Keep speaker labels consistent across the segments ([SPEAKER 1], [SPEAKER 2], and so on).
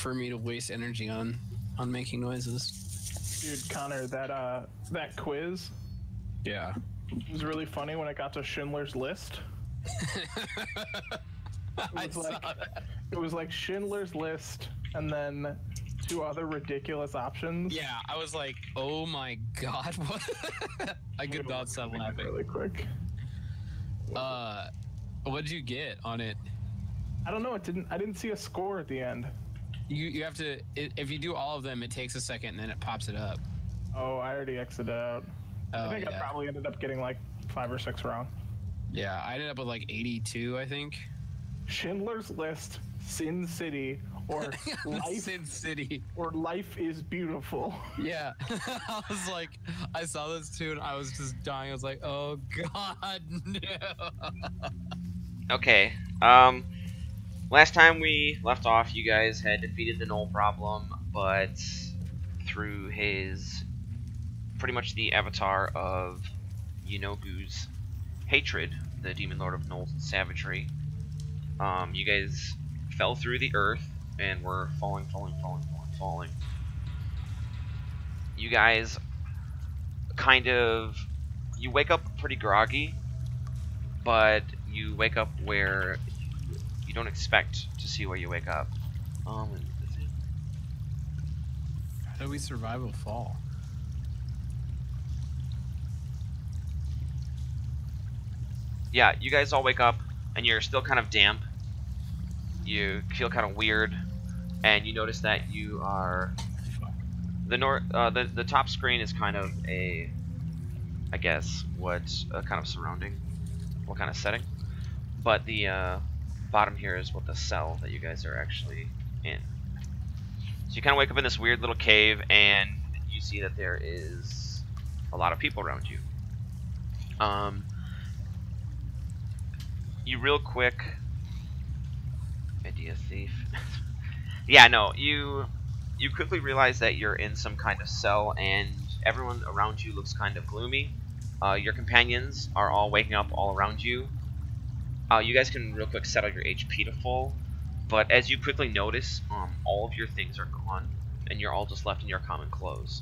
[SPEAKER 1] for me to waste energy on making noises.
[SPEAKER 2] Dude, Connor, that quiz
[SPEAKER 1] Yeah.
[SPEAKER 2] was really funny when it got to Schindler's List. It was like Schindler's List and then 2 other ridiculous options.
[SPEAKER 1] Yeah, I was like, oh my god, what? I could not stop laughing.
[SPEAKER 2] Really quick.
[SPEAKER 1] What did you get on it?
[SPEAKER 2] I don't know. I didn't see a score at the end.
[SPEAKER 1] You have to, if you do all of them, it takes a second and then it pops it up.
[SPEAKER 2] Oh, I already exited out. I think I probably ended up getting like 5 or 6 wrong.
[SPEAKER 1] Yeah, I ended up with like 82, I think.
[SPEAKER 2] Schindler's List, Sin City, or Life
[SPEAKER 1] Sin City,
[SPEAKER 2] or Life is Beautiful.
[SPEAKER 1] Yeah, I was like, I saw this too, and I was just dying. I was like, oh god, no.
[SPEAKER 3] Okay. Last time we left off, you guys had defeated the Knoll problem, but through his pretty much the avatar of Yunogu's hatred, the Demon Lord of Knoll's savagery. You guys fell through the earth and were falling. You guys you wake up pretty groggy, but you wake up where you don't expect to see where you wake up.
[SPEAKER 1] How do we survive a fall?
[SPEAKER 3] Yeah, you guys all wake up and you're still kind of damp. You feel kind of weird, and you notice that you are the top screen is kind of a, I guess, what kind of surrounding, what kind of setting, but the bottom here is what the cell that you guys are actually in. So you kind of wake up in this weird little cave, and you see that there is a lot of people around you. You real quick, idea thief. Yeah, no, you quickly realize that you're in some kind of cell, and everyone around you looks kind of gloomy. Your companions are all waking up all around you. You guys can real quick settle your HP to full, but as you quickly notice, all of your things are gone, and you're all just left in your common clothes.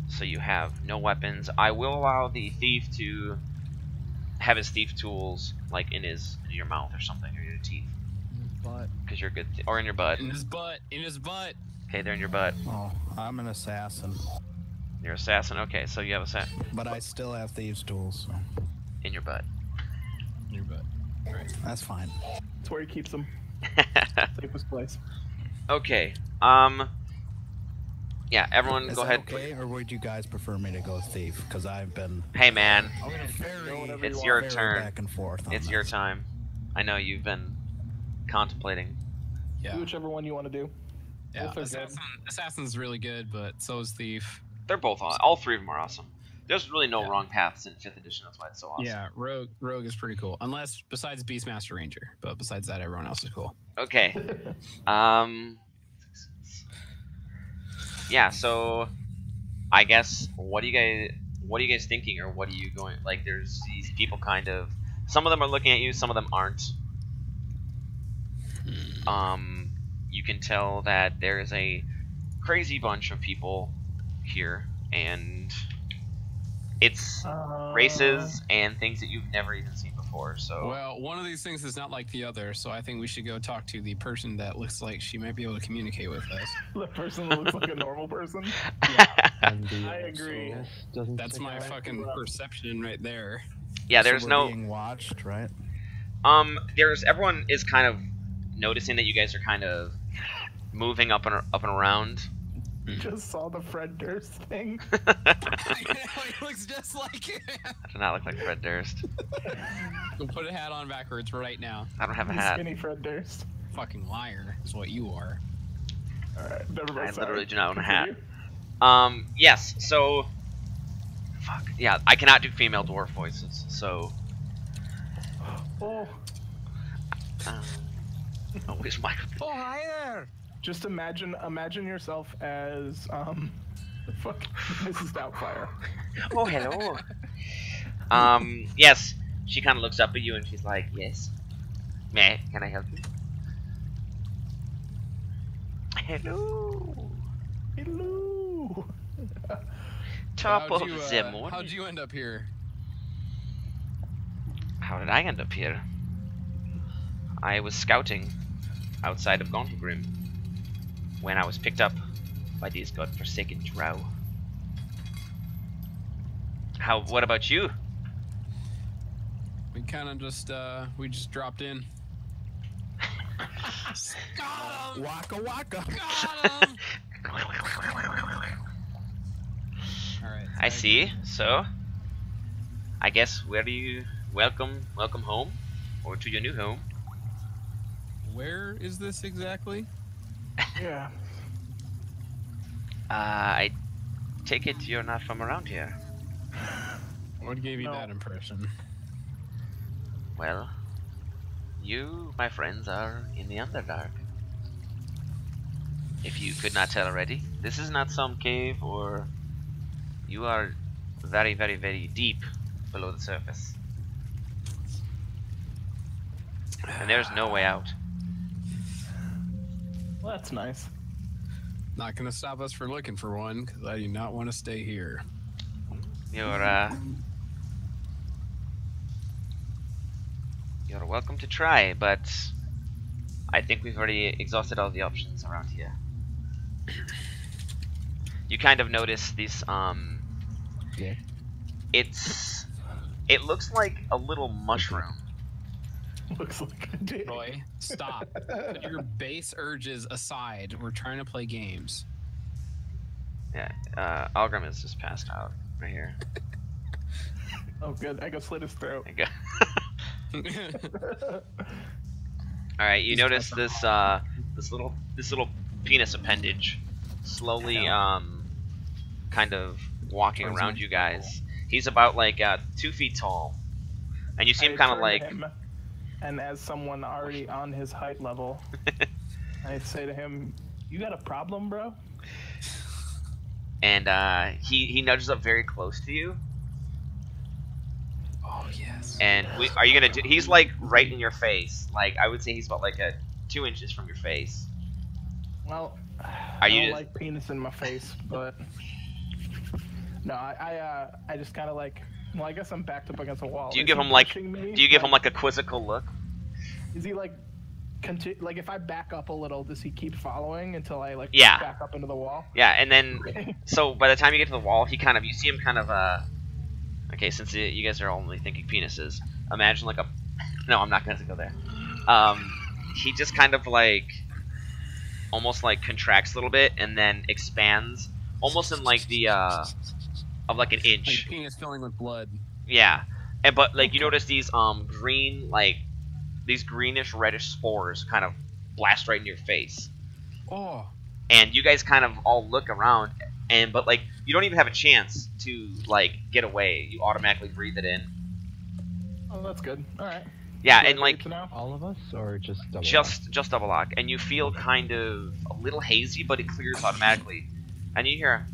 [SPEAKER 3] So you have no weapons. I will allow the thief to have his thief tools like in your mouth or something, or your teeth.
[SPEAKER 4] Butt.
[SPEAKER 3] Because you're good, or in your butt.
[SPEAKER 1] In his butt. In his butt.
[SPEAKER 3] Okay, they're in your butt.
[SPEAKER 4] Oh, I'm an assassin.
[SPEAKER 3] You're an assassin. Okay, so you have
[SPEAKER 4] But I still have thieves' tools. So.
[SPEAKER 3] in your butt.
[SPEAKER 1] In your butt. Right.
[SPEAKER 4] That's fine.
[SPEAKER 2] That's where he keeps them. Safest place.
[SPEAKER 3] Okay. Yeah, everyone,
[SPEAKER 4] Is
[SPEAKER 3] go
[SPEAKER 4] that
[SPEAKER 3] ahead.
[SPEAKER 4] okay, or would you guys prefer me to go thief? Because I've been.
[SPEAKER 3] Hey, man,
[SPEAKER 4] It's
[SPEAKER 3] your turn.
[SPEAKER 4] Back and forth.
[SPEAKER 3] It's your time. I know you've been contemplating.
[SPEAKER 1] Yeah.
[SPEAKER 2] Do whichever one you want to do.
[SPEAKER 1] Yeah.
[SPEAKER 2] Both are good.
[SPEAKER 1] Assassin's really good, but so is Thief.
[SPEAKER 3] They're both all 3 of them are awesome. There's really no wrong paths in 5th edition. That's why it's so awesome.
[SPEAKER 1] Yeah, Rogue is pretty cool. Unless besides Beastmaster Ranger, but besides that, everyone else is cool.
[SPEAKER 3] Okay. Yeah. So, I guess what are you guys thinking, or what are you going like? There's these people kind of. Some of them are looking at you. Some of them aren't. You can tell that there is a crazy bunch of people here, and it's races and things that you've never even seen before. So
[SPEAKER 1] well, one of these things is not like the other, so I think we should go talk to the person that looks like she might be able to communicate with us.
[SPEAKER 2] The person that looks like a normal person.
[SPEAKER 1] Yeah,
[SPEAKER 2] I agree.
[SPEAKER 1] that's my fucking perception right there.
[SPEAKER 3] yeah, there's
[SPEAKER 4] so
[SPEAKER 3] no.
[SPEAKER 4] being watched, right?
[SPEAKER 3] Everyone is kind of noticing that you guys are kind of moving up and around.
[SPEAKER 2] You just saw the Fred Durst thing.
[SPEAKER 1] He looks just like him.
[SPEAKER 3] I do not look like Fred Durst.
[SPEAKER 1] Go put a hat on backwards right now.
[SPEAKER 3] I don't have a hat.
[SPEAKER 2] Skinny Fred Durst.
[SPEAKER 1] Fucking liar is what you are.
[SPEAKER 2] Alright, never mind.
[SPEAKER 3] I literally do not own a hat.
[SPEAKER 2] Continue.
[SPEAKER 3] Yes, so... Fuck. Yeah, I cannot do female dwarf voices, so...
[SPEAKER 2] Oh,
[SPEAKER 3] Oh, where's my...
[SPEAKER 1] Oh, hi there.
[SPEAKER 2] just imagine yourself as fuck Mrs. Doubtfire.
[SPEAKER 3] Oh, hello. Yes, she kind of looks up at you and she's like, yes. Can I help you? Hello.
[SPEAKER 2] Hello.
[SPEAKER 3] Top of
[SPEAKER 1] How'd you,
[SPEAKER 3] the morning.
[SPEAKER 1] how'd you end up here?
[SPEAKER 3] How did I end up here? I was scouting outside of Gauntlegrim when I was picked up by these godforsaken drow. What about you?
[SPEAKER 1] We kind of just dropped in. Got him!
[SPEAKER 4] Waka waka.
[SPEAKER 1] Got him! All right.
[SPEAKER 3] I see. So, I guess where do you welcome home, or to your new home?
[SPEAKER 1] Where is this exactly?
[SPEAKER 2] Yeah.
[SPEAKER 3] I take it you're not from around here.
[SPEAKER 1] What gave you
[SPEAKER 2] No.
[SPEAKER 1] that impression?
[SPEAKER 3] Well, you, my friends, are in the Underdark. If you could not tell already, this is not some cave, or you are very, very, very deep below the surface. And there's no way out.
[SPEAKER 2] Well, that's nice.
[SPEAKER 1] Not gonna stop us from looking for one, because I do not want to stay here.
[SPEAKER 3] You're welcome to try, but I think we've already exhausted all the options around here. You kind of notice this,
[SPEAKER 4] Yeah.
[SPEAKER 3] it looks like a little mushroom.
[SPEAKER 2] Looks like a dick.
[SPEAKER 1] Roy, stop. Put your base urges aside. We're trying to play games.
[SPEAKER 3] Yeah, Algrim is just passed out right here.
[SPEAKER 2] Oh, good. I go slit his throat.
[SPEAKER 3] There you go. All right, you
[SPEAKER 1] He's
[SPEAKER 3] notice
[SPEAKER 1] got
[SPEAKER 3] this little penis appendage slowly kind of walking
[SPEAKER 1] Towards
[SPEAKER 3] around
[SPEAKER 1] me.
[SPEAKER 3] you guys. He's about like 2 feet tall, and you see him
[SPEAKER 2] I
[SPEAKER 3] kind of
[SPEAKER 2] turn to
[SPEAKER 3] like
[SPEAKER 2] him, and as someone already on his height level, I say to him, "You got a problem, bro?"
[SPEAKER 3] and he nudges up very close to you.
[SPEAKER 1] Oh yes.
[SPEAKER 3] And are you gonna do? He's like right in your face. Like I would say he's about like 2 inches from your face.
[SPEAKER 2] Well,
[SPEAKER 3] Are
[SPEAKER 2] I
[SPEAKER 3] you
[SPEAKER 2] don't
[SPEAKER 3] just-
[SPEAKER 2] like penis in my face, but no, I just kind of like. Well, I guess I'm backed up against a wall.
[SPEAKER 3] Do you
[SPEAKER 2] Is
[SPEAKER 3] give
[SPEAKER 2] he
[SPEAKER 3] him like?
[SPEAKER 2] pushing me?
[SPEAKER 3] Do you give him like a quizzical look?
[SPEAKER 2] Is he like? Like if I back up a little, does he keep following until I like
[SPEAKER 3] Yeah.
[SPEAKER 2] back up into the wall?
[SPEAKER 3] Yeah, and then
[SPEAKER 2] Okay.
[SPEAKER 3] so by the time you get to the wall, you see him kind of okay, since you guys are only thinking penises, imagine like a no, I'm not gonna go there. He just kind of like almost like contracts a little bit and then expands almost in like the of like an
[SPEAKER 1] Like
[SPEAKER 3] inch.
[SPEAKER 1] penis filling with blood.
[SPEAKER 3] Yeah. And but like you notice these green like these greenish reddish spores kind of blast right in your face.
[SPEAKER 1] Oh.
[SPEAKER 3] And you guys kind of all look around but like you don't even have a chance to like get away. You automatically breathe it in.
[SPEAKER 2] Oh, that's good. All right.
[SPEAKER 3] Yeah,
[SPEAKER 2] Do I
[SPEAKER 3] and
[SPEAKER 2] get
[SPEAKER 3] like
[SPEAKER 2] to know?
[SPEAKER 4] All of us, or just double?
[SPEAKER 3] just double lock, and you feel kind of a little hazy, but it clears automatically. And you hear,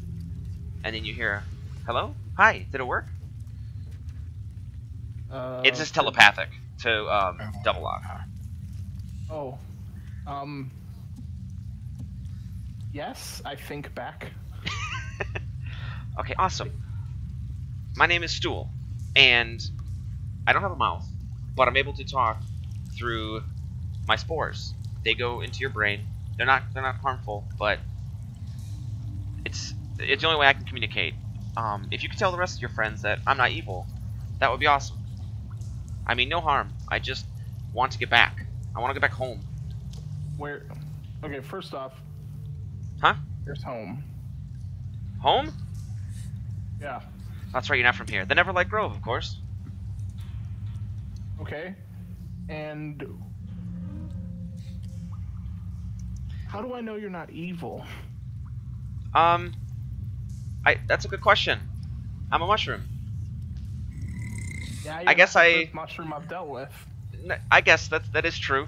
[SPEAKER 3] hello, hi, did it work? It's just telepathic to double lock.
[SPEAKER 2] Oh. Yes, I think back.
[SPEAKER 3] Okay, awesome. My name is Stool, and I don't have a mouth, but I'm able to talk through my spores. They go into your brain. They're not harmful, but it's the only way I can communicate. If you could tell the rest of your friends that I'm not evil, that would be awesome. I mean, no harm. I just want to get back. I want to get back home.
[SPEAKER 2] Where? Okay, first off,
[SPEAKER 3] Huh?
[SPEAKER 2] here's home.
[SPEAKER 3] Home?
[SPEAKER 2] Yeah.
[SPEAKER 3] That's right, you're not from here. The Neverlight Grove, of course.
[SPEAKER 2] Okay. And how do I know you're not evil?
[SPEAKER 3] That's a good question. I'm a mushroom.
[SPEAKER 2] Yeah,
[SPEAKER 3] I
[SPEAKER 2] you're
[SPEAKER 3] guess
[SPEAKER 2] not the
[SPEAKER 3] I-
[SPEAKER 2] first mushroom I've dealt with.
[SPEAKER 3] I guess that is true.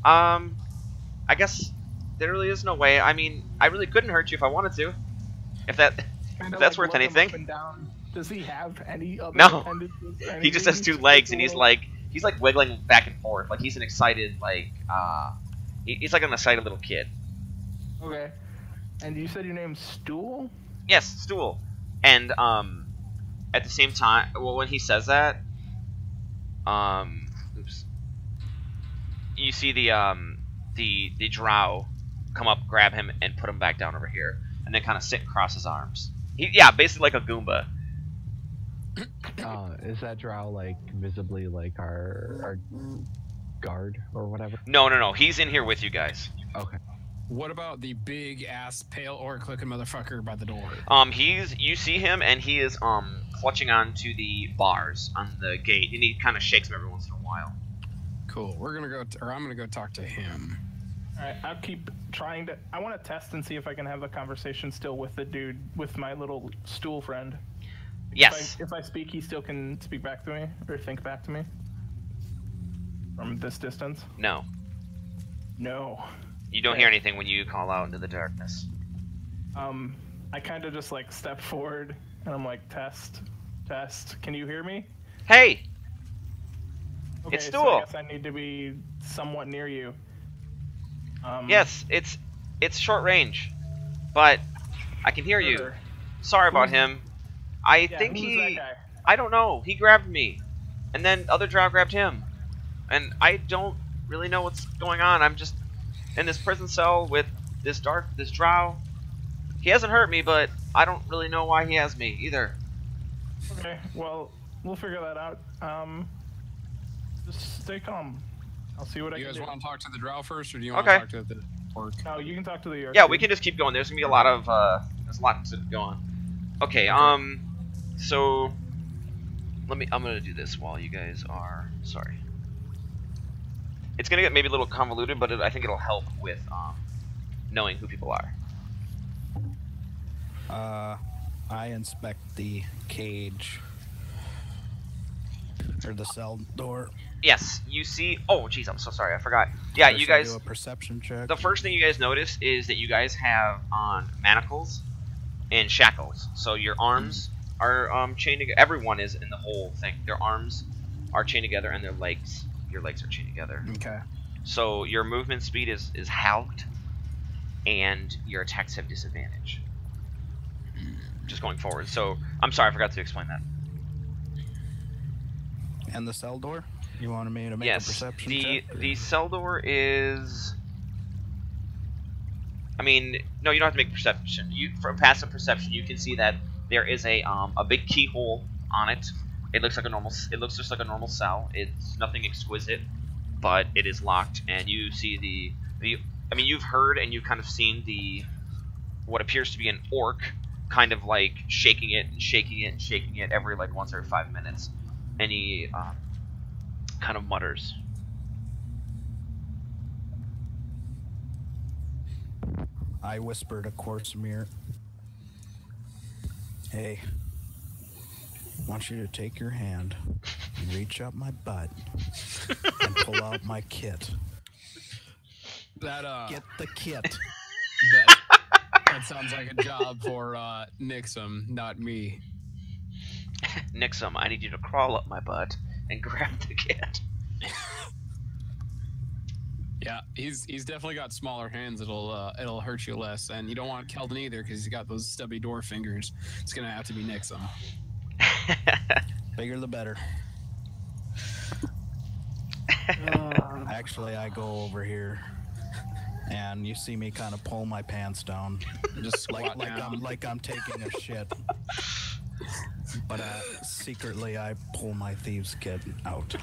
[SPEAKER 3] I guess there really is no way. I mean, I really couldn't hurt you if I wanted to. If
[SPEAKER 2] Kinda
[SPEAKER 3] that's
[SPEAKER 2] like
[SPEAKER 3] worth
[SPEAKER 2] look him
[SPEAKER 3] anything.
[SPEAKER 2] up and down. Does he have any other
[SPEAKER 3] No.
[SPEAKER 2] appendages?
[SPEAKER 3] He just has
[SPEAKER 2] Anything?
[SPEAKER 3] 2 legs, and
[SPEAKER 2] Just
[SPEAKER 3] he's like wiggling back and forth, like he's an excited he's like an excited little kid.
[SPEAKER 2] Okay. And you said your name's Stool?
[SPEAKER 3] Yes, Stool. And at the same time, well, when he says that, oops, you see the drow come up, grab him, and put him back down over here, and then kind of sit and cross his arms. Yeah, basically like a Goomba.
[SPEAKER 4] Is that drow like visibly like our guard or whatever?
[SPEAKER 3] No. He's in here with you guys.
[SPEAKER 4] Okay.
[SPEAKER 1] What about the big ass pale orc looking motherfucker by the door?
[SPEAKER 3] You see him, and he is clutching onto the bars on the gate, and he kind of shakes them every once in a while.
[SPEAKER 1] Cool. We're gonna go, or I'm gonna go talk to him.
[SPEAKER 2] All right, I'll keep trying to. I want to test and see if I can have a conversation still with the dude, with my little stool friend.
[SPEAKER 3] Yes.
[SPEAKER 2] If I speak, he still can speak back to me or think back to me from this distance.
[SPEAKER 3] No.
[SPEAKER 2] No.
[SPEAKER 3] You don't hear anything when you call out into the darkness.
[SPEAKER 2] I kind of just like step forward and I'm like, test. Can you hear me?
[SPEAKER 3] Hey.
[SPEAKER 2] Okay,
[SPEAKER 3] It's
[SPEAKER 2] so
[SPEAKER 3] Stool.
[SPEAKER 2] I guess I need to be somewhat near you.
[SPEAKER 3] Yes, it's short range, but I can hear you.
[SPEAKER 2] Sure.
[SPEAKER 3] Sorry about him. I
[SPEAKER 2] Yeah,
[SPEAKER 3] think
[SPEAKER 2] who's that guy?
[SPEAKER 3] I don't know. He grabbed me, and then other drow grabbed him, and I don't really know what's going on. I'm just in this prison cell with this drow. He hasn't hurt me, but I don't really know why he has me either.
[SPEAKER 2] Okay, well, we'll figure that out. Just stay calm. I'll see what I
[SPEAKER 1] You
[SPEAKER 2] can
[SPEAKER 1] guys
[SPEAKER 2] do.
[SPEAKER 1] want to talk to the drow first, or do you want
[SPEAKER 3] Okay.
[SPEAKER 1] to talk to the orc?
[SPEAKER 2] No, you can talk to the
[SPEAKER 3] Yeah, we can just keep going. There's gonna be a lot of there's a lot to go on. Okay, so I'm gonna do this while you guys are sorry. It's gonna get maybe a little convoluted, but I think it'll help with knowing who people are.
[SPEAKER 5] I inspect the cage or the cell door.
[SPEAKER 3] Yes, you see. Oh, jeez, I'm so sorry. I forgot. Yeah,
[SPEAKER 5] First
[SPEAKER 3] you
[SPEAKER 5] I
[SPEAKER 3] guys.
[SPEAKER 5] do a perception check.
[SPEAKER 3] The first thing you guys notice is that you guys have on manacles and shackles. So your arms are chained together. Everyone is in the whole thing. Their arms are chained together, and your legs are chained together.
[SPEAKER 1] Okay.
[SPEAKER 3] So your movement speed is halved, and your attacks have disadvantage. Just going forward. So I'm sorry, I forgot to explain that.
[SPEAKER 5] And the cell door? You wanted me to make a perception check?
[SPEAKER 3] The cell door is. I mean, no, you don't have to make perception. From passive perception, you can see that there is a big keyhole on it. It looks like a normal. It looks just like a normal cell. It's nothing exquisite, but it is locked. And you see the. I mean, you've heard and you've kind of seen what appears to be an orc, kind of like shaking it and shaking it and shaking it every like once every 5 minutes. And he kind of mutters.
[SPEAKER 5] I whisper to Corsamir, "Hey, I want you to take your hand, reach up my butt, and pull out my kit.
[SPEAKER 1] That
[SPEAKER 5] Get the kit."
[SPEAKER 1] that sounds like a job for Nixum, not me.
[SPEAKER 3] Nixum, I need you to crawl up my butt and grab the kit.
[SPEAKER 1] Yeah, he's definitely got smaller hands. It'll hurt you less, and you don't want Keldon either because he's got those stubby door fingers. It's gonna have to be Nixum.
[SPEAKER 5] Bigger the better. Actually, I go over here, and you see me kind of pull my pants down,
[SPEAKER 1] Just squat down.
[SPEAKER 5] like I'm taking a shit. But secretly, I pull my thieves' kit out.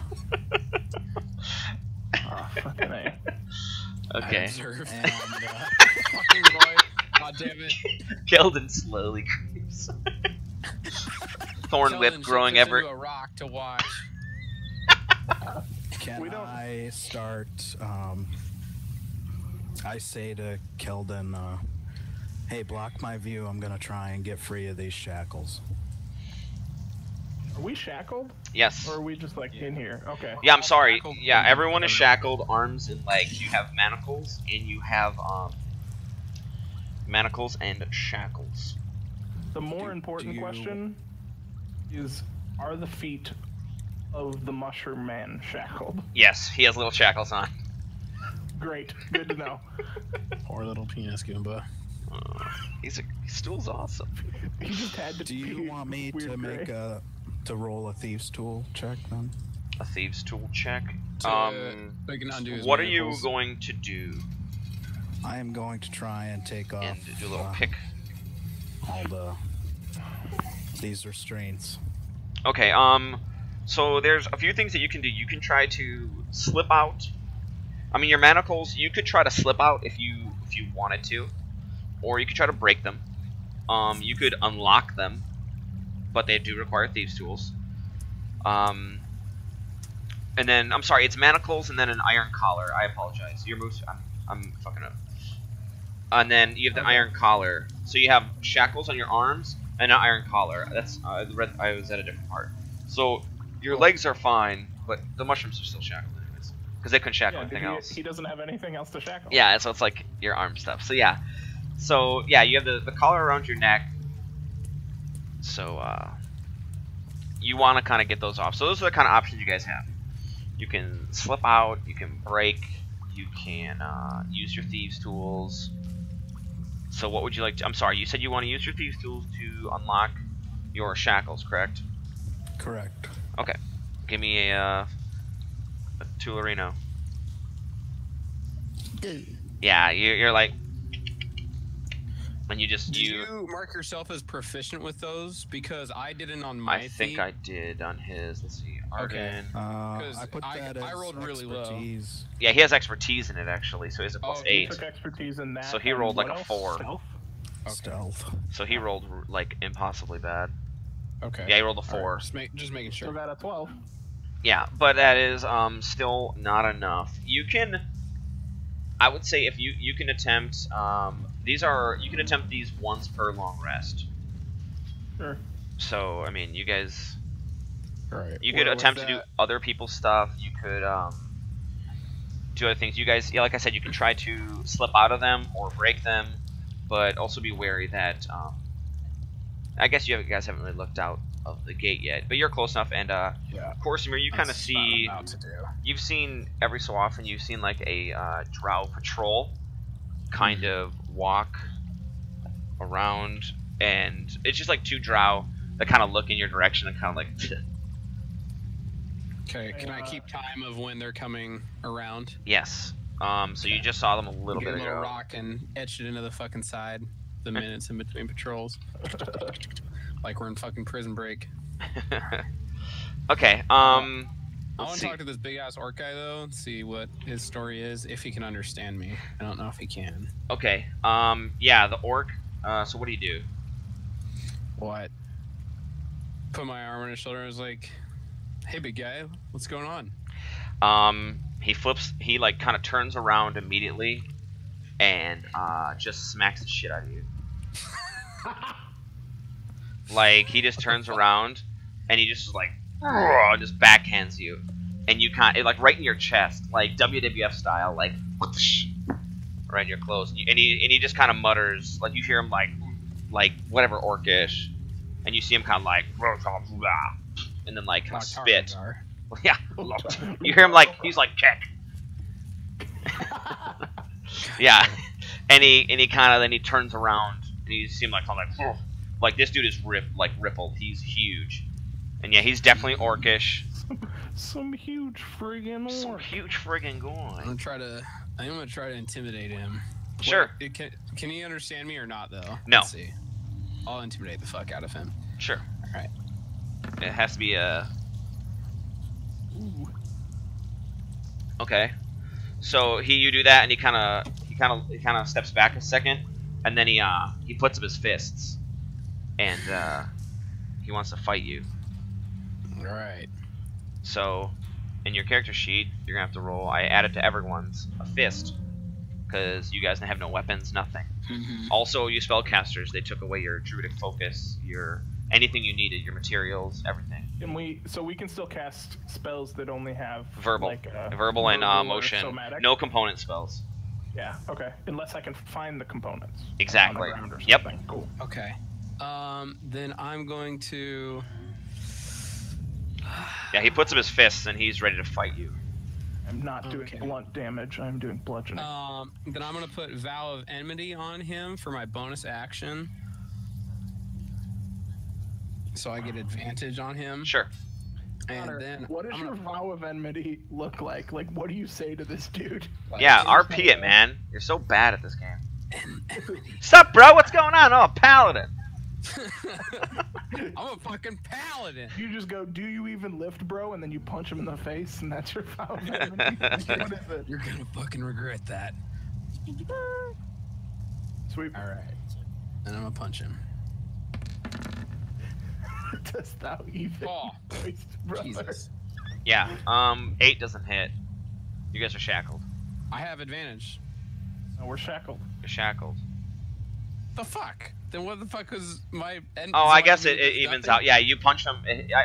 [SPEAKER 2] Oh, fucking A.
[SPEAKER 1] I
[SPEAKER 3] Okay.
[SPEAKER 1] observe.
[SPEAKER 5] And
[SPEAKER 1] Fucking boy. God damn it.
[SPEAKER 3] Keldon slowly creeps. Thorn whip
[SPEAKER 1] Keldon
[SPEAKER 3] growing
[SPEAKER 1] shifts
[SPEAKER 3] ever.
[SPEAKER 1] into a rock to watch.
[SPEAKER 5] can
[SPEAKER 2] We don't-
[SPEAKER 5] I start? I say to Keldon, "Hey, block my view. I'm gonna try and get free of these shackles."
[SPEAKER 2] Are we shackled?
[SPEAKER 3] Yes.
[SPEAKER 2] Or are we just like in here? Okay.
[SPEAKER 3] Yeah, I'm sorry.
[SPEAKER 1] Shackled.
[SPEAKER 3] Yeah, everyone is shackled, arms and legs. You have manacles, and you have manacles and shackles.
[SPEAKER 2] The more important
[SPEAKER 5] you-
[SPEAKER 2] question is, are the feet of the mushroom man shackled?
[SPEAKER 3] Yes, he has little shackles on.
[SPEAKER 2] Great. Good to know.
[SPEAKER 1] Poor little penis Goomba.
[SPEAKER 3] Stool's awesome.
[SPEAKER 2] He just had to
[SPEAKER 5] Do you
[SPEAKER 2] be
[SPEAKER 5] want me
[SPEAKER 2] weird
[SPEAKER 5] to make
[SPEAKER 2] gray.
[SPEAKER 5] to roll a thieves tool check then?
[SPEAKER 3] A thieves tool check.
[SPEAKER 1] So we can undo his
[SPEAKER 3] What are you
[SPEAKER 1] manacles.
[SPEAKER 3] going to do?
[SPEAKER 5] I am going to try and take off
[SPEAKER 3] And do a little pick.
[SPEAKER 5] all these restraints.
[SPEAKER 3] Okay, so there's a few things that you can do. You can try to slip out. I mean, your manacles, you could try to slip out if you wanted to. Or you could try to break them. You could unlock them, but they do require thieves' tools. And then, I'm sorry, it's manacles and then an iron collar. I apologize. Your moves, I'm fucking up. And then you have the iron collar. So you have shackles on your arms and an iron collar. That's I was at a different part. So your legs are fine, but the mushrooms are still shackled anyways, because they couldn't shackle anything else.
[SPEAKER 2] He doesn't have anything else to shackle.
[SPEAKER 3] Yeah, so it's like your arm stuff. So yeah, you have the collar around your neck. So you want to kind of get those off. So those are the kind of options you guys have. You can slip out. You can break. You can use your thieves' tools. So what would you like to... I'm sorry, you said you want to use your thieves' tools to unlock your shackles, correct?
[SPEAKER 5] Correct.
[SPEAKER 3] Okay. Give me a Toolerino. Yeah, you're like... And you just...
[SPEAKER 1] Did you mark yourself as proficient with those? Because I didn't on my
[SPEAKER 3] I think I did on his. Let's see. Arden.
[SPEAKER 5] I put that as
[SPEAKER 1] I rolled really low.
[SPEAKER 5] expertise.
[SPEAKER 3] Yeah, he has expertise in it, actually, so he has a plus
[SPEAKER 2] He
[SPEAKER 3] 8.
[SPEAKER 2] took expertise in that.
[SPEAKER 3] So he
[SPEAKER 2] and
[SPEAKER 3] rolled like
[SPEAKER 2] what
[SPEAKER 3] a
[SPEAKER 2] else?
[SPEAKER 3] 4.
[SPEAKER 2] Stealth?
[SPEAKER 5] Stealth.
[SPEAKER 3] So he rolled, like, impossibly bad.
[SPEAKER 1] Okay.
[SPEAKER 3] Yeah, he rolled a 4.
[SPEAKER 1] All right, just making sure.
[SPEAKER 2] Still got a 12.
[SPEAKER 3] Yeah, but that is still not enough. You can, I would say, if you can attempt, you can attempt these once per long rest.
[SPEAKER 2] Sure.
[SPEAKER 3] So I mean, you guys,
[SPEAKER 1] Right.
[SPEAKER 3] you could attempt to do other people's stuff. You could do other things. You guys, yeah, like I said, you can try to slip out of them or break them, but also be wary that I guess you guys haven't really looked out of the gate yet, but you're close enough. And
[SPEAKER 1] Yeah.
[SPEAKER 3] Corsair, you kind of
[SPEAKER 1] That's what I'm
[SPEAKER 3] see.
[SPEAKER 1] about to do.
[SPEAKER 3] You've seen every so often. You've seen like a drow patrol kind of walk around, and it's just like 2 drow that kind of look in your direction and kind of like.
[SPEAKER 1] Okay. Can I keep time of when they're coming around?
[SPEAKER 3] Yes. So you just saw them a little
[SPEAKER 1] Get
[SPEAKER 3] bit
[SPEAKER 1] a little
[SPEAKER 3] ago.
[SPEAKER 1] rock and etch it into the fucking side. The minutes in between patrols. Like we're in fucking Prison Break.
[SPEAKER 3] Okay.
[SPEAKER 1] I want
[SPEAKER 3] Let's
[SPEAKER 1] to
[SPEAKER 3] see.
[SPEAKER 1] talk to this big ass orc guy though, and see what his story is, if he can understand me. I don't know if he can.
[SPEAKER 3] Okay. Yeah, the orc. So what do you do?
[SPEAKER 1] What? Put my arm on his shoulder and was like, "Hey, big guy, what's going on?"
[SPEAKER 3] He flips. He like kind of turns around immediately, and just smacks the shit out of you. Like he just turns around, and he just is like, just backhands you, and you can't like right in your chest, like WWF style, like right in your clothes, and he just kind of mutters, like you hear him like whatever orcish, and you see him kind of like, and then like kind of spit. Yeah, you hear him like he's like kick. Yeah, and he kind of then he turns around and you see him like kind of like this dude is rippled. He's huge, and yeah, he's definitely orcish.
[SPEAKER 2] Some huge friggin' orc.
[SPEAKER 3] Some huge friggin' guy.
[SPEAKER 1] I'm gonna try to intimidate him.
[SPEAKER 3] Sure.
[SPEAKER 1] Wait, can he understand me or not though?
[SPEAKER 3] No.
[SPEAKER 1] Let's see. I'll intimidate the fuck out of him.
[SPEAKER 3] Sure.
[SPEAKER 1] All right.
[SPEAKER 3] It has to be a. Okay. So you do that, and he kind of steps back a second, and then he puts up his fists, and he wants to fight you.
[SPEAKER 1] All right.
[SPEAKER 3] So, in your character sheet, you're gonna have to roll. I added to everyone's a fist, because you guys have no weapons, nothing. Also, you spellcasters, they took away your druidic focus, your anything you needed, your materials, everything.
[SPEAKER 2] And we can still cast spells that only have
[SPEAKER 3] Verbal,
[SPEAKER 2] like,
[SPEAKER 3] verbal and
[SPEAKER 2] or
[SPEAKER 3] motion.
[SPEAKER 2] somatic.
[SPEAKER 3] No component spells.
[SPEAKER 2] Yeah. Okay. Unless I can find the components.
[SPEAKER 3] Exactly.
[SPEAKER 2] On the ground or
[SPEAKER 3] Yep.
[SPEAKER 2] something. Cool.
[SPEAKER 1] Okay. Then I'm going to.
[SPEAKER 3] Yeah, he puts up his fists and he's ready to fight you.
[SPEAKER 2] I'm not doing blunt damage. I'm doing bludgeoning.
[SPEAKER 1] Then I'm gonna put Vow of Enmity on him for my bonus action, so I get advantage on him.
[SPEAKER 3] Sure.
[SPEAKER 1] And
[SPEAKER 2] Connor,
[SPEAKER 1] then
[SPEAKER 2] what does your Vow of Enmity look like? Like, what do you say to this dude?
[SPEAKER 3] Yeah, RP it, man. You're so bad at this game. Sup, bro? What's going on? Oh, paladin.
[SPEAKER 1] I'm a fucking paladin.
[SPEAKER 2] You just go, do you even lift, bro? And then you punch him in the face, and that's your Vow of Enmity. What is it?
[SPEAKER 1] You're gonna fucking regret that.
[SPEAKER 2] Sweet.
[SPEAKER 1] All right. And I'm gonna punch him.
[SPEAKER 2] Dost thou even?
[SPEAKER 1] Oh,
[SPEAKER 2] brother?
[SPEAKER 1] Jesus.
[SPEAKER 3] Yeah, 8 doesn't hit. You guys are shackled.
[SPEAKER 1] I have advantage.
[SPEAKER 2] No, we're shackled.
[SPEAKER 3] You're shackled.
[SPEAKER 1] The fuck? Then what the fuck was my...
[SPEAKER 3] Oh, I guess it evens out. Yeah, you punch him.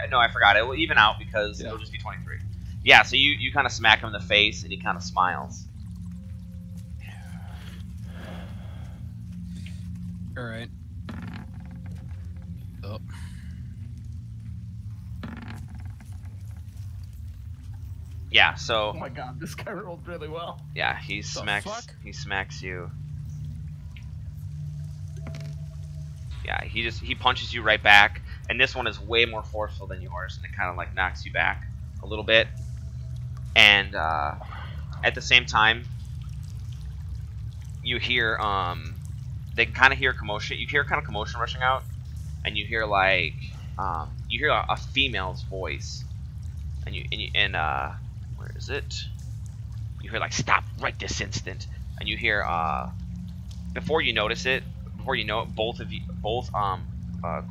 [SPEAKER 3] No, I forgot. It will even out because it'll just be 23. Yeah, so you kind of smack him in the face, and he kind of smiles.
[SPEAKER 1] All right. Oh.
[SPEAKER 3] Yeah, so...
[SPEAKER 2] Oh my god, this guy rolled really well.
[SPEAKER 3] Yeah, he smacks you. Yeah, he punches you right back, and this one is way more forceful than yours, and it kind of like knocks you back a little bit. And at the same time, you hear they kind of hear commotion. You hear kind of commotion rushing out, and you hear like you hear a female's voice, and where is it? You hear like, "Stop right this instant," and you hear before you notice it. Before you know it, both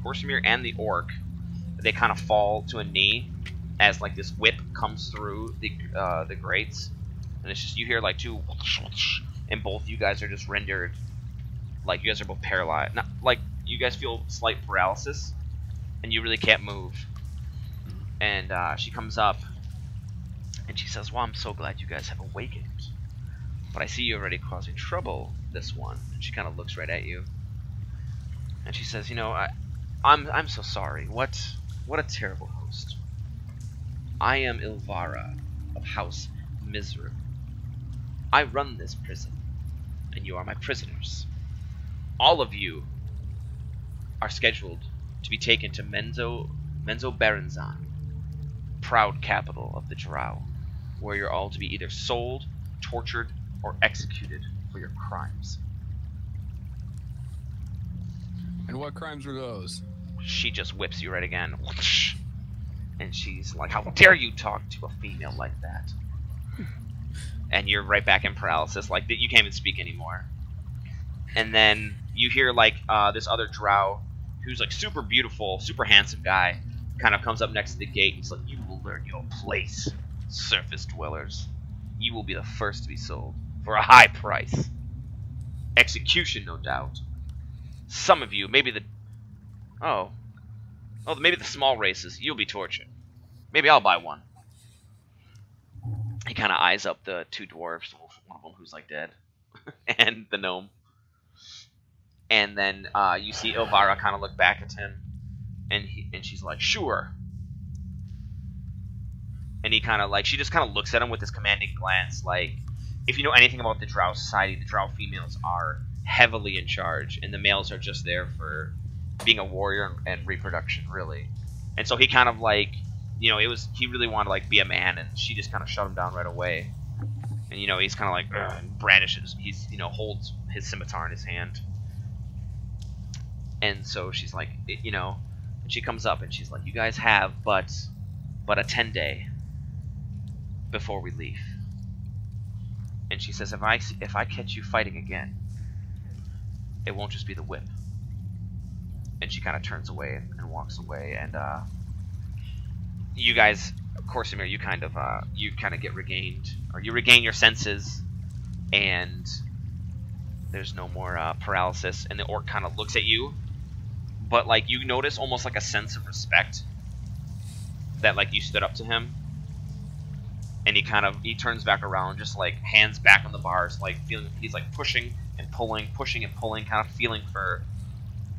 [SPEAKER 3] Corsimir and the orc, they kind of fall to a knee as like this whip comes through the grates, and it's just you hear like two, and both you guys are just rendered, like you guys are both paralyzed. Not like you guys feel slight paralysis, and you really can't move. And she comes up, and she says, "Well, I'm so glad you guys have awakened, but I see you're already causing trouble. This one." And she kind of looks right at you. And she says, "You know, I'm so sorry. What a terrible host. I am Ilvara of House Mizru. I run this prison, and you are my prisoners. All of you are scheduled to be taken to Menzo Berenzan, proud capital of the Drow, where you're all to be either sold, tortured, or executed for your crimes."
[SPEAKER 1] And what crimes were those?
[SPEAKER 3] She just whips you right again. And she's like, "How dare you talk to a female like that?" And you're right back in paralysis. Like, you can't even speak anymore. And then you hear, like, this other drow, who's, like, super beautiful, super handsome guy, kind of comes up next to the gate. He's like, "You will learn your place, surface dwellers. You will be the first to be sold for a high price. Execution, no doubt. Some of you, maybe the small races, you'll be tortured. Maybe I'll buy one." He kind of eyes up the two dwarves, one of them who's like dead, and the gnome. And then you see Ilvara kind of look back at him, and she's like, "Sure." And he kind of like, she just kind of looks at him with this commanding glance. Like, if you know anything about the Drow society, the Drow females are heavily in charge, and the males are just there for being a warrior and reproduction, really. And so he kind of like, you know, he really wanted to like be a man, and she just kind of shut him down right away. And you know, he's kind of like brandishes, holds his scimitar in his hand. And so she's like, you know, and she comes up and she's like, "You guys have but a 10-day before we leave." And she says, if I catch you fighting again, it won't just be the whip." And she kind of turns away and walks away. And you guys, Corsimir, you kind of get regained, or you regain your senses, and there's no more paralysis. And the orc kind of looks at you, but like you notice almost like a sense of respect that like you stood up to him. And he turns back around, just like hands back on the bars, like feeling, he's like pushing and pulling, kind of feeling for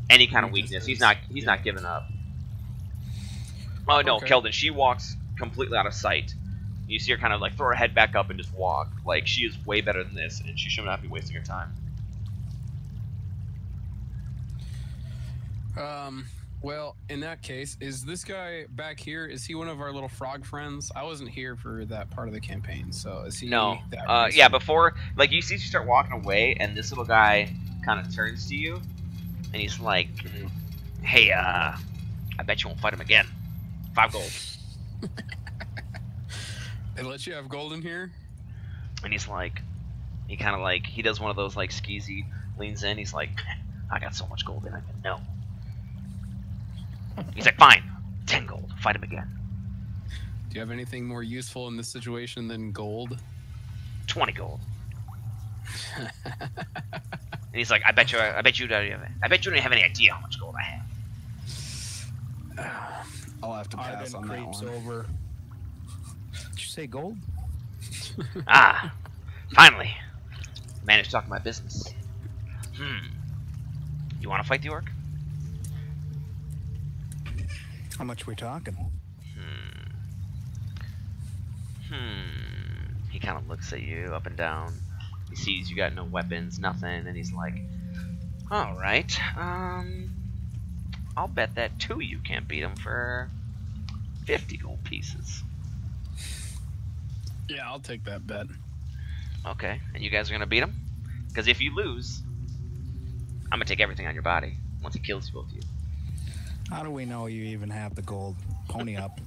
[SPEAKER 3] any kind of weakness. He's not giving up. Oh no, okay. Keldon, she walks completely out of sight, You see her kind of like throw her head back up and just walk. Like, she is way better than this, and she should not be wasting her time.
[SPEAKER 1] Well, in that case, is this guy back here? Is he one of our little frog friends? I wasn't here for that part of the campaign, so is he?
[SPEAKER 3] No.
[SPEAKER 1] That
[SPEAKER 3] Yeah, before, like, you see you start walking away, and this little guy kind of turns to you, and he's like, hey, I bet you won't fight him again. 5 gold.
[SPEAKER 1] They let you have gold in here?
[SPEAKER 3] And he's like, he kind of like, he does one of those, like, skeezy, leans in, he's like, I got so much gold in, I can know. He's like, fine, 10 gold, fight him again.
[SPEAKER 1] Do you have anything more useful in this situation than gold?
[SPEAKER 3] 20 gold. And he's like, I bet you don't have any idea how much gold I have.
[SPEAKER 1] I'll have to pass on that one.
[SPEAKER 5] Over. Did you say gold?
[SPEAKER 3] Ah, finally, managed to talk my business. You want to fight the orc?
[SPEAKER 5] How much we talking?
[SPEAKER 3] He kind of looks at you up and down. He sees you got no weapons, nothing, and he's like, all right, I'll bet that 2 of you can't beat him for 50 gold pieces.
[SPEAKER 1] Yeah, I'll take that bet.
[SPEAKER 3] Okay, and you guys are gonna beat him? Because if you lose, I'm gonna take everything on your body once he kills both of you.
[SPEAKER 5] How do we know you even have the gold? Pony up.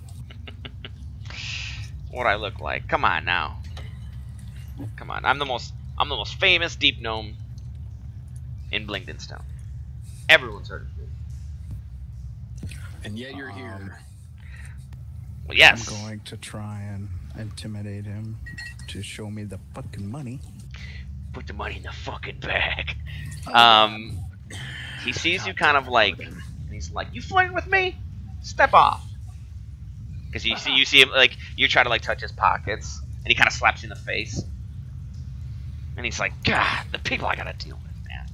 [SPEAKER 3] What I look like? Come on now. Come on. I'm the most famous deep gnome in Blingdenstone. Everyone's heard of me.
[SPEAKER 1] And yet you're here.
[SPEAKER 3] Well, yes.
[SPEAKER 5] I'm going to try and intimidate him to show me the fucking money.
[SPEAKER 3] Put the money in the fucking bag. He sees you kind of like, and he's like, "You flirting with me? Step off." Because you see him like, you try to like touch his pockets, and he kind of slaps you in the face. And he's like, "God, the people I gotta deal with, man."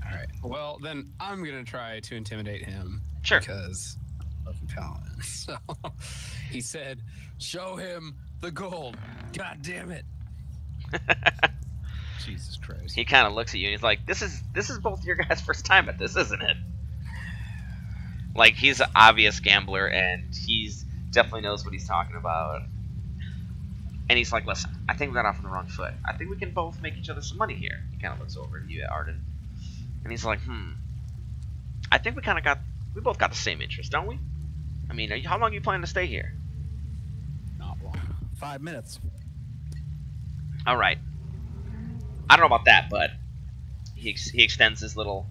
[SPEAKER 1] All right. Well, then I'm gonna try to intimidate him.
[SPEAKER 3] Sure.
[SPEAKER 1] Because of the paladin. So he said, "Show him the gold." God damn it. Jesus Christ.
[SPEAKER 3] He kind of looks at you and he's like, "This is both your guys' first time at this, isn't it?" Like, he's an obvious gambler and he's definitely knows what he's talking about. And he's like, "Listen, I think we got off on the wrong foot. I think we can both make each other some money here." He kind of looks over at you, Arden, and he's like, "I think we both got the same interest, don't we? I mean, how long are you planning to stay here?"
[SPEAKER 1] Not long.
[SPEAKER 5] 5 minutes.
[SPEAKER 3] All right. I don't know about that, but he extends his little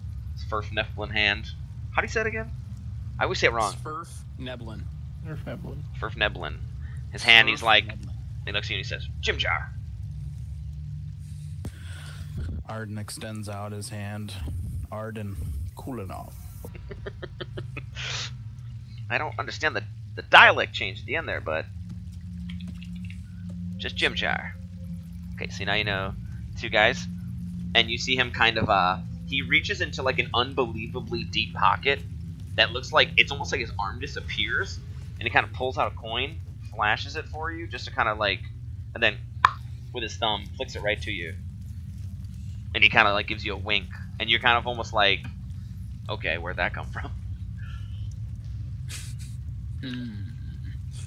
[SPEAKER 3] Furf Neblin hand. How do you say it again? I always say it wrong.
[SPEAKER 1] Furf Neblin.
[SPEAKER 3] Furf Neblin. His hand, he's like, he looks at you and he says, "Jim Jar."
[SPEAKER 5] Arden extends out his hand. Arden, cool it off.
[SPEAKER 3] I don't understand the dialect change at the end there, but just Jim Jar. Okay, so now you know 2 guys, and you see him kind of he reaches into like an unbelievably deep pocket that looks like it's almost like his arm disappears, and he kind of pulls out a coin, flashes it for you, just to kind of like, and then with his thumb flicks it right to you, and he kind of like gives you a wink, and you're kind of almost like, okay, where'd that come from?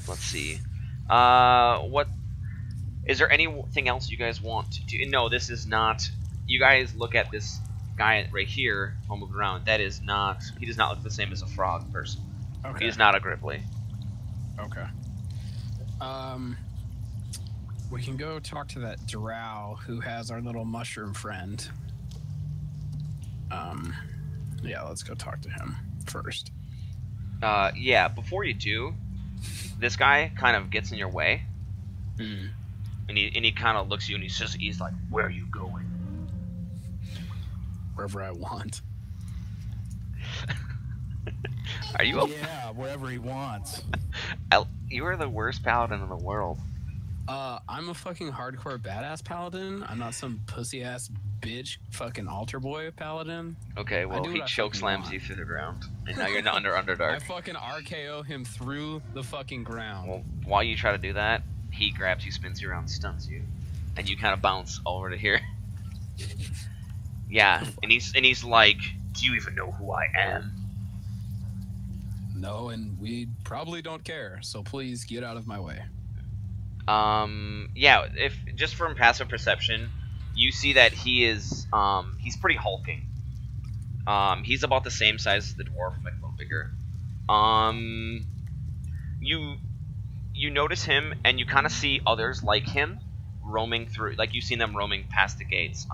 [SPEAKER 3] Let's see. What is there anything else you guys want to do? No, this is not. You guys look at this guy right here, while moving around. That is not. He does not look the same as a frog person.
[SPEAKER 1] Okay.
[SPEAKER 3] He is not a Gripply.
[SPEAKER 1] Okay. We can go talk to that drow who has our little mushroom friend. Yeah, let's go talk to him first.
[SPEAKER 3] Yeah. Before you do, this guy kind of gets in your way. And he kind of looks at you and he's like, "Where are you going?"
[SPEAKER 1] Wherever I want.
[SPEAKER 3] Are you?
[SPEAKER 5] Yeah, wherever he wants.
[SPEAKER 3] You are the worst paladin in the world.
[SPEAKER 1] I'm a fucking hardcore badass paladin. I'm not some pussy ass bitch fucking altar boy paladin.
[SPEAKER 3] Okay, well he choke slams you through the ground, and now you're under Underdark.
[SPEAKER 1] I fucking RKO him through the fucking ground.
[SPEAKER 3] Well, while you try to do that, he grabs you, spins you around, stuns you, and you kind of bounce over to here. Yeah, and he's like, "Do you even know who I am?"
[SPEAKER 1] No, and we probably don't care. So please get out of my way.
[SPEAKER 3] Yeah, if just from passive perception, you see that he's pretty hulking. He's about the same size as the dwarf, like a little bigger. You notice him, and you kind of see others like him roaming through. Like you've seen them roaming past the gates.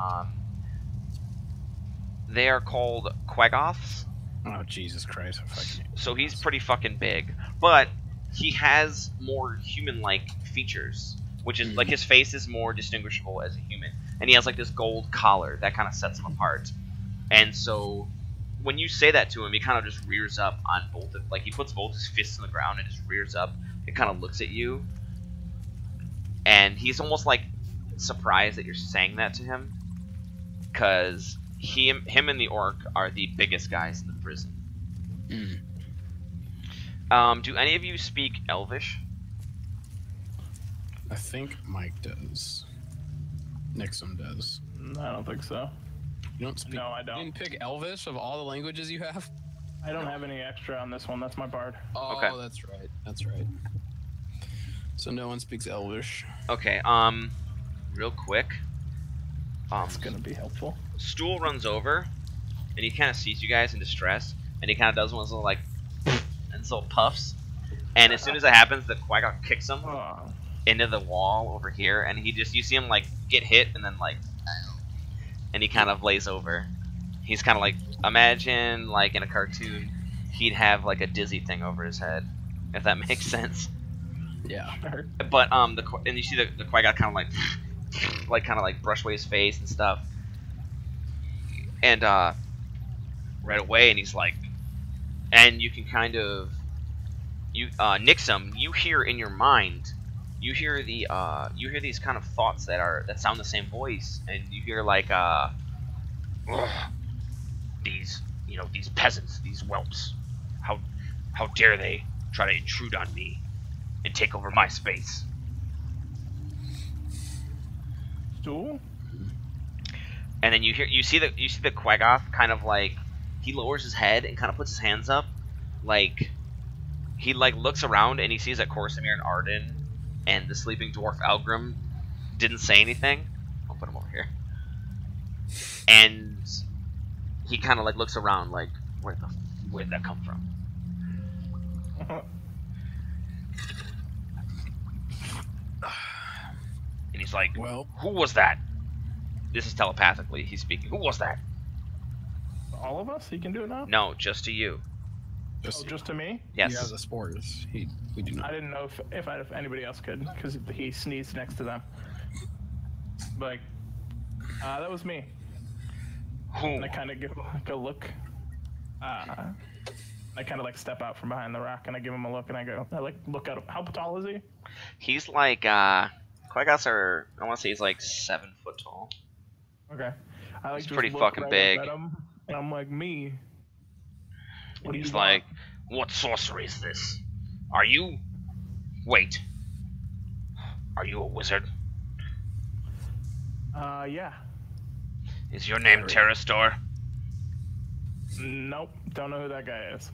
[SPEAKER 3] They are called Quaggoths.
[SPEAKER 1] Oh Jesus Christ!
[SPEAKER 3] So he's pretty fucking big, but he has more human-like features, which is like his face is more distinguishable as a human, and he has like this gold collar that kind of sets him apart. And so when you say that to him, he kind of just rears up on both of, like he puts both his fists on the ground and just rears up. It kind of looks at you, and he's almost like surprised that you're saying that to him, because him and the orc are the biggest guys in the prison. Do any of you speak Elvish?
[SPEAKER 1] I think Mike does. Nixon does.
[SPEAKER 2] I don't think so.
[SPEAKER 1] You don't speak.
[SPEAKER 2] No, I don't.
[SPEAKER 1] You didn't pick Elvish of all the languages you have.
[SPEAKER 2] I don't have any extra on this one. That's my bard.
[SPEAKER 1] Oh,
[SPEAKER 3] Okay.
[SPEAKER 1] That's right. That's right. So no one speaks Elvish.
[SPEAKER 3] Okay. Real quick.
[SPEAKER 2] That's gonna be helpful.
[SPEAKER 3] Stool runs over, and he kind of sees you guys in distress, and he kind of does one of those little like, and little puffs. And as soon as that happens, the Quaggoth kicks him into the wall over here, and you see him like get hit, and then like, and he kind of lays over. He's kind of like, imagine like in a cartoon, he'd have like a dizzy thing over his head, if that makes sense.
[SPEAKER 1] Yeah.
[SPEAKER 2] Sure.
[SPEAKER 3] But and you see the Quaggoth kind of like kind of like brush away his face and stuff, and right away, and he's like, and you can kind of Nixum, you hear in your mind, you hear these kind of thoughts that sound the same voice, and you hear like these peasants, these whelps, how dare they try to intrude on me and take over my space.
[SPEAKER 2] Stool?
[SPEAKER 3] And then you see the Quaggoth kind of like, he lowers his head and kind of puts his hands up, like he like looks around and he sees that Corsamir and Arden and the sleeping dwarf Algrim didn't say anything. I'll put him over here. And he kind of like looks around like, where'd that come from? And he's like,
[SPEAKER 1] Well,
[SPEAKER 3] who was that? This is telepathically, he's speaking. Who was that?
[SPEAKER 2] All of us? He can do it now?
[SPEAKER 3] No, just to you.
[SPEAKER 2] Just to me?
[SPEAKER 3] Yes.
[SPEAKER 1] He has the spores. We do not.
[SPEAKER 2] I didn't know if anybody else could, because he sneezed next to them. But that was me.
[SPEAKER 3] Who?
[SPEAKER 2] And I kind of give him like a look. I kind of like step out from behind the rock and I give him a look and I like look at him. How tall is he?
[SPEAKER 3] He's like, Quaggoths are, I want to say he's like 7 foot tall.
[SPEAKER 2] Okay. I like
[SPEAKER 3] He's
[SPEAKER 2] just
[SPEAKER 3] pretty
[SPEAKER 2] look
[SPEAKER 3] fucking
[SPEAKER 2] right
[SPEAKER 3] big.
[SPEAKER 2] up at him, and I'm like, me. What do
[SPEAKER 3] He's
[SPEAKER 2] you
[SPEAKER 3] like, what sorcery is this? Wait. Are you a wizard?
[SPEAKER 2] Yeah.
[SPEAKER 3] Is your name Terrastor?
[SPEAKER 2] Nope. Don't know who that guy is.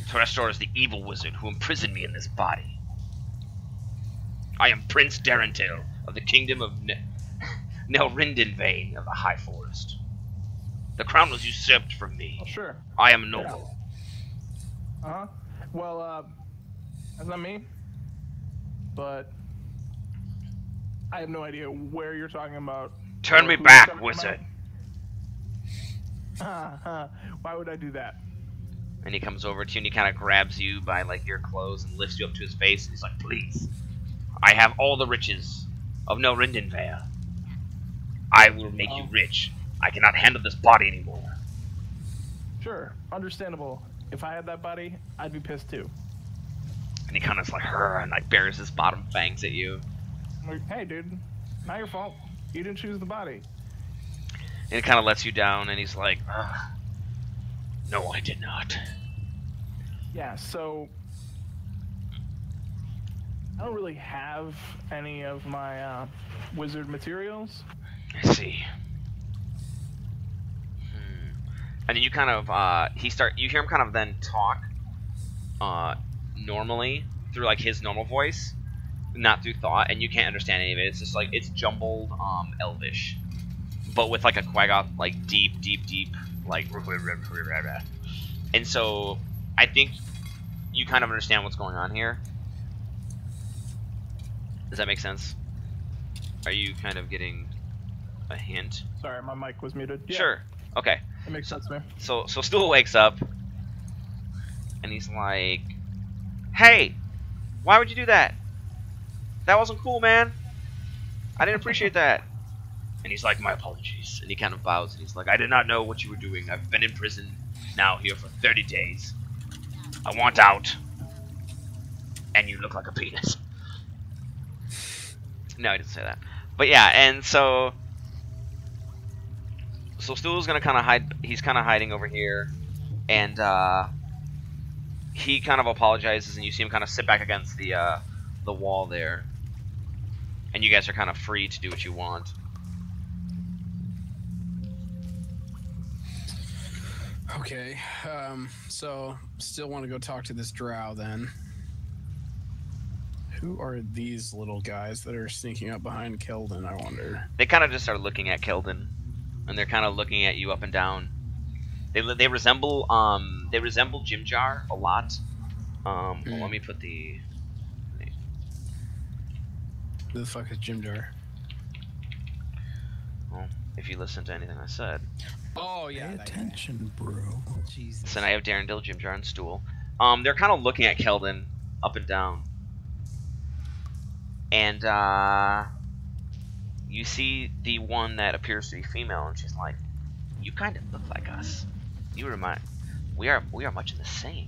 [SPEAKER 3] Terrastor is the evil wizard who imprisoned me in this body. I am Prince Darrentil of the kingdom of Nelrindenvane of the High Forest. The crown was usurped from me.
[SPEAKER 2] Oh, sure.
[SPEAKER 3] I am noble.
[SPEAKER 2] Uh-huh. Well, that's not me. But I have no idea where you're talking about.
[SPEAKER 3] Turn
[SPEAKER 2] or
[SPEAKER 3] me
[SPEAKER 2] who
[SPEAKER 3] back,
[SPEAKER 2] you're talking
[SPEAKER 3] wizard.
[SPEAKER 2] about. Why would I do that?
[SPEAKER 3] And he comes over to you and he kind of grabs you by like your clothes and lifts you up to his face. And he's like, please, I have all the riches of Nelrindenvale. I will make you rich. I cannot handle this body anymore.
[SPEAKER 2] Sure. Understandable. If I had that body, I'd be pissed too.
[SPEAKER 3] And he kind of like, and like bares his bottom fangs at you.
[SPEAKER 2] I'm like, hey, dude, not your fault. You didn't choose the body.
[SPEAKER 3] And he kind of lets you down and he's like, no, I did not.
[SPEAKER 2] Yeah, so I don't really have any of my wizard materials.
[SPEAKER 3] I see. And then you kind of you hear him kind of then talk normally through like his normal voice, not through thought, and you can't understand any of it. It's just like it's jumbled Elvish, but with like a Quaggoth like deep like. And so I think you kind of understand what's going on here. Does that make sense? Are you kind of getting a hint?
[SPEAKER 2] Sorry, my mic was muted. Yeah,
[SPEAKER 3] Sure. Okay.
[SPEAKER 2] it makes sense to me.
[SPEAKER 3] So Stool wakes up, and he's like, "Hey, why would you do that? That wasn't cool, man. I didn't appreciate that." And he's like, "My apologies." And he kind of bows, and he's like, "I did not know what you were doing. I've been in prison now here for 30 days. I want out. And you look like a penis." No, I didn't say that. But yeah, and so Stool's gonna kind of hide. He's kind of hiding over here, and he kind of apologizes, and you see him kind of sit back against the wall there. And you guys are kind of free to do what you want.
[SPEAKER 1] Okay, so still want to go talk to this drow then. Who are these little guys that are sneaking up behind Keldon, I wonder?
[SPEAKER 3] They kind of just are looking at Keldon, and they're kind of looking at you up and down. They resemble Jimjar a lot. Well, let me put the.
[SPEAKER 1] Who the fuck is Jimjar?
[SPEAKER 3] Well, if you listen to anything I said.
[SPEAKER 1] Oh yeah.
[SPEAKER 5] Pay attention, bro.
[SPEAKER 1] Jesus.
[SPEAKER 3] So now I have Darendil, Jimjar, and Stool. They're kind of looking at Keldon up and down. And you see the one that appears to be female, and she's like, "You kind of look like us. You remind. We are much in the same.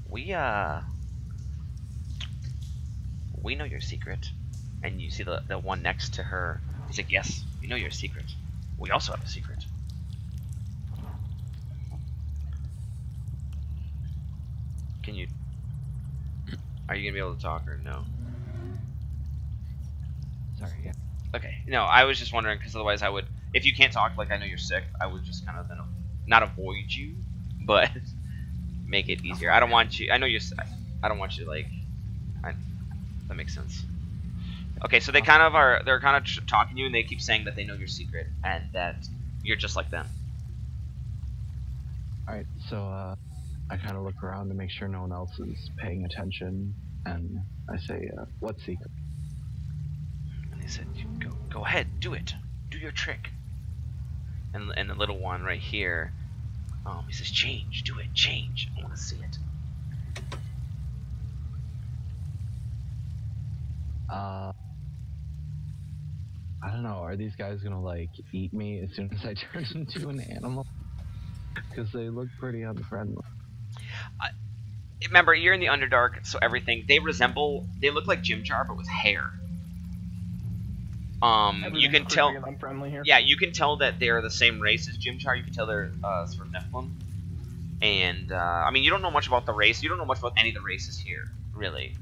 [SPEAKER 3] We know your secret." And you see the one next to her. He's like, "Yes, we know your secret. We also have a secret." Can you? Are you gonna be able to talk or no?
[SPEAKER 4] Sorry, yeah.
[SPEAKER 3] Okay. No, I was just wondering because otherwise I would, if you can't talk, like I know you're sick, I would just kind of then not avoid you, but make it easier. I don't want you. I know you're sick. I don't want you like. That makes sense. Okay, so they kind of are. They're kind of talking to you, and they keep saying that they know your secret and that you're just like them.
[SPEAKER 4] Alright, so I kind of look around to make sure no one else is paying attention, and I say, what secret?
[SPEAKER 3] And they said, "Go ahead, do it. Do your trick." And the little one right here, he says, "Change, do it, change. I want to see it."
[SPEAKER 4] I don't know, are these guys gonna, like, eat me as soon as I turn into an animal? Because they look pretty unfriendly.
[SPEAKER 3] Remember, you're in the Underdark, so everything, they look like Jimjar, but with hair. You can tell,
[SPEAKER 2] unfriendly here.
[SPEAKER 3] yeah, you can tell that they're the same race as Jimjar. You can tell they're sort of Nephilim. And, I mean, you don't know much about the race. You don't know much about any of the races here, really.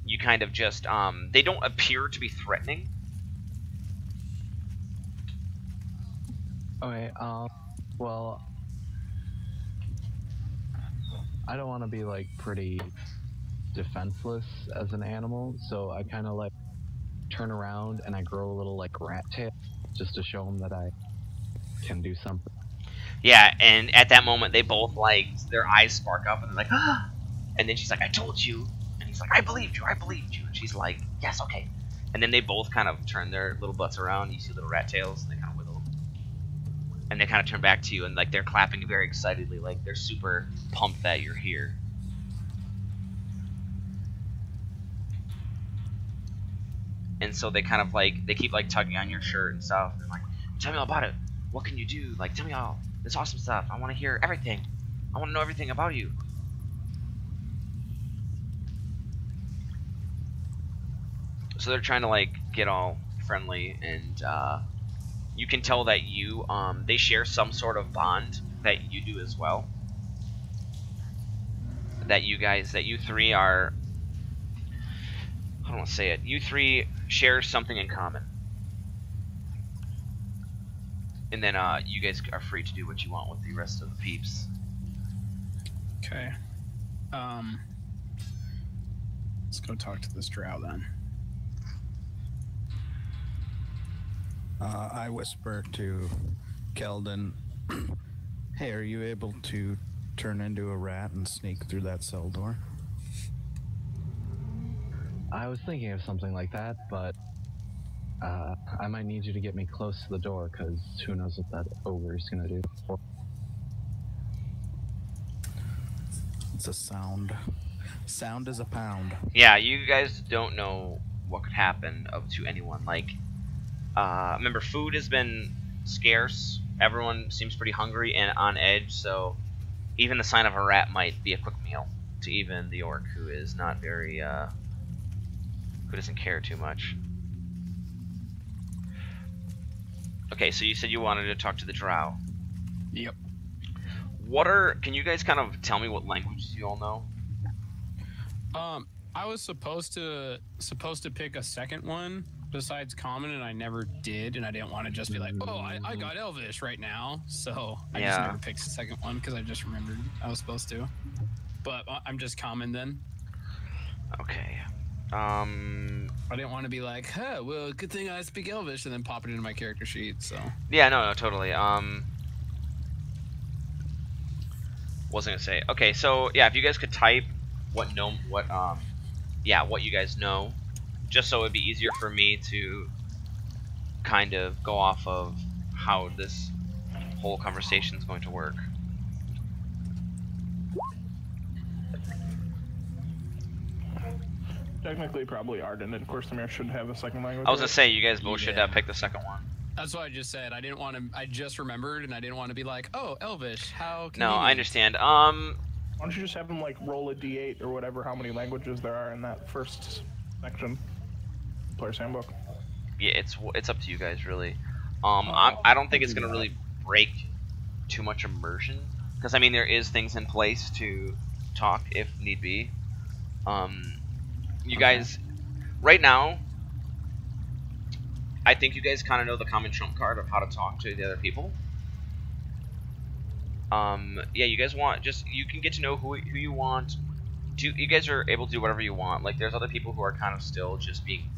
[SPEAKER 3] You kind of just, they don't appear to be threatening.
[SPEAKER 4] Okay, well, I don't want to be, like, pretty defenseless as an animal, so I kind of, like, turn around and I grow a little, like, rat tail, just to show them that I can do something.
[SPEAKER 3] Yeah, and at that moment, they both, like, their eyes spark up, and they're like, "Ah!" And then she's like, "I told you." And he's like, "I believed you, I believed you." And she's like, "Yes, okay." And then they both kind of turn their little butts around. You see little rat tails, and they kind of wiggle. And they kind of turn back to you, and like they're clapping very excitedly, like they're super pumped that you're here. And so they kind of like, they keep like tugging on your shirt and stuff. And like, "Tell me all about it. What can you do? Like, tell me all this awesome stuff. I want to hear everything. I want to know everything about you." So they're trying to like get all friendly, and you can tell that you they share some sort of bond that you do as well. That you three are, I don't want to say it. You three share something in common. And then you guys are free to do what you want with the rest of the peeps.
[SPEAKER 1] Okay. Let's go talk to this drow then.
[SPEAKER 5] I whisper to Keldon, hey, are you able to turn into a rat and sneak through that cell door?
[SPEAKER 4] I was thinking of something like that, but I might need you to get me close to the door, because who knows what that ogre is going to do.
[SPEAKER 5] It's a sound. Sound is a pound.
[SPEAKER 3] Yeah, you guys don't know what could happen to anyone. Like, remember, food has been scarce. Everyone seems pretty hungry and on edge, so even the sign of a rat might be a quick meal to even the orc, who is not very, who doesn't care too much. Okay, so you said you wanted to talk to the drow.
[SPEAKER 1] Yep.
[SPEAKER 3] Can you guys kind of tell me what languages you all know?
[SPEAKER 1] I was supposed to pick a second one besides common, and I never did, and I didn't want to just be like, oh, I got Elvish right now, so I just never picked the second one because I just remembered I was supposed to. But I'm just common then.
[SPEAKER 3] Okay.
[SPEAKER 1] I didn't want to be like, huh, well, good thing I speak Elvish, and then pop it into my character sheet. So.
[SPEAKER 3] Yeah, no, totally. Wasn't gonna say. Okay, so yeah, if you guys could type what you guys know, just so it'd be easier for me to kind of go off of how this whole conversation is going to work.
[SPEAKER 2] Technically, probably Arden and Corsamir should have a second language.
[SPEAKER 3] I was gonna say, you guys both should pick the second one.
[SPEAKER 1] That's what I just said. I didn't want to. I just remembered, and I didn't want to be like, "Oh, Elvish, how?"
[SPEAKER 3] No, I understand.
[SPEAKER 2] Why don't you just have them like roll a d8 or whatever, how many languages there are in that first section, Player's Handbook.
[SPEAKER 3] Yeah, it's up to you guys really. I don't think it's gonna really break too much immersion, because I mean there is things in place to talk if need be. You guys, right now, I think you guys kind of know the common trump card of how to talk to the other people. Yeah, you guys you can get to know who you want. You guys are able to do whatever you want. Like, there's other people who are kind of still just being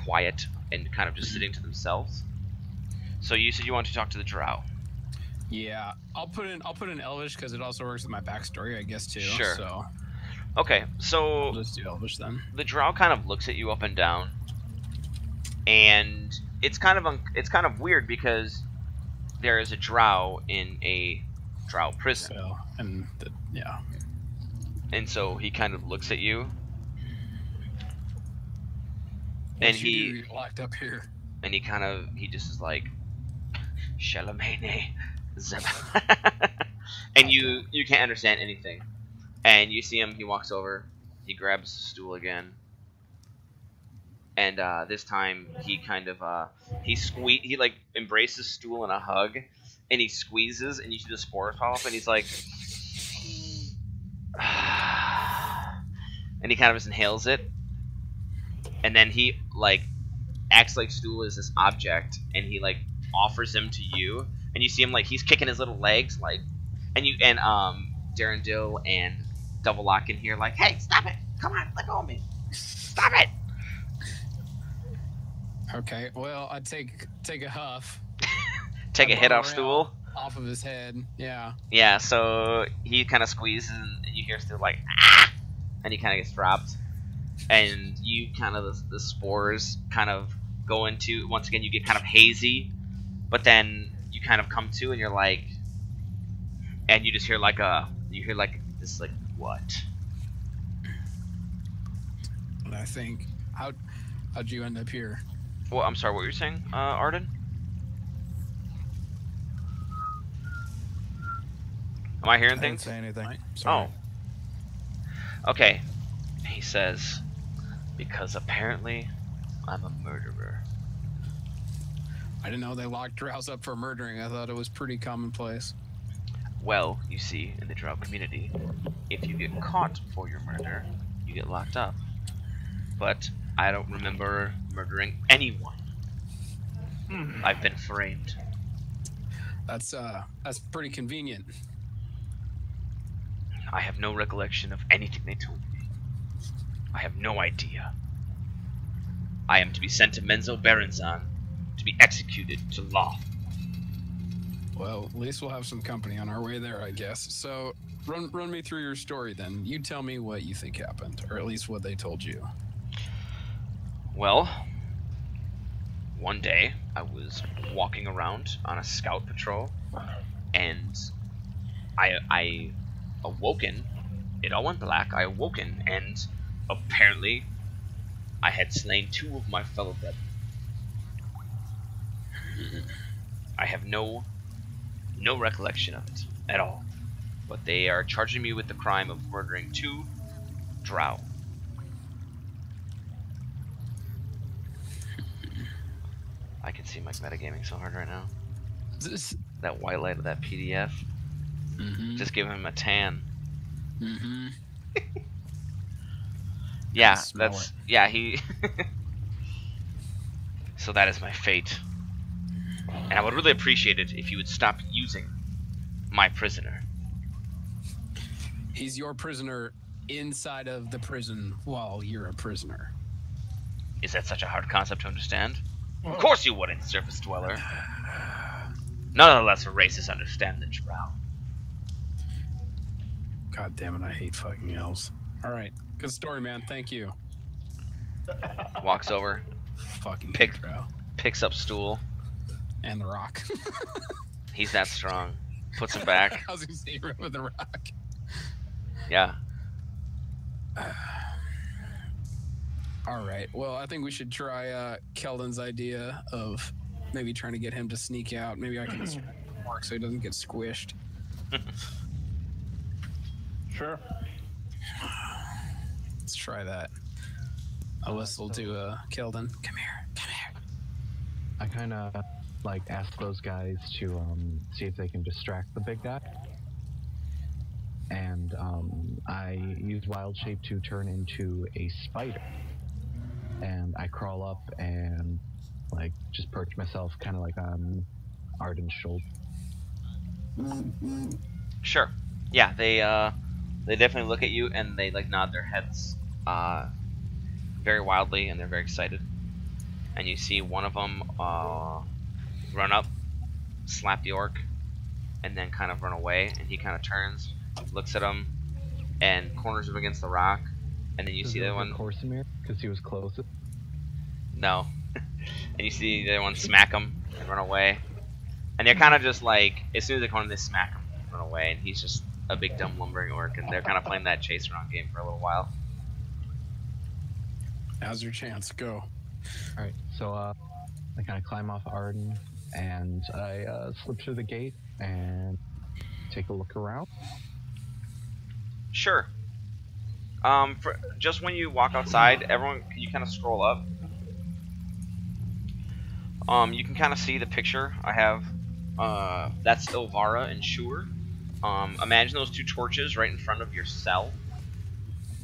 [SPEAKER 3] quiet and kind of just sitting to themselves. So you said you want to talk to the drow.
[SPEAKER 1] Yeah, I'll put in Elvish because it also works with my backstory, I guess, too.
[SPEAKER 3] Sure.
[SPEAKER 1] So.
[SPEAKER 3] Okay, so
[SPEAKER 1] I'll just do Elvish then.
[SPEAKER 3] The drow kind of looks at you up and down, and it's kind of weird because there is a drow in a drow prison.
[SPEAKER 1] So,
[SPEAKER 3] and so he kind of looks at you, and he
[SPEAKER 1] locked up here.
[SPEAKER 3] And he just is like, Shalamene, and you can't understand anything. And you see him, he walks over, he grabs the stool again, and this time he kind of he like embraces stool in a hug, and he squeezes, and you see the spores fall up, and he's like, and he kind of just inhales it, and then he like acts like stool is this object, and he like offers him to you, and you see him like he's kicking his little legs, like, and Darendil and Double Lock in here, like, hey, stop it! Come on, let go of me! Stop it!
[SPEAKER 1] Okay, well, I'd take a huff.
[SPEAKER 3] Take a hit off stool?
[SPEAKER 1] Off of his head, yeah.
[SPEAKER 3] Yeah, so he kind of squeezes, and you hear stool like, ah! And he kind of gets dropped. And you kind of, the spores kind of go into, once again, you get kind of hazy, but then you kind of come to, and you're like, and you just hear like this, like, what?
[SPEAKER 1] And I think, how'd you end up here?
[SPEAKER 3] Well, I'm sorry, what were you saying, Arden? Am I hearing things?
[SPEAKER 5] I didn't say anything.
[SPEAKER 1] Right.
[SPEAKER 5] Sorry.
[SPEAKER 3] Oh. Okay. He says, because apparently I'm a murderer.
[SPEAKER 1] I didn't know they locked drows up for murdering. I thought it was pretty commonplace.
[SPEAKER 3] Well, you see, in the drow community, if you get caught for your murder, you get locked up. but I don't remember murdering anyone. I've been framed.
[SPEAKER 1] That's pretty convenient.
[SPEAKER 3] I have no recollection of anything they told me. I have no idea. I am to be sent to Menzo Berenzan to be executed to law.
[SPEAKER 1] Well, at least we'll have some company on our way there, I guess. So, run me through your story then. You tell me what you think happened, or at least what they told you.
[SPEAKER 3] Well, one day I was walking around on a scout patrol, and I awoken. It all went black. I awoken, and apparently I had slain 2 of my fellow brethren. I have no recollection of it at all, but they are charging me with the crime of murdering 2 drow. I can see Mike metagaming so hard right now. That white light of that PDF just gave him a tan. Yeah, yeah, he. So that is my fate, and I would really appreciate it if you would stop using my prisoner.
[SPEAKER 1] He's your prisoner inside of the prison while you're a prisoner.
[SPEAKER 3] Is that such a hard concept to understand? Of course you wouldn't, surface dweller. None of the lesser races understand the drow.
[SPEAKER 1] God damn it, I hate fucking elves. Alright, good story, man. Thank you.
[SPEAKER 3] Walks over.
[SPEAKER 1] Fucking drow.
[SPEAKER 3] Picks up stool.
[SPEAKER 1] And the rock.
[SPEAKER 3] He's that strong. Puts him back.
[SPEAKER 1] I was gonna say run with the rock.
[SPEAKER 3] Yeah.
[SPEAKER 1] Alright, well, I think we should try Keldon's idea of maybe trying to get him to sneak out. Maybe I can work so he doesn't get squished.
[SPEAKER 2] Sure.
[SPEAKER 1] Let's try that. I'll whistle to Keldon. Come here. Come here.
[SPEAKER 4] I kind of like ask those guys to see if they can distract the big guy. And I use wild shape to turn into a spider. And I crawl up and like just perch myself kind of like on Arden's shoulder.
[SPEAKER 3] Sure. Yeah, they definitely look at you and they like nod their heads very wildly, and they're very excited. And you see one of them run up, slap the orc, and then kind of run away. And he kind of turns, looks at him, and corners him against the rock. And then you see the other one.
[SPEAKER 4] Corsimir, because he was closest.
[SPEAKER 3] No. And you see the other one smack him and run away. And they're kind of just like, as soon as they corner, they smack him and run away. And he's just a big dumb lumbering orc, and they're kind of playing that chase around game for a little while.
[SPEAKER 1] Now's your chance. Go.
[SPEAKER 4] Alright, so I kind of climb off Arden, and I slip through the gate and take a look around.
[SPEAKER 3] Sure. For just when you walk outside, everyone, you kind of scroll up. You can kind of see the picture I have. That's Ilvara and Shur. Imagine those 2 torches right in front of your cell.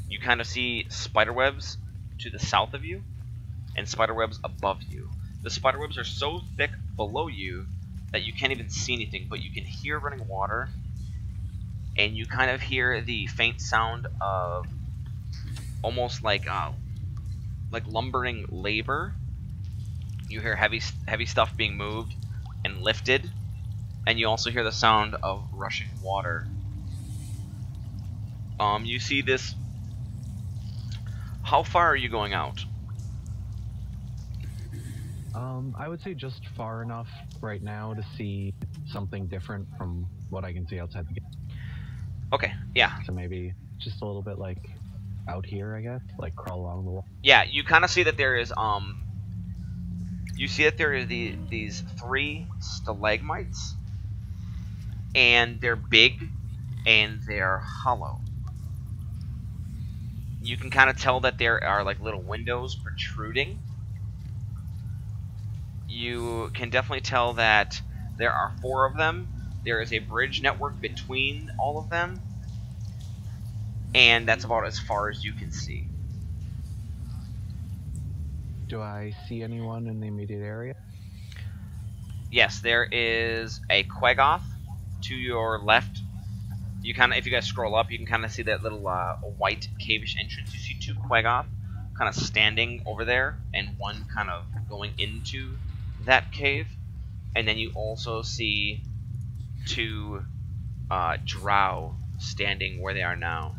[SPEAKER 3] You kind of see spiderwebs to the south of you, and spiderwebs above you. The spiderwebs are so thick below you that you can't even see anything, but you can hear running water, and you kind of hear the faint sound of almost like lumbering labor. You hear heavy stuff being moved and lifted, and you also hear the sound of rushing water. You see this. How far are you going out?
[SPEAKER 4] I would say just far enough right now to see something different from what I can see outside the gate.
[SPEAKER 3] Okay, yeah.
[SPEAKER 4] So maybe just a little bit like out here, I guess, like crawl along the wall.
[SPEAKER 3] Yeah, you kind of see that there is you see that there are these 3 stalagmites, and they're big and they're hollow. You can kind of tell that there are like little windows protruding. You can definitely tell that there are 4 of them. There is a bridge network between all of them, and that's about as far as you can see.
[SPEAKER 4] Do I see anyone in the immediate area?
[SPEAKER 3] Yes, there is a Quaggoth to your left. You kind of, if you guys scroll up, you can kind of see that little white cave-ish entrance. You see 2 Quaggoth kind of standing over there, and one kind of going into that cave. And then you also see 2 drow standing where they are now,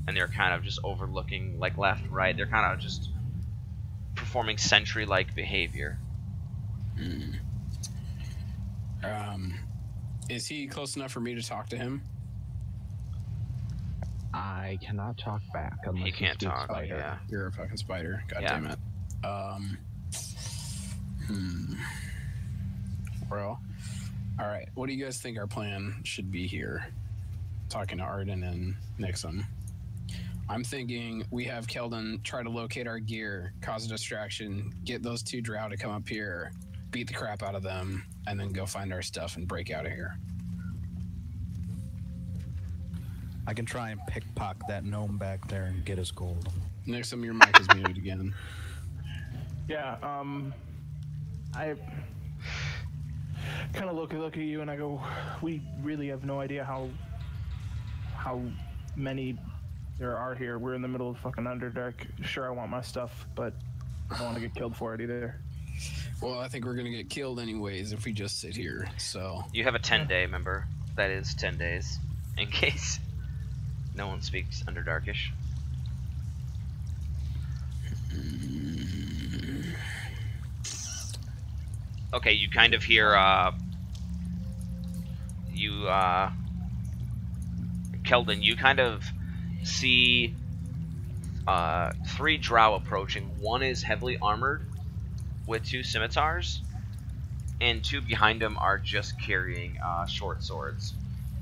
[SPEAKER 3] and they're kind of just overlooking, like, left, right. They're kind of just performing sentry-like behavior.
[SPEAKER 1] Is he close enough for me to talk to him?
[SPEAKER 4] I cannot talk back unless
[SPEAKER 3] He can't talk.
[SPEAKER 1] Spider.
[SPEAKER 3] Yeah.
[SPEAKER 1] You're a fucking spider. God
[SPEAKER 3] Yeah.
[SPEAKER 1] damn it. Well, all right. What do you guys think our plan should be here? Talking to Arden and Nixon. I'm thinking we have Keldon try to locate our gear, cause a distraction, get those 2 drow to come up here, beat the crap out of them, and then go find our stuff and break out of here.
[SPEAKER 5] I can try and pickpocket that gnome back there and get his gold.
[SPEAKER 1] Nixon, your mic is muted again.
[SPEAKER 2] Yeah, I kind of look at you and I go, we really have no idea how many there are here. We're in the middle of fucking Underdark. Sure, I want my stuff, but I don't want to get killed for it either.
[SPEAKER 1] Well, I think we're gonna get killed anyways if we just sit here, so...
[SPEAKER 3] You have a 10-day, remember? That is 10 days, in case no one speaks Underdarkish. Okay, you kind of hear, Keldon, you kind of see 3 drow approaching. One is heavily armored with 2 scimitars, and 2 behind them are just carrying short swords,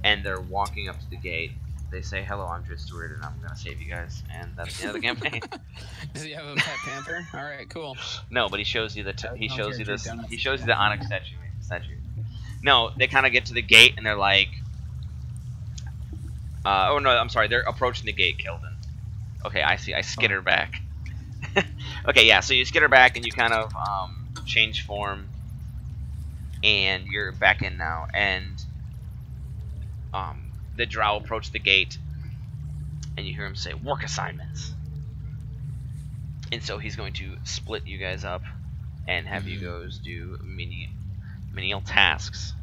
[SPEAKER 3] and they're walking up to the gate. They say, "Hello, I'm Dread Steward, and I'm gonna save you guys," and that's the end of the campaign.
[SPEAKER 1] Does he have a pet panther? All right, cool.
[SPEAKER 3] No, but he shows you the he shows you the onyx statue. No, they kind of get to the gate and they're like, oh no, I'm sorry, they're approaching the gate, Keldon. Okay, I see. I skitter back. Okay, yeah, so you skitter back and you kind of change form, and you're back in now. And the drow approach the gate, and you hear him say, "Work assignments." And so he's going to split you guys up and have you guys do menial tasks.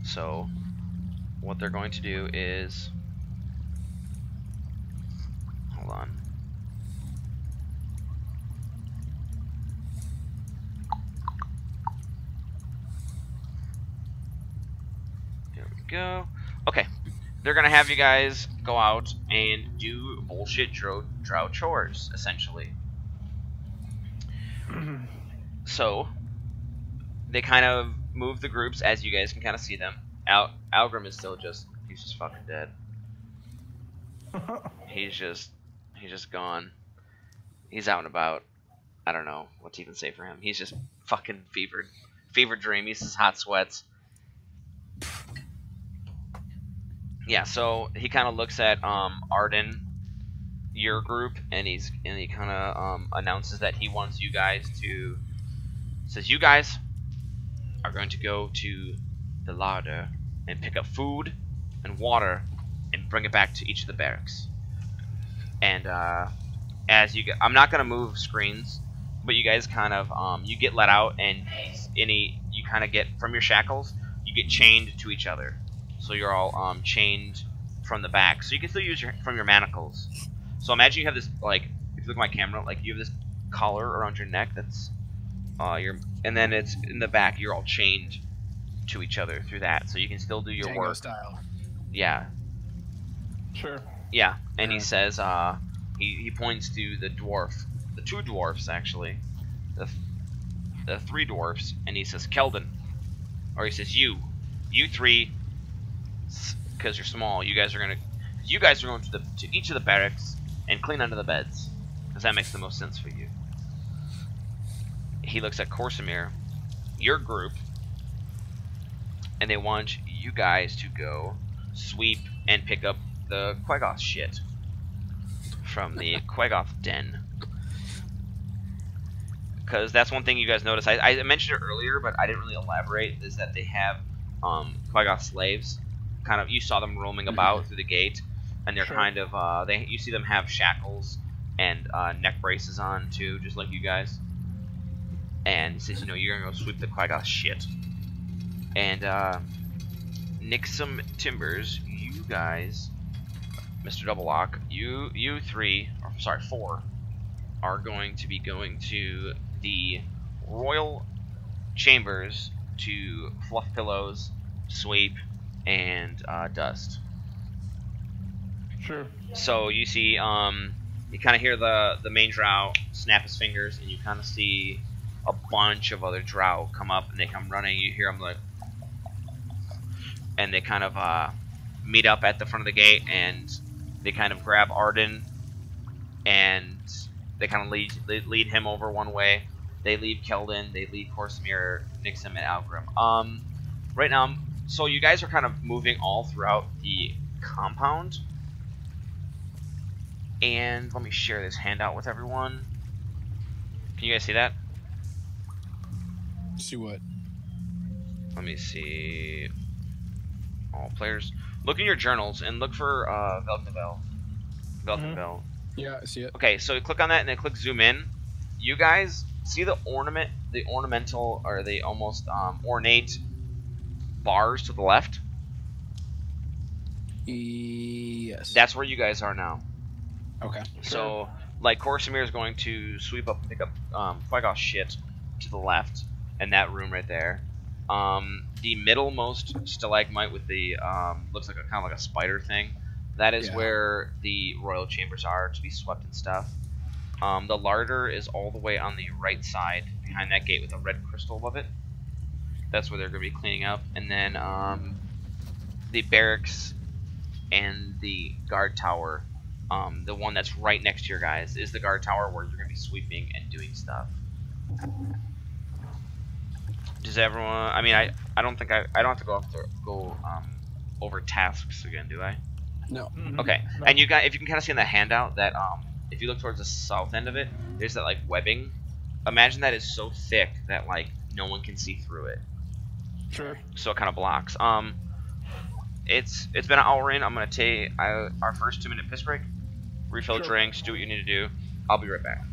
[SPEAKER 3] So what they're going to do is, hold on. There we go. Okay. They're going to have you guys go out and do bullshit drow chores, essentially. So, they kind of move the groups as you guys can kind of see them. Algrim is still just, he's just fucking dead. He's just gone. He's out and about. I don't know what to even say for him. He's just fucking fevered dream. He's just hot sweats. Yeah, so he kind of looks at Arden, your group, and he kind of announces that he wants you guys to, says you guys are going to go to the larder and pick up food and water and bring it back to each of the barracks. And as you get, I'm not gonna move screens, but you guys kind of you get let out, and you kind of get from your shackles, you get chained to each other. So you're all chained from the back. So you can still use from your manacles. So imagine you have this, like, if you look at my camera, like you have this collar around your neck that's and then it's in the back. You're all chained to each other through that, so you can still do your
[SPEAKER 1] Tango
[SPEAKER 3] work.
[SPEAKER 1] Style.
[SPEAKER 3] Yeah.
[SPEAKER 2] Sure.
[SPEAKER 3] Yeah, and he says, he points to the two dwarfs actually, the 3 dwarfs, and he says, Keldon, or he says, you 3. Because you're small, you guys are going to each of the barracks and clean under the beds, because that makes the most sense for you. He looks at Corsamir, your group, and they want you guys to go sweep and pick up the Quaggoth shit from the Quaggoth den. because that's one thing you guys notice. I mentioned it earlier, but I didn't really elaborate. Is that they have Qui-Goth slaves? Kind of, you saw them roaming about through the gate, and they're
[SPEAKER 2] Sure.
[SPEAKER 3] kind of you see them have shackles and neck braces on too, just like you guys. And he says, you know, you're gonna go sweep the Qui-Goth shit. And Nixum Timbers, you guys, Mr. Double Lock, you three, or sorry, 4, are going to be going to the royal chambers to fluff pillows, sweep, and dust.
[SPEAKER 2] Sure.
[SPEAKER 3] So you see, you kind of hear the main drow snap his fingers, and you kind of see a bunch of other drow come up, and they come running. You hear them like, and they kind of meet up at the front of the gate, and they kind of grab Arden, and they kind of lead him over one way. They leave Keldon, they lead Corsamir, Nixum, and Algrim. Right now, so you guys are kind of moving all throughout the compound. And let me share this handout with everyone. Can you guys see that?
[SPEAKER 1] See what?
[SPEAKER 3] Let me see. All players. Look in your journals and look for Velknavel. Velknavel.
[SPEAKER 1] Yeah, I see it.
[SPEAKER 3] Okay, so you click on that and then click zoom in. You guys see the ornamental, or the almost ornate bars to the left?
[SPEAKER 1] Yes.
[SPEAKER 3] That's where you guys are now.
[SPEAKER 1] Okay.
[SPEAKER 3] So, like, Corsamir is going to sweep up and pick up Qui-Goth shit to the left, in that room right there. The middlemost stalagmite with the looks like a kind of like a spider thing. That is where the royal chambers are to be swept and stuff. The larder is all the way on the right side behind that gate with a red crystal above it. That's where they're going to be cleaning up. And then the barracks and the guard tower, the one that's right next to your guys, is the guard tower where you're going to be sweeping and doing stuff. Does everyone? I mean, I don't think I don't have to go over tasks again, do I?
[SPEAKER 1] No.
[SPEAKER 3] Okay.
[SPEAKER 2] No.
[SPEAKER 3] And you got, if you can kind of see in the handout that if you look towards the south end of it, there's that like webbing. Imagine that is so thick that like no one can see through it.
[SPEAKER 2] Sure.
[SPEAKER 3] So it kind of blocks. It's been an hour in. I'm gonna take our first 2-minute piss break. Refill
[SPEAKER 2] Sure.
[SPEAKER 3] drinks. Do what you need to do. I'll be right back.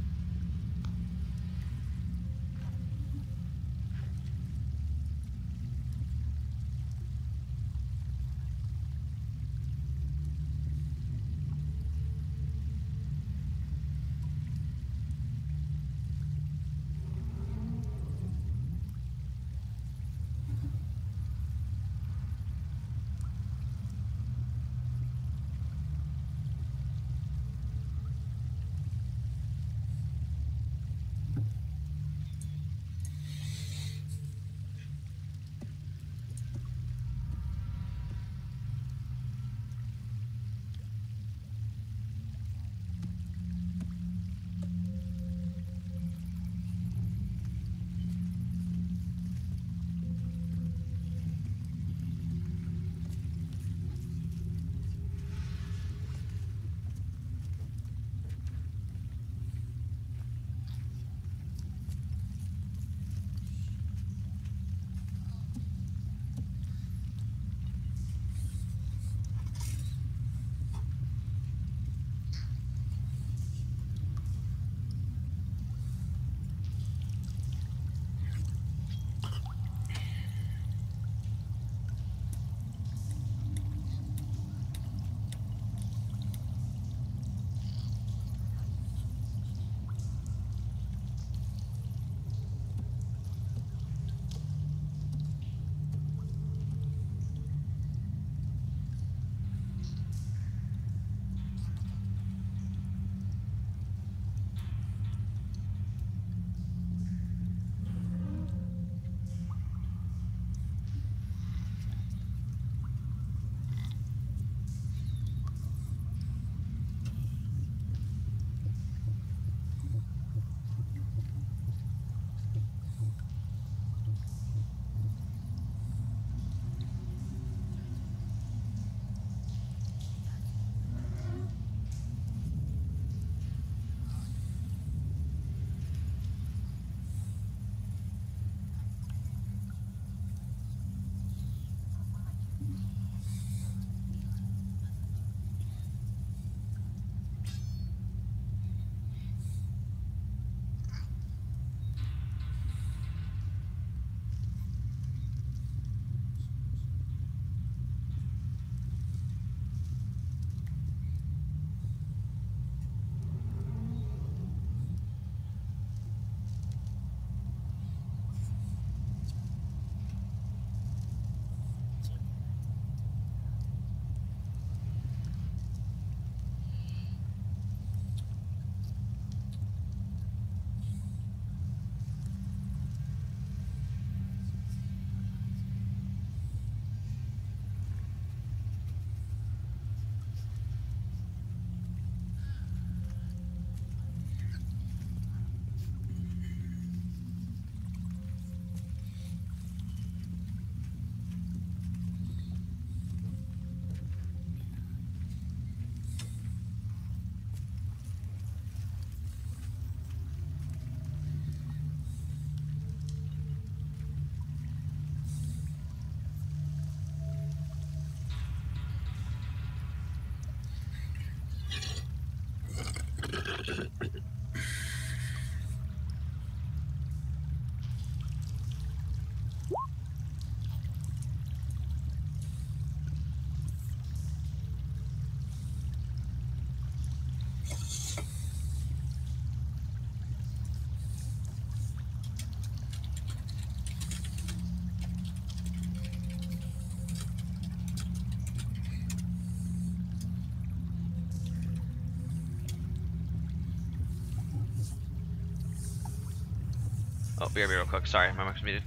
[SPEAKER 3] Oh, BRB real quick. Sorry, my mic's muted.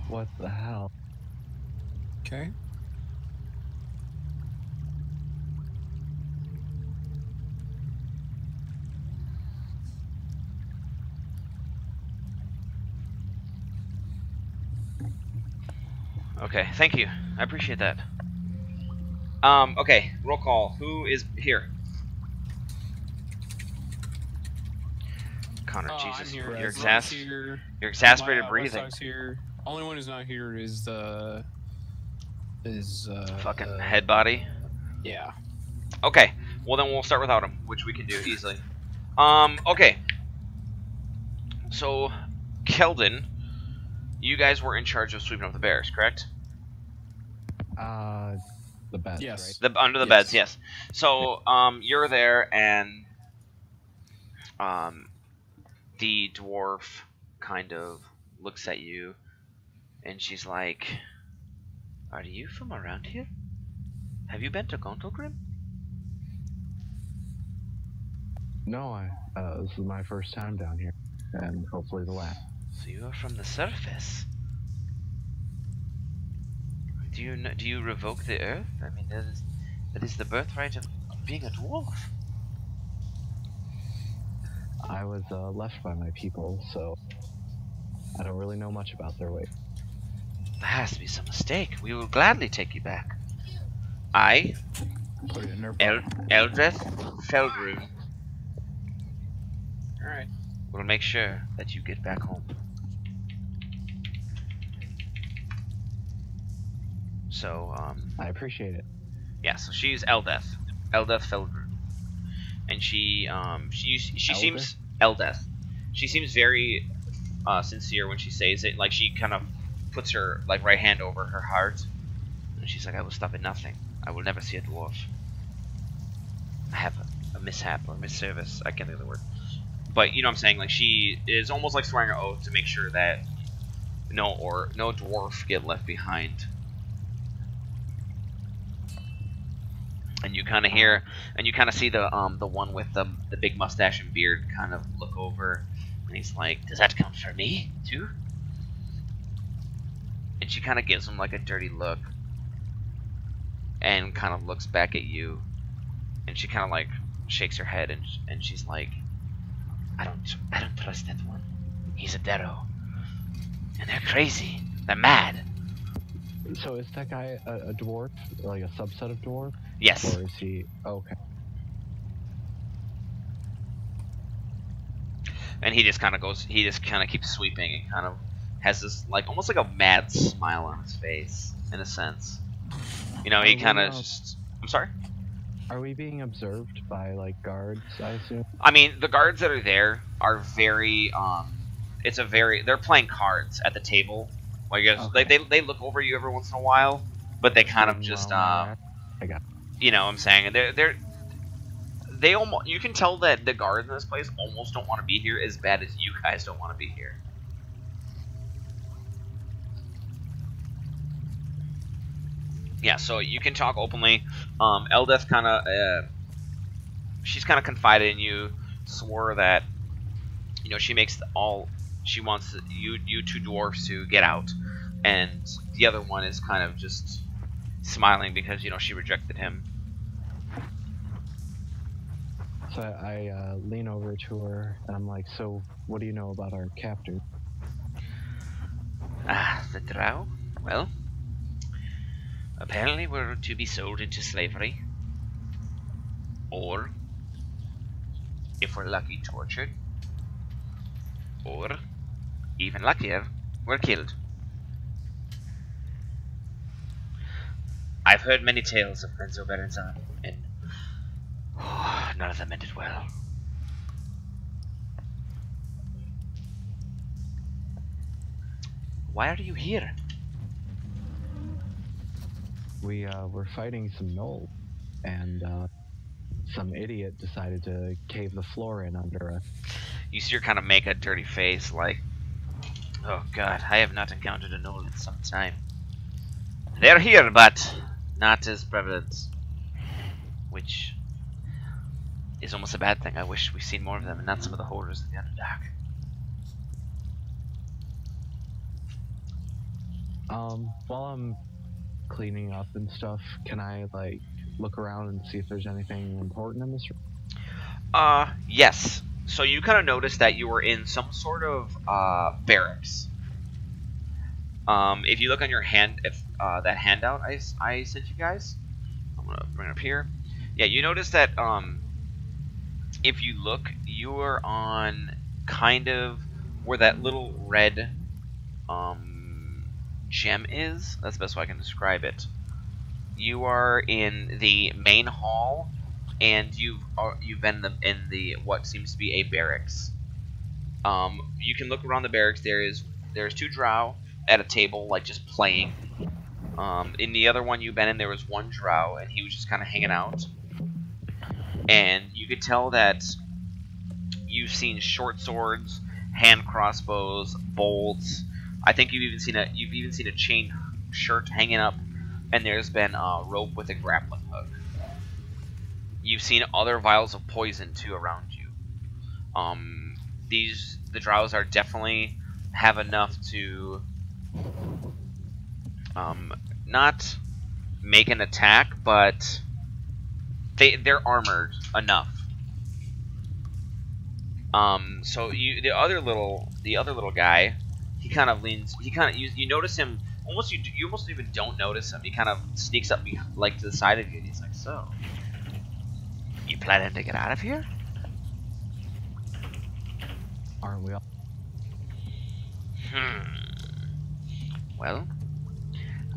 [SPEAKER 4] What the hell?
[SPEAKER 1] Okay.
[SPEAKER 3] Okay, thank you. I appreciate that. Okay, roll call. Who is here? Connor,
[SPEAKER 1] I'm
[SPEAKER 3] Jesus,
[SPEAKER 1] here.
[SPEAKER 3] you're
[SPEAKER 1] Rogue's here.
[SPEAKER 3] You're exasperated
[SPEAKER 1] My,
[SPEAKER 3] breathing.
[SPEAKER 1] Westdog's here. Only one who's not here is the
[SPEAKER 3] Fucking head body.
[SPEAKER 1] Yeah.
[SPEAKER 3] Okay, well then we'll start without him, which we can do easily. Okay. So, Keldon, you guys were in charge of sweeping up the bears, correct?
[SPEAKER 4] The beds,
[SPEAKER 1] Yes.
[SPEAKER 4] right?
[SPEAKER 3] Under the beds, yes. So, you're there, and the dwarf kind of looks at you, and she's like, "Are you from around here? Have you been to Gontogrim?"
[SPEAKER 4] No, this is my first time down here, and hopefully the last.
[SPEAKER 3] So you are from the surface. Do you revoke the earth? I mean, that is the birthright of being a dwarf.
[SPEAKER 4] I was left by my people, so I don't really know much about their way.
[SPEAKER 3] There has to be some mistake. We will gladly take you back. I,
[SPEAKER 5] Put it in their
[SPEAKER 3] Eldrith Feldrune,
[SPEAKER 1] Alright.
[SPEAKER 3] will make sure that you get back home. So,
[SPEAKER 4] I appreciate it.
[SPEAKER 3] yeah, so she's Eldeth Feldrune. And she seems Eldeth. She seems very sincere when she says it. Like, she kind of puts her like right hand over her heart, and she's like, "I will stop at nothing. I will never see a dwarf. I have a mishap or misservice. I can't think of the word, but you know what I'm saying. Like, she is almost like swearing an oath to make sure that no dwarf get left behind." And you kind of hear, and you kind of see the one with the big mustache and beard kind of look over, and he's like, "Does that count for me too?" And she kind of gives him like a dirty look, and kind of looks back at you, and she kind of like shakes her head, and she's like, I don't trust that one. He's a Darrow, and they're crazy. They're mad."
[SPEAKER 4] So is that guy a dwarf, like a subset of dwarf?
[SPEAKER 3] Yes.
[SPEAKER 4] Or is he... okay.
[SPEAKER 3] And he just kind of goes. He just kind of keeps sweeping and kind of has this like almost like a mad smile on his face, in a sense. You know, he kind of just. I'm sorry.
[SPEAKER 4] Are we being observed by like guards, I assume?
[SPEAKER 3] I mean, the guards that are there are very. They're playing cards at the table. Like,
[SPEAKER 4] Okay.
[SPEAKER 3] they look over you every once in a while, but they kind of just.
[SPEAKER 4] I got.
[SPEAKER 3] You know what I'm saying? They almost. You can tell that the guards in this place almost don't want to be here as bad as you guys don't want to be here. Yeah, so you can talk openly. Eldeth kind of, she's kind of confided in you, swore that, you know, she wants you two dwarfs to get out, and the other one is kind of just smiling because, you know, she rejected him.
[SPEAKER 4] So I lean over to her and I'm like, "So, what do you know about our captor?"
[SPEAKER 3] Ah, the drow? Well, apparently we're to be sold into slavery. Or, if we're lucky, tortured. Or, even luckier, we're killed. I've heard many tales of Renzo Berenzan, and none of them ended well. Why are you here?
[SPEAKER 4] We're fighting some gnolls, and some idiot decided to cave the floor in under us.
[SPEAKER 3] You see her kind of make a dirty face, like, oh god, I have not encountered a gnoll in some time. They're here, but not as prevalent, which is almost a bad thing. I wish we'd seen more of them and not some of the horrors of the Underdark.
[SPEAKER 4] While I'm cleaning up and stuff, can I, like, look around and see if there's anything important in this room?
[SPEAKER 3] Yes. So you kind of noticed that you were in some sort of, barracks. If you look on your hand, that handout I sent you guys, I'm gonna bring it up here. Yeah, you notice that, if you look, you are on kind of where that little red, gem is. That's the best way I can describe it. You are in the main hall, and you've been in the what seems to be a barracks. You can look around the barracks. There's two drow at a table, like just playing. In the other one you've been in, there was one drow, and he was just kind of hanging out. And you could tell that you've seen short swords, hand crossbows, bolts. I think you've even seen a chain shirt hanging up, and there's been a rope with a grappling hook. You've seen other vials of poison too around you. The drows are definitely have enough to not make an attack, but they're armored enough. So the other little guy, he kind of leans. You notice him almost. You almost even don't notice him. He kind of sneaks up like to the side of you, and he's like, "So, you planning to get out of here?"
[SPEAKER 4] Aren't we all?
[SPEAKER 3] Well,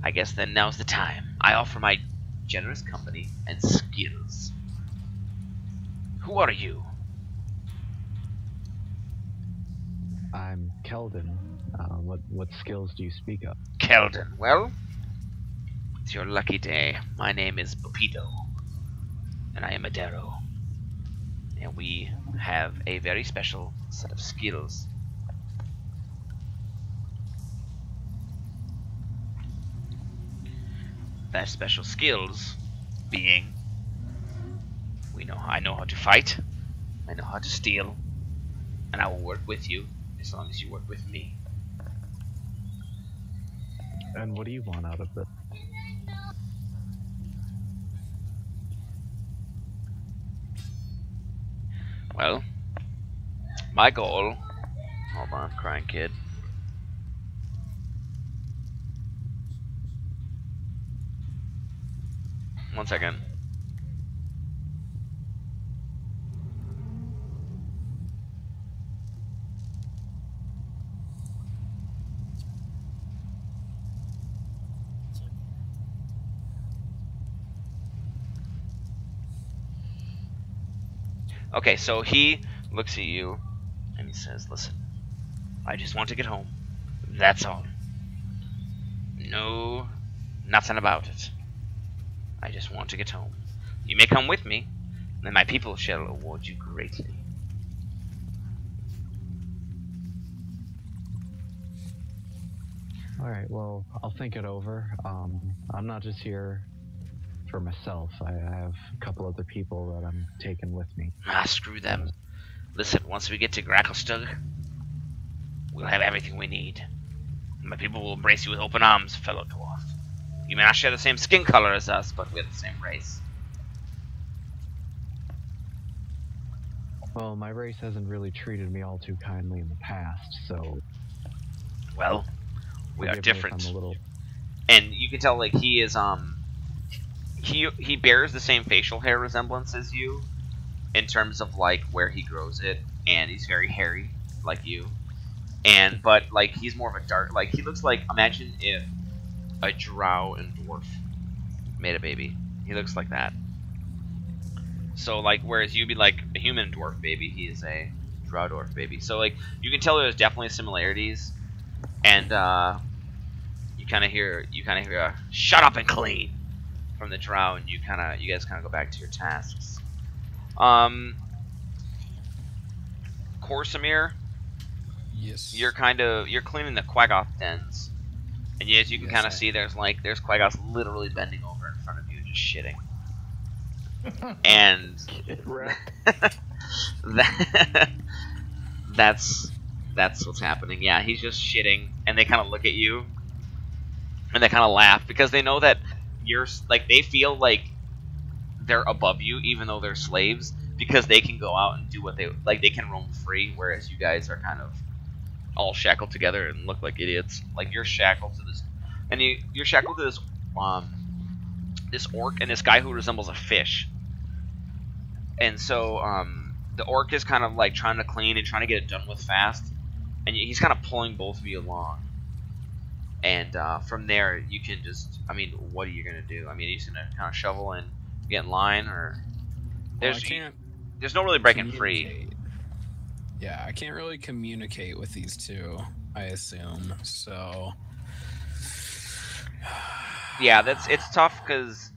[SPEAKER 3] I guess then now's the time. I offer my generous company and skills. Who are you?
[SPEAKER 4] I'm Keldon. What skills do you speak of?
[SPEAKER 3] Keldon. Well, it's your lucky day. My name is Pepito, and I am a Darrow. And we have a very special set of skills. That special skills being, I know how to fight, I know how to steal, and I will work with you as long as you work with me.
[SPEAKER 4] And what do you want out of this?
[SPEAKER 3] Well, my goal... Hold on, crying kid. One second. Okay, so he looks at you and he says, "Listen, I just want to get home. That's all. No, nothing about it. I just want to get home. You may come with me, and my people shall reward you greatly."
[SPEAKER 4] Alright, well, I'll think it over. I'm not just here for myself. I have a couple other people that I'm taking with me.
[SPEAKER 3] Ah, screw them. Listen, once we get to Gracklestug, we'll have everything we need. My people will embrace you with open arms, fellow dwarf. You may not share the same skin color as us, but we're the same race.
[SPEAKER 4] Well, my race hasn't really treated me all too kindly in the past, so...
[SPEAKER 3] Well, we are different.
[SPEAKER 4] I'm a little...
[SPEAKER 3] And you can tell, like, he is, he bears the same facial hair resemblance as you, in terms of, like, where he grows it, and he's very hairy, like you. But, like, he's more of a dark, like, he looks like, imagine if a drow and dwarf made a baby. He looks like that. So, like, whereas you'd be, like, a human dwarf baby, he is a drow dwarf baby. So, like, you can tell there's definitely similarities, and you kind of hear a "Shut up and clean" from the drow, and you guys kind of go back to your tasks. Korsamir,
[SPEAKER 1] Yes.
[SPEAKER 3] you're cleaning the Quaggoth dens, and as you can kind of see, there's Quaggoths literally bending over in front of you, just shitting. And that's what's happening. Yeah, he's just shitting, and they kind of look at you, and they kind of laugh because they know that you're like, they feel like they're above you, even though they're slaves, because they can go out and do what they like. They can roam free, whereas you guys are kind of all shackled together and look like idiots. Like, you're shackled to this, and you're shackled to this this orc and this guy who resembles a fish. And so the orc is kind of like trying to clean and trying to get it done with fast, and he's kind of pulling both of you along. And from there, you can just, I mean, what are you gonna do? I mean, are you just gonna kind of shovel and get in line, or there's no really breaking free.
[SPEAKER 1] Yeah, I can't really communicate with these two, I assume. So
[SPEAKER 3] yeah, it's tough because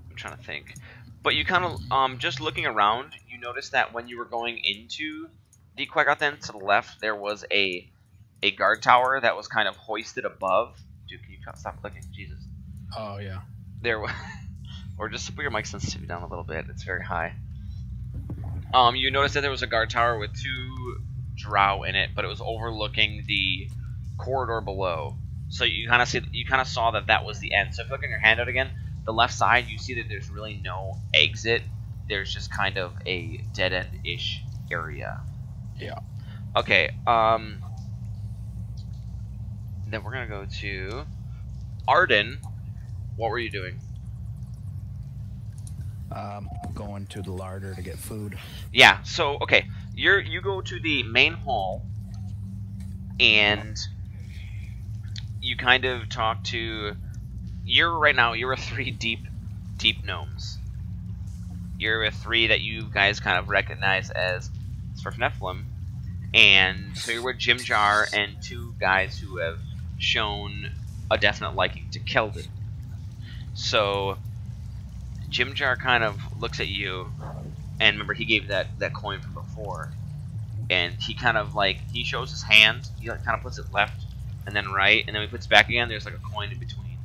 [SPEAKER 3] I'm trying to think. But you kind of just looking around, you notice that when you were going into the Quaggoth Den, to the left there was a guard tower that was kind of hoisted above. Dude, can you stop clicking? Jesus.
[SPEAKER 1] Oh yeah.
[SPEAKER 3] There was, or just put your mic sensitivity down a little bit. It's very high. You noticed that there was a guard tower with 2 drow in it, but it was overlooking the corridor below. So you kind of saw that was the end. So if you look at your handout again, the left side, you see that there's really no exit. There's just kind of a dead end-ish area.
[SPEAKER 1] Yeah.
[SPEAKER 3] Okay. Then we're gonna go to Arden. What were you doing?
[SPEAKER 5] Going to the larder to get food.
[SPEAKER 3] Yeah. So okay, you go to the main hall, and you kind of talk to. You're 3 deep gnomes. You're with 3 that you guys kind of recognize as Nephilim, and so you're with Jim Jar and 2 guys who have shown a definite liking to Keldon. So Jim Jar kind of looks at you, and remember he gave that coin from before, and he kind of like, he shows his hand, he like kind of puts it left and then right, and then he puts it back again. There's like a coin in between.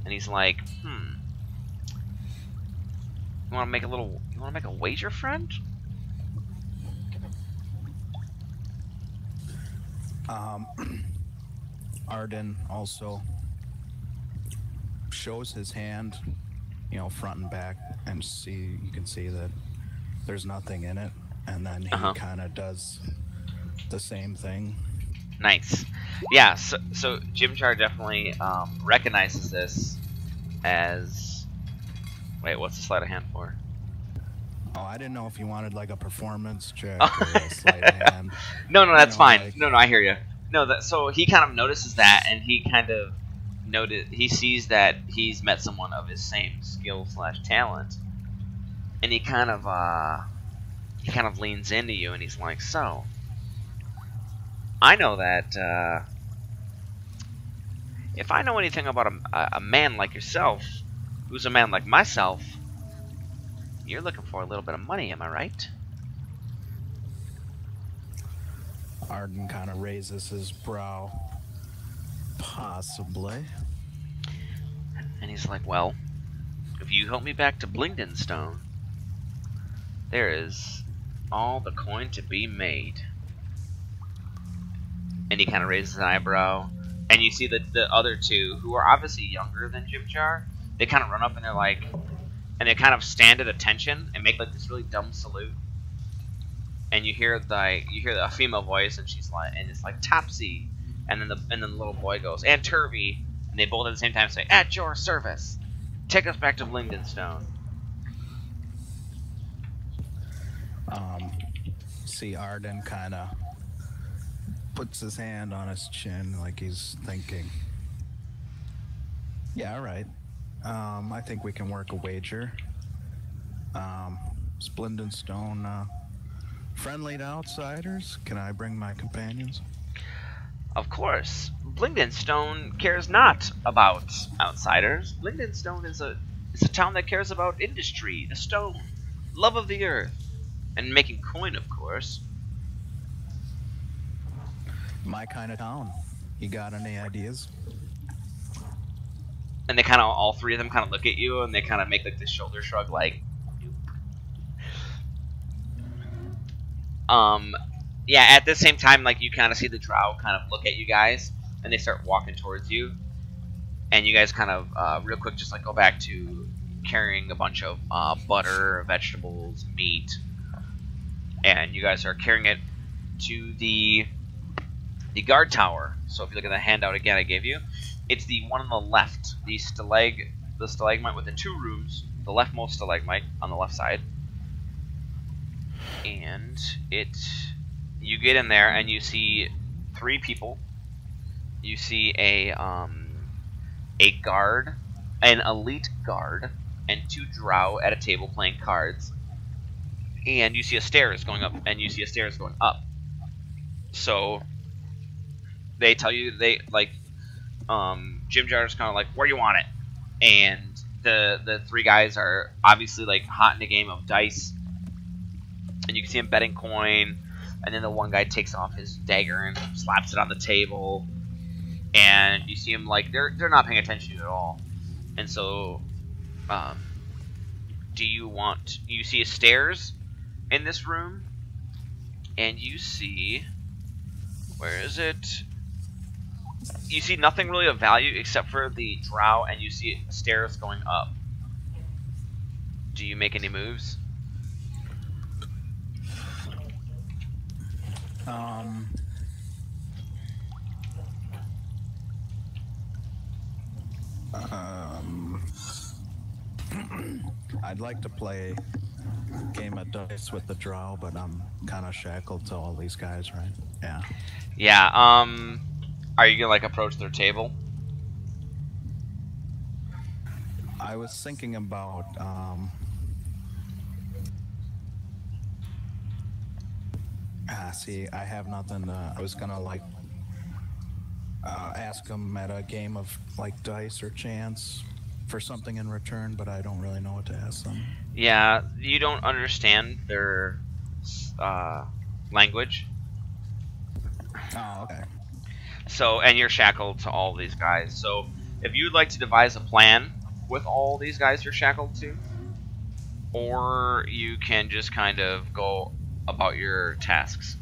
[SPEAKER 3] And he's like, you want to make a wager, friend?
[SPEAKER 5] Arden also shows his hand, you know, front and back, and you can see that there's nothing in it, and then he kind of does the same thing.
[SPEAKER 3] Nice. Yeah, so Jim Jar definitely recognizes this as... Wait, what's the sleight of hand for?
[SPEAKER 5] Oh, I didn't know if you wanted like a performance check or a sleight of hand.
[SPEAKER 3] No, that's fine.
[SPEAKER 5] Like...
[SPEAKER 3] No, I hear you. No, so he kind of notices that, and he kind of he sees that he's met someone of his same skill / talent, and he kind of leans into you, and he's like, so I know that if I know anything about a man like yourself, who's a man like myself, you're looking for a little bit of money, am I right?
[SPEAKER 5] Arden kind of raises his brow. Possibly.
[SPEAKER 3] And he's like, well, if you help me back to Blingdenstone, there is all the coin to be made. And he kind of raises an eyebrow, and you see that the other 2, who are obviously younger than Jim Jar, they kind of run up and they're like, and they kind of stand at attention and make like this really dumb salute. And you hear the female voice, and she's like, and it's like Topsy, and then the little boy goes, and Turvy, and they both at the same time say, at your service, take us back to Blingdenstone.
[SPEAKER 5] See Arden kind of puts his hand on his chin like he's thinking. Yeah, all right. I think we can work a wager. Blingdenstone friendly to outsiders? Can I bring my companions?
[SPEAKER 3] Of course, Blingdenstone cares not about outsiders. Blingdenstone is a town that cares about industry, the stone, love of the earth, and making coin, of course.
[SPEAKER 5] My kind of town. You got any ideas?
[SPEAKER 3] And they kind of, all three of them kind of look at you, and they kind of make like this shoulder shrug, like, yeah. At the same time, like, you kind of see the drow kind of look at you guys, and they start walking towards you, and you guys kind of real quick just like go back to carrying a bunch of butter, vegetables, meat, and you guys are carrying it to the guard tower. So if you look at the handout again I gave you, it's the one on the left, the stalagmite with the 2 rooms, the leftmost stalagmite on the left side. And you get in there and you see 3 people. You see a guard, an elite guard, and 2 drow at a table playing cards. And you see a stairs going up, and you see a stairs going up. So they tell you, they like Jim Jar's kind of like, where do you want it? And the 3 guys are obviously like hot in a game of dice, and you can see him betting coin. And then the one guy takes off his dagger and slaps it on the table, and you see him like they're not paying attention to you at all. And so you see a stairs in this room, and you see, where is it? You see nothing really of value except for the drow, and you see stairs going up. Do you make any moves?
[SPEAKER 5] I'd like to play a game of dice with the drow, but I'm kind of shackled to all these guys, right? Yeah.
[SPEAKER 3] Yeah, are you gonna like approach their table?
[SPEAKER 5] I was thinking about, see, I have nothing I was gonna like, ask them at a game of like dice or chance for something in return, but I don't really know what to ask them.
[SPEAKER 3] Yeah, you don't understand their language.
[SPEAKER 5] Oh, okay.
[SPEAKER 3] So, and you're shackled to all these guys. So, if you'd like to devise a plan with all these guys you're shackled to, or you can just kind of go about your tasks.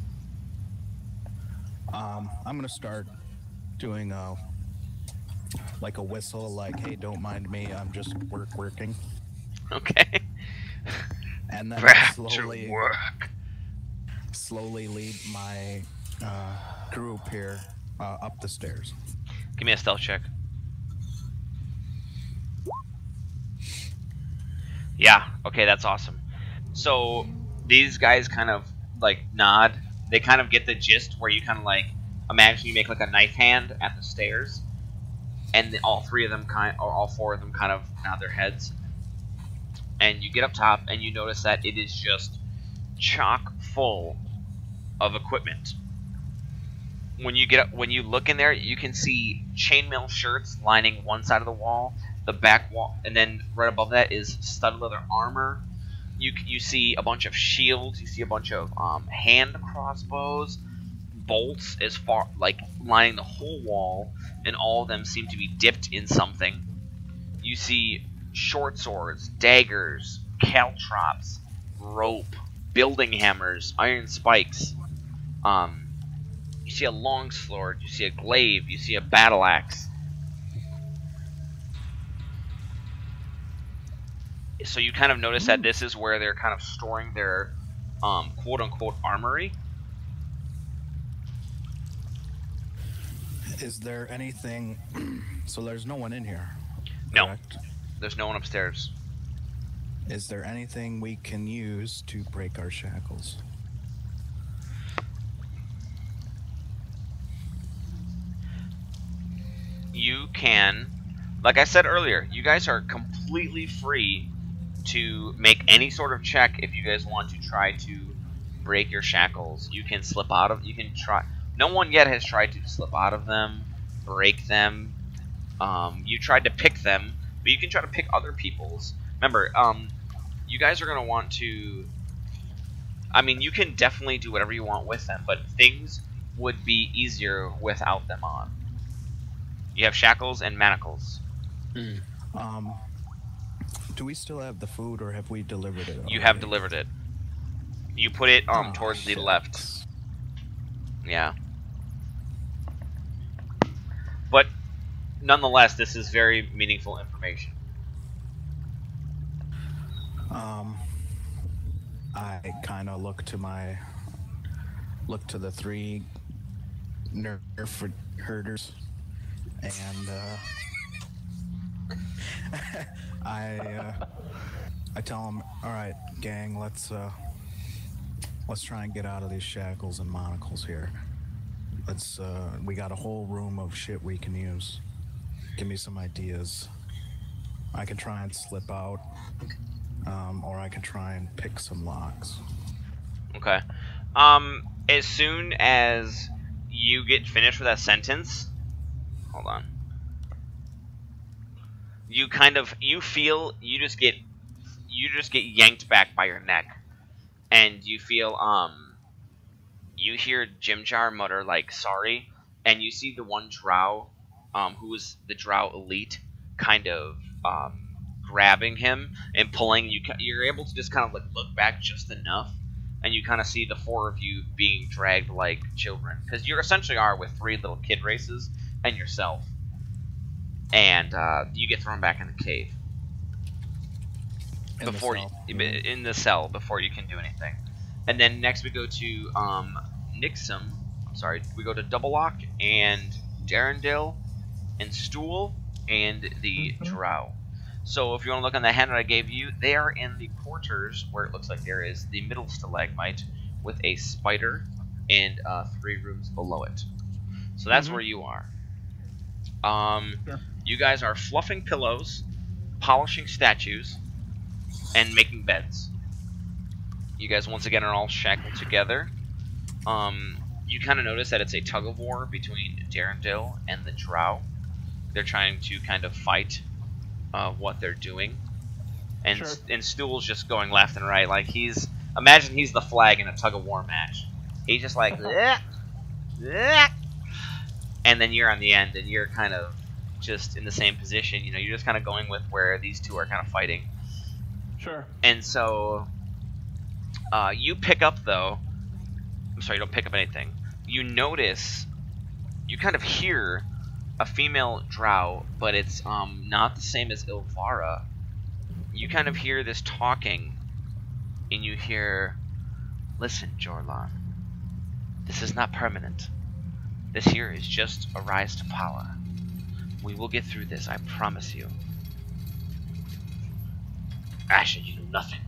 [SPEAKER 5] I'm gonna start doing like a whistle, like, hey, don't mind me, I'm just working.
[SPEAKER 3] Okay.
[SPEAKER 5] And then
[SPEAKER 3] Back to work.
[SPEAKER 5] Slowly lead my group here up the stairs.
[SPEAKER 3] Give me a stealth check. Yeah, okay, that's awesome. So these guys kind of like nod. They kind of get the gist where you kind of like imagine you make like a knife hand at the stairs, and all 4 of them kind of nod their heads. And you get up top and you notice that it is just chock full of equipment. When you look in there, you can see chainmail shirts lining one side of the wall, the back wall, and then right above that is stud leather armor. You see a bunch of shields. You see a bunch of hand crossbows, bolts as far like lining the whole wall, and all of them seem to be dipped in something. You see short swords, daggers, caltrops, rope, building hammers, iron spikes. You see a long sword, you see a glaive, you see a battle axe. So you kind of notice that this is where they're kind of storing their quote-unquote armory.
[SPEAKER 5] Is there anything... So there's no one in here?
[SPEAKER 3] No.
[SPEAKER 5] Correct?
[SPEAKER 3] There's no one upstairs.
[SPEAKER 5] Is there anything we can use to break our shackles?
[SPEAKER 3] You can, like I said earlier, you guys are completely free to make any sort of check if you guys want to try to break your shackles. You can slip out of, you can try, No one yet has tried to slip out of them, break them. You tried to pick them, but you can try to pick other people's. Remember, you guys are going to want to... I mean, you can definitely do whatever you want with them, but things would be easier without them on. You have shackles and manacles.
[SPEAKER 5] Do we still have the food, or have we delivered it already?
[SPEAKER 3] You have delivered it. You put it towards the left. Yeah. But nonetheless, this is very meaningful information.
[SPEAKER 5] I kind of look to the 3 nerf herders, and I tell them, all right, gang, let's try and get out of these shackles and monocles here. We got a whole room of shit we can use. Give me some ideas. I can try and slip out, or I can try and pick some locks.
[SPEAKER 3] Okay. As soon as you get finished with that sentence, hold on. You feel you just get yanked back by your neck, and you feel you hear Jimjar mutter like sorry, and you see the one drow, who was the drow elite, kind of grabbing him and pulling. You're able to just kind of like look back just enough, and you kind of see the 4 of you being dragged like children, because you essentially are with 3 little kid races and yourself, and you get thrown back in the cave in the cell before you can do anything. And then next we go to Nixum. I'm sorry, we go to Double Lock and Darendil and Stool and the Drow. So if you want to look on the hand that I gave you, they are in the quarters where it looks like there is the middle stalagmite with a spider and 3 rooms below it. So that's where you are.
[SPEAKER 2] Sure.
[SPEAKER 3] You guys are fluffing pillows, polishing statues, and making beds. You guys once again are all shackled together. You kind of notice that it's a tug of war between Darendil and the Drow. They're trying to kind of fight what they're doing, and
[SPEAKER 2] Sure.
[SPEAKER 3] and Stool's just going left and right like imagine he's the flag in a tug of war match. He's just like bleh, bleh. And then you're on the end, and you're kind of just in the same position. You know, you're just kind of going with where these 2 are kind of fighting.
[SPEAKER 2] Sure.
[SPEAKER 3] And so you pick up, though. I'm sorry, you don't pick up anything. You notice, you kind of hear a female drow, but it's not the same as Ilvara. You kind of hear this talking, and you hear, listen, Jorlan, this is not permanent. This here is just a rise to power. We will get through this, I promise you. Asha, you know nothing.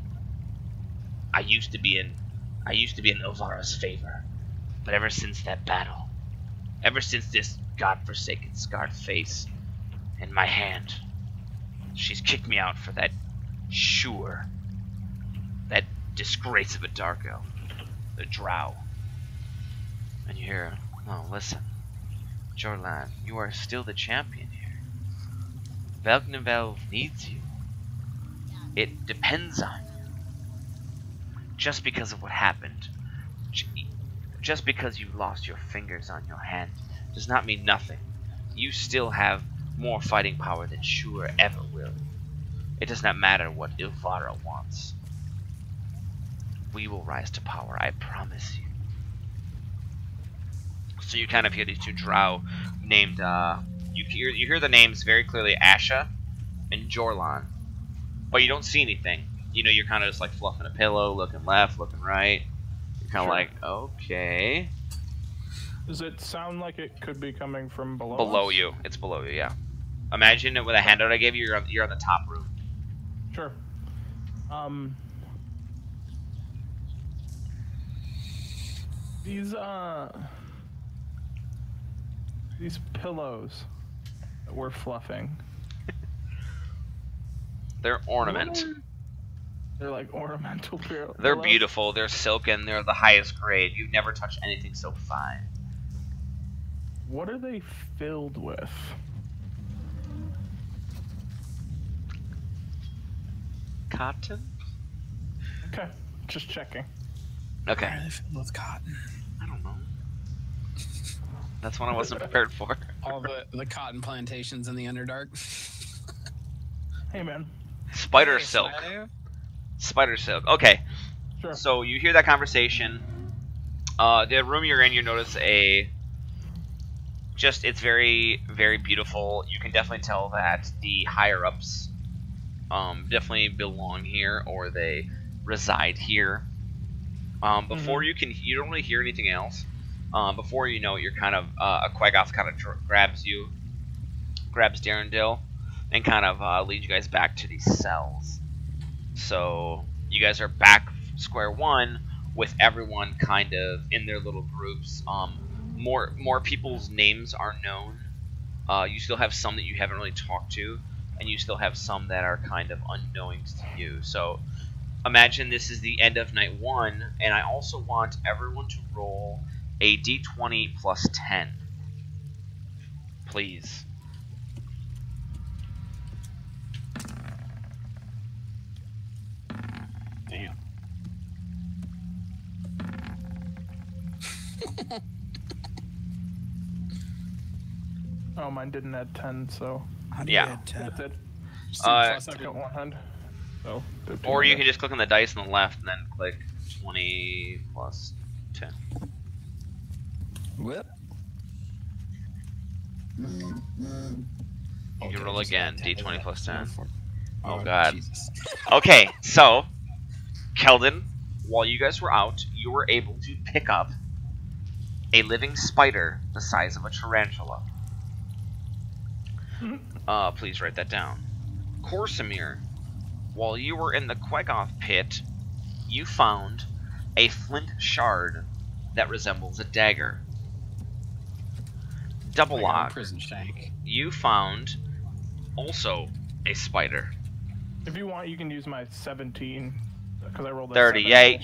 [SPEAKER 3] I used to be in Ilvara's favor, but ever since that battle, ever since this godforsaken scarred face in my hand, she's kicked me out for that that disgrace of a dark elf, the Drow. And you hear, oh, listen, Jorlan, you are still the champion here. Velgnavel needs you. It depends on you. Just because of what happened, just because you lost your fingers on your hand, does not mean nothing. You still have more fighting power than Shur ever will. It does not matter what Ilvara wants. We will rise to power, I promise you. So you kind of hear these 2 drow named, you hear the names very clearly, Asha and Jorlan, but you don't see anything. You know, you're kind of just like fluffing a pillow, looking left, looking right. You're kind of like, okay.
[SPEAKER 2] Does it sound like it could be coming from below?
[SPEAKER 3] Below
[SPEAKER 2] us?
[SPEAKER 3] you, it's below you, yeah. Imagine it with a handout I gave you. You're on the top room.
[SPEAKER 2] Sure. These pillows that we're fluffing.
[SPEAKER 3] They're ornament.
[SPEAKER 2] They're like ornamental pillows.
[SPEAKER 3] They're beautiful. They're silken. They're the highest grade. You've never touched anything so fine.
[SPEAKER 2] What are they filled with?
[SPEAKER 3] Cotton?
[SPEAKER 2] Okay, just checking.
[SPEAKER 3] Okay.
[SPEAKER 1] Why are they filled with cotton?
[SPEAKER 3] I don't know. That's what I wasn't prepared for.
[SPEAKER 1] All the cotton plantations in the Underdark.
[SPEAKER 2] Hey, man.
[SPEAKER 3] Spider
[SPEAKER 1] Hey,
[SPEAKER 3] silk.
[SPEAKER 1] Spider.
[SPEAKER 3] Spider silk. Okay.
[SPEAKER 2] Sure.
[SPEAKER 3] So you hear that conversation. The room you're in, you notice it's very, very beautiful. You can definitely tell that the higher ups definitely belong here, or they reside here. Before you don't really hear anything else. Before you know it, you're kind of a Quaggoth kind of grabs Darendil, and kind of leads you guys back to these cells. So you guys are back square one with everyone kind of in their little groups. More people's names are known. You still have some that you haven't really talked to, and you still have some that are kind of unknowns to you. So imagine this is the end of night 1, and I also want everyone to roll a d20 plus 10. Please.
[SPEAKER 1] Damn.
[SPEAKER 2] Oh, mine didn't add 10, so
[SPEAKER 5] How do you
[SPEAKER 3] Yeah.
[SPEAKER 5] add 10?
[SPEAKER 2] that's it. Second 100. So 13.
[SPEAKER 3] Or you can just click on the dice on the left and then click 20 plus 10.
[SPEAKER 1] Whip.
[SPEAKER 3] You can roll again, d20 plus 10. Oh,
[SPEAKER 1] Oh,
[SPEAKER 3] God.
[SPEAKER 1] Jesus.
[SPEAKER 3] Okay, so, Keldon, while you guys were out, you were able to pick up a living spider the size of a tarantula. Please write that down. Corsamir, while you were in the Quaggoth pit, you found a flint shard that resembles a dagger. Double Lock,
[SPEAKER 1] Prison shank.
[SPEAKER 3] you found also a spider.
[SPEAKER 2] If you want, you can use my 17 because I rolled a
[SPEAKER 3] 38.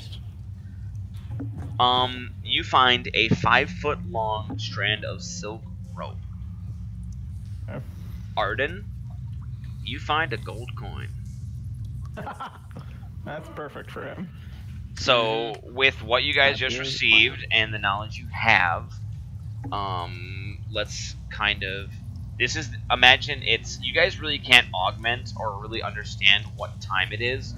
[SPEAKER 2] 7
[SPEAKER 3] You find a 5-foot long strand of silk rope.
[SPEAKER 2] Okay.
[SPEAKER 3] Arden, you find a gold coin.
[SPEAKER 2] That's perfect for him.
[SPEAKER 3] So, with what you guys
[SPEAKER 1] That
[SPEAKER 3] just
[SPEAKER 1] is
[SPEAKER 3] received and the knowledge you have, let's kind of... imagine you guys really can't augment or really understand what time it is,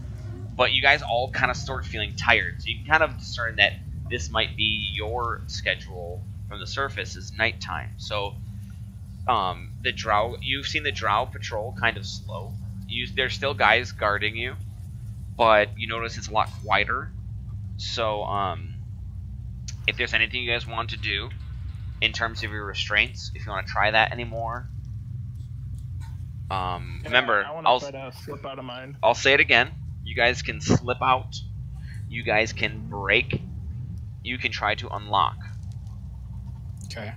[SPEAKER 3] but you guys all kind of start feeling tired. So you can kind of discern that this might be your schedule from the surface is nighttime. So, the Drow, you've seen the Drow patrol kind of slow. There's still guys guarding you, but you notice it's a lot quieter. So, if there's anything you guys want to do in terms of your restraints, if you want to try that anymore, remember,
[SPEAKER 2] I want to try to slip out of mine.
[SPEAKER 3] I'll say it again. You guys can slip out. You guys can break. You can try to unlock.
[SPEAKER 1] Okay.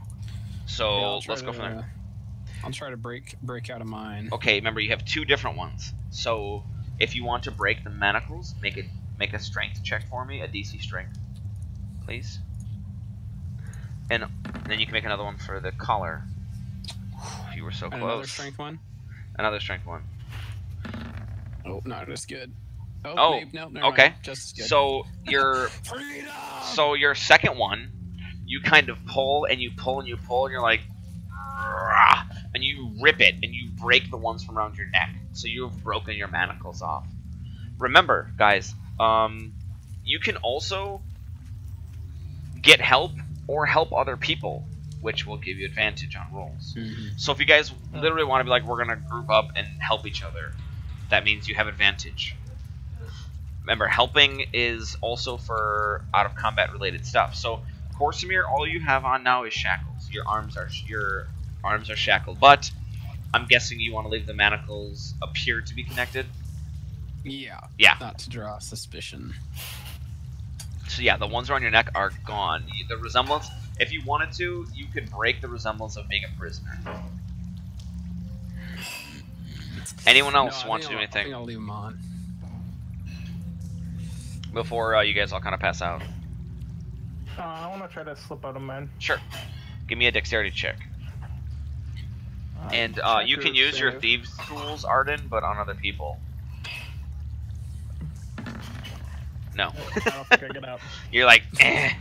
[SPEAKER 3] So let's go from there.
[SPEAKER 1] I'll try to break out of mine.
[SPEAKER 3] Okay, remember you have 2 different ones. So if you want to break the manacles, make a strength check for me, a DC strength, please. And then you can make another one for the collar. You were so close.
[SPEAKER 1] Another strength one.
[SPEAKER 3] Another strength one.
[SPEAKER 1] Oh, not as good.
[SPEAKER 3] Oh,
[SPEAKER 1] maybe, no, never
[SPEAKER 3] okay.
[SPEAKER 1] mind. Just as good.
[SPEAKER 3] So your second one, you kind of pull and you pull and you pull and you're like, "Rah," and you rip it and you break the ones from around your neck. So you've broken your manacles off. Remember, guys, you can also get help or help other people, which will give you advantage on rolls. So if you guys literally want to be like, we're going to group up and help each other, that means you have advantage. Remember, helping is also for out-of-combat related stuff. So, Corsamir, all you have on now is shackles. Your arms are shackled, but I'm guessing you want to leave the manacles appear to be connected?
[SPEAKER 1] Yeah.
[SPEAKER 3] Yeah.
[SPEAKER 1] Not to draw suspicion.
[SPEAKER 3] So yeah, the ones around your neck are gone. The resemblance, if you wanted to, you could break the resemblance of being a prisoner. Anyone else want to do
[SPEAKER 1] I
[SPEAKER 3] anything
[SPEAKER 1] think I'll leave them on.
[SPEAKER 3] before you guys all kind of pass out?
[SPEAKER 2] I want to try to slip out of mine.
[SPEAKER 3] Sure. Give me a dexterity check. And you can use your thieves' tools, Arden, but on other people. No.
[SPEAKER 2] I don't think I get out.
[SPEAKER 3] You're like, eh.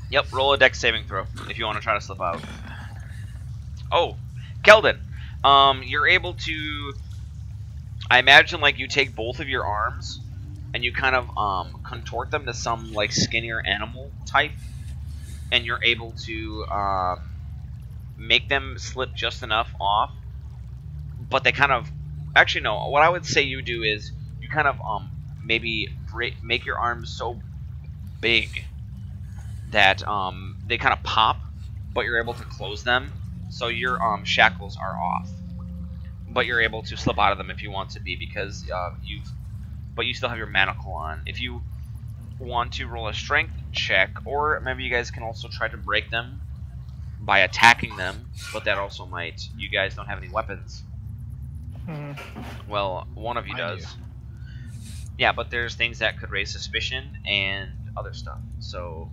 [SPEAKER 3] Yep, roll a dex saving throw if you want to try to slip out. Oh, Keldon, you're able to. I imagine like you take both of your arms and you kind of contort them to some like skinnier animal type, and you're able to make them slip just enough off. But they kind of, actually no. What I would say you do is you kind of maybe make your arms so big that they kind of pop, but you're able to close them, so your shackles are off. But you're able to slip out of them if you want to be, because but you still have your manacle on. If you want to roll a strength check, or maybe you guys can also try to break them by attacking them, but that also might. You guys don't have any weapons. Well, one of you does. Yeah, but there's things that could raise suspicion and other stuff. So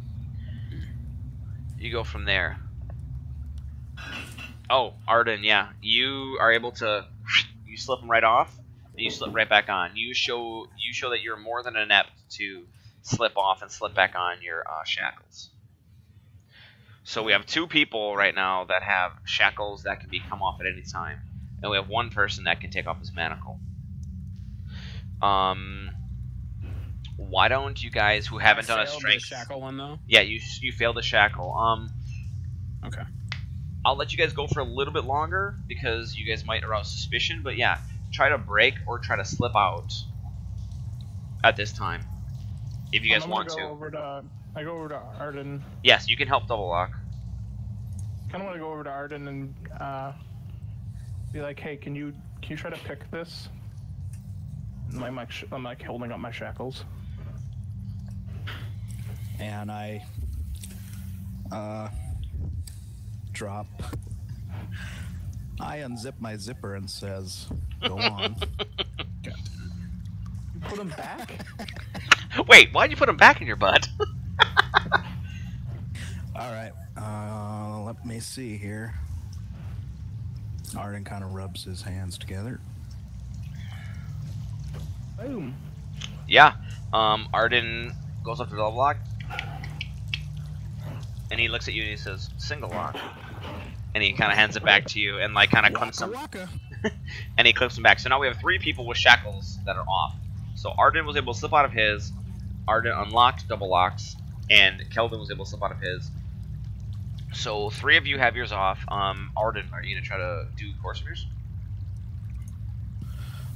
[SPEAKER 3] you go from there. Oh, Arden, yeah, you are able to. You slip them right off, and you slip right back on. You show that you're more than inept to slip off and slip back on your shackles. So we have 2 people right now that have shackles that can be come off at any time, and we have 1 person that can take off his manacle. Why don't you guys who haven't done a strength?
[SPEAKER 1] The shackle one though.
[SPEAKER 3] Yeah, you failed the shackle.
[SPEAKER 1] Okay.
[SPEAKER 3] I'll let you guys go for a little bit longer because you guys might arouse suspicion. But yeah, try to break or try to slip out at this time if you guys want to.
[SPEAKER 2] I go over to Arden.
[SPEAKER 3] Yes, you can help double lock.
[SPEAKER 2] Kind of want to go over to Arden and be like, "Hey, can you try to pick this?" I'm like holding up my shackles.
[SPEAKER 5] And I drop. I unzip my zipper and says, "Go on."
[SPEAKER 2] You put them back?
[SPEAKER 3] Wait, why'd you put them back in your butt?
[SPEAKER 5] All right. Let me see here. Arden kind of rubs his hands together.
[SPEAKER 2] Boom.
[SPEAKER 3] Yeah. Arden goes up to double lock, and he looks at you and he says, "Single lock," and he kind of hands it back to you and like kind of clips them. And he clips them back. So now we have 3 people with shackles that are off. So Arden was able to slip out of his. Arden unlocked double locks, and Keldon was able to slip out of his. So 3 of you have yours off. Arden, are you gonna try to do Corsairs?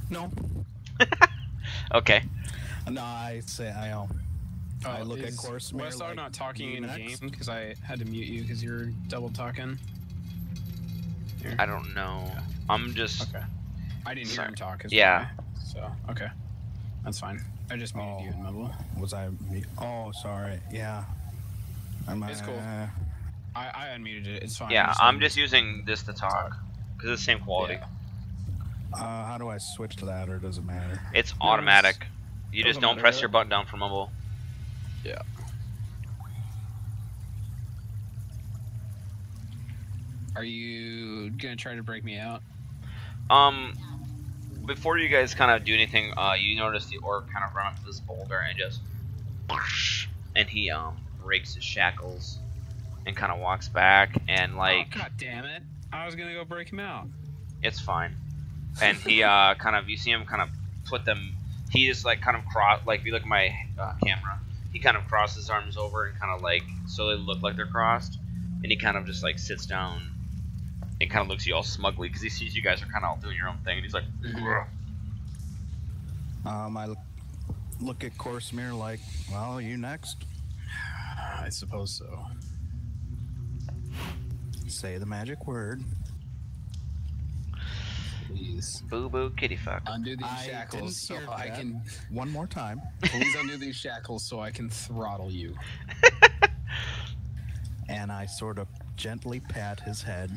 [SPEAKER 5] No.
[SPEAKER 3] Okay.
[SPEAKER 5] No, I say I look at Corsair.
[SPEAKER 1] Wes, I'm not talking in game because I had to mute you because you're double talking. Here.
[SPEAKER 3] I don't know. Yeah. I'm just.
[SPEAKER 1] Okay. I didn't hear him talk.
[SPEAKER 3] Yeah.
[SPEAKER 1] So okay, that's fine. I just muted you in Mumble.
[SPEAKER 5] Was I? Oh, sorry. Yeah.
[SPEAKER 1] It's cool. I unmuted it. It's fine.
[SPEAKER 3] Yeah, I'm just using this to talk because it's the same quality.
[SPEAKER 1] Yeah.
[SPEAKER 5] How do I switch to that, or does it matter?
[SPEAKER 3] It's automatic. You just don't press your button down for mumble.
[SPEAKER 1] Yeah. Are you gonna try to break me out?
[SPEAKER 3] Before you guys kind of do anything, you notice the orc kind of run up to this boulder and just, and he breaks his shackles and kind of walks back and like.
[SPEAKER 1] Oh, God damn it! I was gonna go break him out.
[SPEAKER 3] It's fine. And he kind of, you see him kind of put them. He just like kind of cross, like if you look at my camera, he kind of crosses his arms over and kind of like so they look like they're crossed, and he kind of just like sits down and kind of looks at you all smugly because he sees you guys are kind of all doing your own thing, and he's like,
[SPEAKER 5] I look at Corsair like, well, you next.
[SPEAKER 1] I suppose so.
[SPEAKER 5] Say the magic word.
[SPEAKER 1] Please.
[SPEAKER 3] Boo boo kitty fuck.
[SPEAKER 1] Undo these shackles so I can.
[SPEAKER 5] One more time.
[SPEAKER 1] Please undo these shackles so I can throttle you.
[SPEAKER 5] And I sort of gently pat his head.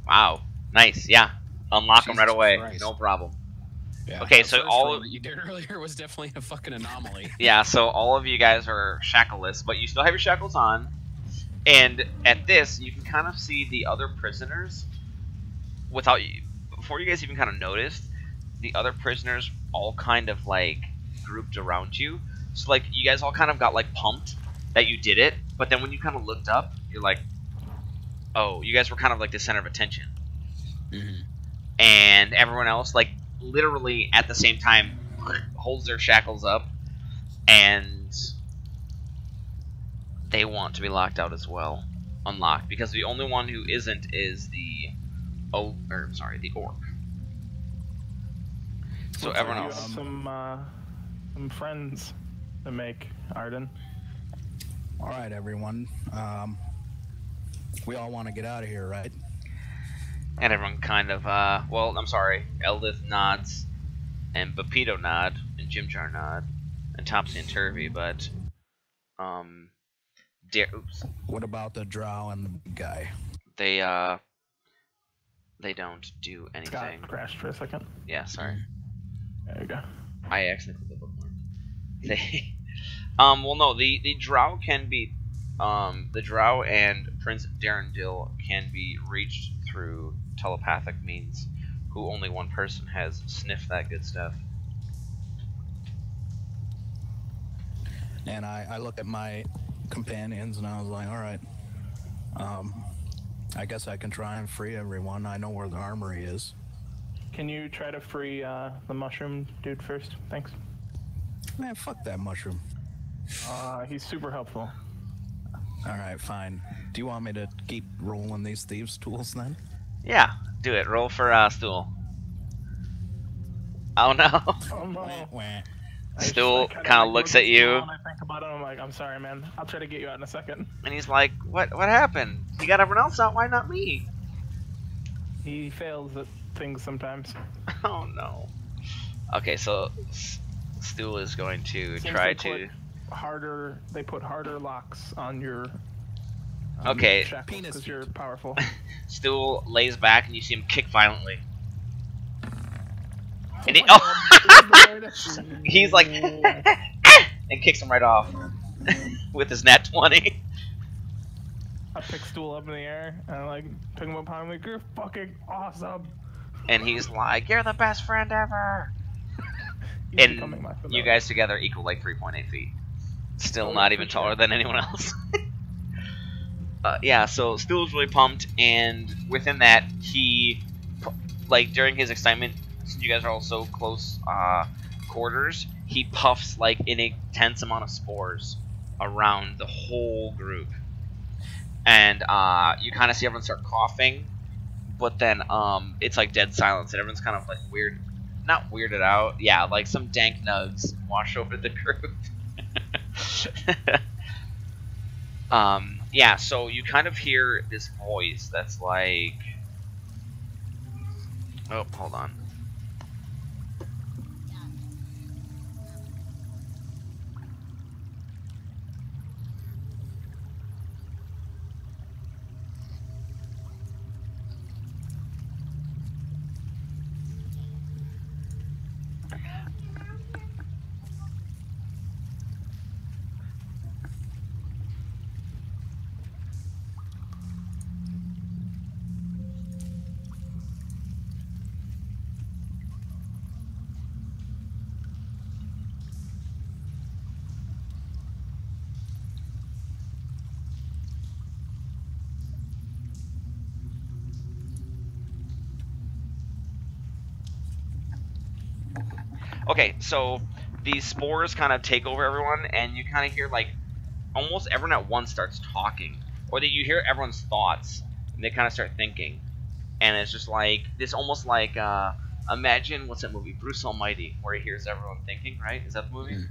[SPEAKER 3] Wow. Nice. Yeah. Unlock them right away.
[SPEAKER 1] Christ.
[SPEAKER 3] No problem.
[SPEAKER 1] Yeah,
[SPEAKER 3] Okay,
[SPEAKER 1] that
[SPEAKER 3] so
[SPEAKER 1] first
[SPEAKER 3] all
[SPEAKER 1] roll
[SPEAKER 3] of
[SPEAKER 1] that you did earlier was definitely a fucking anomaly.
[SPEAKER 3] yeah, so all of you guys are shackleless, but you still have your shackles on. And at this, you can kind of see the other prisoners without before you guys even kind of noticed. The other prisoners all kind of like grouped around you. So like you guys all kind of got like pumped that you did it, but then when you kind of looked up, you're like, oh, you guys were kind of like the center of attention.
[SPEAKER 1] Mm-hmm.
[SPEAKER 3] And everyone else, like literally at the same time, holds their shackles up, and they want to be locked out as well, unlocked, because the only one who isn't is the the orc. So
[SPEAKER 2] Looks
[SPEAKER 3] everyone
[SPEAKER 2] like you
[SPEAKER 3] else.
[SPEAKER 2] have some friends to make, Arden.
[SPEAKER 5] All right, everyone. We all want to get out of here, right?
[SPEAKER 3] And everyone kind of, well, I'm sorry, Eldith nods, and Bapito nod, and Jimjar nod, and Topsy and Turvy, but, oops.
[SPEAKER 5] What about the drow and the big guy?
[SPEAKER 3] They don't do anything.
[SPEAKER 2] Scott crashed for a second.
[SPEAKER 3] Yeah, sorry.
[SPEAKER 2] There you go.
[SPEAKER 3] I accidentally clicked the bookmark. They, well, no, the drow can be, the drow and Prince Darendil can be reached through telepathic means, who only one person has sniffed that good stuff.
[SPEAKER 5] And I look at my companions and I was like, all right, I guess I can try and free everyone. I know where the armory is.
[SPEAKER 2] Can you try to free the mushroom dude first? Thanks.
[SPEAKER 5] Man, fuck that mushroom.
[SPEAKER 2] He's super helpful.
[SPEAKER 5] All right, fine. Do you want me to keep rolling these thieves' tools then?
[SPEAKER 3] Yeah, do it. Roll for stool. Oh no.
[SPEAKER 2] Oh no.
[SPEAKER 5] Wah, wah.
[SPEAKER 3] Stool kind of looks at you,
[SPEAKER 2] And I think about it. I'm like, I'm sorry, man. I'll try to get you out in a second.
[SPEAKER 3] and he's like, "What happened? You got everyone else out. Why not me?"
[SPEAKER 2] He fails at things sometimes.
[SPEAKER 3] Oh no. Okay, so Stool is going to
[SPEAKER 2] Seems
[SPEAKER 3] try
[SPEAKER 2] they
[SPEAKER 3] to.
[SPEAKER 2] They put harder locks on your.
[SPEAKER 3] Okay.
[SPEAKER 2] Shackles because you're powerful.
[SPEAKER 3] Stool lays back, and you see him kick violently. And he's like, and kicks him right off with his nat 20.
[SPEAKER 2] I pick Stool up in the air and I like pick him up behind me. You're fucking awesome.
[SPEAKER 3] And he's like, "You're the best friend ever."
[SPEAKER 2] He's
[SPEAKER 3] And
[SPEAKER 2] becoming my
[SPEAKER 3] you guys together equal like 3.8 feet. Still not even taller than anyone else. Yeah, so Stool's really pumped, and within that, he, like, during his excitement, since you guys are all so close quarters, he puffs, like, an intense amount of spores around the whole group. And you kind of see everyone start coughing, but then it's, like, dead silence, and everyone's kind of, like, not weirded out, yeah, like, some dank nugs wash over the group. Yeah, so you kind of hear this voice that's like... Oh, hold on. Okay, so these spores kind of take over everyone, and you kind of hear, like, almost everyone at once starts talking. Or that you hear everyone's thoughts, and they kind of start thinking. And it's just like, this almost like, imagine, what's that movie? Bruce Almighty, where he hears everyone thinking, right? Is that the movie?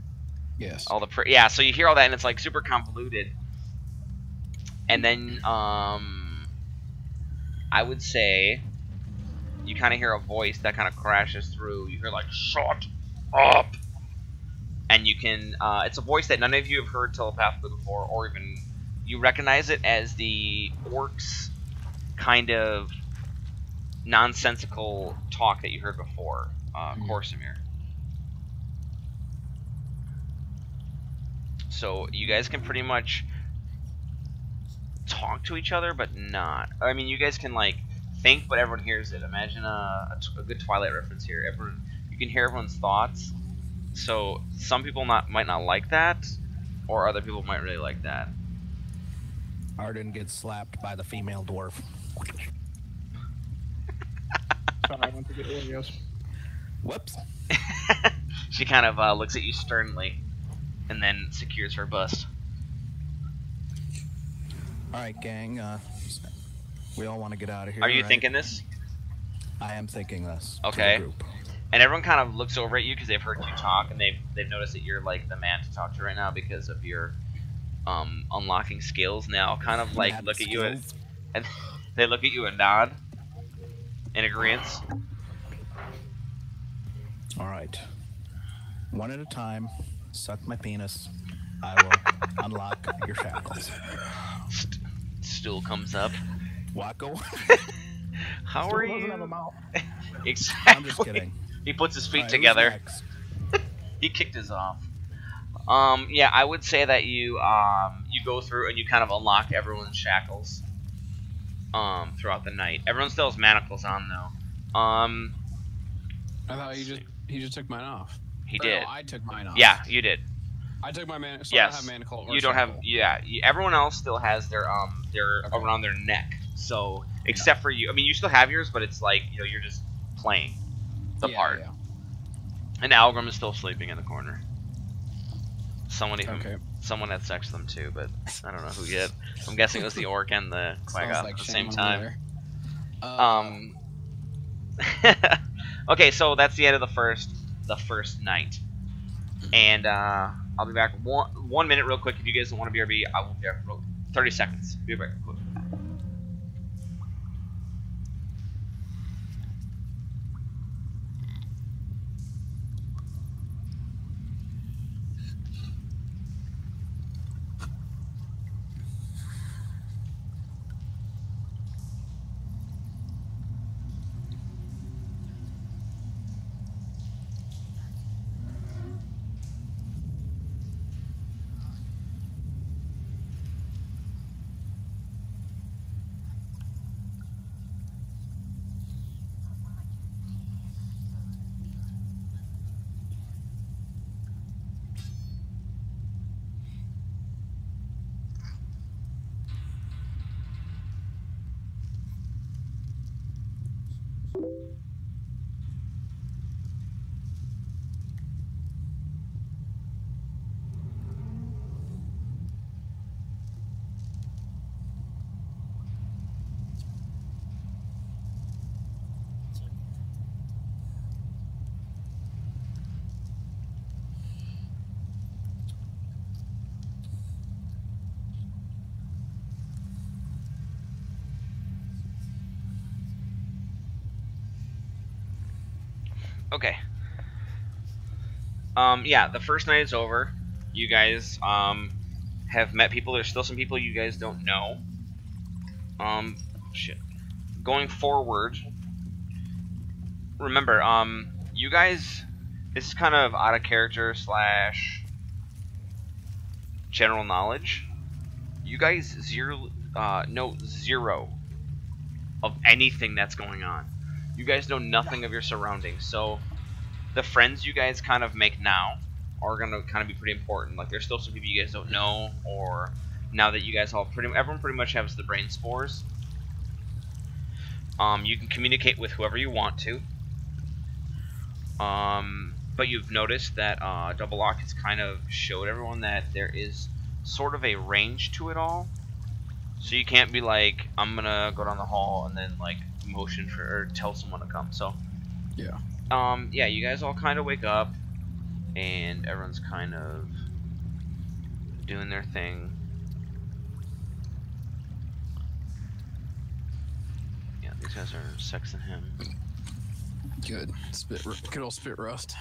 [SPEAKER 5] Yes.
[SPEAKER 3] All the yeah, so you hear all that, and it's, like, super convoluted. And then, I would say, you kind of hear a voice that kind of crashes through. You hear, like, "Shut up!" And you can, it's a voice that none of you have heard telepathically before, or even, you recognize it as the orcs kind of nonsensical talk that you heard before. Corsamir. So you guys can pretty much talk to each other, but not. I mean, you guys can like think, but everyone hears it. Imagine a good Twilight reference here. You can hear everyone's thoughts. So some people might not like that, or other people might really like that.
[SPEAKER 5] Arden gets slapped by the female dwarf.
[SPEAKER 2] Sorry, I went to get Oreos.
[SPEAKER 5] Whoops.
[SPEAKER 3] She kind of looks at you sternly, and then secures her bust.
[SPEAKER 5] All right, gang. We all want to get out of here.
[SPEAKER 3] Are you
[SPEAKER 5] right?
[SPEAKER 3] thinking this?
[SPEAKER 5] I am thinking this.
[SPEAKER 3] Okay.
[SPEAKER 5] To the group.
[SPEAKER 3] And everyone kind of looks over at you because they've heard you talk, and they've noticed that you're like the man to talk to right now because of your unlocking skills. Now, kind of like look at you and they look at you and nod in agreement.
[SPEAKER 5] All right. One at a time. Suck my penis. I will unlock your shackles.
[SPEAKER 3] Stool comes up.
[SPEAKER 5] Wacko.
[SPEAKER 3] How
[SPEAKER 2] Still
[SPEAKER 3] are
[SPEAKER 2] doesn't
[SPEAKER 3] you?
[SPEAKER 2] have a mouth.
[SPEAKER 3] Exactly.
[SPEAKER 5] I'm just kidding.
[SPEAKER 3] He puts his feet
[SPEAKER 5] All right,
[SPEAKER 3] together.
[SPEAKER 5] who's next?
[SPEAKER 3] He kicked his off. Yeah, I would say that you you go through and you kind of unlock everyone's shackles throughout the night. Everyone still has manacles on though.
[SPEAKER 1] I thought he just took mine off.
[SPEAKER 3] He
[SPEAKER 1] Or
[SPEAKER 3] did.
[SPEAKER 1] No, I took mine off.
[SPEAKER 3] Yeah, you did.
[SPEAKER 1] I took my manacle. So
[SPEAKER 3] Yes.
[SPEAKER 1] I don't have manacle. Or
[SPEAKER 3] You don't have.
[SPEAKER 1] shackle.
[SPEAKER 3] Yeah. Everyone else still has their
[SPEAKER 1] Okay.
[SPEAKER 3] around their neck. So except for you, I mean, you still have yours, but it's like you're just playing the part.
[SPEAKER 1] Yeah.
[SPEAKER 3] And Algrim is still sleeping in the corner. Someone
[SPEAKER 1] Okay.
[SPEAKER 3] someone had sex with them too, but I don't know who yet. I'm guessing it was the orc and the Quaggoth
[SPEAKER 1] Sounds like
[SPEAKER 3] at the
[SPEAKER 1] shame
[SPEAKER 3] same
[SPEAKER 1] over
[SPEAKER 3] time.
[SPEAKER 1] there.
[SPEAKER 3] Okay, so that's the end of the first night, and I'll be back 1 minute real quick. If you guys don't want to BRB, I will be back for 30 seconds. Be back quick. Okay. Yeah, the first night is over. You guys have met people. There's still some people you guys don't know. Shit. Going forward, remember, you guys, this is kind of out of character / general knowledge. You guys know zero of anything that's going on. You guys know nothing of your surroundings, so the friends you guys kind of make now are gonna kind of be pretty important. Like, there's still some people you guys don't know, or now that you guys everyone pretty much has the brain spores. You can communicate with whoever you want to. But you've noticed that Double Lock has kind of showed everyone that there is sort of a range to it all. So you can't be like, I'm gonna go down the hall and then like motion for or tell someone to come. So
[SPEAKER 1] Yeah.
[SPEAKER 3] yeah, you guys all kind of wake up and everyone's kind of doing their thing. Yeah, these guys are sexing him.
[SPEAKER 1] Good. Good old spit roast.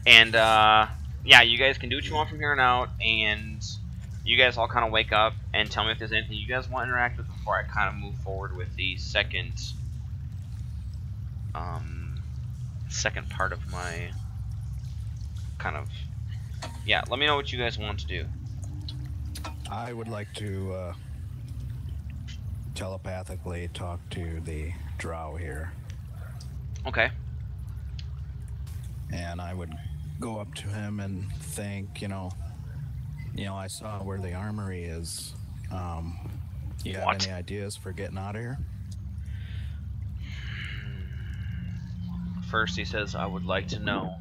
[SPEAKER 3] And yeah, you guys can do what you want from here on out, and you guys all kind of wake up and tell me if there's anything you guys want to interact with before I kind of move forward with the second second part of my kind of... Yeah, let me know what you guys want to do.
[SPEAKER 5] I would like to telepathically talk to the drow here.
[SPEAKER 3] Okay.
[SPEAKER 5] And I would go up to him and think, you know, I saw where the armory is. You have
[SPEAKER 3] What?
[SPEAKER 5] any ideas for getting out of here?
[SPEAKER 3] First, he says, I would like to know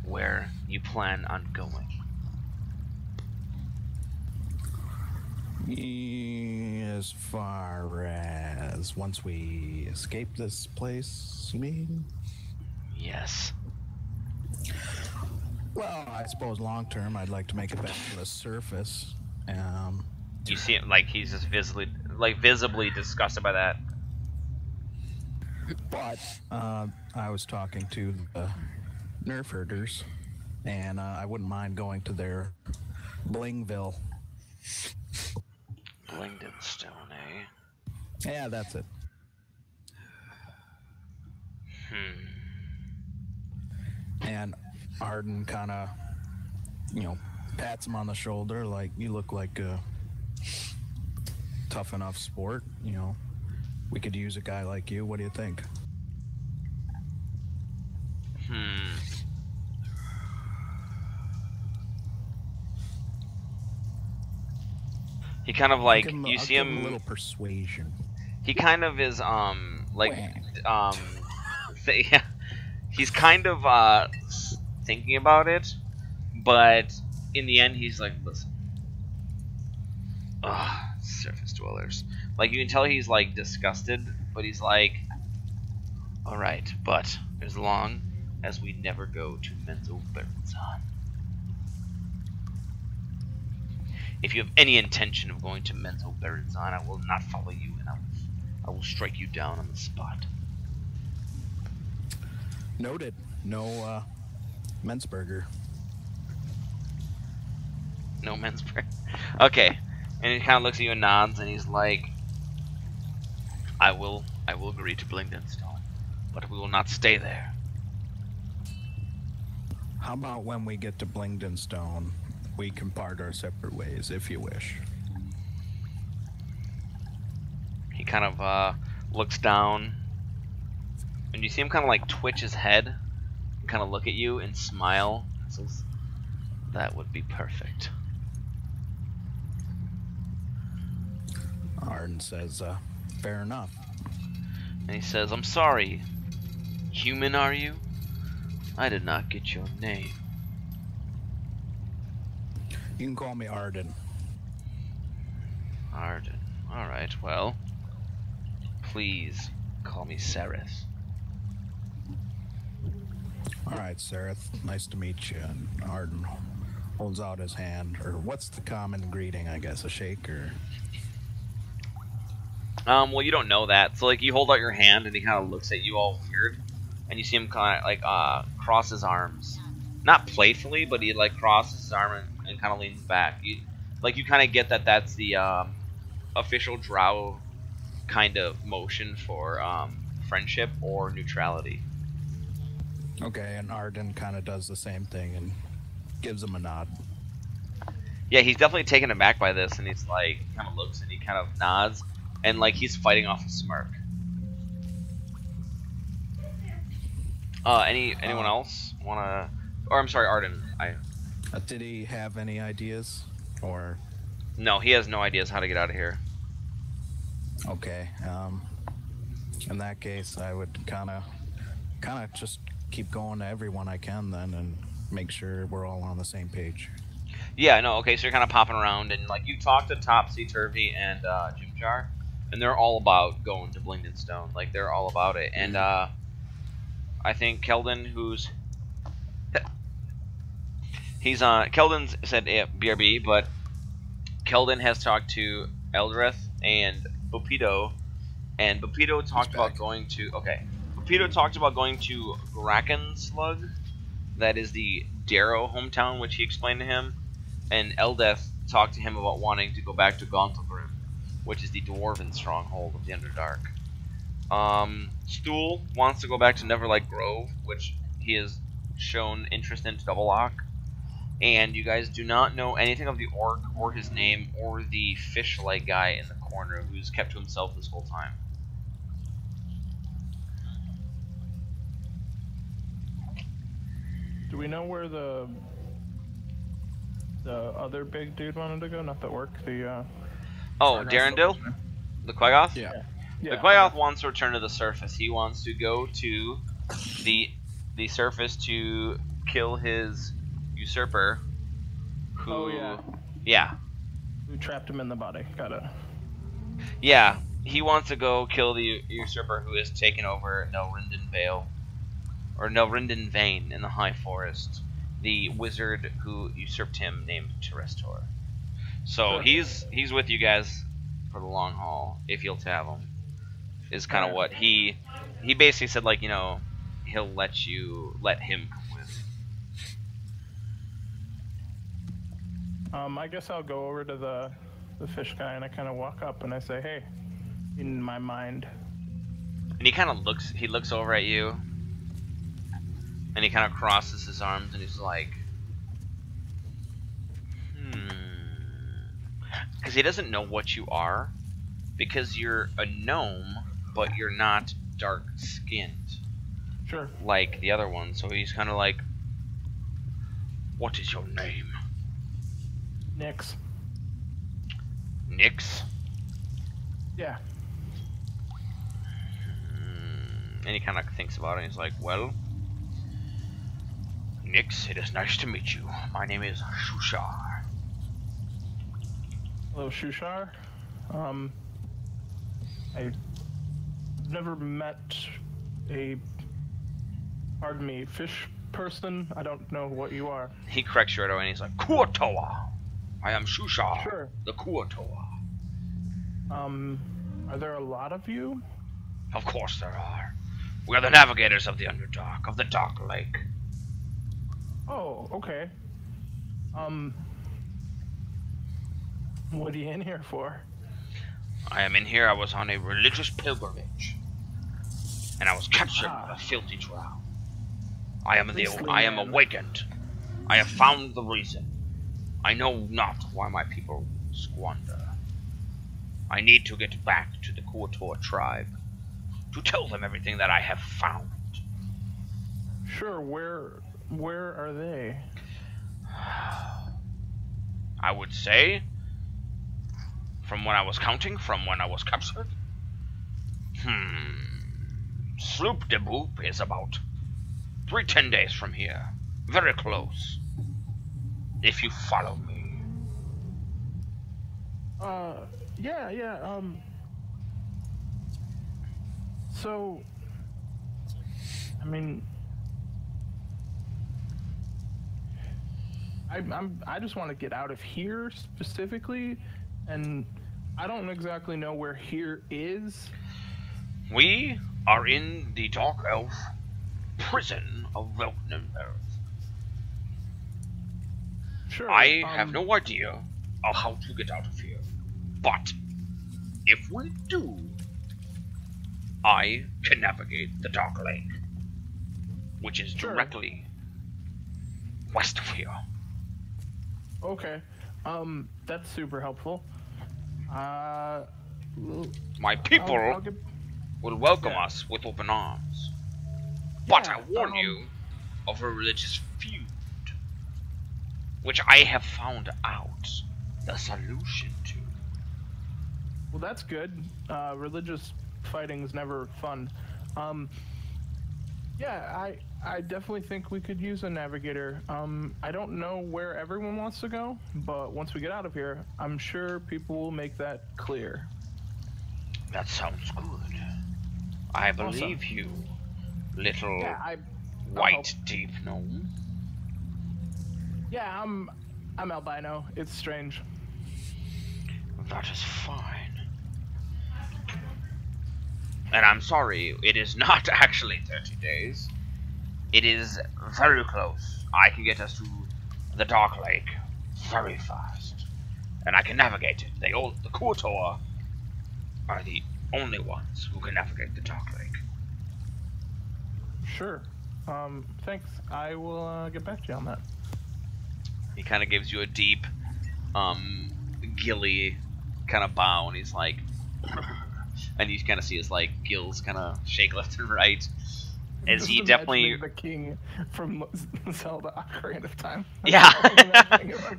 [SPEAKER 3] where you plan on going.
[SPEAKER 5] As far as once we escape this place, you mean?
[SPEAKER 3] Yes.
[SPEAKER 5] Well, I suppose long term, I'd like to make it back to the surface.
[SPEAKER 3] You see it like he's just visibly disgusted by that.
[SPEAKER 5] But I was talking to the nerf herders, and I wouldn't mind going to their Blingville.
[SPEAKER 3] Blingdenstone, eh?
[SPEAKER 5] Yeah, that's it. And Arden kind of, pats him on the shoulder like, you look like a tough enough sport, We could use a guy like you. What do you think?
[SPEAKER 3] He kind of like,
[SPEAKER 5] I'll
[SPEAKER 3] you see
[SPEAKER 5] give
[SPEAKER 3] him...
[SPEAKER 5] a little persuasion.
[SPEAKER 3] He kind of is, yeah, he's kind of, thinking about it, but in the end, he's like, listen. Ugh, surface dwellers. Like, you can tell he's, like, disgusted, but he's like, alright, but as long as we never go to Mental Berenzon. If you have any intention of going to Mental Berenzon, I will not follow you, and I will strike you down on the spot.
[SPEAKER 5] Noted. No, Mensberger.
[SPEAKER 3] No Mensberger. Okay. And he kind of looks at you and nods, and he's like, I will agree to Blingdenstone, but we will not stay there.
[SPEAKER 5] How about when we get to Blingdenstone, we can part our separate ways, if you wish.
[SPEAKER 3] He kind of looks down, and you see him kind of like twitch his head, and kind of look at you and smile. And says, that would be perfect.
[SPEAKER 5] Arden says, fair enough.
[SPEAKER 3] And he says, I'm sorry. Human, are you? I did not get your name.
[SPEAKER 5] You can call me Arden.
[SPEAKER 3] Arden. Alright, well, please call me Sereth.
[SPEAKER 5] Alright, Sereth. Nice to meet you. And Arden holds out his hand. Or what's the common greeting, I guess? A shake or...
[SPEAKER 3] Well, you don't know that. So, like, you hold out your hand, and he kind of looks at you all weird. And you see him kind of, like, cross his arms. Not playfully, but he, like, crosses his arm and kind of leans back. You kind of get that that's the, official drow kind of motion for, friendship or neutrality.
[SPEAKER 5] Okay, and Arden kind of does the same thing and gives him a nod.
[SPEAKER 3] Yeah, he's definitely taken aback by this, and he's, like, he kind of looks and he kind of nods. And, like, he's fighting off a smirk. Anyone else wanna... Or, I'm sorry, Arden.
[SPEAKER 5] Did he have any ideas? Or...
[SPEAKER 3] No, he has no ideas how to get out of here.
[SPEAKER 5] Okay, in that case, I would kind of just keep going to everyone I can then and make sure we're all on the same page.
[SPEAKER 3] Yeah, no, okay, so you're kind of popping around, and, like, you talk to Topsy Turvy and, Jimjar. And they're all about going to Blingdenstone. Like, they're all about it. And, I think Keldon, who's... Keldon's said BRB, but Keldon has talked to Eldrith and Bopito. And Bopito talked about going to... Okay. Bopito talked about going to Grackenslug. That is the Darrow hometown, which he explained to him. And Eldeth talked to him about wanting to go back to Gauntlgrim, which is the dwarven stronghold of the Underdark. Stool wants to go back to Neverlight Grove, which he has shown interest in to double lock. And you guys do not know anything of the orc, or his name, or the fish-like guy in the corner who's kept to himself this whole time.
[SPEAKER 2] Do we know where the other big dude wanted to go? Not the orc, the
[SPEAKER 3] Oh, Darendil? The Quaggoth?
[SPEAKER 2] Yeah.
[SPEAKER 3] The Quaggoth wants to return to the surface. He wants to go to the surface to kill his usurper. Who?
[SPEAKER 2] Oh yeah.
[SPEAKER 3] Yeah.
[SPEAKER 2] Who trapped him in the body? Got it.
[SPEAKER 3] Yeah. He wants to go kill the usurper who has taken over Nelrinden Vale, or Nelrinden Vane in the High Forest. The wizard who usurped him, named Terestor. So he's with you guys for the long haul, if you'll have him. Is kind of what he basically said, like, you know, he'll let him come with.
[SPEAKER 2] I guess I'll go over to the fish guy and I kind of walk up and I say, hey, in my mind.
[SPEAKER 3] And he kind of looks over at you, and he kind of crosses his arms and he's like, because he doesn't know what you are, because you're a gnome, but you're not dark-skinned.
[SPEAKER 2] Sure.
[SPEAKER 3] Like the other one, so he's kind of like, what is your name?
[SPEAKER 2] Nix.
[SPEAKER 3] Nix?
[SPEAKER 2] Yeah.
[SPEAKER 3] And he kind of thinks about it and he's like, well, Nix, it is nice to meet you. My name is Shushar.
[SPEAKER 2] Hello, Shushar. I've never met a, pardon me, fish person. I don't know what you are.
[SPEAKER 3] He corrects you right away and he's like, Kuotoa. I am Shushar,
[SPEAKER 2] Sure.
[SPEAKER 3] the Kuotoa.
[SPEAKER 2] Are there a lot of you?
[SPEAKER 3] Of course there are. We are the navigators of the Underdark, of the Dark Lake.
[SPEAKER 2] Oh, okay. What are you in here for?
[SPEAKER 3] I am in here. I was on a religious pilgrimage, and I was captured by a filthy drow. I am awakened. I have found the reason. I know not why my people squander. I need to get back to the Kuotor tribe to tell them everything that I have found.
[SPEAKER 2] Sure. Where are they?
[SPEAKER 3] I would say, from when I was counting, from when I was captured. Sloop de Boop is about 10 days from here. Very close. If you follow me.
[SPEAKER 2] Yeah. So, I mean, I just want to get out of here specifically, and I don't exactly know where here is.
[SPEAKER 3] We are in the Dark Elf prison of Velknenberg.
[SPEAKER 2] Sure.
[SPEAKER 3] I have no idea of how to get out of here, but if we do, I can navigate the Dark Lake, which is directly west of here.
[SPEAKER 2] Okay. That's super helpful.
[SPEAKER 3] My people will welcome us with open arms. But I warn you of a religious feud, which I have found out the solution to.
[SPEAKER 2] Well, that's good. Religious fighting's never fun. Yeah, I definitely think we could use a navigator. I don't know where everyone wants to go, but once we get out of here, I'm sure people will make that clear.
[SPEAKER 3] That sounds good. I believe you, little white deep gnome.
[SPEAKER 2] Yeah, I'm albino. It's strange.
[SPEAKER 3] That is fine. And I'm sorry, it is not actually 30 days. It is very close. I can get us to the Dark Lake very fast. And I can navigate it. The Kuotoa are the only ones who can navigate the Dark Lake.
[SPEAKER 2] Sure. Thanks. I will get back to you on that.
[SPEAKER 3] He kind of gives you a deep, gilly kind of bow, and he's like, and you kind of see his like gills kind of shake left and right. As
[SPEAKER 2] Just
[SPEAKER 3] he definitely,
[SPEAKER 2] the king from Zelda Ocarina of Time.
[SPEAKER 3] yeah,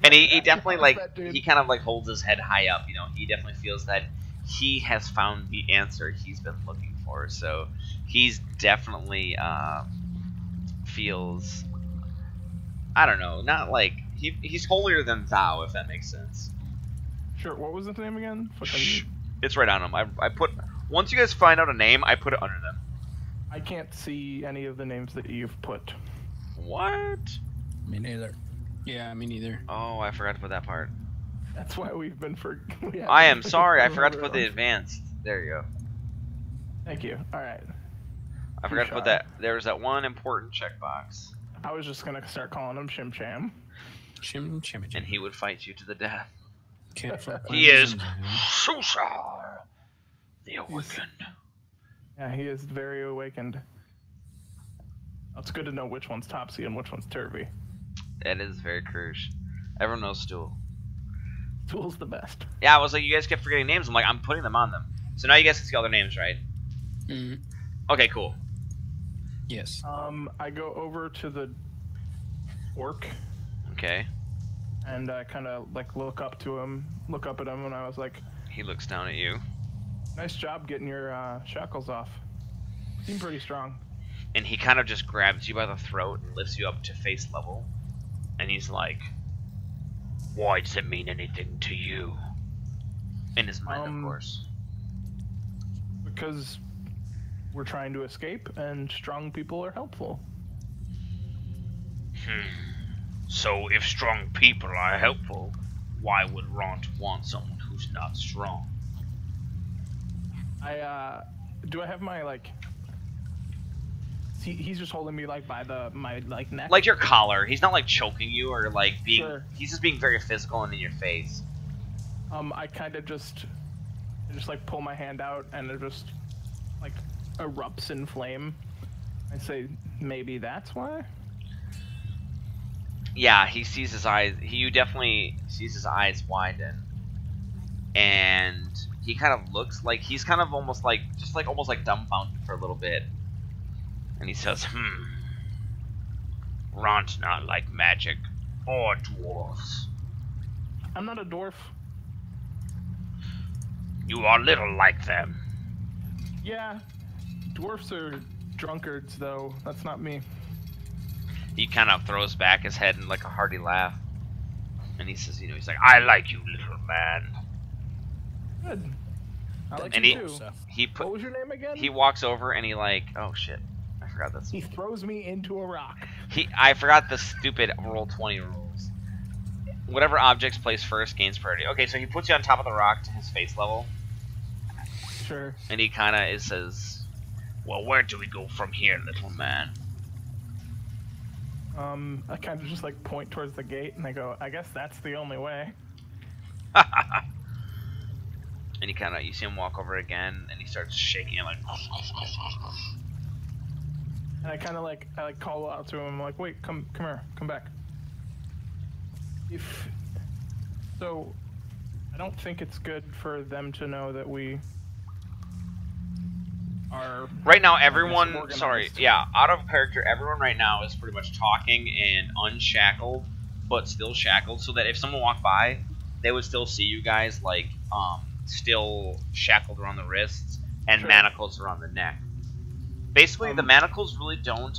[SPEAKER 3] and he definitely like he kind of like holds his head high up. You know, he definitely feels that he has found the answer he's been looking for. So he's definitely feels, I don't know, not like he's holier than thou, if that makes sense.
[SPEAKER 2] Sure. What was his name again?
[SPEAKER 3] It's right on him. I put, once you guys find out a name, I put it under them.
[SPEAKER 2] I can't see any of the names that you've put.
[SPEAKER 3] What?
[SPEAKER 5] Me neither.
[SPEAKER 1] Yeah, me neither.
[SPEAKER 3] Oh, I forgot to put that part.
[SPEAKER 2] That's why we've been for.
[SPEAKER 3] I am sorry, I forgot to put the advanced. There you go.
[SPEAKER 2] Thank you. All right.
[SPEAKER 3] I forgot to put that. There was that one important checkbox.
[SPEAKER 2] I was just gonna start calling him Shim Cham.
[SPEAKER 1] Shim Chim.
[SPEAKER 3] And he would fight you to the death.
[SPEAKER 1] Can't fuck
[SPEAKER 3] He is Susar, the Awakened.
[SPEAKER 2] Yeah, he is very awakened. It's good to know which one's Topsy and which one's Turvy.
[SPEAKER 3] That is very crucial. Everyone knows Stool.
[SPEAKER 2] Tool's the best.
[SPEAKER 3] Yeah, I was like, you guys kept forgetting names. I'm like, I'm putting them on them. So now you guys can see all their names, right?
[SPEAKER 1] Mm.
[SPEAKER 3] Okay, cool.
[SPEAKER 1] Yes.
[SPEAKER 2] I go over to the orc.
[SPEAKER 3] Okay.
[SPEAKER 2] And I kind of like look up at him, and I was like,
[SPEAKER 3] He looks down at you.
[SPEAKER 2] "Nice job getting your shackles off. Seem pretty strong."
[SPEAKER 3] And he kind of just grabs you by the throat and lifts you up to face level. And he's like, "Why does it mean anything to you?" In his mind, of course.
[SPEAKER 2] Because we're trying to escape, and strong people are helpful.
[SPEAKER 3] So if strong people are helpful, why would Ront want someone who's not strong?
[SPEAKER 2] Do I have my like? He's just holding me like by my like neck.
[SPEAKER 3] Like your collar. He's not like choking you or like being.
[SPEAKER 2] Sure.
[SPEAKER 3] He's just being very physical and in your face.
[SPEAKER 2] I kind of just like pull my hand out, and it just like erupts in flame. I say, maybe that's why.
[SPEAKER 3] Yeah, he sees his eyes. You definitely sees his eyes widen, and he kind of looks like he's kind of almost like almost like dumbfounded for a little bit, and he says, Ront's not like magic or dwarves.
[SPEAKER 2] I'm not a dwarf.
[SPEAKER 3] You are little like them.
[SPEAKER 2] Yeah, dwarfs are drunkards, though. That's not me.
[SPEAKER 3] He kind of throws back his head in like a hearty laugh, and he says, he's like, "I like you, little man."
[SPEAKER 2] Good. I like
[SPEAKER 3] And
[SPEAKER 2] you too. What was your name again?
[SPEAKER 3] He walks over and he like, oh shit, I forgot this.
[SPEAKER 2] He throws me into a rock.
[SPEAKER 3] I forgot the stupid roll 20 rules. Whatever objects placed first gains priority. Okay, so he puts you on top of the rock to his face level.
[SPEAKER 2] Sure.
[SPEAKER 3] And he kind of says, "Well, where do we go from here, little man?"
[SPEAKER 2] I kind of just like point towards the gate, and I go, "I guess that's the only way."
[SPEAKER 3] And he kind of, you see him walk over again, and he starts shaking it like.
[SPEAKER 2] And I kind of like call out to him, I'm like, "Wait, come here, come back." So, I don't think it's good for them to know that we are.
[SPEAKER 3] Right now, everyone,
[SPEAKER 2] organized.
[SPEAKER 3] out of character, everyone right now is pretty much talking and unshackled, but still shackled, so that if someone walked by, they would still see you guys, like, still shackled around the wrists and manacles around the neck. Basically, the manacles really don't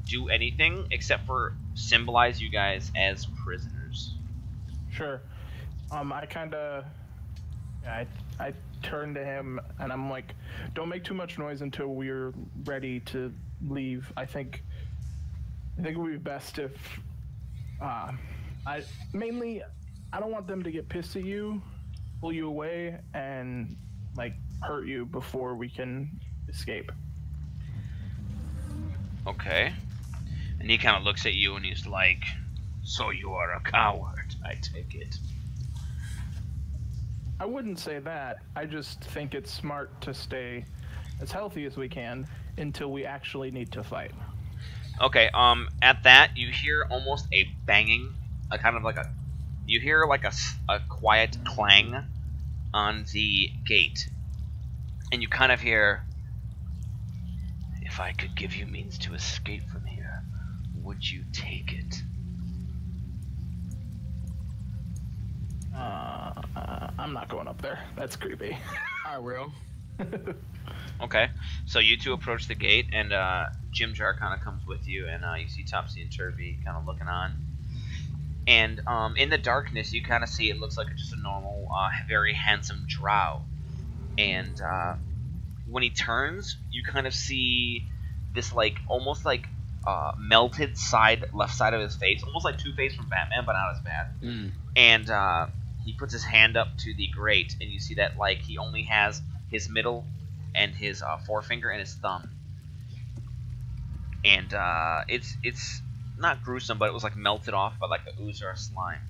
[SPEAKER 3] do anything except for symbolize you guys as prisoners.
[SPEAKER 2] Sure. I kind of, I turn to him and I'm like, "Don't make too much noise until we're ready to leave. I think it would be best if, I don't want them to get pissed at you, pull you away, and like hurt you before we can escape."
[SPEAKER 3] Okay. And he kind of looks at you and he's like, "So you are a coward, I take it."
[SPEAKER 2] I wouldn't say that. I just think it's smart to stay as healthy as we can until we actually need to fight.
[SPEAKER 3] Okay, at that, you hear almost a banging, a kind of like a, you hear like a quiet clang on the gate. And you kind of hear, if I could give you means to escape from here, would you take it?
[SPEAKER 2] I'm not going up there. That's creepy.
[SPEAKER 1] I will.
[SPEAKER 3] Okay, so you two approach the gate, and Jim Jar kind of comes with you, and you see Topsy and Turvy kind of looking on. And in the darkness, you kind of see it looks like just a normal, very handsome drow. And when he turns, you kind of see this like almost like melted left side of his face, almost like Two-Face from Batman, but not as bad. And he puts his hand up to the grate, and you see that like he only has his middle and his forefinger and his thumb. And it's not gruesome, but it was like melted off by like a ooze or a slime.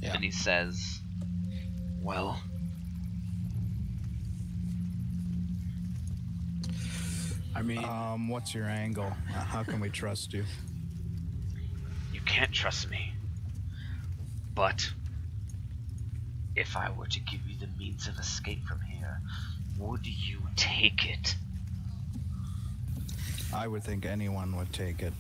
[SPEAKER 3] Yeah. And he says, "Well."
[SPEAKER 1] I mean,
[SPEAKER 5] what's your angle? How can we trust you?
[SPEAKER 3] You can't trust me. But if I were to give you the means of escape from here, would you take it?
[SPEAKER 5] I would think anyone would take it.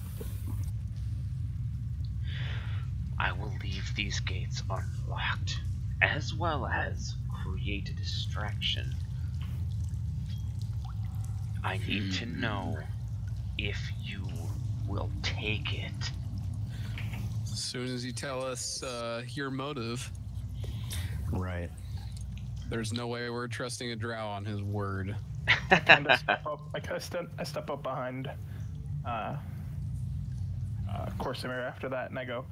[SPEAKER 3] I will leave these gates unlocked, as well as create a distraction. I need to know if you will take it.
[SPEAKER 1] As soon as you tell us your motive.
[SPEAKER 5] Right.
[SPEAKER 1] There's no way we're trusting a drow on his word.
[SPEAKER 2] I kind of step up behind Corsair after that, and I go,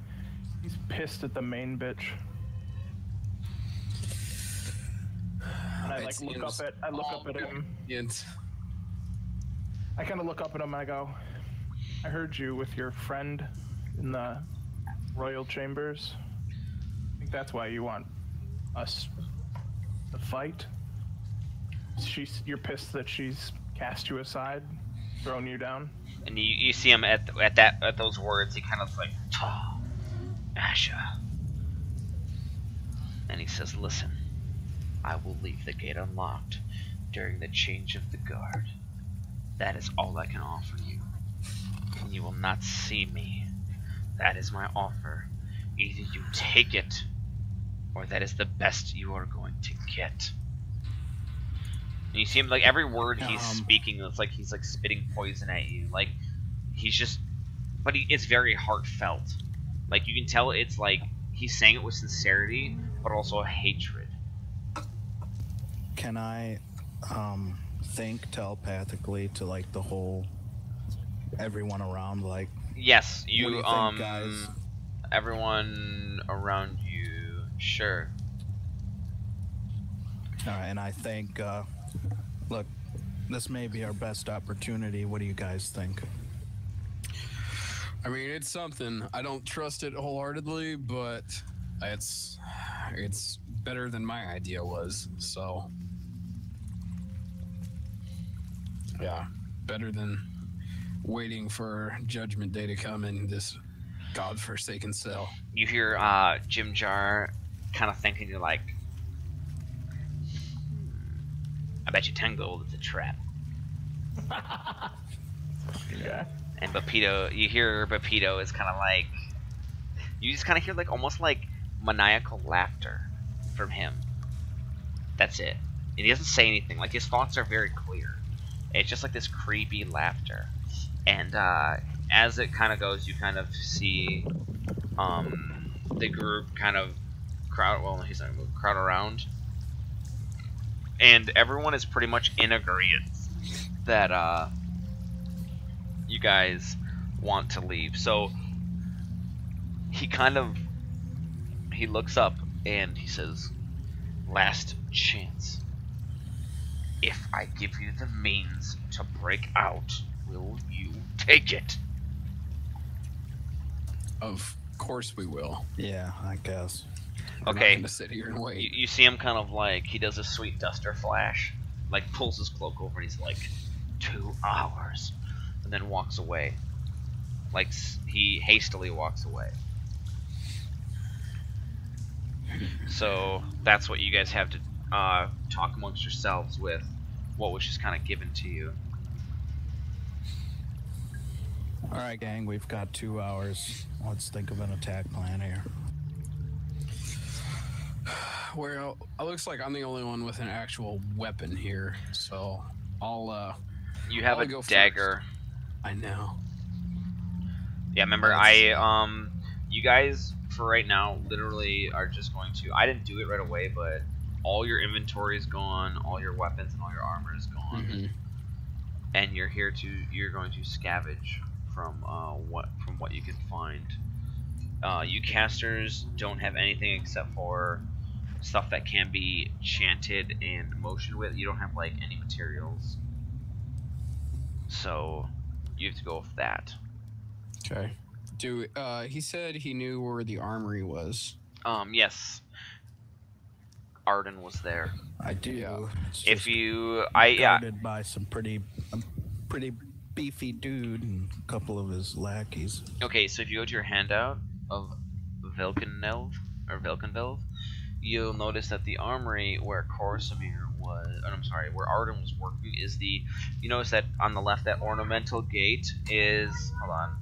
[SPEAKER 2] he's pissed at the main bitch. And I like look up at him. I kind of look up at him and I go, I heard you with your friend in the royal chambers. I think that's why you want us to fight. You're pissed that she's cast you aside, thrown you down.
[SPEAKER 3] And you see him at those words. He kind of like, "Tah, Asha," and he says, "Listen, I will leave the gate unlocked during the change of the guard. That is all I can offer you. And you will not see me. That is my offer. Either you take it, or that is the best you are going to get." And you see him, like, every word he's speaking, it's like he's, like, spitting poison at you. Like, he's just... But it's very heartfelt. Like, you can tell it's, like, he's saying it with sincerity, but also hatred.
[SPEAKER 5] Can I, think telepathically to, like, the whole... everyone around, like...
[SPEAKER 3] Yes,
[SPEAKER 5] what do you think, guys?
[SPEAKER 3] Everyone around you, sure.
[SPEAKER 5] Alright, and I think, look, this may be our best opportunity. What do you guys think?
[SPEAKER 1] I mean, it's something. I don't trust it wholeheartedly, but it's better than my idea was. So, yeah, better than waiting for Judgment Day to come in this godforsaken cell.
[SPEAKER 3] You hear Jim Jar kind of thinking, you're like, I bet you 10 gold it's a trap.
[SPEAKER 2] Yeah.
[SPEAKER 3] And Bapito, you hear Bapito is kind of like, you just kind of hear like almost like maniacal laughter from him. That's it. And he doesn't say anything. Like, his thoughts are very clear. It's just like this creepy laughter. And as it kind of goes, you kind of see the group kind of crowd. Well, he's not moving, crowd around. And everyone is pretty much in agreement that you guys want to leave. So he looks up and he says, "Last chance. If I give you the means to break out, will you take it?"
[SPEAKER 1] Of course we will.
[SPEAKER 5] Yeah, I guess.
[SPEAKER 1] We're not
[SPEAKER 3] Okay.
[SPEAKER 1] gonna sit here and wait.
[SPEAKER 3] You see him kind of like, he does a sweet duster flash, like pulls his cloak over and he's like, 2 hours, and then walks away. Like, he hastily walks away. So that's what you guys have to talk amongst yourselves with what was just kind of given to you.
[SPEAKER 5] All right, gang, we've got 2 hours. Let's think of an attack plan here.
[SPEAKER 1] Well, it looks like I'm the only one with an actual weapon here, so I'll
[SPEAKER 3] You have
[SPEAKER 1] I'll
[SPEAKER 3] a
[SPEAKER 1] go
[SPEAKER 3] dagger.
[SPEAKER 1] first. I know.
[SPEAKER 3] Yeah, remember, you guys, for right now, literally are just going to, I didn't do it right away, but all your inventory is gone, all your weapons and all your armor is gone, and you're going to scavenge from what you can find. You casters don't have anything except for stuff that can be chanted and motioned with. You don't have, like, any materials. So, you have to go with that.
[SPEAKER 1] Okay. He said he knew where the armory was.
[SPEAKER 3] Yes. Arden was there.
[SPEAKER 5] I do.
[SPEAKER 1] Yeah.
[SPEAKER 3] If you,
[SPEAKER 5] guarded by some pretty beefy dude and a couple of his lackeys.
[SPEAKER 3] Okay, so if you go to your handout of Vilkenvelv, you'll notice that the armory where Corsamir was, where Arden was working is you notice that on the left, that ornamental gate is, hold on.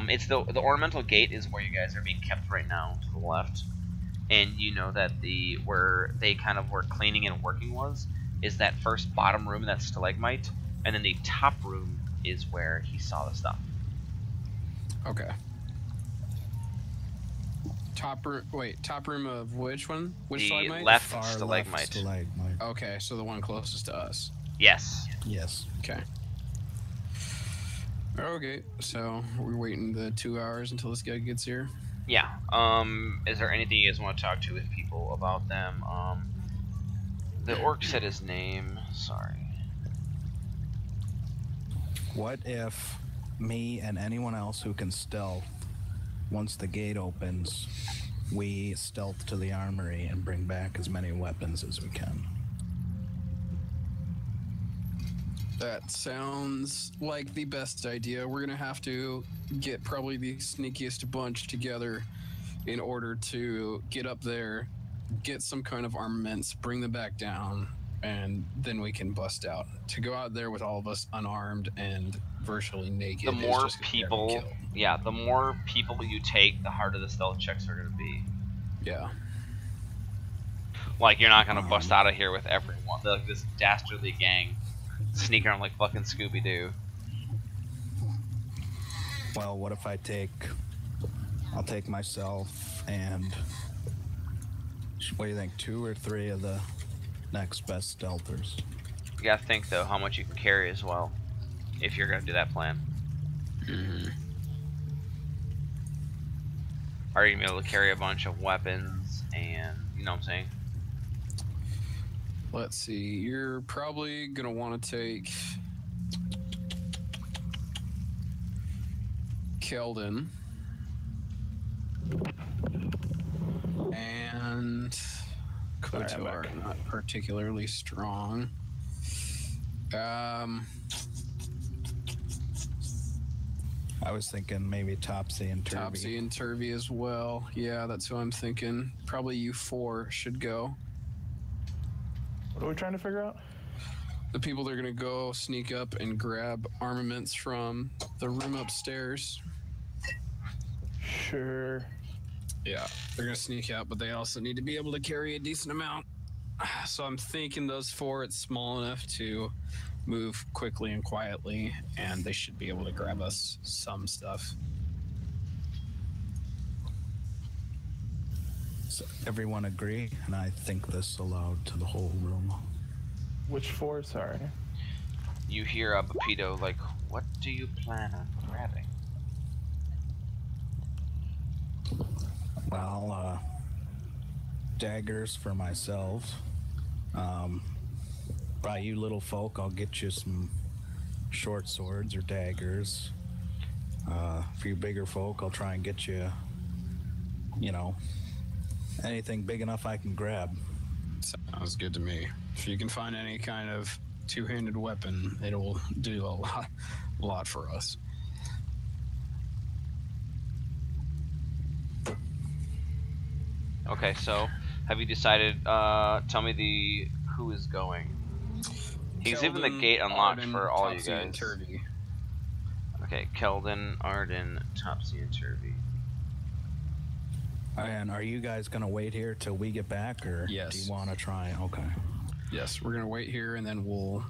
[SPEAKER 3] It's the ornamental gate is where you guys are being kept right now, to the left, and you know that where they kind of were cleaning and working is that first bottom room, that stalagmite, and then the top room is where he saw the stuff.
[SPEAKER 1] Okay. Top room of which one? Which
[SPEAKER 3] the
[SPEAKER 1] stalagmite?
[SPEAKER 3] left
[SPEAKER 5] Far
[SPEAKER 3] stalagmite.
[SPEAKER 5] left stalagmite.
[SPEAKER 1] Okay, so the one closest to us.
[SPEAKER 3] Yes.
[SPEAKER 5] Yes.
[SPEAKER 1] Okay. Okay, so we're waiting the 2 hours until this guy gets here.
[SPEAKER 3] Yeah. Is there anything you guys want to talk to with people about them? The orc said his name. Sorry.
[SPEAKER 5] What if me and anyone else who can stealth, once the gate opens, we stealth to the armory and bring back as many weapons as we can?
[SPEAKER 1] That sounds like the best idea. We're gonna have to get probably the sneakiest bunch together in order to get up there, get some kind of armaments, bring them back down, and then we can bust out. To go out there with all of us unarmed and virtually naked.
[SPEAKER 3] The more people, the more people you take, the harder the stealth checks are gonna be.
[SPEAKER 1] Yeah.
[SPEAKER 3] Like, you're not gonna bust out of here with everyone. Like this dastardly gang sneak around like fucking Scooby-Doo.
[SPEAKER 5] Well, what if I'll take myself and, what do you think, 2 or 3 of the next best stealthers?
[SPEAKER 3] You gotta think, though, how much you can carry as well, if you're gonna do that plan. Are you gonna be able to carry a bunch of weapons and, you know what I'm saying?
[SPEAKER 1] Let's see, you're probably gonna want to take Keldon and Kotor, not particularly strong.
[SPEAKER 5] I was thinking maybe Topsy and Turvy.
[SPEAKER 1] Topsy and Turvy as well. Yeah, that's who I'm thinking. Probably you 4 should go.
[SPEAKER 2] What are we trying to figure out?
[SPEAKER 1] The people that are gonna go sneak up and grab armaments from the room upstairs.
[SPEAKER 2] Sure.
[SPEAKER 1] Yeah, they're gonna sneak out, but they also need to be able to carry a decent amount. So I'm thinking those 4, it's small enough to move quickly and quietly, and they should be able to grab us some stuff.
[SPEAKER 5] everyone agree? And I think this aloud to the whole room.
[SPEAKER 2] Which four? Sorry.
[SPEAKER 3] You hear a Pepito like, what do you plan on grabbing?
[SPEAKER 5] Well, daggers for myself. By you little folk, I'll get you some short swords or daggers. For you bigger folk, I'll try and get you, you know, anything big enough I can grab.
[SPEAKER 1] Sounds good to me. If you can find any kind of two-handed weapon, it'll do a lot for us.
[SPEAKER 3] Okay, so have you decided? Tell me who is going. He's leaving the gate unlocked
[SPEAKER 1] Arden,
[SPEAKER 3] for all
[SPEAKER 1] Topsy,
[SPEAKER 3] you
[SPEAKER 1] and
[SPEAKER 3] guys.
[SPEAKER 1] Turvy.
[SPEAKER 3] Okay, Keldon, Arden, Topsy, and Turvy.
[SPEAKER 5] And are you guys gonna wait here till we get back, or
[SPEAKER 1] Yes.
[SPEAKER 5] do you want to try? Okay.
[SPEAKER 1] Yes, we're gonna wait here, and then we'll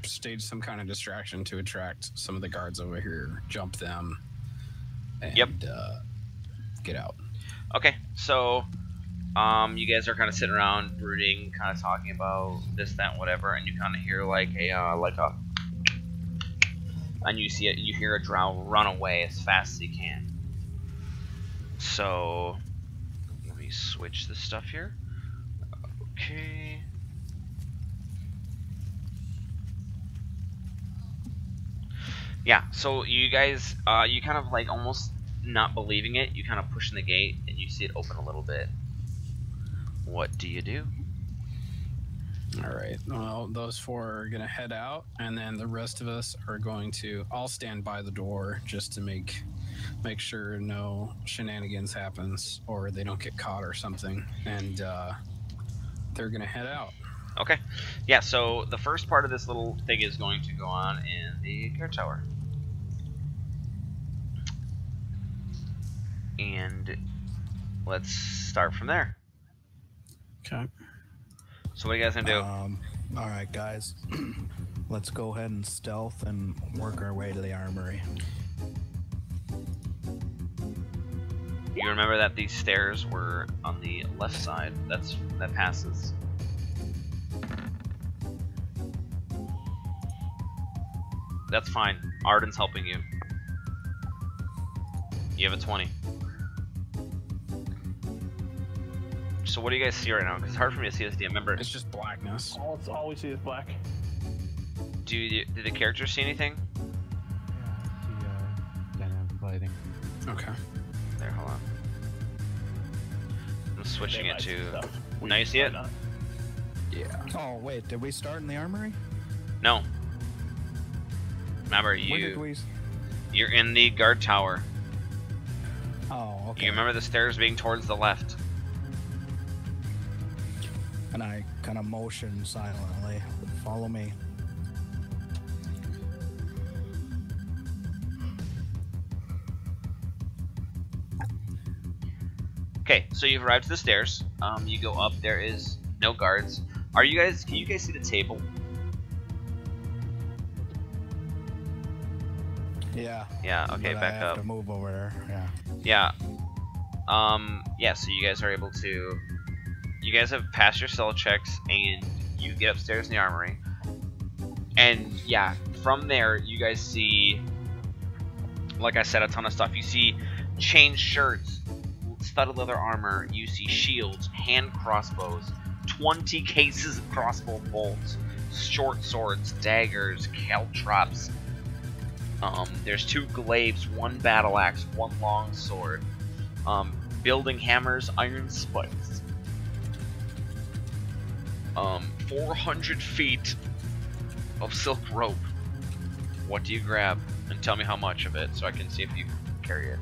[SPEAKER 1] stage some kind of distraction to attract some of the guards over here, jump them, and get out.
[SPEAKER 3] Okay, so you guys are kind of sitting around brooding, kind of talking about this, that, whatever, and you kind of hear like a, and you hear a drow run away as fast as he can. So let me switch this stuff here. Okay. Yeah, so you guys, you kind of like almost not believing it, you kind of push in the gate and you see it open a little bit. What do you do?
[SPEAKER 1] Alright, well, those four are gonna head out, and then the rest of us are going to, I'll stand by the door just to make sure no shenanigans happens, or they don't get caught or something, and they're gonna head out.
[SPEAKER 3] Okay. Yeah, so the first part of this little thing is going to go on in the care tower. And let's start from there.
[SPEAKER 1] Okay.
[SPEAKER 3] So what are you guys gonna do?
[SPEAKER 5] All right, guys. Let's go ahead and stealth and work our way to the armory.
[SPEAKER 3] You remember that these stairs were on the left side. That passes. That's fine. Arden's helping you. You have a 20. So what do you guys see right now? Because it's hard for me to see this DM. Remember,
[SPEAKER 1] It's just blackness.
[SPEAKER 2] All we see is black.
[SPEAKER 3] do the characters see anything?
[SPEAKER 4] Yeah, I see dynamic lighting.
[SPEAKER 1] Okay.
[SPEAKER 3] There, hold on. I'm switching it to.
[SPEAKER 2] We
[SPEAKER 3] Now you see it?
[SPEAKER 2] might not.
[SPEAKER 1] Yeah.
[SPEAKER 5] Oh, wait, did we start in the armory?
[SPEAKER 3] No. Remember,
[SPEAKER 5] Where did we?
[SPEAKER 3] you're in the guard tower.
[SPEAKER 5] Oh, okay.
[SPEAKER 3] You remember the stairs being towards the left.
[SPEAKER 5] And I kind of motion silently. Follow me.
[SPEAKER 3] Okay, so you've arrived to the stairs. You go up. There is no guards. Can you guys see the table?
[SPEAKER 5] Yeah.
[SPEAKER 3] Yeah. Okay,
[SPEAKER 5] But
[SPEAKER 3] back
[SPEAKER 5] I have
[SPEAKER 3] up.
[SPEAKER 5] to move over there. Yeah.
[SPEAKER 3] Yeah. Yeah. So you guys are able to. You guys have passed your cell checks, and you get upstairs in the armory. And yeah, from there you guys see, like I said, a ton of stuff. You see chain shirts, studded leather armor. You see shields, hand crossbows, 20 cases of crossbow bolts, short swords, daggers, caltrops. There's 2 glaives, 1 battle axe, 1 long sword, building hammers, iron spikes. 400 feet of silk rope. What do you grab? And tell me how much of it, so I can see if you can carry it.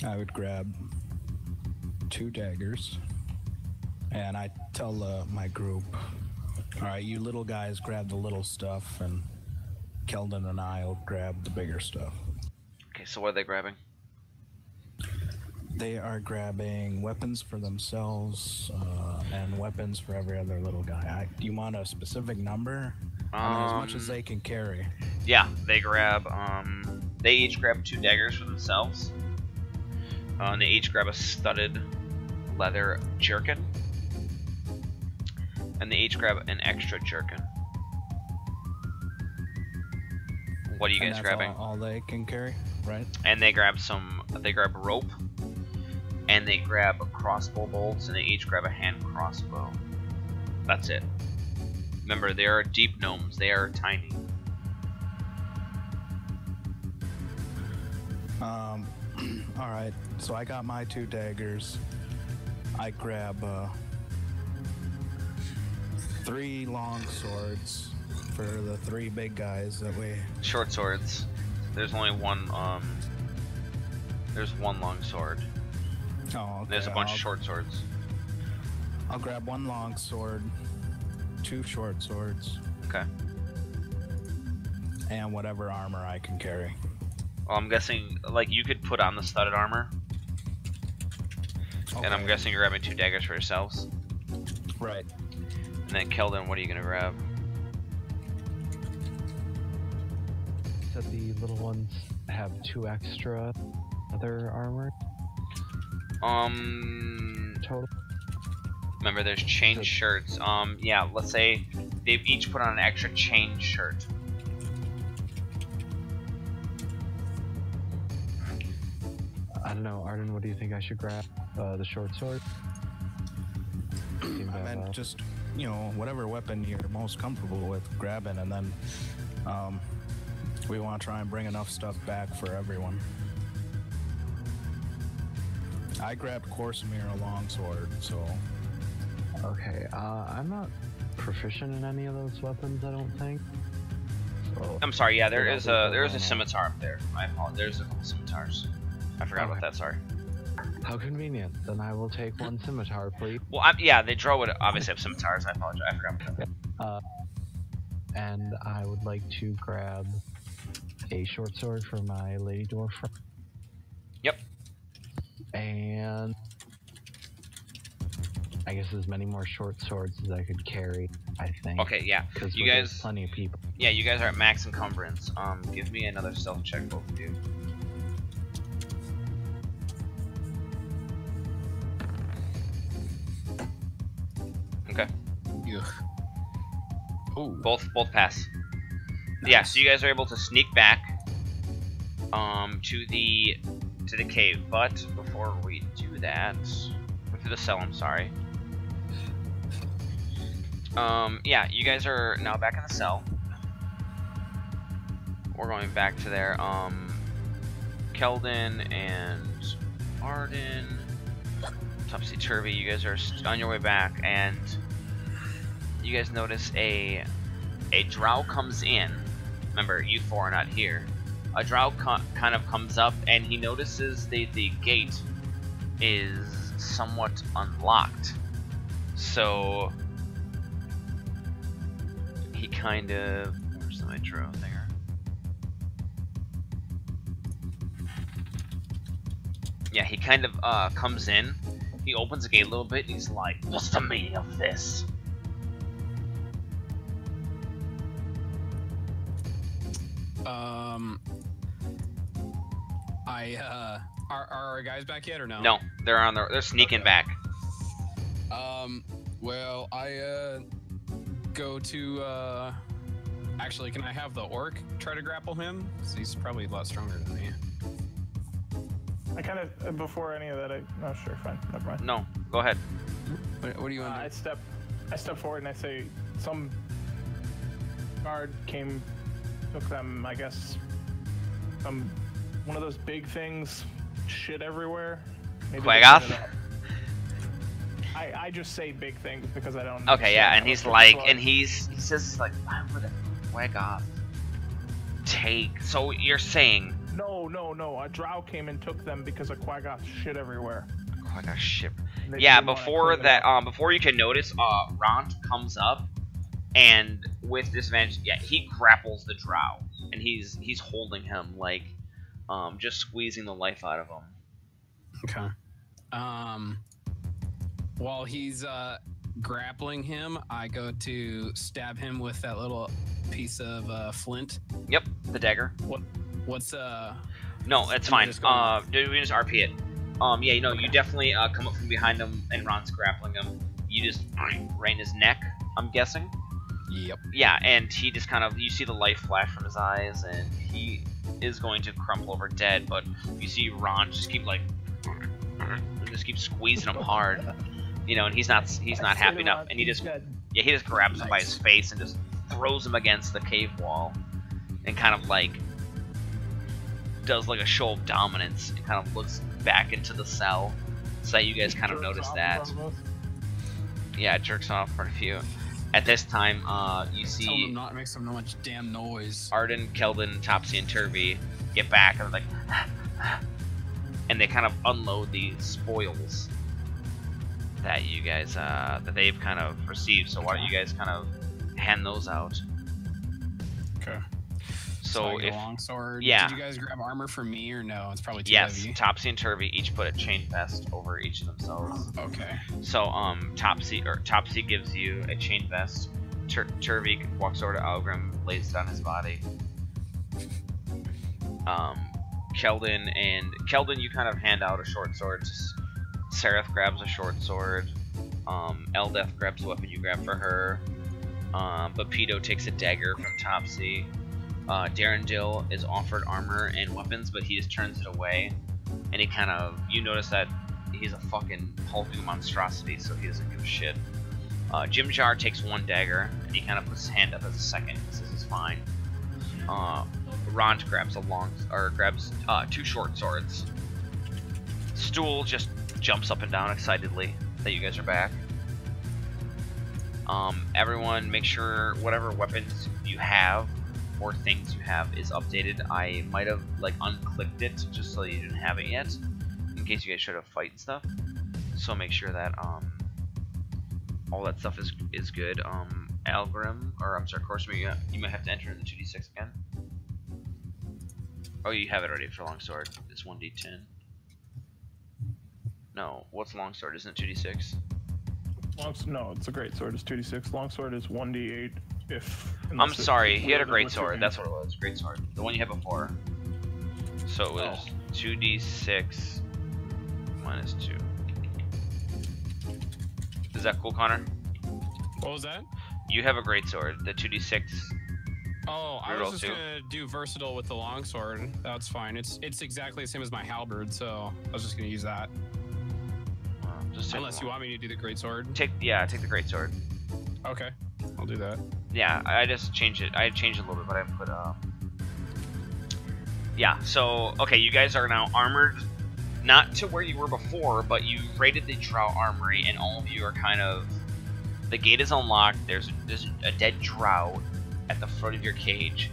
[SPEAKER 5] I would grab 2 daggers, and I tell my group, all right, you little guys grab the little stuff, and Keldon and I'll grab the bigger stuff.
[SPEAKER 3] Okay, so what are they grabbing?
[SPEAKER 5] They are grabbing weapons for themselves and weapons for every other little guy. Do you want a specific number? I mean, as much as they can carry.
[SPEAKER 3] Yeah, they grab They each grab 2 daggers for themselves. And they each grab a studded leather jerkin. And they each grab an extra jerkin. What are you guys grabbing?
[SPEAKER 5] All they can carry, right?
[SPEAKER 3] And they grab rope. And they grab crossbow bolts, and they each grab a hand crossbow. That's it. Remember, they are deep gnomes. They are tiny.
[SPEAKER 5] Alright, so I got my 2 daggers. I grab 3 long swords for the 3 big guys that we...
[SPEAKER 3] Short swords. There's only one, there's one long sword.
[SPEAKER 5] Oh, okay.
[SPEAKER 3] There's a bunch of short swords.
[SPEAKER 5] I'll grab 1 long sword, 2 short swords.
[SPEAKER 3] Okay.
[SPEAKER 5] And whatever armor I can carry.
[SPEAKER 3] Well, I'm guessing, like, you could put on the studded armor. Okay. And I'm guessing you're grabbing 2 daggers for yourselves.
[SPEAKER 5] Right.
[SPEAKER 3] And then Keldon, what are you gonna grab?
[SPEAKER 4] Said the little ones have 2 extra other armor. Total.
[SPEAKER 3] Remember, there's chain shirts. Yeah, let's say they've each put on an extra chain shirt.
[SPEAKER 4] I don't know, Arden, what do you think I should grab? The short sword?
[SPEAKER 5] I meant just, you know, whatever weapon you're most comfortable with grabbing, and then we want to try and bring enough stuff back for everyone. I grabbed Corsamir longsword, so...
[SPEAKER 4] Okay, I'm not proficient in any of those weapons, I don't think. So,
[SPEAKER 3] I'm sorry, yeah, there is a scimitar up there. I apologize. There's a couple scimitars. I forgot about that, sorry.
[SPEAKER 4] How convenient. Then I will take 1 scimitar, please.
[SPEAKER 3] Well, yeah, they draw would obviously have scimitars. I apologize. I forgot about that.
[SPEAKER 4] And I would like to grab a short sword for my lady dwarf friend.
[SPEAKER 3] Yep.
[SPEAKER 4] And I guess as many more short swords as I could carry, I think.
[SPEAKER 3] Okay, yeah.
[SPEAKER 4] Because
[SPEAKER 3] you guys,
[SPEAKER 4] plenty of people.
[SPEAKER 3] Yeah, you guys are at max encumbrance. Give me another stealth check, both of you. Okay.
[SPEAKER 1] Ooh.
[SPEAKER 3] Both pass.
[SPEAKER 1] Nice.
[SPEAKER 3] Yeah, so you guys are able to sneak back to the cave, but before we do that, to the cell, I'm sorry. Yeah, you guys are now back in the cell. We're going back to there. Keldon and Arden, topsy-turvy, you guys are on your way back, and you guys notice a drow comes in. Remember, you 4 are not here. A drow kind of comes up, and he notices the gate is somewhat unlocked. So he kind of... Where's my drow there? Yeah, he kind of comes in. He opens the gate a little bit, and he's like, "What's the meaning of this?"
[SPEAKER 1] Are our guys back yet or no?
[SPEAKER 3] No, they're sneaking back.
[SPEAKER 1] Well, I go to actually, can I have the orc try to grapple him? 'Cause he's probably a lot stronger than me.
[SPEAKER 2] I kind of, before any of that, no, sure, fine, never mind.
[SPEAKER 3] No, go ahead.
[SPEAKER 1] What do you want to do?
[SPEAKER 2] I step forward and I say, some guard came, took them, I guess, one of those big things, shit everywhere.
[SPEAKER 3] Quaggoth?
[SPEAKER 2] I just say big things because I don't.
[SPEAKER 3] Okay, yeah, and he's like, and he says like, why would a Quaggoth take? So you're saying?
[SPEAKER 2] No. A drow came and took them because a Quaggoth shit everywhere.
[SPEAKER 3] Quaggoth shit. Yeah, before that, before you can notice, Ront comes up, and with disadvantage, yeah, he grapples the drow, and he's holding him like, just squeezing the life out of him.
[SPEAKER 1] Okay. While he's grappling him, I go to stab him with that little piece of flint.
[SPEAKER 3] Yep, the dagger.
[SPEAKER 1] What's
[SPEAKER 3] No, it's
[SPEAKER 1] Am I
[SPEAKER 3] fine.
[SPEAKER 1] just going-
[SPEAKER 3] Dude, we just RP it. Yeah, you know, you definitely come up from behind him, and Ron's grappling him. You just rain his neck, I'm guessing.
[SPEAKER 1] Yep.
[SPEAKER 3] Yeah, and he just kind of, you see the light flash from his eyes, and he is going to crumple over dead, but you see Ron just keep squeezing him hard, you know, and he's not happy enough, and he just grabs him by his face and just throws him against the cave wall, and kind of like does like a show of dominance, and kind of looks back into the cell, so you guys kind of notice that. Yeah, it jerks off for a few. At this time, you
[SPEAKER 1] Tell
[SPEAKER 3] see
[SPEAKER 1] them not to make so much damn noise.
[SPEAKER 3] Arden, Keldon, Topsy, and Turvy get back and like, and they kind of unload the spoils that you guys that they've kind of received. So why don't you guys kind of hand those out?
[SPEAKER 1] Okay.
[SPEAKER 3] So
[SPEAKER 1] I get
[SPEAKER 3] if
[SPEAKER 1] a longsword.
[SPEAKER 3] yeah.
[SPEAKER 1] Did you guys grab armor for me or no? It's probably too
[SPEAKER 3] yes,
[SPEAKER 1] heavy.
[SPEAKER 3] Topsy and Turvy each put a chain vest over each of themselves.
[SPEAKER 1] Okay.
[SPEAKER 3] So Topsy gives you a chain vest. Turvy walks over to Algrim, lays it on his body. Keldon, you kind of hand out a short sword. Seraph grabs a short sword. Eldeth grabs the weapon you grab for her. But Pedo takes a dagger from Topsy. Darendil is offered armor and weapons, but he just turns it away. And he kind of, you notice that he's a fucking hulking monstrosity, so he doesn't give a shit. Jim Jar takes one dagger, and he kind of puts his hand up as a second. He says it's fine. Rond grabs two short swords. Stool just jumps up and down excitedly that you guys are back. Everyone, make sure whatever weapons you have or things you have is updated. I might have like unclicked it just so you didn't have it yet, in case you guys should have fight and stuff. So make sure that all that stuff is good. Algrim, or I'm sorry, Corsair, you might have to enter in the 2d6 again. Oh, you have it already for longsword. It's 1d10. No, what's longsword? Isn't it 2d6?
[SPEAKER 2] No, it's a great sword. It's 2d6. Longsword is 1d8.
[SPEAKER 3] I'm sorry, he had a great sword. That's what it was. Great sword. The one you had before. So it was 2d6 minus 2. Is that cool, Connor?
[SPEAKER 1] What was that?
[SPEAKER 3] You have a great sword. The 2d6.
[SPEAKER 1] Oh, I was just
[SPEAKER 3] Reroll
[SPEAKER 1] gonna do versatile with the longsword. That's fine. It's exactly the same as my halberd, so I was just gonna use that.
[SPEAKER 3] Just
[SPEAKER 1] Unless you want me to do the great sword.
[SPEAKER 3] take the great sword.
[SPEAKER 1] Okay, I'll do that.
[SPEAKER 3] Yeah, I just changed it. I changed it a little bit, but I put yeah. So okay, you guys are now armored, not to where you were before, but you raided the Drow Armory, and all of you are kind of. The gate is unlocked. There's a dead Drow at the front of your cage,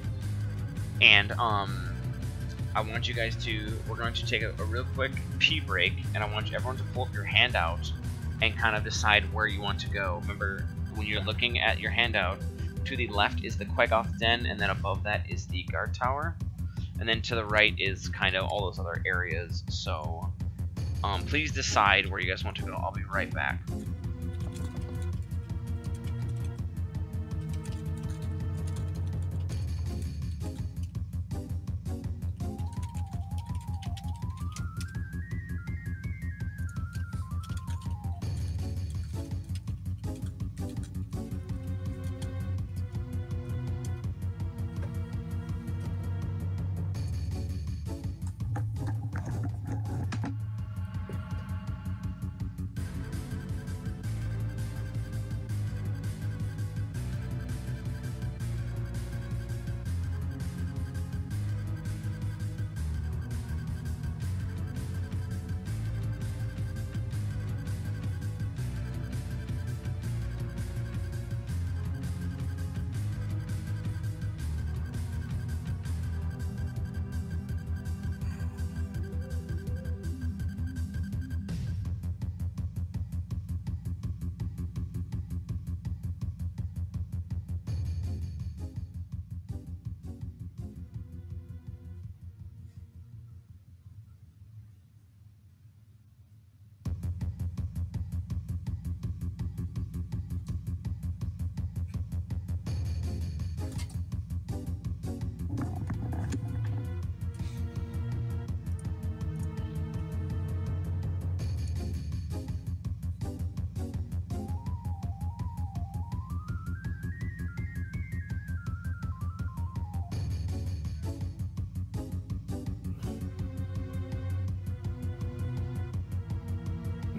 [SPEAKER 3] and I want you guys to. We're going to take a real quick pee break, and I want everyone to pull up your handout and kind of decide where you want to go. Remember, when you're looking at your handout, to the left is the Quagoth Den, and then above that is the guard tower, and then to the right is kind of all those other areas. So, please decide where you guys want to go. I'll be right back.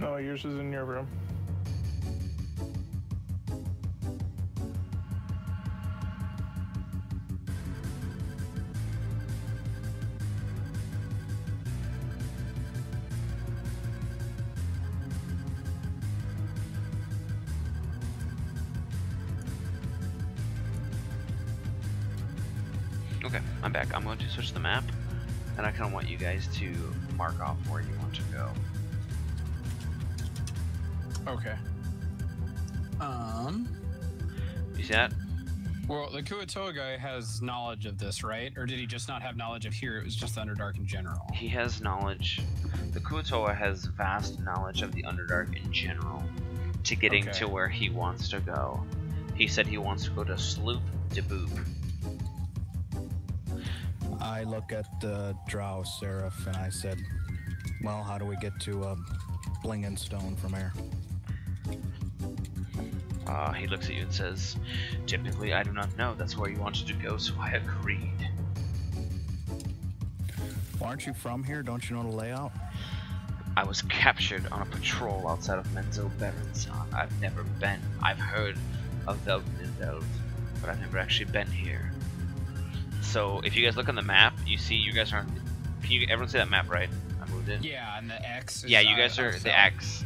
[SPEAKER 2] No, yours is in your room.
[SPEAKER 3] Okay, I'm back. I'm going to switch the map, and I kind of want you guys to mark off where you want to go.
[SPEAKER 1] Okay.
[SPEAKER 3] You see that?
[SPEAKER 1] Well, the Kuatoa guy has knowledge of this, right? Or did he just not have knowledge of here? It was just the Underdark in general.
[SPEAKER 3] He has knowledge. The Kuatoa has vast knowledge of the Underdark in general. To getting to where he wants to go. He said he wants to go to Sloop de Boop.
[SPEAKER 5] I look at Drow Seraph and I said, well, how do we get to Blingin' Stone from here?
[SPEAKER 3] He looks at you and says, typically I do not know. That's where you wanted to go, so I agreed.
[SPEAKER 5] Well, aren't you from here? Don't you know the layout?
[SPEAKER 3] I was captured on a patrol outside of Menzo Berenson. I've never been. I've heard of Velgnindeld, but I've never actually been here. So if you guys look on the map, you see you guys are on... everyone see that map, right? I moved it.
[SPEAKER 1] Yeah, and the X is,
[SPEAKER 3] yeah, you guys are the X.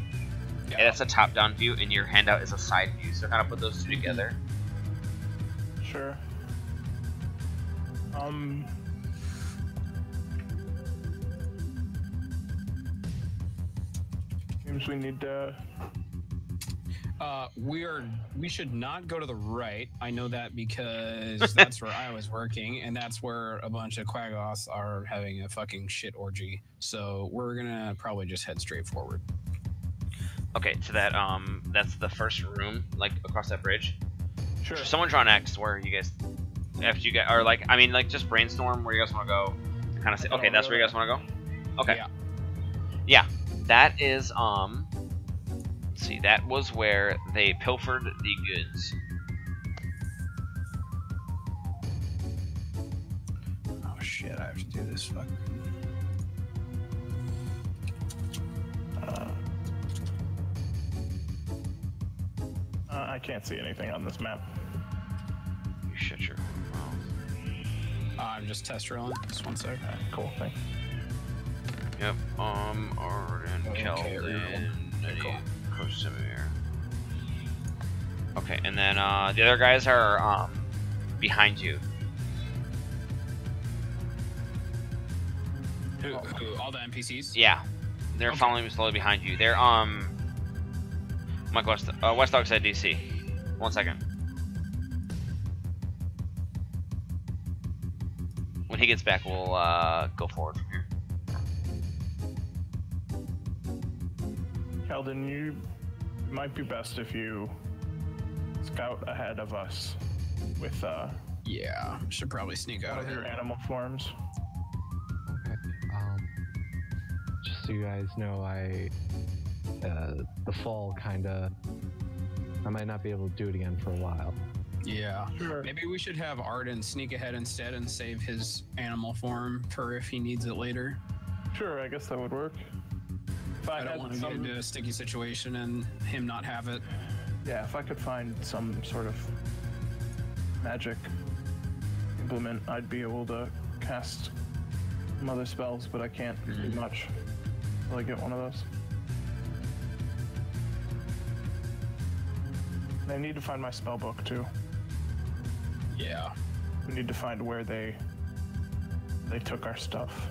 [SPEAKER 1] Yeah.
[SPEAKER 3] And that's a top-down view, and your handout is a side view. So kind of put those two together.
[SPEAKER 2] Sure. Seems we need to...
[SPEAKER 1] we should not go to the right. I know that because that's where I was working, and that's where a bunch of Quaggoths are having a fucking shit orgy. So we're gonna probably just head straight forward.
[SPEAKER 3] Okay, so that that's the first room, like across that bridge.
[SPEAKER 2] Sure.
[SPEAKER 3] Someone draw an X where you guys, after you get, or like, I mean, like just brainstorm where you guys want to go. And kind of say, okay, that's where you guys want to go. Okay.
[SPEAKER 1] Yeah.
[SPEAKER 3] Yeah, that is let's see, that was where they pilfered the goods.
[SPEAKER 1] Oh shit! I have to do this fucking.
[SPEAKER 2] I can't see anything on this map.
[SPEAKER 3] You shut your mouth.
[SPEAKER 1] I'm just test rolling. Just one sec.
[SPEAKER 2] Cool, thanks.
[SPEAKER 3] Yep. Arden,
[SPEAKER 1] Okay,
[SPEAKER 3] Kelvin,
[SPEAKER 1] cool.
[SPEAKER 3] Kosimir. Okay, and then the other guys are behind you.
[SPEAKER 1] Who? All the NPCs?
[SPEAKER 3] Yeah, they're following me slowly behind you. They're Mike West Dog said DC. 1 second. When he gets back, we'll go forward from here.
[SPEAKER 2] Keldon, it might be best if you scout ahead of us with
[SPEAKER 1] Yeah, should probably sneak out
[SPEAKER 2] one
[SPEAKER 1] of
[SPEAKER 2] of your
[SPEAKER 1] here.
[SPEAKER 2] animal forms.
[SPEAKER 4] Okay. Just so you guys know, the fall kinda, I might not be able to do it again for a while.
[SPEAKER 1] Yeah.
[SPEAKER 2] Sure.
[SPEAKER 1] Maybe we should have Arden sneak ahead instead and save his animal form for if he needs it later.
[SPEAKER 2] Sure, I guess that would work. If
[SPEAKER 1] I don't want to get into a sticky situation and him not have it.
[SPEAKER 2] Yeah, if I could find some sort of magic implement, I'd be able to cast some other spells, but I can't do much until I get one of those. And I need to find my spell book too.
[SPEAKER 1] Yeah.
[SPEAKER 2] We need to find where they took our stuff.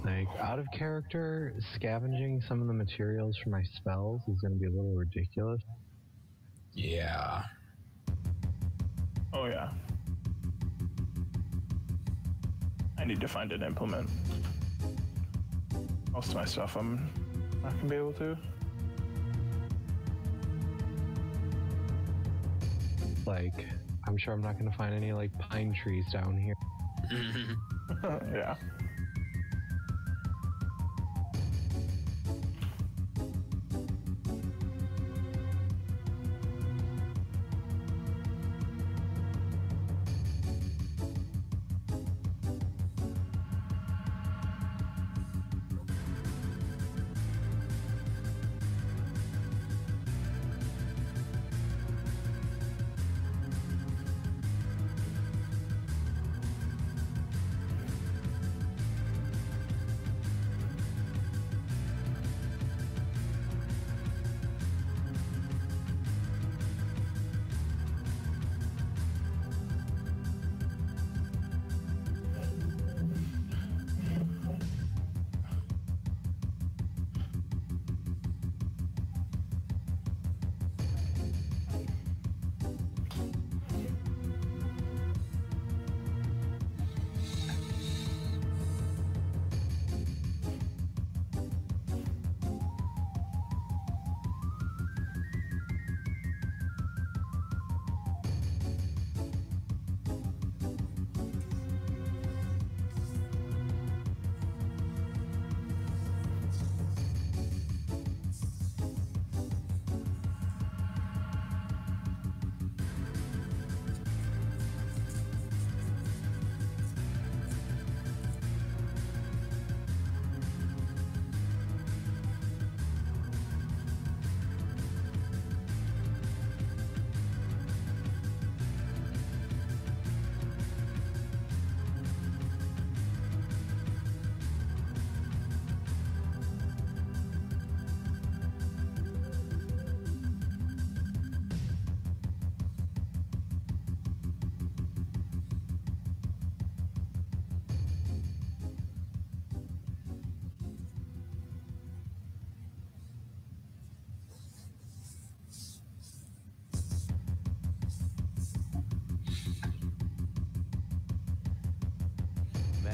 [SPEAKER 4] Like, out of character, scavenging some of the materials for my spells is going to be a little ridiculous.
[SPEAKER 1] Yeah.
[SPEAKER 2] Oh yeah. I need to find an implement. Most of my stuff I'm not gonna be able to.
[SPEAKER 4] Like, I'm sure I'm not going to find any, like, pine trees down here.
[SPEAKER 2] Yeah.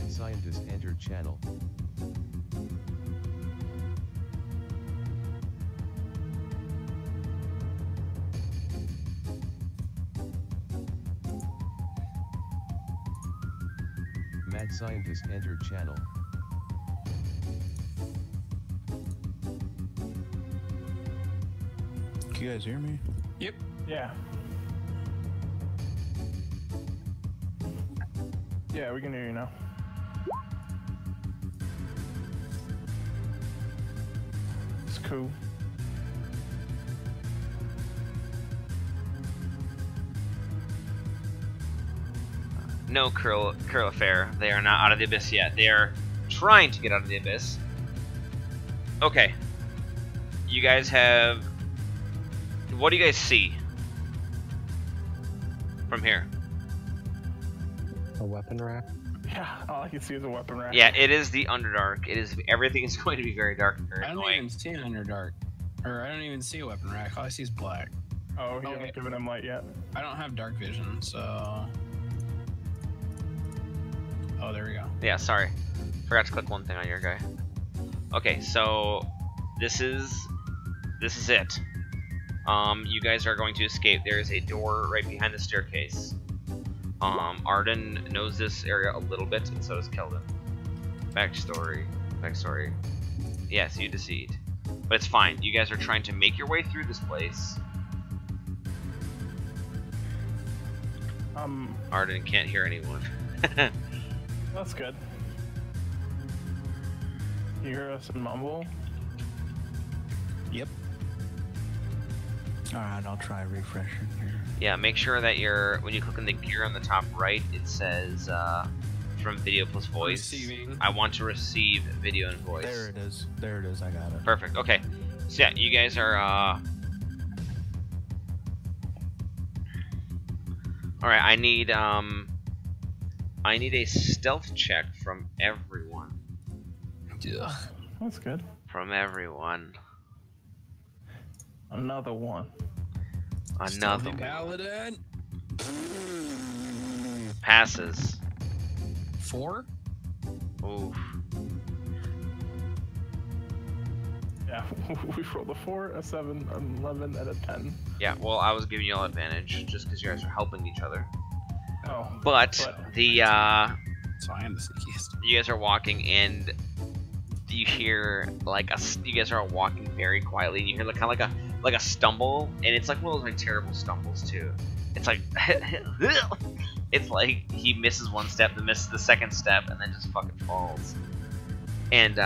[SPEAKER 6] Mad Scientist entered channel. Mad Scientist entered channel.
[SPEAKER 5] Can you guys hear me?
[SPEAKER 1] Yep.
[SPEAKER 2] Yeah. Yeah, we can hear you now. It's cool.
[SPEAKER 3] No curl affair. They are not out of the abyss yet. They are trying to get out of the abyss. Okay. You guys have... What do you guys see from here?
[SPEAKER 4] A weapon rack.
[SPEAKER 2] Yeah, all I can see is a weapon rack.
[SPEAKER 3] Yeah, it is the Underdark. It is everything is going to be very dark and very
[SPEAKER 1] I don't
[SPEAKER 3] annoying.
[SPEAKER 1] even see an Underdark. Or I don't even see a weapon rack. All I see is black.
[SPEAKER 2] Oh, he
[SPEAKER 1] Okay.
[SPEAKER 2] hasn't given him light yet.
[SPEAKER 1] I don't have dark vision, so... Oh, there we go.
[SPEAKER 3] Yeah, sorry. Forgot to click one thing on your guy. Okay, so this is it. You guys are going to escape. There is a door right behind the staircase. Arden knows this area a little bit, and so does Keldon. Backstory. Yes, you deceived. But it's fine. You guys are trying to make your way through this place. Arden can't hear anyone.
[SPEAKER 2] That's good. You hear us mumble?
[SPEAKER 1] Yep.
[SPEAKER 5] Alright, I'll try refreshing here.
[SPEAKER 3] Yeah, make sure that when you click on the gear on the top right, it says from video plus voice.
[SPEAKER 1] Receiving.
[SPEAKER 3] I want to receive video and voice.
[SPEAKER 5] There it is. There it is. I got it.
[SPEAKER 3] Perfect. Okay. So yeah, you guys are all right, I need a stealth check from everyone.
[SPEAKER 1] Yeah.
[SPEAKER 2] That's good.
[SPEAKER 3] From everyone.
[SPEAKER 2] Another one.
[SPEAKER 3] Another one.
[SPEAKER 1] Paladin.
[SPEAKER 3] Passes.
[SPEAKER 1] 4?
[SPEAKER 3] Oof.
[SPEAKER 2] Yeah, we rolled a 4, a 7, an 11, and a 10.
[SPEAKER 3] Yeah, well, I was giving you all advantage just because you guys are helping each other.
[SPEAKER 2] Oh.
[SPEAKER 3] But the
[SPEAKER 1] So I am the sneakiest.
[SPEAKER 3] you guys are walking and you hear like you guys are all walking very quietly and you hear like kind of like a stumble, and it's like one of those like terrible stumbles too. It's like it's like he misses one step, then misses the second step, and then just fucking falls. And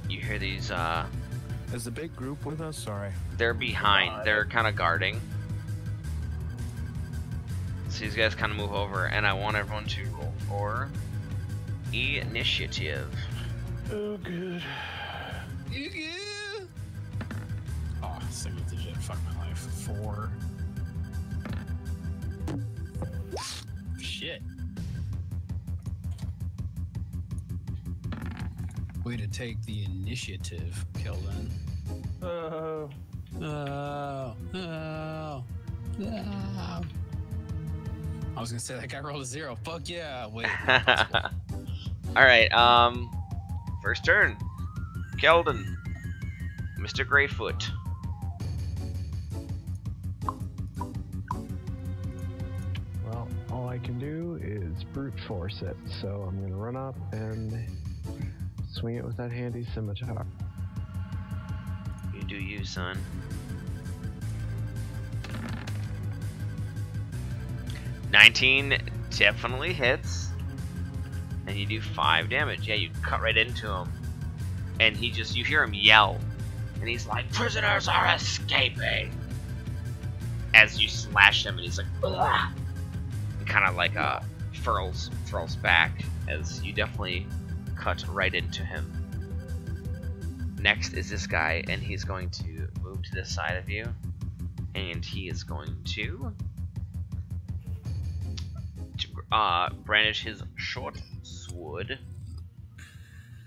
[SPEAKER 3] you hear these
[SPEAKER 5] Is the big group with us? Sorry.
[SPEAKER 3] they're behind, they're kind of guarding. So these guys kind of move over, and I want everyone to roll for initiative.
[SPEAKER 2] Oh, good.
[SPEAKER 1] Oh, single digit. Fuck my life. 4. Shit. Way to take the initiative, Keldon.
[SPEAKER 2] Oh.
[SPEAKER 1] Oh, oh, oh. I was gonna say that guy rolled a 0. Fuck yeah. Wait.
[SPEAKER 3] Alright, first turn. Keldon. Mr. Greyfoot.
[SPEAKER 4] Well, all I can do is brute force it, so I'm gonna run up and swing it with that handy scimitar.
[SPEAKER 3] You do you, son. $19 definitely hits. And you do 5 damage. Yeah, you cut right into him. And he just, you hear him yell. And he's like, prisoners are escaping! As you slash him, and he's like, ugh! And kind of like furls back as you definitely cut right into him. Next is this guy, and he's going to move to this side of you. And he is going to brandish his short sword.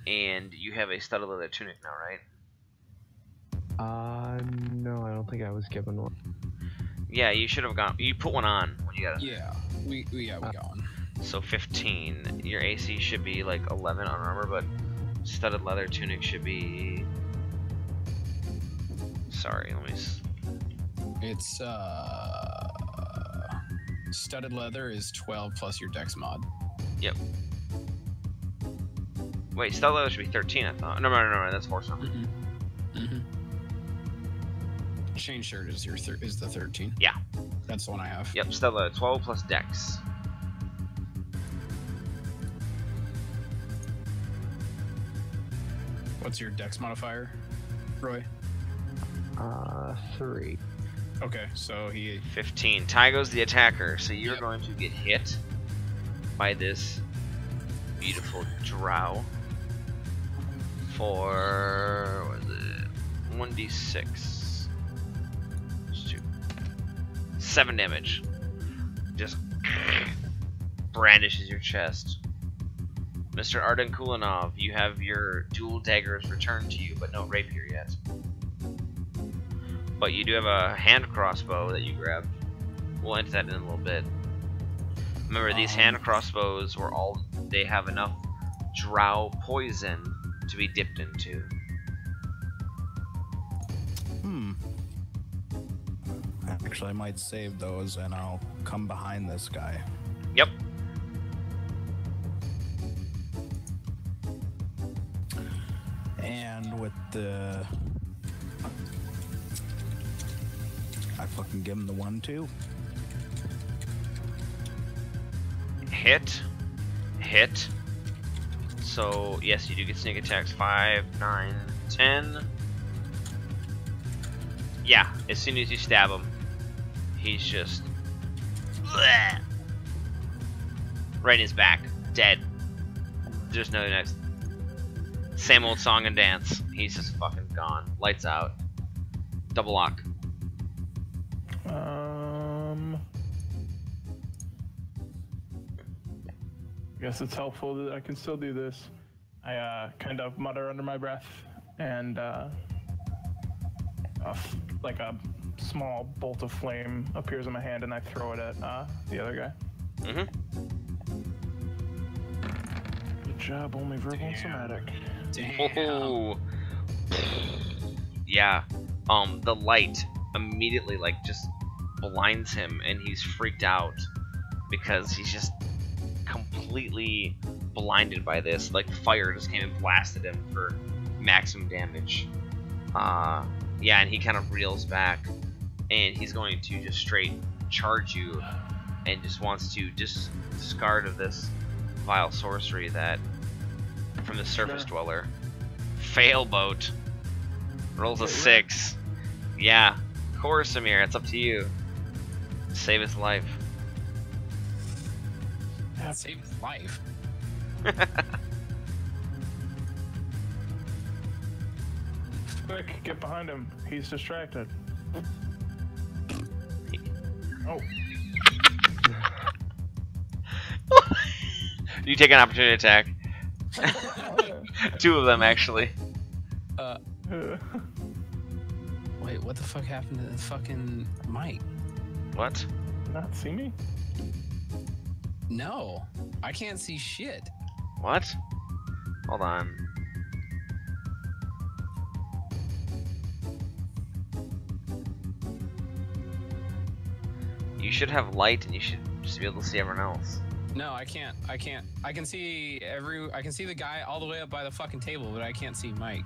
[SPEAKER 3] And you have a studded leather tunic now, right?
[SPEAKER 4] No, I don't think I was given one.
[SPEAKER 3] Yeah, you should have gone. You put one on when you got it.
[SPEAKER 1] Yeah, we got one.
[SPEAKER 3] So 15. Your AC should be like 11 on armor, but studded leather tunic should be. Sorry, let me.
[SPEAKER 1] It's studded leather is 12 plus your dex mod.
[SPEAKER 3] Yep. Wait, studded leather should be 13. I thought. No, that's horse armor.
[SPEAKER 1] Chain shirt is is the 13.
[SPEAKER 3] Yeah.
[SPEAKER 1] That's the one I have.
[SPEAKER 3] Yep, studded leather 12 plus dex.
[SPEAKER 1] What's your dex modifier, Roy?
[SPEAKER 4] 3.
[SPEAKER 1] Okay, so he
[SPEAKER 3] 15. Tygo's the attacker, so you're going to get hit by this beautiful drow for what is it? 1d6. 7 damage. Just brandishes your chest. Mr. Arden Kulinov, you have your dual daggers returned to you, but no rapier yet. But you do have a hand crossbow that you grabbed. We'll enter that in a little bit. Remember, these hand crossbows they have enough drow poison to be dipped into.
[SPEAKER 5] Actually, I might save those and I'll come behind this guy.
[SPEAKER 3] Yep.
[SPEAKER 5] And with the... I fucking give him the 1-2.
[SPEAKER 3] Hit. Hit. So, yes, you do get sneak attacks. 5, 9, 10. Yeah, as soon as you stab him, he's just... bleh, right in his back. Dead. There's no next... Same old song and dance. He's just fucking gone. Lights out. Double lock.
[SPEAKER 2] I guess it's helpful that I can still do this. I kind of mutter under my breath, and like a small bolt of flame appears in my hand, and I throw it at the other guy. Good job, only verbal and somatic.
[SPEAKER 3] Oh. Yeah. The light immediately just blinds him, and he's freaked out because he's just completely blinded by this. Like fire just came and blasted him for maximum damage. Yeah, and he kind of reels back, and he's going to just straight charge you, and just wants to discard of this vile sorcery that from the surface dweller. Fail boat. Rolls a 6. Yeah. Of course, Amir, it's up to you. Save his life.
[SPEAKER 1] Yeah, save his life.
[SPEAKER 2] Quick, get behind him. He's distracted. Oh.
[SPEAKER 3] You take an opportunity attack. 2 of them, actually.
[SPEAKER 1] Wait, what the fuck happened to the fucking mic?
[SPEAKER 3] What?
[SPEAKER 2] Not see me?
[SPEAKER 1] No, I can't see shit.
[SPEAKER 3] What? Hold on. You should have light, and you should just be able to see everyone else.
[SPEAKER 1] No, I can't. I can see I can see the guy all the way up by the fucking table, but I can't see Mike.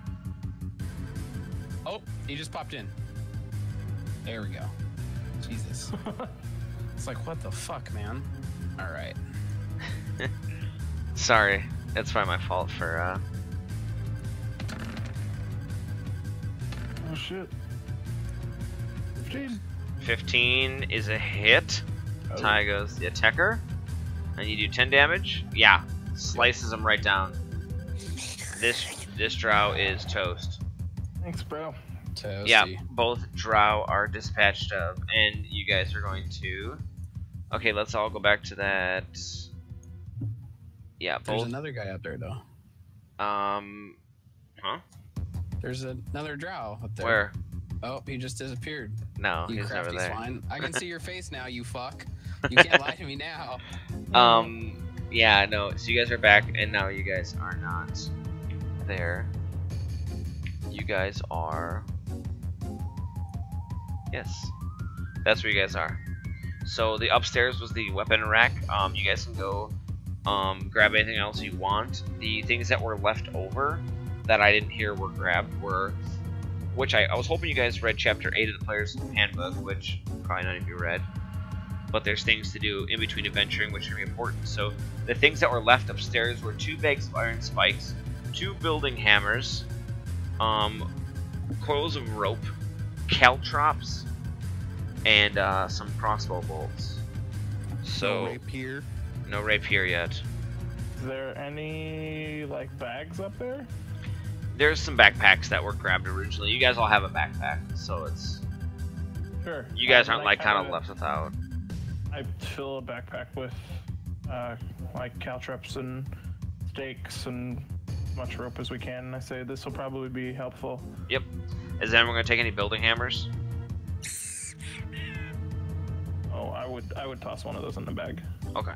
[SPEAKER 1] Oh, he just popped in. There we go. Jesus. It's like, what the fuck, man? All right.
[SPEAKER 3] Sorry, that's probably my fault for
[SPEAKER 2] Oh shit. 15.
[SPEAKER 3] 15 is a hit.
[SPEAKER 2] Oh.
[SPEAKER 3] Ty goes the attacker, and you do 10 damage. Yeah, slices him right down. This drow is toast.
[SPEAKER 2] Thanks, bro.
[SPEAKER 1] Toasty.
[SPEAKER 3] Yeah, both drow are dispatched of, and you guys are going to. Okay, let's all go back to that. Yeah,
[SPEAKER 1] There's
[SPEAKER 3] both.
[SPEAKER 1] another guy up there, though.
[SPEAKER 3] Huh?
[SPEAKER 1] There's another drow up there.
[SPEAKER 3] Where?
[SPEAKER 1] Oh, he just disappeared.
[SPEAKER 3] No,
[SPEAKER 1] You
[SPEAKER 3] he's never
[SPEAKER 1] crafty
[SPEAKER 3] there.
[SPEAKER 1] swine. I can see your face now, you fuck. You can't lie to me now.
[SPEAKER 3] Yeah, no. So you guys are back, and now you guys are not there. You guys are. Yes, that's where you guys are. So the upstairs was the weapon rack. You guys can go grab anything else you want. The things that were left over that I didn't hear were grabbed were, which I was hoping you guys read Chapter 8 of the Player's Handbook, which probably none of you read. But there's things to do in between adventuring, which are important. So the things that were left upstairs were 2 bags of iron spikes, 2 building hammers, coils of rope, caltrops, and some crossbow bolts. So
[SPEAKER 5] No rapier.
[SPEAKER 3] no rapier yet.
[SPEAKER 2] Is there any like bags up there?
[SPEAKER 3] There's some backpacks that were grabbed originally. You guys all have a backpack, so it's
[SPEAKER 2] Sure.
[SPEAKER 3] you guys aren't
[SPEAKER 2] I
[SPEAKER 3] like kind of
[SPEAKER 2] kinda-
[SPEAKER 3] left without.
[SPEAKER 2] I fill a backpack with like caltrops and stakes and as much rope as we can. And I say this will probably be helpful.
[SPEAKER 3] Yep. Is anyone gonna take any building hammers?
[SPEAKER 2] Oh, I would toss one of those in the bag.
[SPEAKER 3] Okay.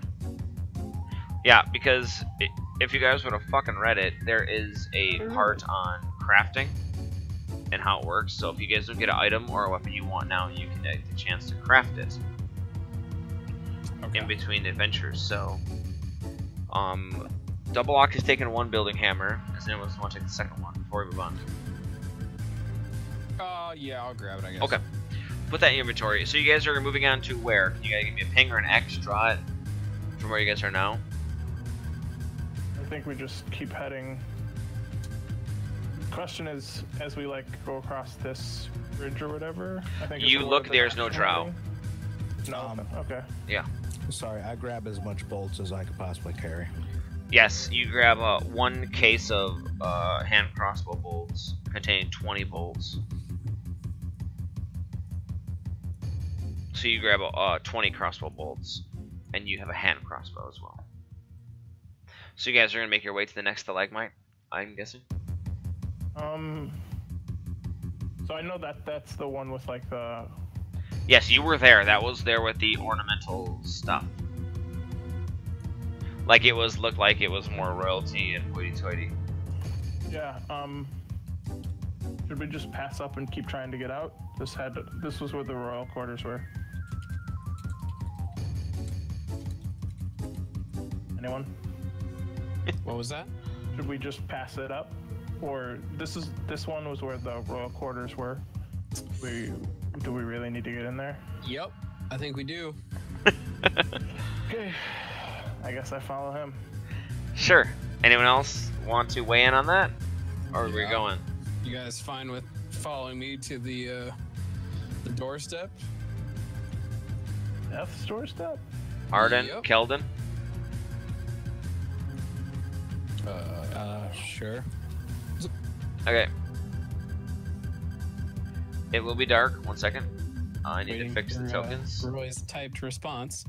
[SPEAKER 3] Yeah, because if you guys would have fucking read it, there is a part on crafting and how it works. So if you guys don't get an item or a weapon you want now, you can get the chance to craft it in between adventures. So, Double Lock has taken 1 building hammer. Does anyone want to take the second one before we move on?
[SPEAKER 1] Yeah, I'll grab it, I guess.
[SPEAKER 3] Okay. Put that in your inventory. So you guys are moving on to where? Can you guys give me a ping or an X? Draw it from where you guys are now.
[SPEAKER 2] I think we just keep heading. Question is, as we like go across this bridge or whatever, I think
[SPEAKER 3] You
[SPEAKER 2] it's
[SPEAKER 3] look,
[SPEAKER 2] the
[SPEAKER 3] there's no
[SPEAKER 2] national
[SPEAKER 3] drow.
[SPEAKER 2] thing. No. Okay.
[SPEAKER 3] Yeah.
[SPEAKER 5] Sorry, I grab as much bolts as I could possibly carry.
[SPEAKER 3] Yes, you grab 1 case of hand crossbow bolts containing 20 bolts. So you grab 20 crossbow bolts, and you have a hand crossbow as well. So you guys are gonna make your way to the next stalagmite, I'm guessing.
[SPEAKER 2] So I know that that's the one with like the.
[SPEAKER 3] Yes, you were there. That was there with the ornamental stuff. Like it looked like it was more royalty and hoity-toity.
[SPEAKER 2] Yeah. Should we just pass up and keep trying to get out? This was where the royal quarters were. Anyone?
[SPEAKER 1] What was that?
[SPEAKER 2] Should we just pass it up, or this one was where the royal quarters were? Do we really need to get in there?
[SPEAKER 1] Yep, I think we do.
[SPEAKER 2] Okay, I guess I follow him.
[SPEAKER 3] Sure. Anyone else want to weigh in on that? Or are we
[SPEAKER 1] Yeah.
[SPEAKER 3] going?
[SPEAKER 1] You guys fine with following me to the doorstep?
[SPEAKER 2] Death's doorstep?
[SPEAKER 3] Arden?
[SPEAKER 1] Yep.
[SPEAKER 3] Keldon?
[SPEAKER 1] Sure.
[SPEAKER 3] Okay. It will be dark. 1 second. I need to fix the tokens.
[SPEAKER 1] Roy's typed response.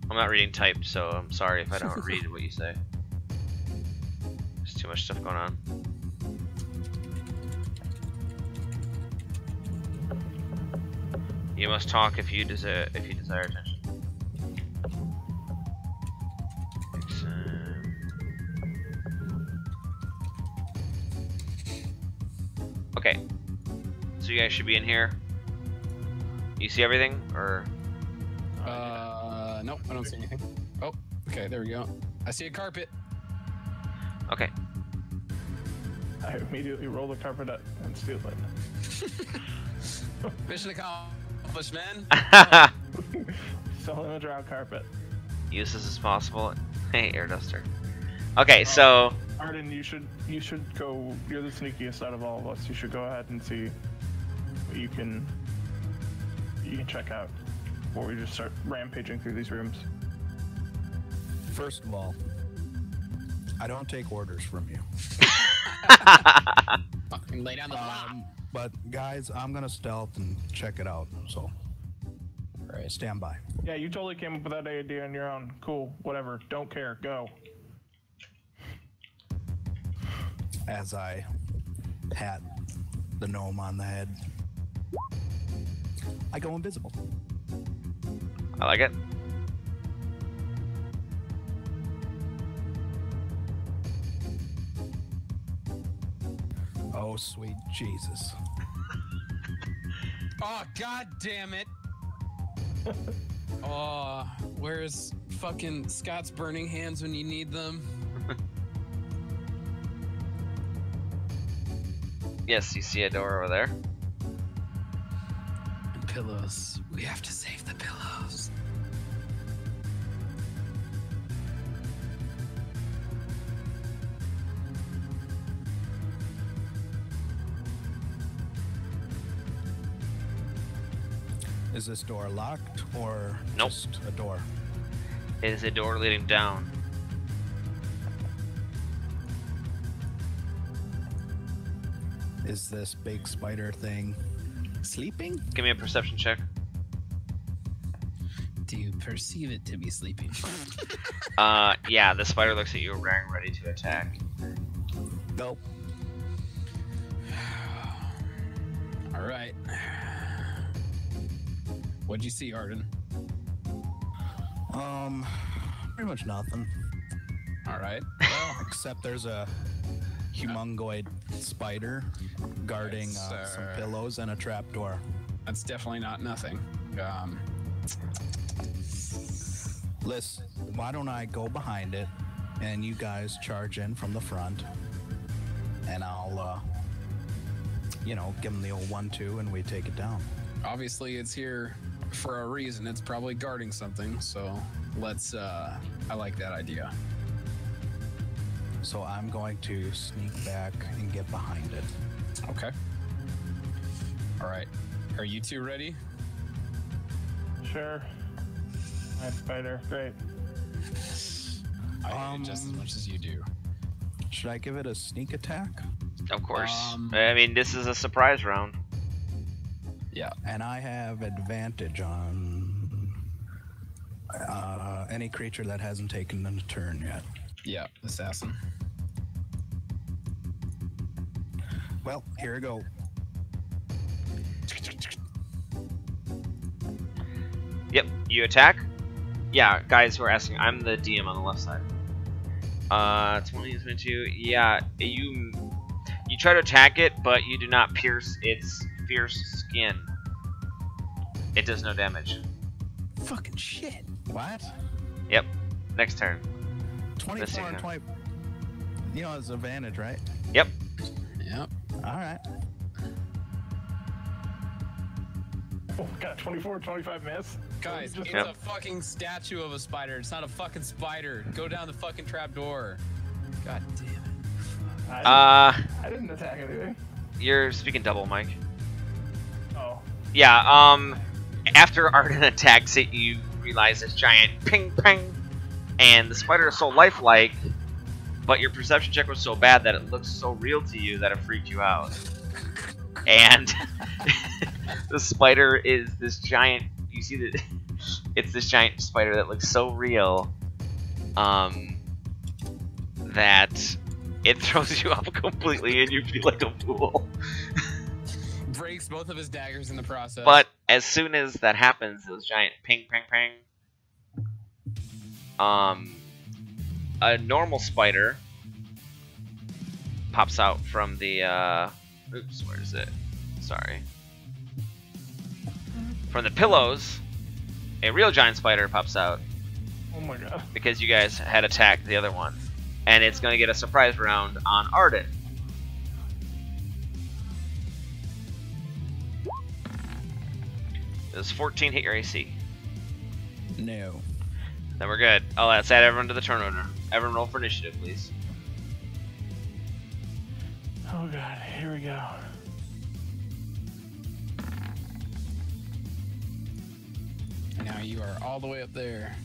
[SPEAKER 3] I'm not reading typed, so I'm sorry if I don't read what you say. There's too much stuff going on. You must talk if you desire attention. Okay. So you guys should be in here. You see everything, or?
[SPEAKER 1] Nope, I don't see anything. Oh, okay, there we go. I see a carpet.
[SPEAKER 3] Okay.
[SPEAKER 2] I immediately roll the carpet up and steal it.
[SPEAKER 1] Mission accomplished, man.
[SPEAKER 2] Selling a drow carpet.
[SPEAKER 3] Useless as possible. Hey, air duster. Okay, so
[SPEAKER 2] Arden, you should go. You're the sneakiest out of all of us. You should go ahead and see what you can check out before we just start rampaging through these rooms.
[SPEAKER 5] First of all, I don't take orders from you.
[SPEAKER 1] Fucking lay down the law.
[SPEAKER 5] But guys, I'm gonna stealth and check it out. So, stand by.
[SPEAKER 2] Yeah, you totally came up with that idea on your own. Cool, whatever. Don't care. Go.
[SPEAKER 5] As I pat the gnome on the head, I go invisible.
[SPEAKER 3] I like it.
[SPEAKER 5] Oh, sweet Jesus.
[SPEAKER 1] Oh, god damn it. Oh, where's fucking Scott's burning hands when you need them?
[SPEAKER 3] Yes, you see a door over there.
[SPEAKER 1] And pillows. We have to save the pillows.
[SPEAKER 5] Is this door locked or
[SPEAKER 3] Nope.
[SPEAKER 5] just a door?
[SPEAKER 3] It is a door leading down.
[SPEAKER 5] Is this big spider thing sleeping?
[SPEAKER 3] Give me a perception check.
[SPEAKER 1] Do you perceive it to be sleeping?
[SPEAKER 3] Yeah, the spider looks at you, raring, ready to attack.
[SPEAKER 5] Nope.
[SPEAKER 1] All right. What'd you see, Arden?
[SPEAKER 5] Pretty much nothing.
[SPEAKER 1] All right. Well,
[SPEAKER 5] Except there's a humongoid spider guarding
[SPEAKER 1] That's,
[SPEAKER 5] some pillows and a trapdoor.
[SPEAKER 1] that's definitely not nothing.
[SPEAKER 5] Listen, why don't I go behind it and you guys charge in from the front and I'll, give them the old 1-2 and we take it down.
[SPEAKER 1] Obviously, it's here for a reason. It's probably guarding something. So let's. I like that idea.
[SPEAKER 5] So I'm going to sneak back and get behind it.
[SPEAKER 1] Okay. All right. Are you two ready?
[SPEAKER 2] Sure. Nice spider. Great.
[SPEAKER 1] I hate it just as much as you do.
[SPEAKER 5] Should I give it a sneak attack?
[SPEAKER 3] Of course. I mean, this is a surprise round.
[SPEAKER 1] Yeah.
[SPEAKER 5] And I have advantage on any creature that hasn't taken a turn yet.
[SPEAKER 1] Yeah. Assassin.
[SPEAKER 5] Well, here we go.
[SPEAKER 3] Yep, you attack. Yeah, guys who are asking, I'm the DM on the left side. 20, 22. Yeah, you try to attack it, but you do not pierce its fierce skin. It does no damage.
[SPEAKER 1] Fucking shit.
[SPEAKER 5] What?
[SPEAKER 3] Yep. Next turn.
[SPEAKER 5] 24 and 20. It's advantage, right?
[SPEAKER 3] Yep.
[SPEAKER 1] Yep.
[SPEAKER 5] All right.
[SPEAKER 2] Oh, got 24, 25 miss.
[SPEAKER 1] Guys, it's
[SPEAKER 3] Yep.
[SPEAKER 1] a fucking statue of a spider. It's not a fucking spider. Go down the fucking trap door. God damn it.
[SPEAKER 2] I didn't attack anything.
[SPEAKER 3] You're speaking double, Mike.
[SPEAKER 2] Oh.
[SPEAKER 3] Yeah, after Arden attacks it, you realize this giant ping ping, and the spider is so lifelike, but your perception check was so bad that it looks so real to you that it freaked you out. And the spider is this giant, you see that it's this giant spider that looks so real, that it throws you off completely and you feel like a fool.
[SPEAKER 1] Breaks both of his daggers in the process.
[SPEAKER 3] But as soon as that happens, those giant ping, ping, ping, a normal spider pops out from the, oops, where is it? Sorry. From the pillows, a real giant spider pops out
[SPEAKER 2] Oh my god.
[SPEAKER 3] because you guys had attacked the other one. And it's going to get a surprise round on Arden. Does 14 hit your AC?
[SPEAKER 5] No.
[SPEAKER 3] Then we're good. Oh, let's add everyone to the turn order. Everyone roll for initiative, please.
[SPEAKER 2] Oh god, here we go.
[SPEAKER 1] Now you are all the way up there.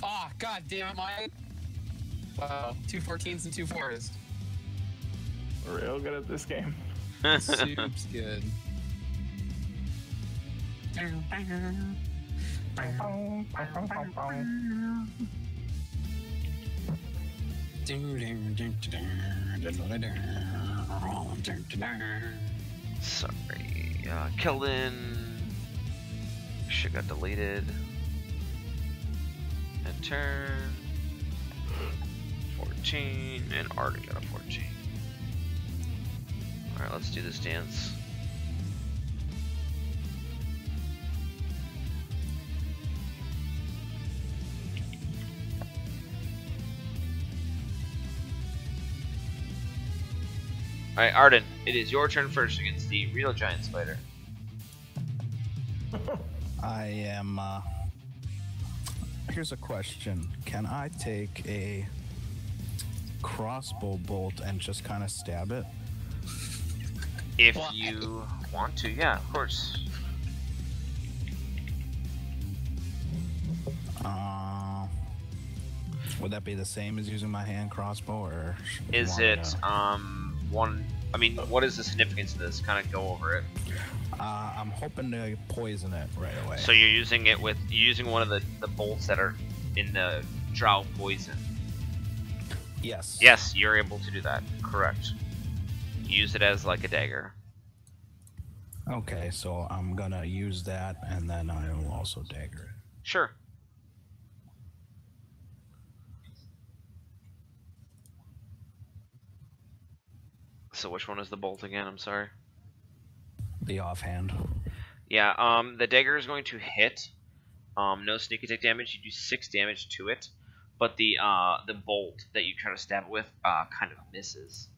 [SPEAKER 1] Ah, god damn it, Mike. Wow, 2 14s and 2 4s.
[SPEAKER 2] We're real good at this game.
[SPEAKER 1] Soup's good.
[SPEAKER 3] Sorry. Keldon. Shit got deleted. turn. 14, and Arden got a 14. Alright, let's do this dance. Alright, Arden, it is your turn first against the real giant spider.
[SPEAKER 5] I am, here's a question. Can I take a crossbow bolt and just kind of stab it?
[SPEAKER 3] If you want to, yeah, of course.
[SPEAKER 5] Would that be the same as using my hand crossbow, or
[SPEAKER 3] is it one? I mean, what is the significance of this? Kind of go over it.
[SPEAKER 5] I'm hoping to poison it right away.
[SPEAKER 3] So you're using it with one of the bolts that are in the drow poison.
[SPEAKER 5] Yes.
[SPEAKER 3] Yes, you're able to do that. Correct. Use it as like a dagger.
[SPEAKER 5] Okay, so I'm gonna use that, and then I will also dagger it.
[SPEAKER 3] Sure. So which one is the bolt again? I'm sorry.
[SPEAKER 5] The offhand.
[SPEAKER 3] Yeah. The dagger is going to hit. No sneak attack damage. You do 6 damage to it, but the bolt that you try to stab it with kind of misses.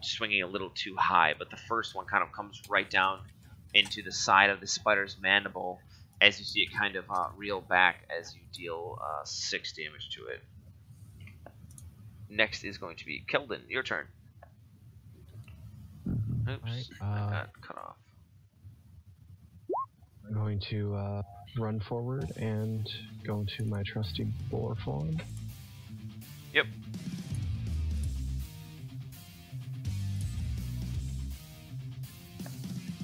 [SPEAKER 3] Swinging a little too high, but the first one kind of comes right down into the side of the spider's mandible as you see it kind of reel back as you deal 6 damage to it. Next is going to be Keldon. Your turn. Oops, I got cut off.
[SPEAKER 4] I'm going to run forward and go into my trusty boar form.
[SPEAKER 3] Yep.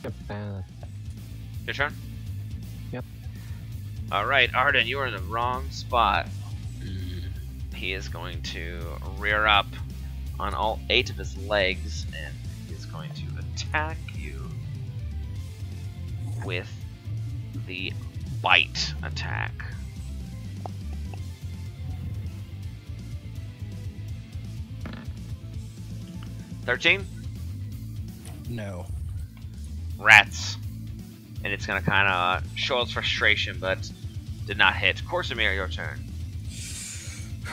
[SPEAKER 4] Yep.
[SPEAKER 3] Your turn?
[SPEAKER 4] Yep.
[SPEAKER 3] Alright, Arden, you are in the wrong spot. He is going to rear up on all 8 of his legs, and he's going to attack you with the bite attack. $13?
[SPEAKER 5] No.
[SPEAKER 3] Rats. And it's going to kind of show its frustration, but did not hit. Corsamir, your turn.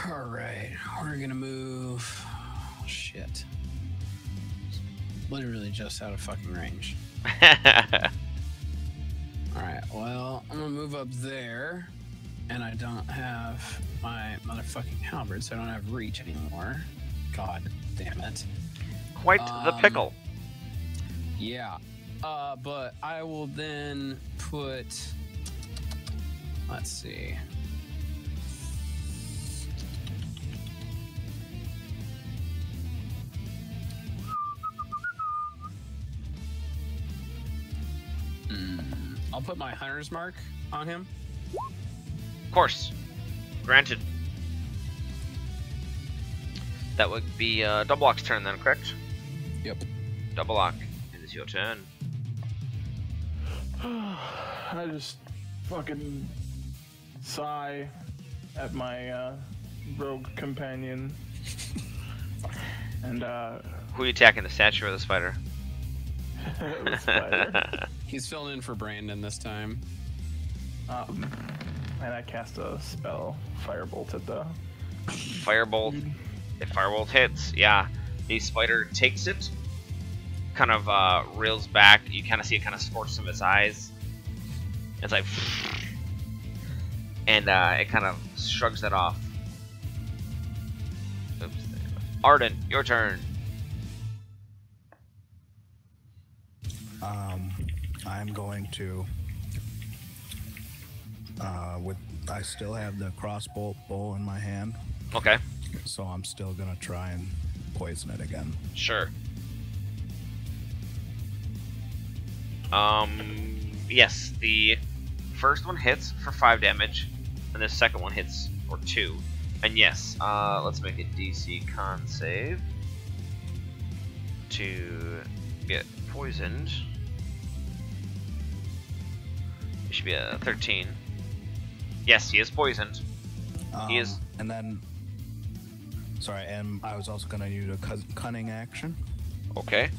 [SPEAKER 1] Alright, we're gonna move. Oh, shit. Literally just out of fucking range. Alright, well, I'm gonna move up there. And I don't have my motherfucking halberd, so I don't have reach anymore. God damn it.
[SPEAKER 3] Quite the pickle.
[SPEAKER 1] Yeah. But I will then put. Let's see. I'll put my hunter's mark on him.
[SPEAKER 3] Of course. Granted. That would be Double Lock's turn then, correct?
[SPEAKER 1] Yep.
[SPEAKER 3] Double Lock, it is your turn.
[SPEAKER 2] I just fucking sigh at my rogue companion. And
[SPEAKER 3] Who are you attacking, the statue or the spider?
[SPEAKER 2] the spider.
[SPEAKER 1] He's filling in for Brandon this time.
[SPEAKER 2] And I cast a spell, Firebolt, at the...
[SPEAKER 3] Firebolt. If Firebolt hits, yeah. The spider takes it, kind of reels back. You kind of see it kind of scorch some of its eyes. It's like... And it kind of shrugs that off. Oops. Arden, your turn.
[SPEAKER 5] I'm going to I still have the crossbow bow in my hand,
[SPEAKER 3] Okay.
[SPEAKER 5] so I'm still gonna try and poison it again.
[SPEAKER 3] Sure. Yes, the first one hits for 5 damage, and the second one hits for 2. And yes, let's make a DC con save to get poisoned. It should be a 13. Yes, he is poisoned. He is.
[SPEAKER 5] And then, sorry, and I was also gonna use a cunning action.
[SPEAKER 3] Okay.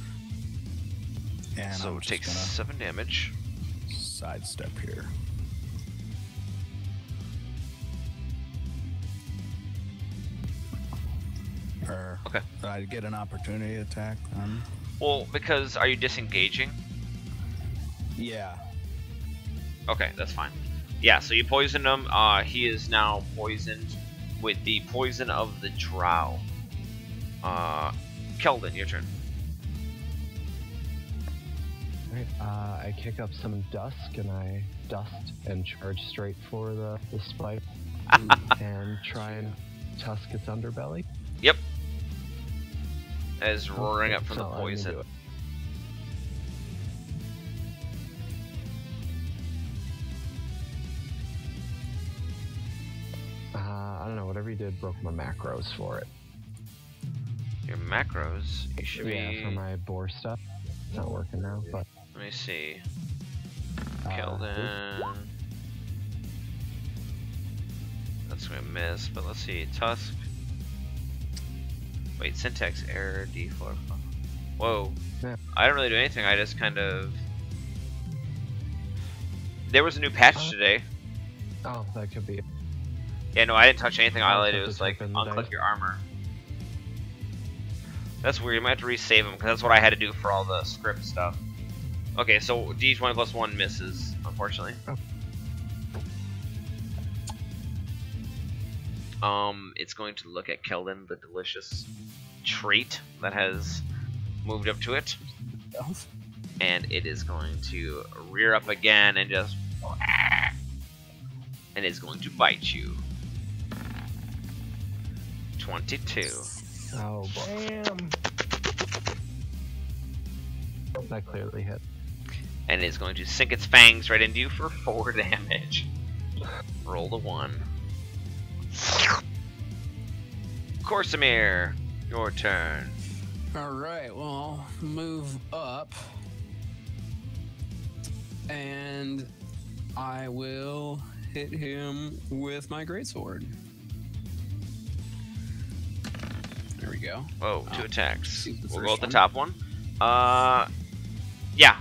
[SPEAKER 5] And
[SPEAKER 3] So
[SPEAKER 5] I'm
[SPEAKER 3] it
[SPEAKER 5] just
[SPEAKER 3] takes
[SPEAKER 5] gonna
[SPEAKER 3] 7 damage.
[SPEAKER 5] sidestep here. Or
[SPEAKER 3] Okay.
[SPEAKER 5] I get an opportunity attack.
[SPEAKER 3] Well, because are you disengaging?
[SPEAKER 5] Yeah.
[SPEAKER 3] Okay, that's fine. Yeah, so you poisoned him. He is now poisoned with the poison of the drow. Keldon, your turn.
[SPEAKER 4] Right, I kick up some dusk and I dust and charge straight for the spike and try and tusk its underbelly.
[SPEAKER 3] Yep. As roaring up from
[SPEAKER 4] So
[SPEAKER 3] the
[SPEAKER 4] I'm gonna
[SPEAKER 3] poison.
[SPEAKER 4] do it. I don't know, whatever you did broke my macros for it.
[SPEAKER 3] Your macros, you should
[SPEAKER 4] Yeah,
[SPEAKER 3] be.
[SPEAKER 4] for my boar stuff. It's not working now, but
[SPEAKER 3] Let me see.
[SPEAKER 4] uh,
[SPEAKER 3] Keldon. That's gonna miss, but let's see. Tusk. Wait, syntax error D4. Whoa.
[SPEAKER 4] Yeah.
[SPEAKER 3] I didn't really do anything. I just kind of. There was a new patch today.
[SPEAKER 4] Oh, that could be it.
[SPEAKER 3] Yeah, no, I didn't touch anything. All I did
[SPEAKER 4] have
[SPEAKER 3] was
[SPEAKER 4] to
[SPEAKER 3] like
[SPEAKER 4] type in the
[SPEAKER 3] unclick
[SPEAKER 4] dice.
[SPEAKER 3] your armor. That's weird. You might have to resave them because that's what I had to do for all the script stuff. Okay, so D20 plus 1 misses, unfortunately.
[SPEAKER 4] Oh.
[SPEAKER 3] It's going to look at Keldon, the delicious treat that has moved up to it, and it is going to rear up again and just, and it's going to bite you. 22.
[SPEAKER 4] Oh boy.
[SPEAKER 2] Damn.
[SPEAKER 4] That clearly hit.
[SPEAKER 3] And it's going to sink its fangs right into you for 4 damage. Roll the 1. Corsamir, your turn.
[SPEAKER 1] All right, well, move up, and I will hit him with my greatsword. There we go.
[SPEAKER 3] Whoa, 2 attacks.
[SPEAKER 1] see the
[SPEAKER 3] We'll
[SPEAKER 1] first
[SPEAKER 3] go with the
[SPEAKER 1] one.
[SPEAKER 3] top one. Yeah,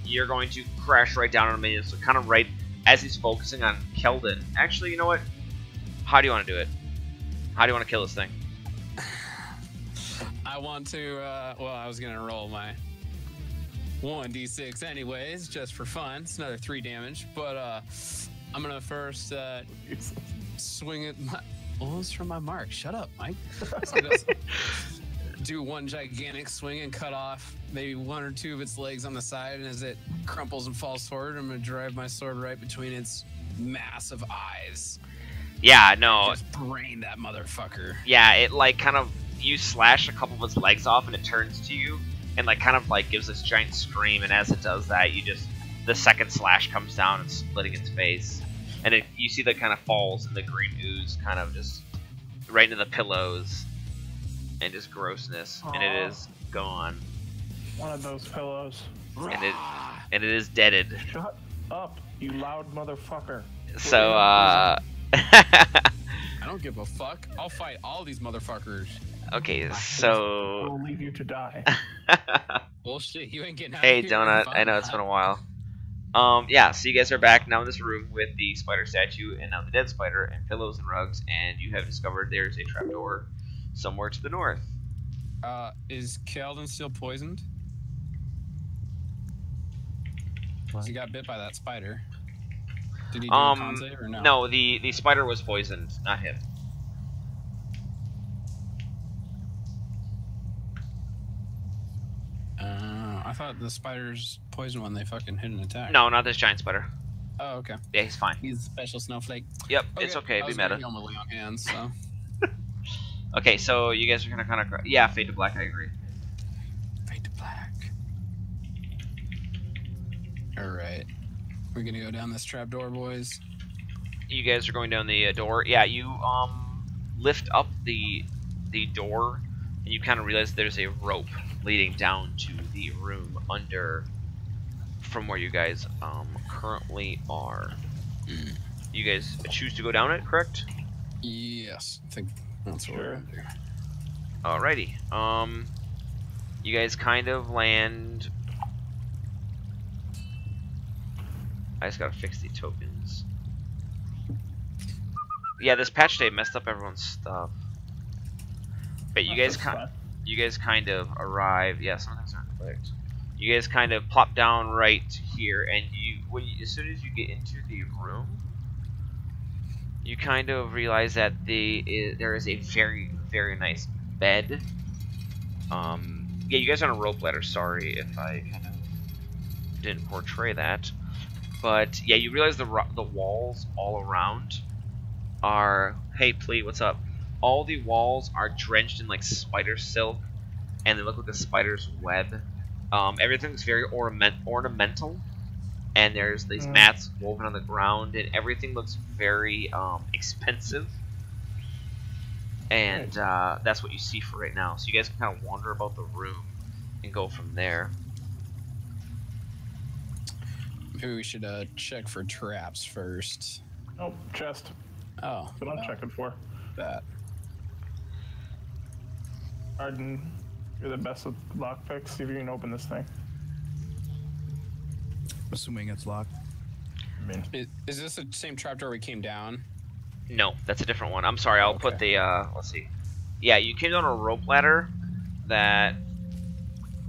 [SPEAKER 3] you're going to crash right down on him, so kind of right as he's focusing on Keldon. Actually, you know what? How do you want to do it? How do you want to kill this thing?
[SPEAKER 1] I want to, well, I was going to roll my 1d6 anyways, just for fun. It's another 3 damage, but I'm going to first swing at my... Well, it's from my mark. Shut up, Mike. So just do one gigantic swing and cut off maybe 1 or 2 of its legs on the side, and as it crumples and falls forward, I'm going to drive my sword right between its massive eyes.
[SPEAKER 3] Yeah, no.
[SPEAKER 1] Just brain that motherfucker.
[SPEAKER 3] Yeah, it like kind of, you slash a couple of its legs off and it turns to you and like kind of like gives this giant scream, and as it does that, you just, the second slash comes down and splitting its face. And you see that kind of falls and the green ooze kind of just right into the pillows and just grossness.
[SPEAKER 2] Aww.
[SPEAKER 3] And it is gone.
[SPEAKER 2] One of those pillows.
[SPEAKER 3] And it is deaded.
[SPEAKER 2] Shut up, you loud motherfucker.
[SPEAKER 3] So,
[SPEAKER 1] I don't give a fuck. I'll fight all these motherfuckers.
[SPEAKER 3] okay, so...
[SPEAKER 2] We'll leave you to die.
[SPEAKER 1] Bullshit, you ain't getting out
[SPEAKER 3] Hey,
[SPEAKER 1] of here.
[SPEAKER 3] Donut,
[SPEAKER 1] Fuck
[SPEAKER 3] I know it's
[SPEAKER 1] that.
[SPEAKER 3] been a while. Yeah, so you guys are back now in this room with the spider statue and now the dead spider and pillows and rugs, and you have discovered there's a trapdoor somewhere to the north.
[SPEAKER 1] Is Keldon still poisoned?
[SPEAKER 4] What?
[SPEAKER 1] He got bit by that spider. Did he do a con save or no?
[SPEAKER 3] No, the spider was poisoned, not him.
[SPEAKER 1] I thought the spiders poisoned when they fucking hit an attack.
[SPEAKER 3] No, not this giant spider.
[SPEAKER 1] Oh, okay.
[SPEAKER 3] Yeah, he's fine.
[SPEAKER 1] He's a special snowflake.
[SPEAKER 3] Yep, it's okay,
[SPEAKER 1] I
[SPEAKER 3] be
[SPEAKER 1] was gonna
[SPEAKER 3] meta.
[SPEAKER 1] kill him with lay on hands, so.
[SPEAKER 3] Okay, so you guys are gonna kind of... Yeah, fade to black, I agree.
[SPEAKER 1] Fade to black. Alright. We're gonna go down this trapdoor, boys.
[SPEAKER 3] You guys are going down the door. Yeah, you lift up the door, and you kind of realize there's a rope leading down to the room under from where you guys currently are. You guys choose to go down it, correct?
[SPEAKER 1] Yes, I think that's what we're gonna do.
[SPEAKER 3] Alrighty. You guys kind of land. I just gotta fix the tokens. Yeah, this patch day messed up everyone's stuff. But you guys kind of arrive. Yeah, some things aren't clicked. You guys kind of plop down right here, and as soon as you get into the room, you kind of realize that there is a very, very nice bed. Yeah, you guys are on a rope ladder. Sorry if I kind of didn't portray that, but yeah, you realize the walls all around are. Hey, Plea, what's up? All the walls are drenched in like spider silk, and they look like a spider's web. Everything's very ornamental, and there's these mats woven on the ground, and everything looks very expensive. And that's what you see for right now. So you guys can kind of wander about the room and go from there.
[SPEAKER 1] Maybe we should check for traps first.
[SPEAKER 2] Oh, chest.
[SPEAKER 1] Oh,
[SPEAKER 2] That's what I'm checking for.
[SPEAKER 1] that.
[SPEAKER 2] Arden, you're the best with lockpicks. See if you can open this thing.
[SPEAKER 5] Assuming it's locked.
[SPEAKER 2] I mean,
[SPEAKER 1] Is this the same trapdoor we came down?
[SPEAKER 3] No, that's a different one. I'm sorry. I'll put the. Let's see. Yeah, you came down a rope ladder. That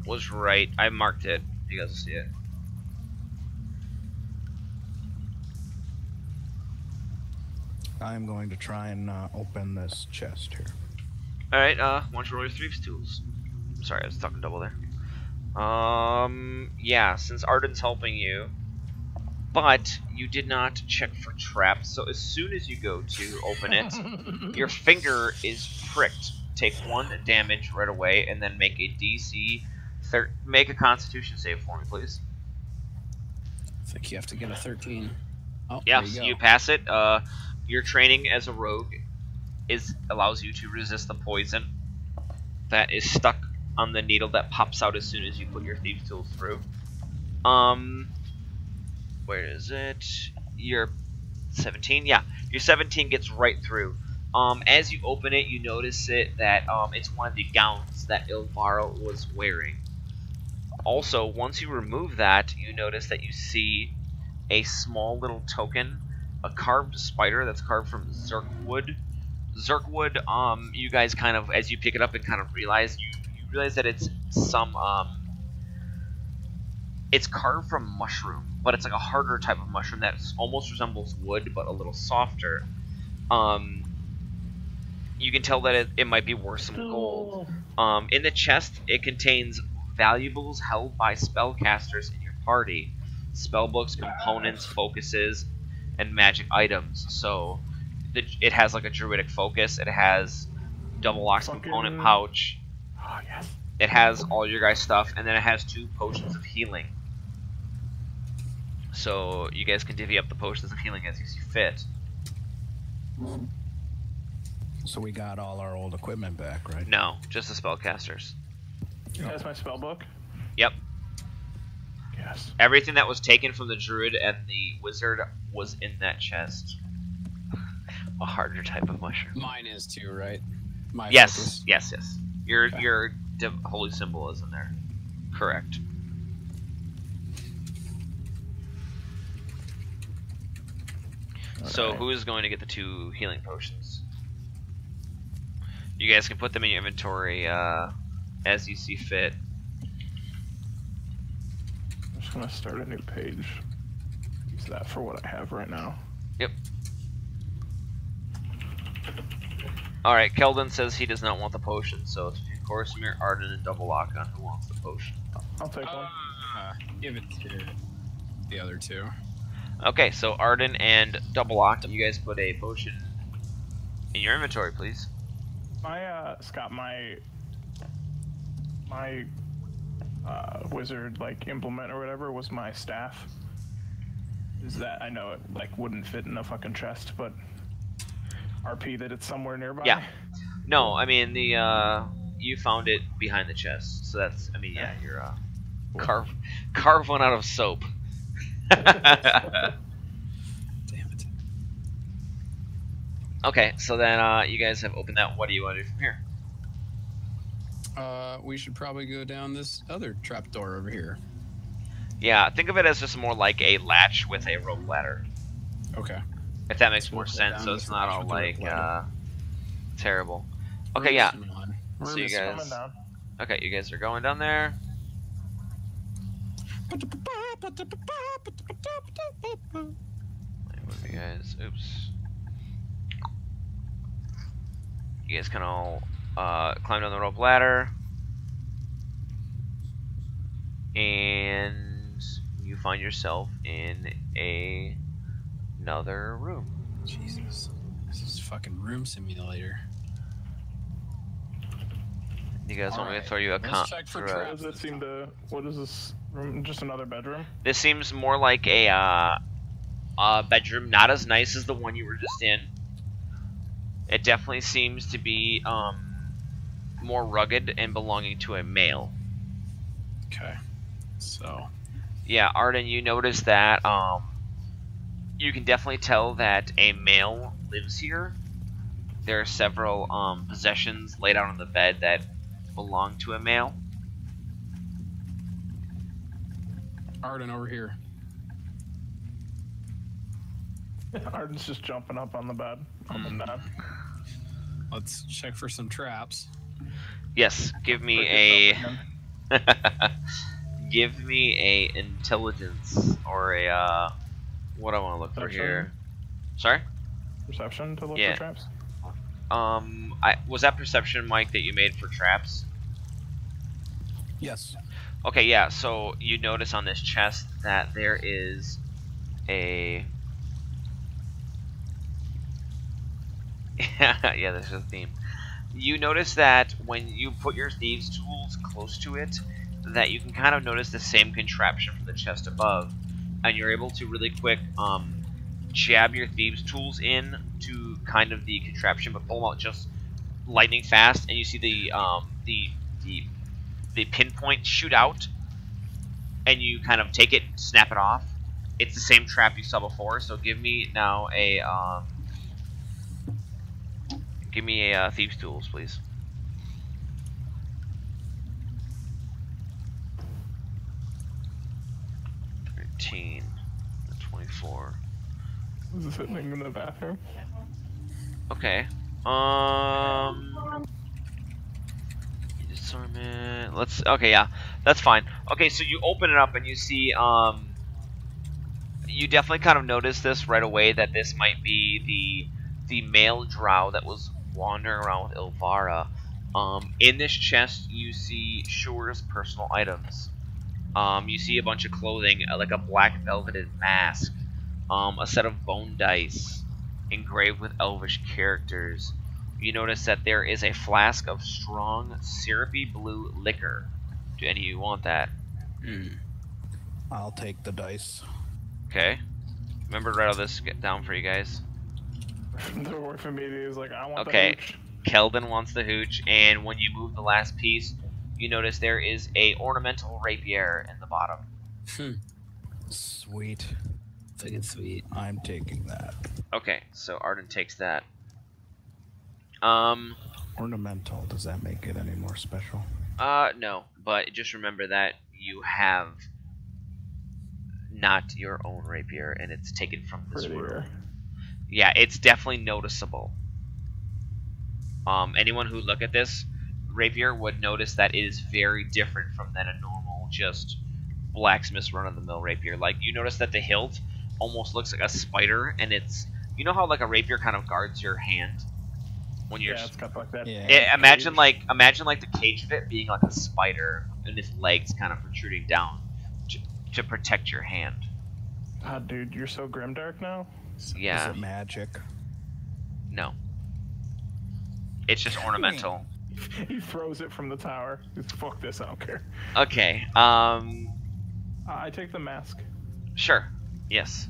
[SPEAKER 3] was right. I marked it. You guys will see it.
[SPEAKER 5] I'm going to try and open this chest here.
[SPEAKER 3] All right. Why don't you roll your thieves' tools? Sorry, I was talking double there. Yeah, since Arden's helping you, but you did not check for traps. So as soon as you go to open it, your finger is pricked. Take 1 damage right away, and then make a DC. Make a Constitution save for me, please.
[SPEAKER 1] I think you have to get a 13. Oh,
[SPEAKER 3] Yeah,
[SPEAKER 1] there you
[SPEAKER 3] so
[SPEAKER 1] go.
[SPEAKER 3] you pass it. Your training as a rogue allows you to resist the poison that is stuck on the needle that pops out as soon as you put your thieves' tools through. Where is it? Your 17. Yeah, your 17 gets right through. As you open it, you notice that it's one of the gowns that Ilvara was wearing. Also, once you remove that, you notice that you see a small little token, a carved spider that's carved from Zerkwood. Zerkwood, you guys kind of, as you pick it up and kind of realize, you realize that it's some, it's carved from mushroom, but it's like a harder type of mushroom that almost resembles wood, but a little softer. You can tell that it might be worth some gold. In the chest, it contains valuables held by spellcasters in your party. Spellbooks, components, focuses, and magic items. So it has like a druidic focus. It has double locks component pouch.
[SPEAKER 2] oh, yes.
[SPEAKER 3] It has all your guys' stuff, and then it has 2 potions of healing. So you guys can divvy up the potions of healing as you see fit.
[SPEAKER 5] So we got all our old equipment back, right?
[SPEAKER 3] No, just the spellcasters.
[SPEAKER 2] That's my spell book.
[SPEAKER 3] Yep.
[SPEAKER 2] Yes.
[SPEAKER 3] Everything that was taken from the druid and the wizard was in that chest. A harder type of mushroom.
[SPEAKER 1] Mine is too, right? My
[SPEAKER 3] Yes,
[SPEAKER 1] focus.
[SPEAKER 3] yes. Your holy symbol is in there. Correct. So who is going to get the 2 healing potions? You guys can put them in your inventory as you see fit.
[SPEAKER 2] I'm just gonna start a new page. Use that for what I have right now.
[SPEAKER 3] Yep. Alright, Keldon says he does not want the potion, so it's between Corsimir, Arden, and Double Lock on who wants the potion.
[SPEAKER 2] I'll take one.
[SPEAKER 1] Give it to the other 2.
[SPEAKER 3] Okay, so Arden and Double Lock, you guys put a potion in your inventory, please.
[SPEAKER 2] Scott, my wizard like implement or whatever was my staff. Is that I know it like wouldn't fit in a fucking chest, but RP that it's somewhere nearby.
[SPEAKER 3] Yeah. No, I mean you found it behind the chest, so that's yeah, you're carve one out of soap.
[SPEAKER 1] Damn it.
[SPEAKER 3] Okay, so then you guys have opened that. What do you want to do from here?
[SPEAKER 1] We should probably go down this other trapdoor over here.
[SPEAKER 3] Yeah, think of it as just more like a latch with a rope ladder.
[SPEAKER 1] Okay.
[SPEAKER 3] If that makes
[SPEAKER 1] So
[SPEAKER 3] more
[SPEAKER 1] we'll go
[SPEAKER 3] sense,
[SPEAKER 1] down
[SPEAKER 3] so
[SPEAKER 1] this
[SPEAKER 3] it's not
[SPEAKER 1] latch
[SPEAKER 3] all
[SPEAKER 1] with the rope
[SPEAKER 3] like
[SPEAKER 1] ladder.
[SPEAKER 3] terrible.
[SPEAKER 1] We're
[SPEAKER 3] Okay, yeah.
[SPEAKER 1] missing one. We're
[SPEAKER 3] So you
[SPEAKER 1] missing
[SPEAKER 3] guys.
[SPEAKER 2] Coming down.
[SPEAKER 3] Okay, you guys are going down there. Wait, what have you guys? Oops. You guys can all climb down the rope ladder, and you find yourself in another room.
[SPEAKER 1] Jesus. This is fucking room simulator.
[SPEAKER 3] You guys want me to
[SPEAKER 1] Alright,
[SPEAKER 3] throw you a
[SPEAKER 1] let's check for
[SPEAKER 2] What
[SPEAKER 1] traps.
[SPEAKER 2] does it seem to? What is this room? Just another bedroom?
[SPEAKER 3] This seems more like a bedroom, not as nice as the one you were just in. It definitely seems to be more rugged and belonging to a male.
[SPEAKER 1] Okay. So.
[SPEAKER 3] Yeah, Arden, you notice that you can definitely tell that a male lives here. There are several possessions laid out on the bed that belong to a male.
[SPEAKER 1] Arden, over here.
[SPEAKER 2] Arden's just jumping up on the bed. On the bed.
[SPEAKER 1] Let's check for some traps.
[SPEAKER 3] Yes, give me a give me a intelligence or a what do I want to look for here? Sorry?
[SPEAKER 2] Perception to look
[SPEAKER 3] Yeah.
[SPEAKER 2] for traps.
[SPEAKER 3] Was that perception, Mike, that you made for traps?
[SPEAKER 5] Yes.
[SPEAKER 3] Okay, yeah. So you notice on this chest that there is a yeah, there's a theme. You notice that when you put your thieves' tools close to it, that you can kind of notice the same contraption from the chest above, and you're able to really quick jab your thieves' tools in to kind of the contraption, but pull them out just lightning fast, and you see the pinpoint shoot out, and you kind of take it, snap it off. It's the same trap you saw before. So give me now a thieves' tools, please. $13, 24.
[SPEAKER 2] Is this sitting in the bathroom?
[SPEAKER 3] Okay. Discernment. Okay, yeah, that's fine. Okay, so you open it up and you see, you definitely kind of notice this right away that this might be the male drow that was wandering around with Ilvara. In this chest, you see Shore's personal items. You see a bunch of clothing, like a black velveted mask, a set of bone dice engraved with elvish characters. You notice that there is a flask of strong, syrupy blue liquor. Do any of you want that?
[SPEAKER 5] I'll take the dice.
[SPEAKER 3] Okay. Remember to write all this down for you guys.
[SPEAKER 2] The orphan immediately is like, I want
[SPEAKER 3] Okay.
[SPEAKER 2] the hooch.
[SPEAKER 3] Keldon wants the hooch, and when you move the last piece, you notice there is a ornamental rapier in the bottom.
[SPEAKER 5] Sweet.
[SPEAKER 1] Fucking sweet.
[SPEAKER 5] I'm taking that.
[SPEAKER 3] Okay, so Arden takes that.
[SPEAKER 5] Ornamental, does that make it any more special?
[SPEAKER 3] No, but just remember that you have not your own rapier, and it's taken from this room.
[SPEAKER 2] Prettier.
[SPEAKER 3] Yeah, it's definitely noticeable. Anyone who look at this rapier would notice that it is very different from than a normal, just blacksmith's run-of-the-mill rapier. Like, you notice that the hilt almost looks like a spider, and it's, you know how like a rapier kind of guards your hand when you're.
[SPEAKER 2] Yeah, it's cut like that.
[SPEAKER 5] Yeah.
[SPEAKER 3] Imagine like the cage of it being like a spider, and its legs kind of protruding down to protect your hand.
[SPEAKER 2] God, dude, you're so grimdark now.
[SPEAKER 3] Yeah.
[SPEAKER 5] Is it magic?
[SPEAKER 3] No. It's just ornamental.
[SPEAKER 2] He throws it from the tower. It's fuck this, I don't care.
[SPEAKER 3] Okay.
[SPEAKER 2] I take the mask.
[SPEAKER 3] Sure. Yes.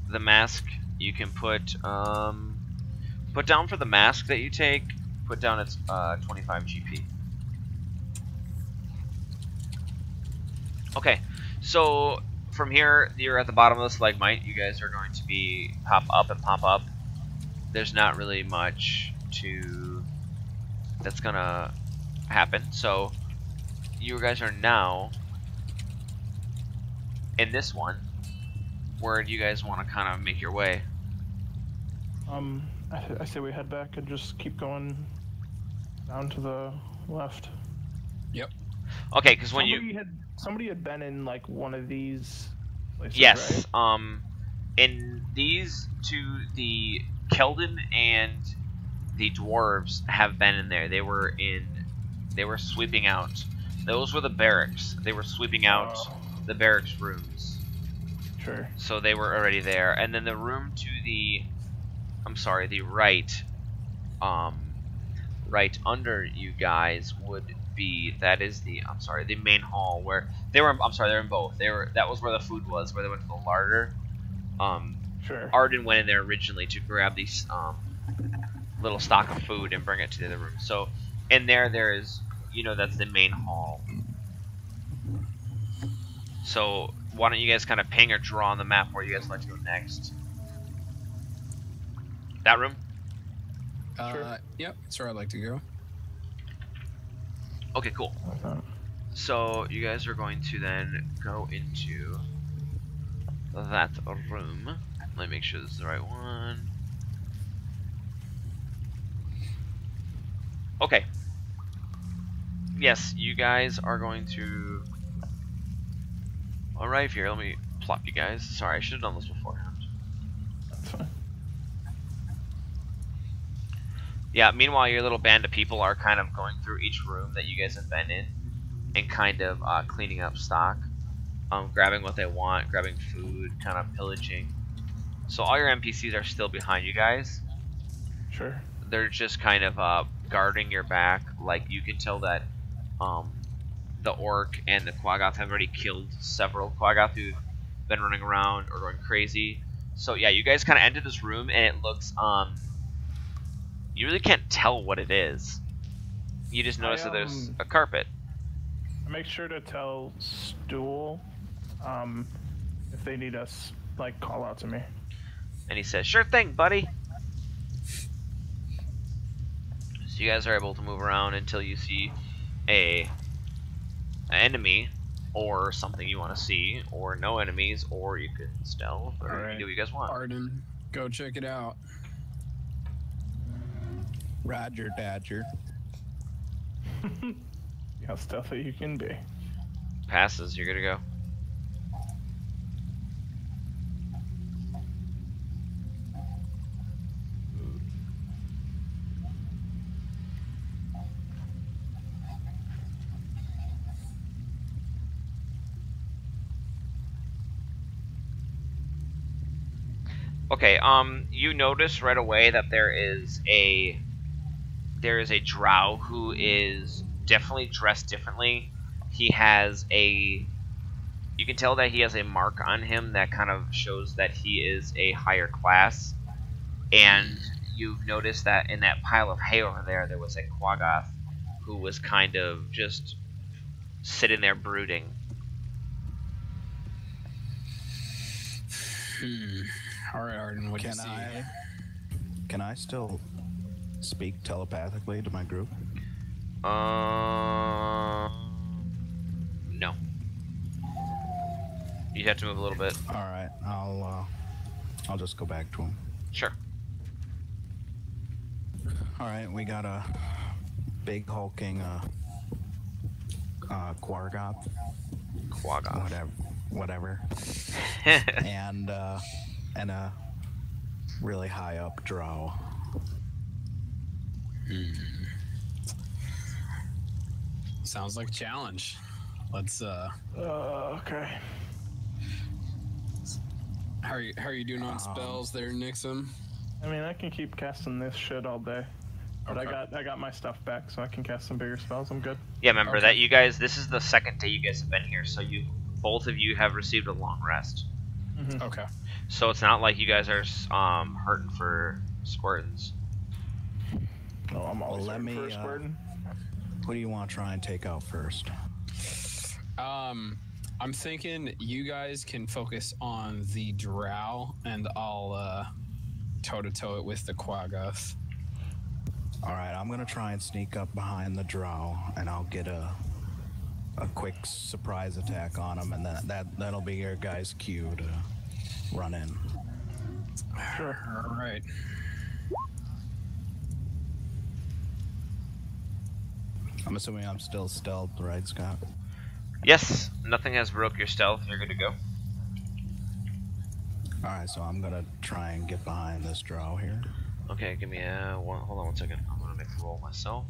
[SPEAKER 3] The mask you can put down for the mask that you take. Put down its 25 GP. Okay. So from here, you're at the bottom of the stalagmite. You guys are going to be pop up and pop up. there's not really much that's gonna happen. So you guys are now in this one. Where do you guys want to kind of make your way?
[SPEAKER 2] I say we head back and just keep going down to the left.
[SPEAKER 1] Yep.
[SPEAKER 3] Okay, because when
[SPEAKER 2] somebody had been in like one of these places,
[SPEAKER 3] yes,
[SPEAKER 2] right?
[SPEAKER 3] in these two, the Keldon and the dwarves have been in there. They were sweeping out. Those were the barracks. They were sweeping out the barracks rooms.
[SPEAKER 2] Sure.
[SPEAKER 3] So they were already there. And then the room to the right, right under you guys would be, the main hall where they were. They're in both. That was where the food was, where they went to the larder.
[SPEAKER 2] Sure.
[SPEAKER 3] Arden went in there originally to grab these little stock of food and bring it to the other room. So in there's, that's the main hall. So why don't you guys kind of ping or draw on the map where you guys like to go next? That room?
[SPEAKER 1] Sure. Yep, that's where I'd like to go.
[SPEAKER 3] Okay, cool. So you guys are going to then go into that room. Let me make sure this is the right one. Okay. Yes, you guys are going to arrive here. Let me plop you guys. Sorry, I should have done this beforehand.
[SPEAKER 2] That's fine.
[SPEAKER 3] Yeah, meanwhile, your little band of people are kind of going through each room that you guys have been in and kind of cleaning up stock, grabbing what they want, grabbing food, kind of pillaging. So all your NPCs are still behind you guys.
[SPEAKER 2] Sure.
[SPEAKER 3] They're just kind of guarding your back. Like, you can tell that the orc and the Quaggoth have already killed several Quaggoth who've been running around or going crazy. So yeah, you guys kind of enter this room and it looks you really can't tell what it is. You just notice that there's a carpet.
[SPEAKER 2] I make sure to tell Stool if they need us, like, call out to me.
[SPEAKER 3] And he says, "Sure thing, buddy." So you guys are able to move around until you see an enemy or something you want to see, or no enemies, or you can stealth, or you can do what you guys want.
[SPEAKER 1] Arden, go check it out.
[SPEAKER 5] Roger, Dodger.
[SPEAKER 2] How stealthy you can be.
[SPEAKER 3] Passes, you're good to go. Okay, you notice right away that there is a drow who is definitely dressed differently. He has you can tell that he has a mark on him that kind of shows that he is a higher class. And you've noticed that in that pile of hay over there, there was a Quaggoth who was kind of just sitting there brooding.
[SPEAKER 1] All right, Arden, what do you see?
[SPEAKER 5] Can I still speak telepathically to my group?
[SPEAKER 3] No. You have to move a little bit.
[SPEAKER 5] All right, I'll just go back to him.
[SPEAKER 3] Sure.
[SPEAKER 5] All right, we got a big hulking Quaggoth. Whatever. and a really high up drow.
[SPEAKER 1] Sounds like a challenge. Let's
[SPEAKER 2] Okay.
[SPEAKER 1] How are you doing on spells there, Nixon?
[SPEAKER 2] I mean, I can keep casting this shit all day. But
[SPEAKER 1] Okay.
[SPEAKER 2] I got my stuff back, so I can cast some bigger spells. I'm good.
[SPEAKER 3] Yeah, remember
[SPEAKER 1] Okay.
[SPEAKER 3] that you guys, this is the second day you guys have been here, so both of you have received a long rest.
[SPEAKER 2] Mm-hmm.
[SPEAKER 1] Okay.
[SPEAKER 3] So it's not like you guys are hurting for squirtins.
[SPEAKER 2] No, I'm always
[SPEAKER 5] Let me,
[SPEAKER 2] first burden.
[SPEAKER 5] What do you want to try and take out first?
[SPEAKER 1] I'm thinking you guys can focus on the drow, and I'll toe-to-toe it with the Quaggoth.
[SPEAKER 5] All right, I'm gonna try and sneak up behind the drow, and I'll get a quick surprise attack on him, and that'll be your guys' cue to run in.
[SPEAKER 1] Sure. All right.
[SPEAKER 5] I'm assuming I'm still stealth, right, Scott?
[SPEAKER 3] Yes, nothing has broke your stealth. You're good to go.
[SPEAKER 5] All right, so I'm gonna try and get behind this drow here.
[SPEAKER 3] Okay, give me hold on 1 second. I'm gonna make a roll myself.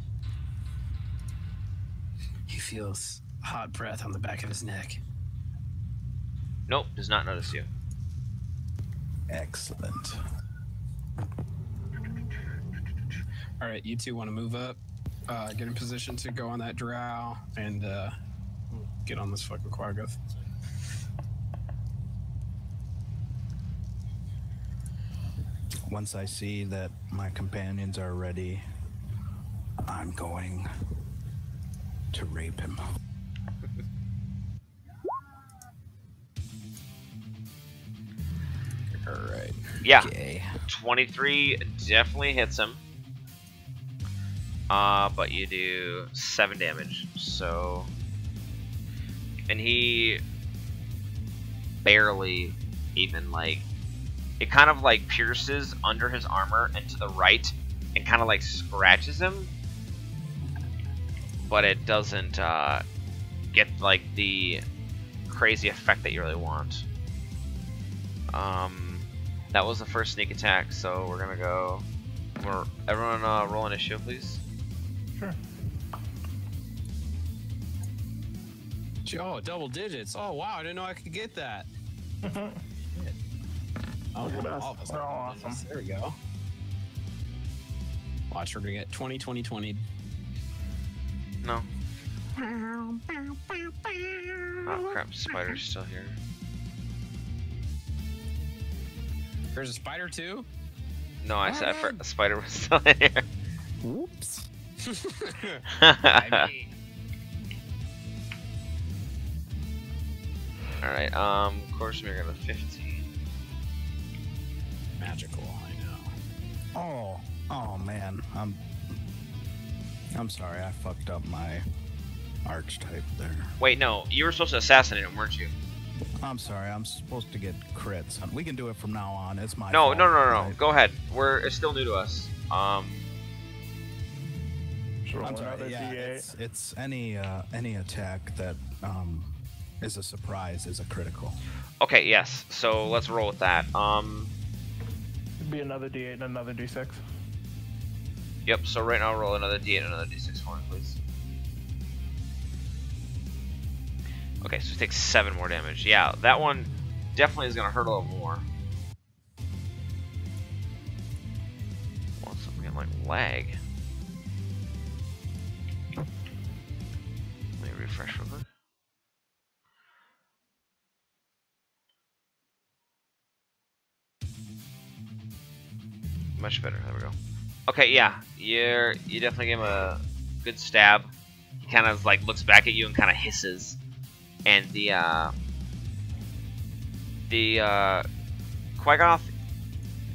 [SPEAKER 1] He feels hot breath on the back of his neck.
[SPEAKER 3] Nope, does not notice you.
[SPEAKER 5] Excellent.
[SPEAKER 1] All right, you two want to move up, get in position to go on that drow, and get on this fucking Quaggoth.
[SPEAKER 5] Once I see that my companions are ready, I'm going to rape him.
[SPEAKER 1] All right.
[SPEAKER 3] Yeah,
[SPEAKER 5] Okay.
[SPEAKER 3] 23 definitely hits him. But you do 7 damage. So, and he barely even like, it kind of like pierces under his armor and to the right and kind of like scratches him, but it doesn't get like the crazy effect that you really want. That was the first sneak attack, so we're gonna go. Everyone roll initiative, please.
[SPEAKER 2] Sure.
[SPEAKER 1] Oh, double digits. Oh, wow. I didn't know I could get that. Oh,
[SPEAKER 2] Look at us.
[SPEAKER 1] all of us
[SPEAKER 2] We're
[SPEAKER 1] are
[SPEAKER 2] all
[SPEAKER 1] double digits.
[SPEAKER 2] awesome.
[SPEAKER 1] There we go. Watch, we're going to get 20, 20, 20.
[SPEAKER 3] No. Oh crap, spider's still here.
[SPEAKER 1] There's a spider, too?
[SPEAKER 3] No, I said a spider was still here.
[SPEAKER 5] Whoops.
[SPEAKER 1] I mean,
[SPEAKER 3] Alright, course we're gonna 15.
[SPEAKER 1] magical, I know.
[SPEAKER 5] Oh man, I'm sorry, I fucked up my archetype there.
[SPEAKER 3] Wait, no, you were supposed to assassinate him, weren't you?
[SPEAKER 5] I'm sorry, I'm supposed to get crits. We can do it from now on. It's my
[SPEAKER 3] No,
[SPEAKER 5] fault,
[SPEAKER 3] no.
[SPEAKER 5] right?
[SPEAKER 3] Go ahead. It's still new to us.
[SPEAKER 2] Sure,
[SPEAKER 5] I'm
[SPEAKER 2] another
[SPEAKER 5] sorry. Yeah,
[SPEAKER 2] D8.
[SPEAKER 5] it's any attack that is a surprise is a critical.
[SPEAKER 3] Okay, yes. So let's roll with that.
[SPEAKER 2] It'd be another D8 and another D6.
[SPEAKER 3] Yep. So right now, roll another D8 and another D6 for me, please. Okay, so it takes 7 more damage. Yeah, that one definitely is gonna hurt a little more. Want something getting like lag. Let me refresh real quick. Much better. There we go. Okay, yeah, you definitely gave him a good stab. He kind of like looks back at you and kind of hisses, and the Quaggoth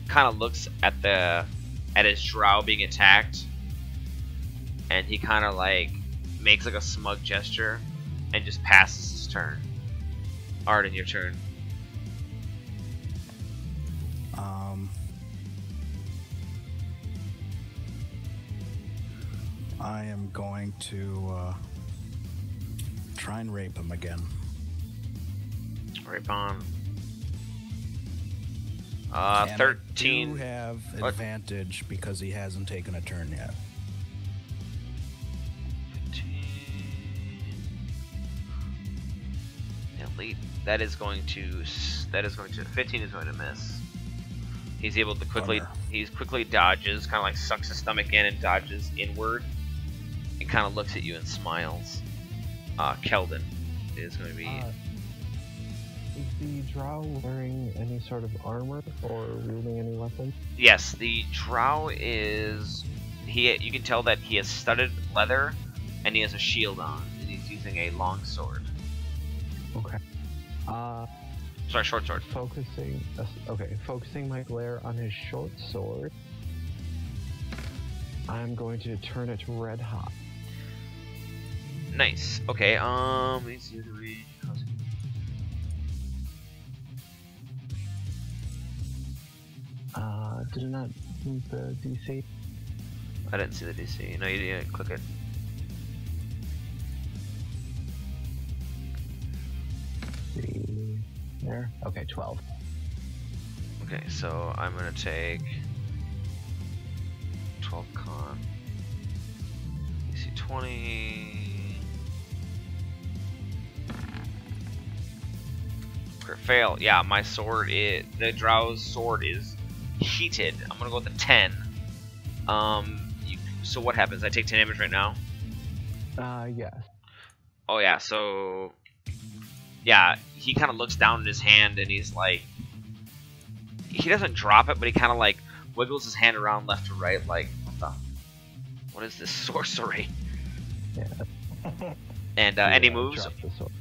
[SPEAKER 3] kind of looks at his drow being attacked, and he kind of like makes like a smug gesture and just passes his turn. Arden, your turn.
[SPEAKER 5] I am going to try and rape him again.
[SPEAKER 3] Rape on.
[SPEAKER 5] And
[SPEAKER 3] 13.
[SPEAKER 5] I do have
[SPEAKER 3] What?
[SPEAKER 5] advantage because he hasn't taken a turn yet.
[SPEAKER 3] 15. Elite. That is going to 15 is going to miss. He's able to quickly
[SPEAKER 5] Bummer.
[SPEAKER 3] he's quickly dodges, kind of like sucks his stomach in and dodges inward, and kind of looks at you and smiles. Keldon is going to be.
[SPEAKER 4] Is the drow wearing any sort of armor or wielding any weapons?
[SPEAKER 3] Yes, the drow is. You can tell that he has studded leather, and he has a shield on, and he's using a long sword.
[SPEAKER 4] Okay.
[SPEAKER 3] Sorry, short sword.
[SPEAKER 4] Focusing. Okay, focusing my glare on his short sword. I'm going to turn it red hot.
[SPEAKER 3] Nice. Okay. Let me see the range.
[SPEAKER 4] Did it not move the DC?
[SPEAKER 3] I didn't see the DC. No, you didn't click it.
[SPEAKER 4] See there? Okay, 12.
[SPEAKER 3] Okay, so I'm gonna take 12 con. DC 20. Crit fail. Yeah, my sword is the Drow's sword is heated. I'm gonna go with a 10. So what happens? I take 10 damage right now.
[SPEAKER 4] Yes.
[SPEAKER 3] Oh yeah, so yeah, he kind of looks down at his hand and he's like, he doesn't drop it, but he kind of like wiggles his hand around left to right, like, what is this sorcery?
[SPEAKER 4] Yeah.
[SPEAKER 3] And he moves.
[SPEAKER 4] Drop the sword.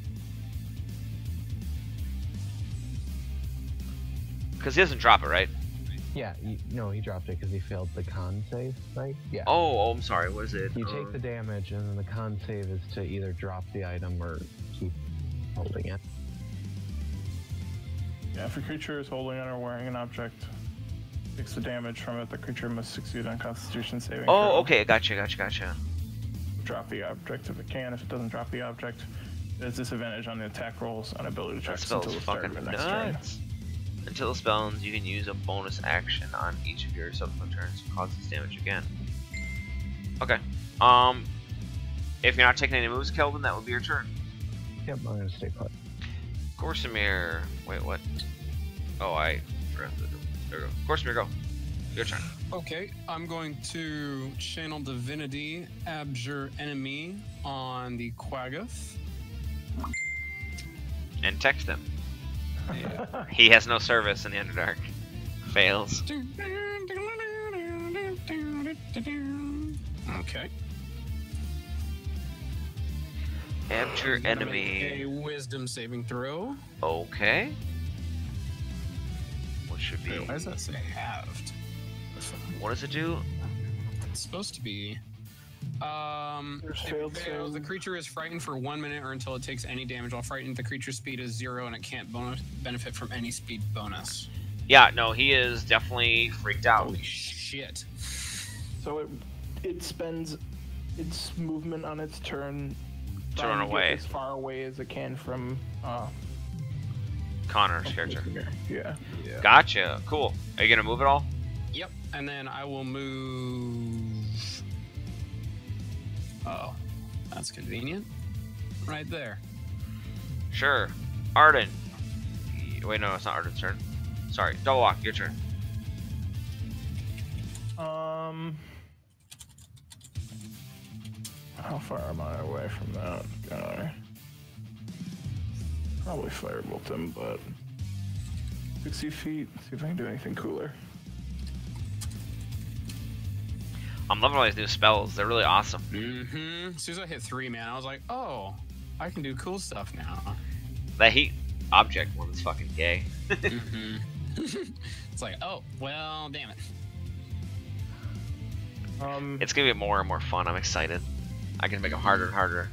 [SPEAKER 3] Because he doesn't drop it, right?
[SPEAKER 4] Yeah, no, he dropped it because he failed the con save, right? Yeah.
[SPEAKER 3] Oh, I'm sorry. What is it?
[SPEAKER 4] You take the damage, and then the con save is to either drop the item or keep holding it.
[SPEAKER 2] Yeah, if a creature is holding it or wearing an object, takes the damage from it, the creature must succeed on Constitution saving throw.
[SPEAKER 3] Oh, okay. Gotcha.
[SPEAKER 2] Drop the object if it can. If it doesn't drop the object, there's disadvantage on the attack rolls and ability
[SPEAKER 3] That
[SPEAKER 2] checks until
[SPEAKER 3] spell's
[SPEAKER 2] the start of
[SPEAKER 3] fucking
[SPEAKER 2] the next turn.
[SPEAKER 3] nuts. Until the spell ends, you can use a bonus action on each of your subsequent turns to cause this damage again. Okay. If you're not taking any moves, Kelvin, that would be your turn.
[SPEAKER 4] Yep, I'm gonna stay put.
[SPEAKER 3] Corsimir. Wait, what? Oh, I forgot to do. There we go. Corsimir, go. Your turn.
[SPEAKER 1] Okay, I'm going to channel Divinity, Abjure Enemy on the Quaggoth.
[SPEAKER 3] And text him.
[SPEAKER 1] Yeah.
[SPEAKER 3] He has no service in the Underdark. Fails.
[SPEAKER 1] Okay.
[SPEAKER 3] Abjure
[SPEAKER 1] Make a
[SPEAKER 3] enemy.
[SPEAKER 1] wisdom saving throw.
[SPEAKER 3] Okay. What should be?
[SPEAKER 1] Wait, why does that say halved?
[SPEAKER 3] What does it do?
[SPEAKER 1] It's supposed to be.
[SPEAKER 2] There's
[SPEAKER 1] If
[SPEAKER 2] failed
[SPEAKER 1] it fails, the
[SPEAKER 2] save.
[SPEAKER 1] creature is frightened for 1 minute or until it takes any damage. While frightened, the creature's speed is 0 and it can't benefit from any speed bonus.
[SPEAKER 3] Yeah, no, he is definitely freaked out.
[SPEAKER 1] Holy shit.
[SPEAKER 2] So it spends its movement on its turn
[SPEAKER 3] To run
[SPEAKER 2] trying get
[SPEAKER 3] away.
[SPEAKER 2] as far away as it can from
[SPEAKER 3] Connor's character.
[SPEAKER 2] Yeah.
[SPEAKER 3] Gotcha. Cool. Are you gonna move it all?
[SPEAKER 1] Yep, and then I will move. Oh, that's convenient. Right there.
[SPEAKER 3] Sure. Arden. Wait, no, it's not Arden's turn. Sorry. Double walk. Your turn.
[SPEAKER 2] How far am I away from that guy? Probably firebolt him, but 60 feet. See if I can do anything cooler.
[SPEAKER 3] I'm loving all these new spells. They're really awesome.
[SPEAKER 1] Mm-hmm. As soon as I hit 3, man, I was like, oh, I can do cool stuff now.
[SPEAKER 3] That heat object one is fucking gay.
[SPEAKER 1] Mm-hmm. It's like, oh, well, damn it.
[SPEAKER 3] It's gonna be more and more fun. I'm excited. I can make it harder and harder.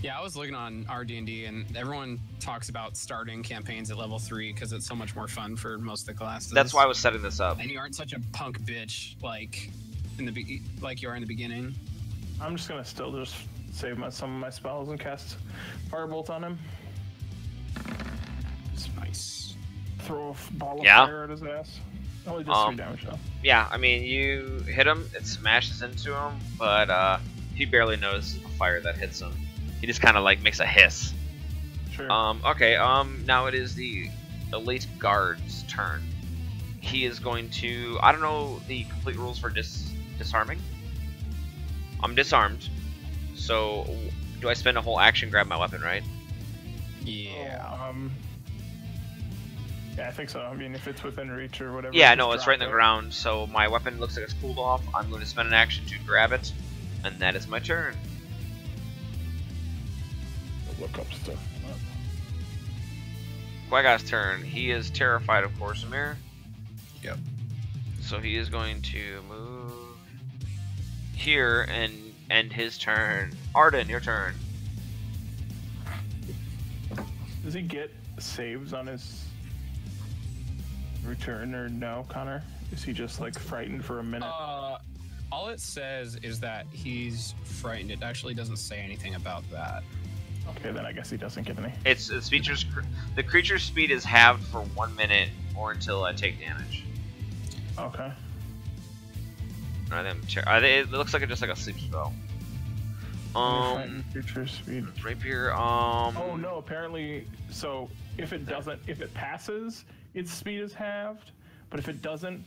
[SPEAKER 1] Yeah, I was looking on RD&D, and everyone talks about starting campaigns at level 3 because it's so much more fun for most of the classes.
[SPEAKER 3] That's why I was setting this up.
[SPEAKER 1] And you aren't such a punk bitch like like you are in the beginning.
[SPEAKER 2] I'm just gonna still just save some of my spells and cast firebolt on him.
[SPEAKER 1] It's nice.
[SPEAKER 2] Throw a ball of
[SPEAKER 3] Yeah.
[SPEAKER 2] fire at his ass. Only does 3 damage though.
[SPEAKER 3] Yeah, I mean, you hit him, it smashes into him, but he barely notices the fire that hits him. He just kind of like makes a hiss.
[SPEAKER 2] Sure.
[SPEAKER 3] Okay, now it is the elite guard's turn. He is going to, I don't know the complete rules for disarming. I'm disarmed, so do I spend a whole action grab my weapon, right?
[SPEAKER 1] Yeah.
[SPEAKER 2] Yeah, I think so. I mean, if it's within reach or whatever.
[SPEAKER 3] Yeah,
[SPEAKER 2] just
[SPEAKER 3] no, it's
[SPEAKER 2] drop
[SPEAKER 3] right in the
[SPEAKER 2] it.
[SPEAKER 3] ground, so my weapon looks like it's cooled off. I'm going to spend an action to grab it, and that is my turn.
[SPEAKER 2] Look up stuff.
[SPEAKER 3] Quagga's turn. He is terrified of Corsair.
[SPEAKER 1] Yep.
[SPEAKER 3] So he is going to move here and end his turn. Arden, your turn.
[SPEAKER 2] Does he get saves on his return or no, Connor? Is he just like frightened for a minute?
[SPEAKER 1] All it says is that he's frightened. It actually doesn't say anything about that.
[SPEAKER 2] Okay, then I guess he doesn't get any.
[SPEAKER 3] It's the creature's speed is halved for 1 minute or until I take damage.
[SPEAKER 2] Okay.
[SPEAKER 3] It looks like it's just like a sleep spell.
[SPEAKER 2] Frightened creature speed.
[SPEAKER 3] Rapier.
[SPEAKER 2] Oh no! Apparently, so if it passes, its speed is halved. But if it doesn't,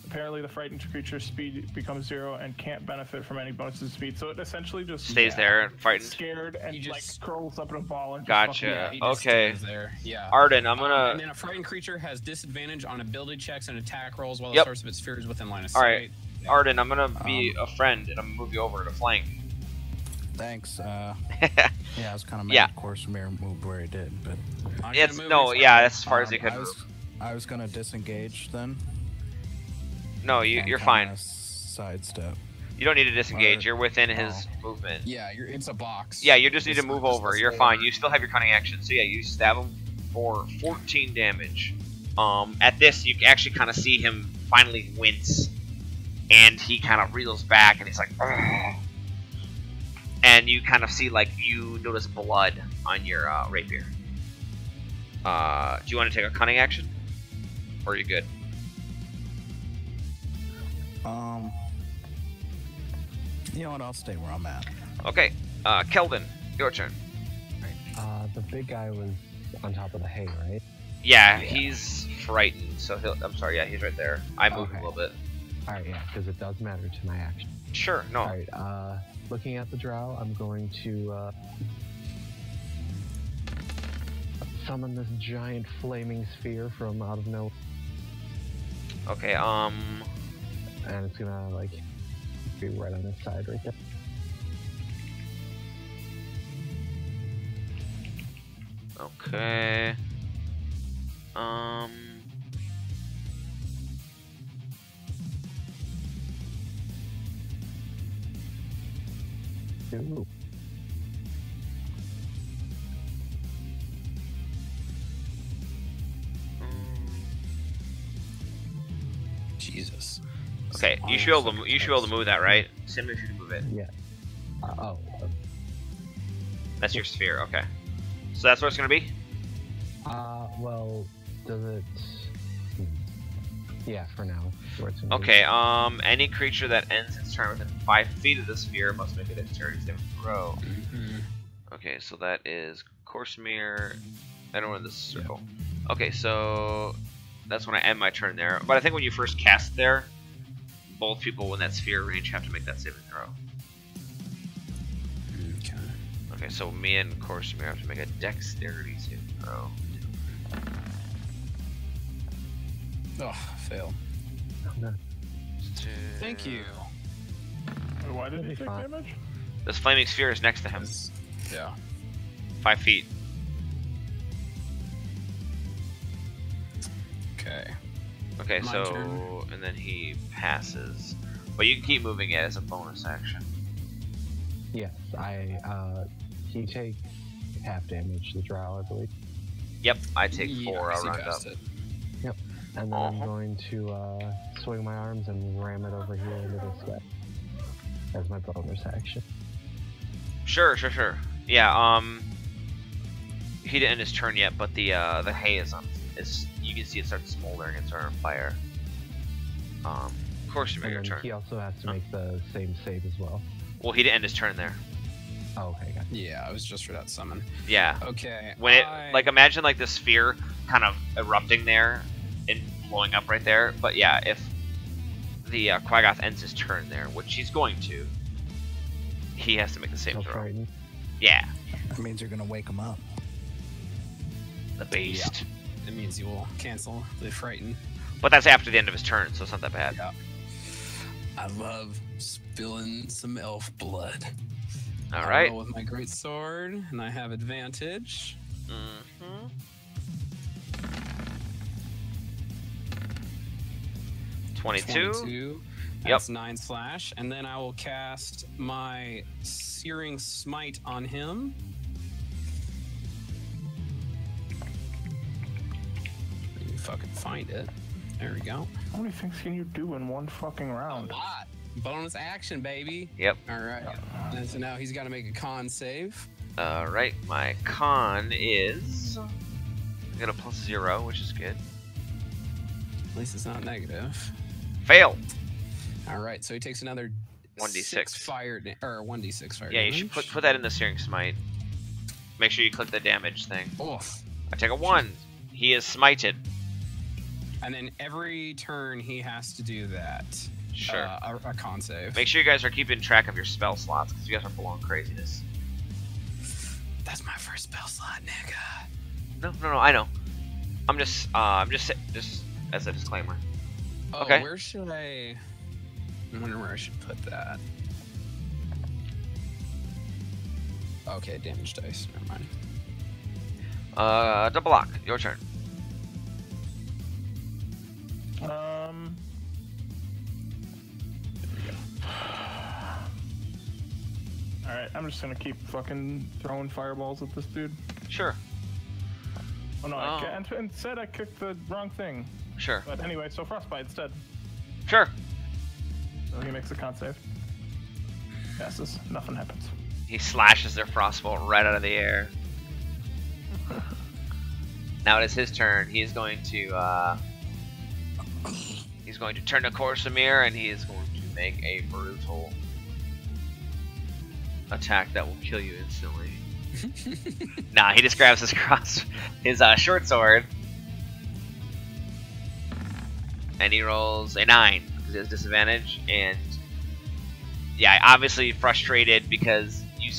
[SPEAKER 2] apparently the frightened creature's speed becomes 0 and can't benefit from any bonuses to speed. So it essentially just
[SPEAKER 3] stays there, frightened,
[SPEAKER 2] scared, and
[SPEAKER 1] just,
[SPEAKER 2] like curls up in a ball. And
[SPEAKER 3] gotcha.
[SPEAKER 1] He just
[SPEAKER 3] okay.
[SPEAKER 1] stays there. Yeah.
[SPEAKER 3] Arden, I'm gonna.
[SPEAKER 1] And then a frightened creature has disadvantage on ability checks and attack rolls while the
[SPEAKER 3] Yep.
[SPEAKER 1] source of its fear is within line of
[SPEAKER 3] All
[SPEAKER 1] sight.
[SPEAKER 3] right,
[SPEAKER 1] Yeah.
[SPEAKER 3] Arden, I'm gonna be a friend and I'm gonna move you over to flank.
[SPEAKER 5] Thanks. Yeah, I was kind of mad.
[SPEAKER 3] Yeah.
[SPEAKER 5] Corsair moved where he did, but
[SPEAKER 1] I'm
[SPEAKER 3] It's
[SPEAKER 1] gonna move
[SPEAKER 3] no,
[SPEAKER 1] as
[SPEAKER 3] yeah,
[SPEAKER 1] far-
[SPEAKER 3] that's as far as he could move.
[SPEAKER 5] I was gonna disengage then.
[SPEAKER 3] No,
[SPEAKER 5] and
[SPEAKER 3] you're
[SPEAKER 5] kinda
[SPEAKER 3] fine.
[SPEAKER 5] Sidestep.
[SPEAKER 3] You don't need to disengage.
[SPEAKER 5] Or-
[SPEAKER 3] You're within his movement.
[SPEAKER 1] Yeah, it's a box.
[SPEAKER 3] Yeah, you just need to
[SPEAKER 1] It's
[SPEAKER 3] move
[SPEAKER 1] just
[SPEAKER 3] over.
[SPEAKER 1] a
[SPEAKER 3] You're
[SPEAKER 1] square.
[SPEAKER 3] fine. You still have your cunning action. So yeah, you stab him for 14 damage. At this, you actually kind of see him finally wince, and he kind of reels back, and he's like, "Ugh." And you kind of see like you notice blood on your rapier. Do you want to take a cunning action, or are you good?
[SPEAKER 5] You know what? I'll stay where I'm at.
[SPEAKER 3] Okay, Keldon, your turn.
[SPEAKER 4] The big guy was on top of the hay, right?
[SPEAKER 3] Yeah, he's frightened. So I'm sorry. Yeah, he's right there. I moved
[SPEAKER 4] Okay.
[SPEAKER 3] a little bit.
[SPEAKER 4] Alright, yeah, because it does matter to my action.
[SPEAKER 3] Sure. No.
[SPEAKER 4] Alright, looking at the drow, I'm going to summon this giant flaming sphere from out of nowhere,
[SPEAKER 3] Okay.
[SPEAKER 4] and it's gonna like be right on his side right there.
[SPEAKER 3] Okay.
[SPEAKER 4] Ooh.
[SPEAKER 1] Jesus.
[SPEAKER 3] Okay. You should be able to. You should be able to move that, right? Sim, if you can move it.
[SPEAKER 4] Yeah.
[SPEAKER 3] That's your sphere. Okay. So that's what it's gonna be.
[SPEAKER 4] Well, does it? Yeah, for now. Where it's gonna be.
[SPEAKER 3] Okay. Any creature that ends its turn within 5 feet of the sphere must make a dexterity saving throw.
[SPEAKER 1] Mm-hmm.
[SPEAKER 3] Okay. So that is Corsair. I don't know this circle. Okay. So that's when I end my turn there. But I think when you first cast there, both people in that sphere range have to make that saving throw.
[SPEAKER 1] Okay.
[SPEAKER 3] Okay, so me and Corsair have to make a dexterity saving throw.
[SPEAKER 1] Oh, fail.
[SPEAKER 4] No.
[SPEAKER 1] Thank you.
[SPEAKER 2] Wait, why did he take
[SPEAKER 4] Fine.
[SPEAKER 2] damage?
[SPEAKER 3] This flaming sphere is next to him.
[SPEAKER 1] Yeah.
[SPEAKER 3] 5 feet.
[SPEAKER 1] Okay.
[SPEAKER 3] Okay,
[SPEAKER 1] My
[SPEAKER 3] so
[SPEAKER 1] turn.
[SPEAKER 3] and then he passes, but you can keep moving it as a bonus action.
[SPEAKER 4] Yes, he takes half damage, the drow, I believe.
[SPEAKER 3] Yep, I take
[SPEAKER 1] Yeah,
[SPEAKER 3] 4. I'll
[SPEAKER 1] he
[SPEAKER 3] round up.
[SPEAKER 1] passed it.
[SPEAKER 4] And then I'm going to swing my arms and ram it over here into this guy as my bonus action.
[SPEAKER 3] Sure. Yeah. He didn't end his turn yet, but the hay is on. You can see it starts smoldering and starting on fire. Of course, you make
[SPEAKER 4] And
[SPEAKER 3] your
[SPEAKER 4] then
[SPEAKER 3] turn.
[SPEAKER 4] he also has to make the same save as well.
[SPEAKER 3] Well, he didn't end his turn there.
[SPEAKER 4] Oh, okay, gotcha.
[SPEAKER 1] Yeah, it was just for that summon.
[SPEAKER 3] Yeah.
[SPEAKER 1] Okay.
[SPEAKER 3] When it like imagine like the sphere kind of erupting there and blowing up right there. But yeah, if the Quaggoth ends his turn there, which he's going to, he has to make the same
[SPEAKER 4] So
[SPEAKER 3] throw.
[SPEAKER 4] frightened.
[SPEAKER 3] Yeah,
[SPEAKER 5] That means you're gonna wake him up.
[SPEAKER 3] the beast.
[SPEAKER 1] It means you will cancel the frighten.
[SPEAKER 3] But that's after the end of his turn, so it's not that bad.
[SPEAKER 1] Yeah. I love spilling some elf blood.
[SPEAKER 3] All
[SPEAKER 1] I
[SPEAKER 3] right.
[SPEAKER 1] roll with my great sword, and I have advantage.
[SPEAKER 3] Mm-hmm. 22.
[SPEAKER 1] That's 9 slash. And then I will cast my Searing Smite on him. Let me fucking find it. There we go.
[SPEAKER 2] How many things can you do in one fucking round?
[SPEAKER 1] A lot. Bonus action, baby.
[SPEAKER 3] Yep.
[SPEAKER 1] All right. And so now he's got to make a con save.
[SPEAKER 3] All right, my con is I got a +0, which is good.
[SPEAKER 1] At least it's not negative.
[SPEAKER 3] Fail.
[SPEAKER 1] All right, so he takes another
[SPEAKER 3] 1d6
[SPEAKER 1] fire or 1d6 fire.
[SPEAKER 3] Yeah, you
[SPEAKER 1] damage.
[SPEAKER 3] should put that in the Searing Smite. Make sure you click the damage thing.
[SPEAKER 1] Oof.
[SPEAKER 3] I take a 1. He is smited.
[SPEAKER 1] And then every turn he has to do that.
[SPEAKER 3] Sure.
[SPEAKER 1] A con save.
[SPEAKER 3] Make sure you guys are keeping track of your spell slots because you guys are full on craziness.
[SPEAKER 1] That's my first spell slot, nigga.
[SPEAKER 3] No, I know. I'm just as a disclaimer.
[SPEAKER 1] Oh,
[SPEAKER 3] Okay.
[SPEAKER 1] Where should I wonder where I should put that. Okay, damage dice. Never mind.
[SPEAKER 3] Double lock. Your turn.
[SPEAKER 2] Alright, I'm just gonna keep fucking throwing fireballs at this dude.
[SPEAKER 3] Sure.
[SPEAKER 2] Oh no, instead I kicked the wrong thing.
[SPEAKER 3] Sure.
[SPEAKER 2] But anyway, so Frostbite instead.
[SPEAKER 3] Sure.
[SPEAKER 2] So he makes a con save. Passes. Nothing happens.
[SPEAKER 3] He slashes their frostbolt right out of the air. Now it is his turn. He is going to turn to Corsamir and he is going to make a brutal attack that will kill you instantly. Nah, he just grabs his short sword, and he rolls a 9 because he has disadvantage. And yeah, obviously frustrated because you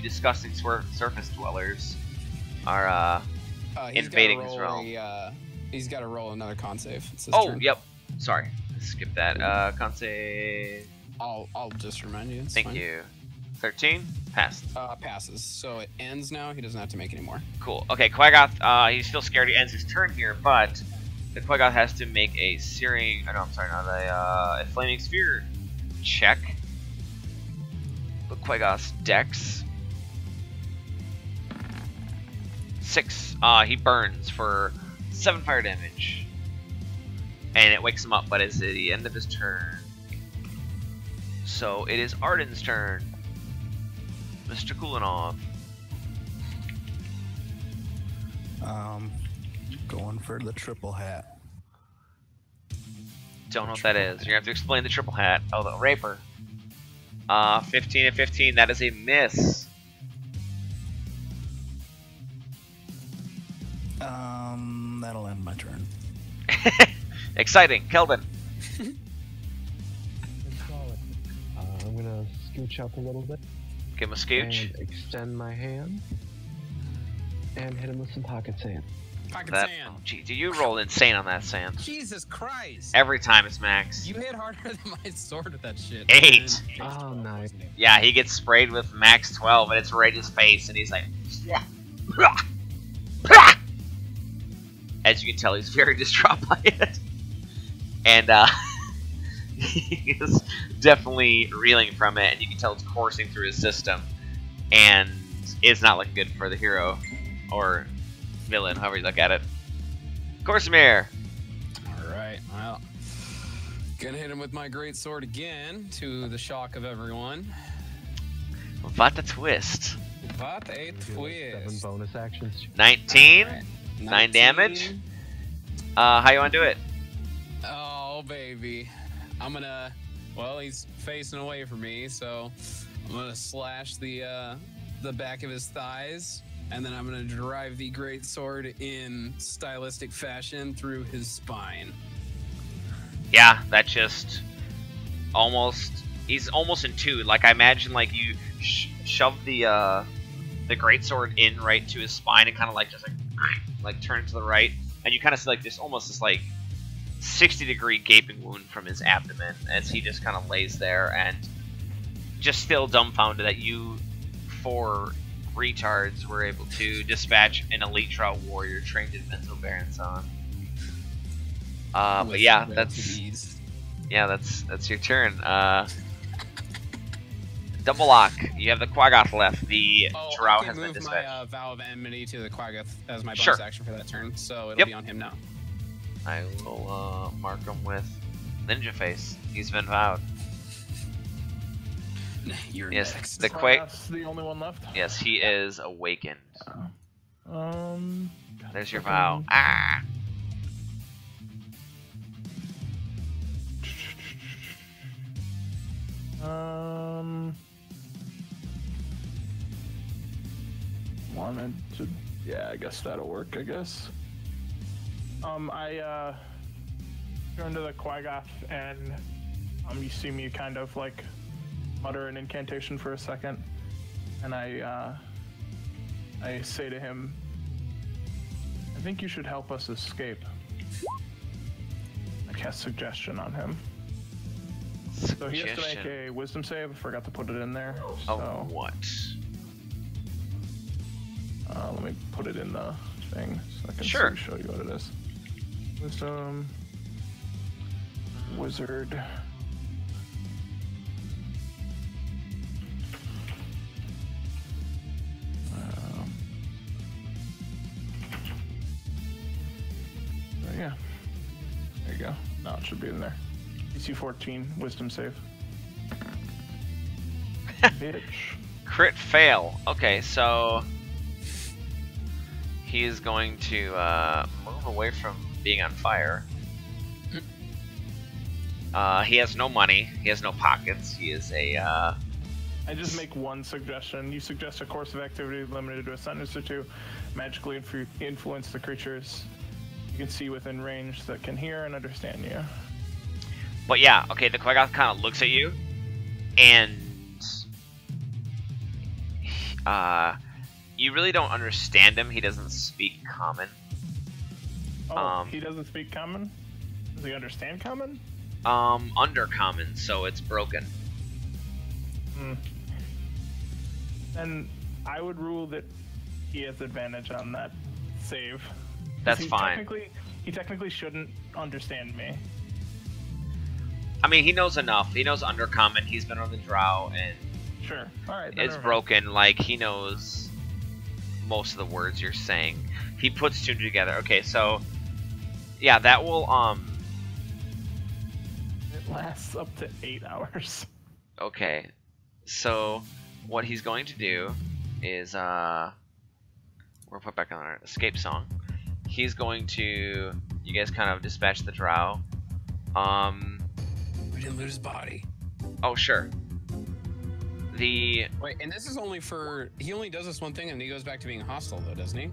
[SPEAKER 3] disgusting surface dwellers are invading his realm.
[SPEAKER 1] He's got to roll another con save. It's his
[SPEAKER 3] Oh,
[SPEAKER 1] turn.
[SPEAKER 3] yep. Sorry, skip that. Con save.
[SPEAKER 1] I'll just remind you. It's
[SPEAKER 3] Thank
[SPEAKER 1] fine.
[SPEAKER 3] you. 13 passed.
[SPEAKER 1] Passes. So it ends now. He doesn't have to make any more.
[SPEAKER 3] Cool. Okay, Quaggoth, he's still scared. He ends his turn here, but the Quaggoth has to make a searing. Oh, no, I'm sorry, not a flaming sphere check. But Quaggoth's dex 6. He burns for 7 fire damage, and it wakes him up. But it's the end of his turn. So it is Arden's turn. Mr. Kulinov.
[SPEAKER 5] Going for the triple hat.
[SPEAKER 3] Don't know what that is. You're gonna have to explain the triple hat. Oh, the Raper. 15 and 15. That is a miss.
[SPEAKER 5] That'll end my turn.
[SPEAKER 3] Exciting, Kelvin.
[SPEAKER 4] I'm gonna scooch up a little bit.
[SPEAKER 3] Give him a scooch.
[SPEAKER 4] And extend my hand. And hit him with some pocket sand.
[SPEAKER 1] Pocket
[SPEAKER 3] That,
[SPEAKER 1] sand.
[SPEAKER 3] oh, gee, you roll insane on that sand.
[SPEAKER 1] Jesus Christ.
[SPEAKER 3] Every time it's max.
[SPEAKER 1] You hit harder than my sword with that shit.
[SPEAKER 3] 8.
[SPEAKER 4] Oh, nice.
[SPEAKER 3] Yeah, he gets sprayed with max 12, and it's right in his face, and he's like, as you can tell, he's very distraught by it, and he is definitely reeling from it, and you can tell it's coursing through his system, and it's not looking good for the hero or villain, however you look at it. Corsamir.
[SPEAKER 1] All right. Well, gonna hit him with my great sword again, to the shock of everyone.
[SPEAKER 3] What a twist.
[SPEAKER 1] What a twist.
[SPEAKER 4] 7 bonus actions.
[SPEAKER 3] 19.
[SPEAKER 1] Right.
[SPEAKER 3] 9 damage. How you want to do it?
[SPEAKER 1] Oh, baby. I'm gonna... Well, he's facing away from me, so I'm gonna slash the back of his thighs, and then I'm gonna drive the great sword in stylistic fashion through his spine.
[SPEAKER 3] Yeah, that just almost... He's almost in two. Like, I imagine, like, you shove the greatsword in right to his spine and kind of, like, just, like turn it to the right. And you kind of see, like, this almost this, like, 60-degree gaping wound from his abdomen as he just kind of lays there and just still dumbfounded that you 4 retards were able to dispatch an elite trial warrior trained in mental Baron-san. But yeah,
[SPEAKER 1] With
[SPEAKER 3] that's
[SPEAKER 1] ease.
[SPEAKER 3] that's your turn. Double lock. You have the Quaggoth left. The Drow
[SPEAKER 1] I can
[SPEAKER 3] has been
[SPEAKER 1] move
[SPEAKER 3] dispatched.
[SPEAKER 1] my Vow of Enmity to the Quaggoth as my bonus
[SPEAKER 3] Sure.
[SPEAKER 1] action for that turn, so it'll
[SPEAKER 3] Yep.
[SPEAKER 1] be on him now.
[SPEAKER 3] I will mark him with Ninja Face. He's been vowed.
[SPEAKER 1] You're
[SPEAKER 3] Yes,
[SPEAKER 1] next.
[SPEAKER 3] the Quake.
[SPEAKER 2] That's the only one left.
[SPEAKER 3] Yes, he is awakened. There's your vow.
[SPEAKER 2] fucking-
[SPEAKER 3] Ah.
[SPEAKER 2] Wanted to. Yeah, I guess that'll work. I guess. I turn to the Quaggoth and you see me kind of like mutter an incantation for a second, and I say to him, "I think you should help us escape." I cast suggestion on him. So he has to make a wisdom save. I forgot to put it in there.
[SPEAKER 3] Oh,
[SPEAKER 2] So,
[SPEAKER 3] what?
[SPEAKER 2] let me put it in the thing so I can show you what it is. Wisdom. Wizard. Yeah. There you go. Now it should be in there. DC 14, wisdom save. Bitch.
[SPEAKER 3] Crit fail. Okay, so he is going to move away from being on fire. He has no money. He has no pockets. He is a.
[SPEAKER 2] I just make one suggestion. You suggest a course of activity limited to a sentence or two, magically influence the creatures you can see within range that can hear and understand you.
[SPEAKER 3] But yeah, okay. The Quaggoth kind of looks at you, and you really don't understand him. He doesn't speak common.
[SPEAKER 2] Oh, he doesn't speak common? Does he understand common?
[SPEAKER 3] Undercommon, so it's broken.
[SPEAKER 2] Then I would rule that he has advantage on that save.
[SPEAKER 3] That's fine.
[SPEAKER 2] He technically shouldn't understand me.
[SPEAKER 3] I mean, he knows enough. He knows Undercommon. He's been on the Drow, and
[SPEAKER 2] Sure. All right.
[SPEAKER 3] it's broken. Like, he knows most of the words you're saying. He puts two together. Okay, so yeah, that will
[SPEAKER 2] It lasts up to 8 hours.
[SPEAKER 3] Okay, so what he's going to do is we'll put back on our escape song. He's going to, you guys kind of dispatch the Drow.
[SPEAKER 1] We didn't lose his body.
[SPEAKER 3] Oh sure. The
[SPEAKER 1] Wait, and this is only for he only does this one thing and he goes back to being hostile though, doesn't he?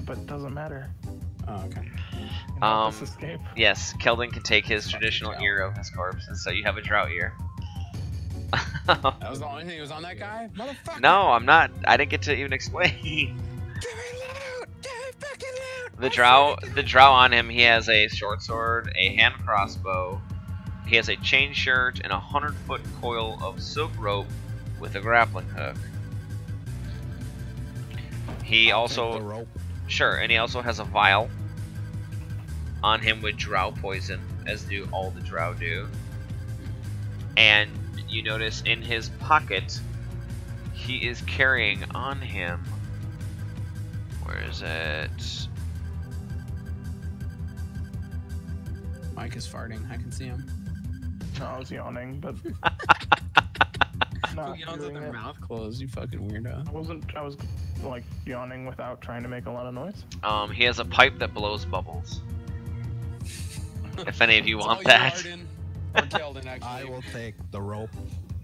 [SPEAKER 2] But it doesn't matter.
[SPEAKER 1] Oh, okay.
[SPEAKER 2] Help us escape.
[SPEAKER 3] yes, Keldon can take his traditional ear of his corpse, and so you have a Drow ear.
[SPEAKER 1] That was the only thing that was on that guy? Motherfucker!
[SPEAKER 3] No, I'm not. I didn't get to even explain.
[SPEAKER 1] Give me loot! Give me fucking loot!
[SPEAKER 3] The drow on him, he has a short sword, a hand crossbow, he has a chain shirt, and a 100-foot coil of silk rope with a grappling hook. He also,
[SPEAKER 5] The rope.
[SPEAKER 3] sure, and he also has a vial on him with drow poison, as do all the drow do. And you notice in his pocket, he is carrying on him. Where is it?
[SPEAKER 1] Mike is farting. I can see him.
[SPEAKER 2] No, I was yawning, but
[SPEAKER 1] Who
[SPEAKER 2] not
[SPEAKER 1] yawns with
[SPEAKER 2] doing
[SPEAKER 1] their
[SPEAKER 2] it.
[SPEAKER 1] mouth closed? You fucking weirdo.
[SPEAKER 2] I was like yawning without trying to make a lot of noise.
[SPEAKER 3] He has a pipe that blows bubbles. If any of you
[SPEAKER 1] It's
[SPEAKER 3] want
[SPEAKER 1] all
[SPEAKER 3] that.
[SPEAKER 1] Arden, or Keldon, actually.
[SPEAKER 5] I will take the rope,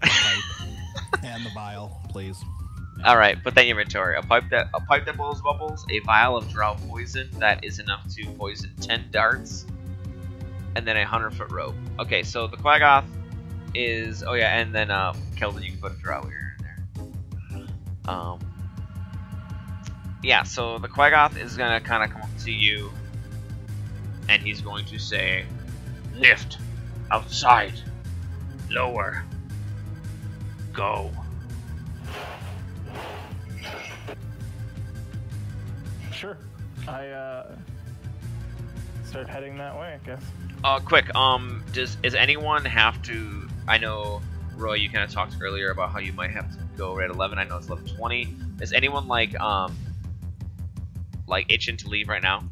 [SPEAKER 5] the pipe, and the vial, please.
[SPEAKER 3] All right, put that in your inventory. A pipe that blows bubbles, a vial of drow poison that is enough to poison 10 darts, and then a 100-foot rope. Okay, so the Quaggoth is, oh yeah, and then Keldon, you can put a drow ear in there. Yeah, so the Quaggoth is gonna kind of come up to you, and he's going to say, "Lift, outside, lower, go."
[SPEAKER 2] Sure. I start heading that way, I guess.
[SPEAKER 3] Quick. Does anyone have to? I know, Roy, you kind of talked earlier about how you might have to go right at 11. I know it's 11:20. Is anyone like itching to leave right now?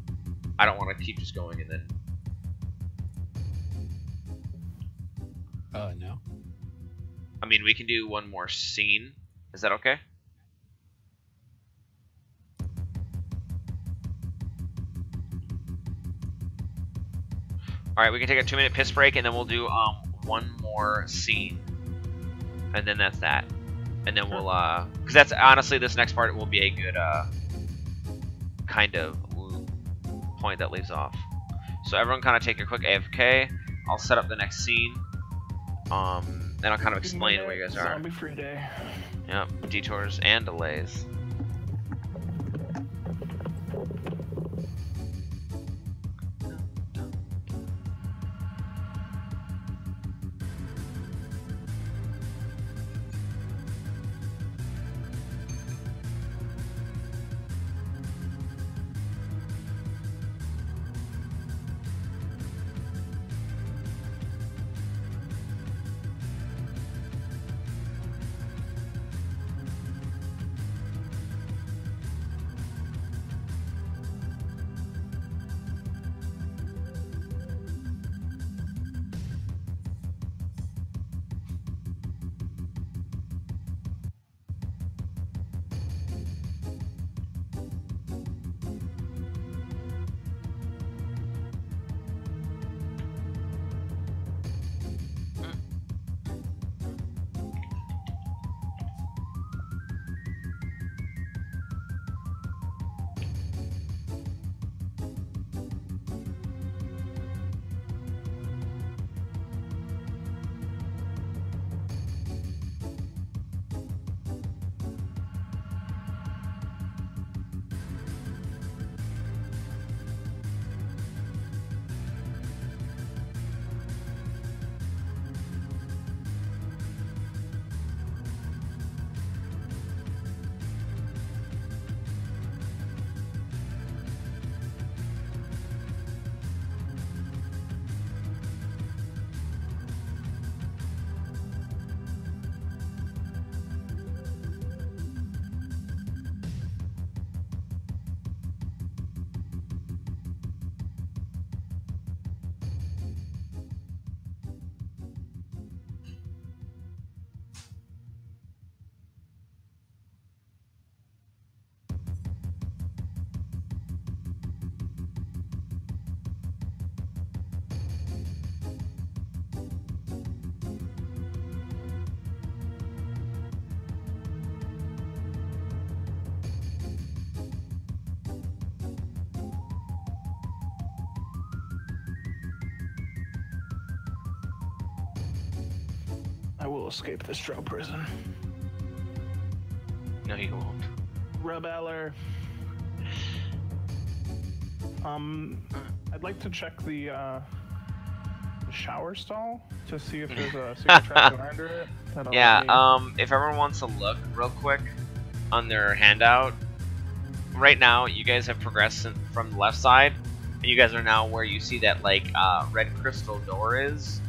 [SPEAKER 3] I don't want to keep just going and then.
[SPEAKER 1] No.
[SPEAKER 3] I mean, we can do one more scene. Is that okay? Alright, we can take a 2-minute piss break and then we'll do one more scene. And then that's that. And then we'll because that's honestly this next part will be a good kind of point that leaves off. So everyone kind of take a quick AFK. I'll set up the next scene. Then I'll kind of explain where you guys are.
[SPEAKER 2] Zombie free day.
[SPEAKER 3] Yep, detours and delays.
[SPEAKER 2] I will escape this drow prison.
[SPEAKER 3] No, you won't.
[SPEAKER 2] Rebeller. I'd like to check the shower stall to see if there's a secret trap under it.
[SPEAKER 3] Yeah, if everyone wants to look real quick on their handout, right now you guys have progressed from the left side, and you guys are now where you see that like red crystal door is,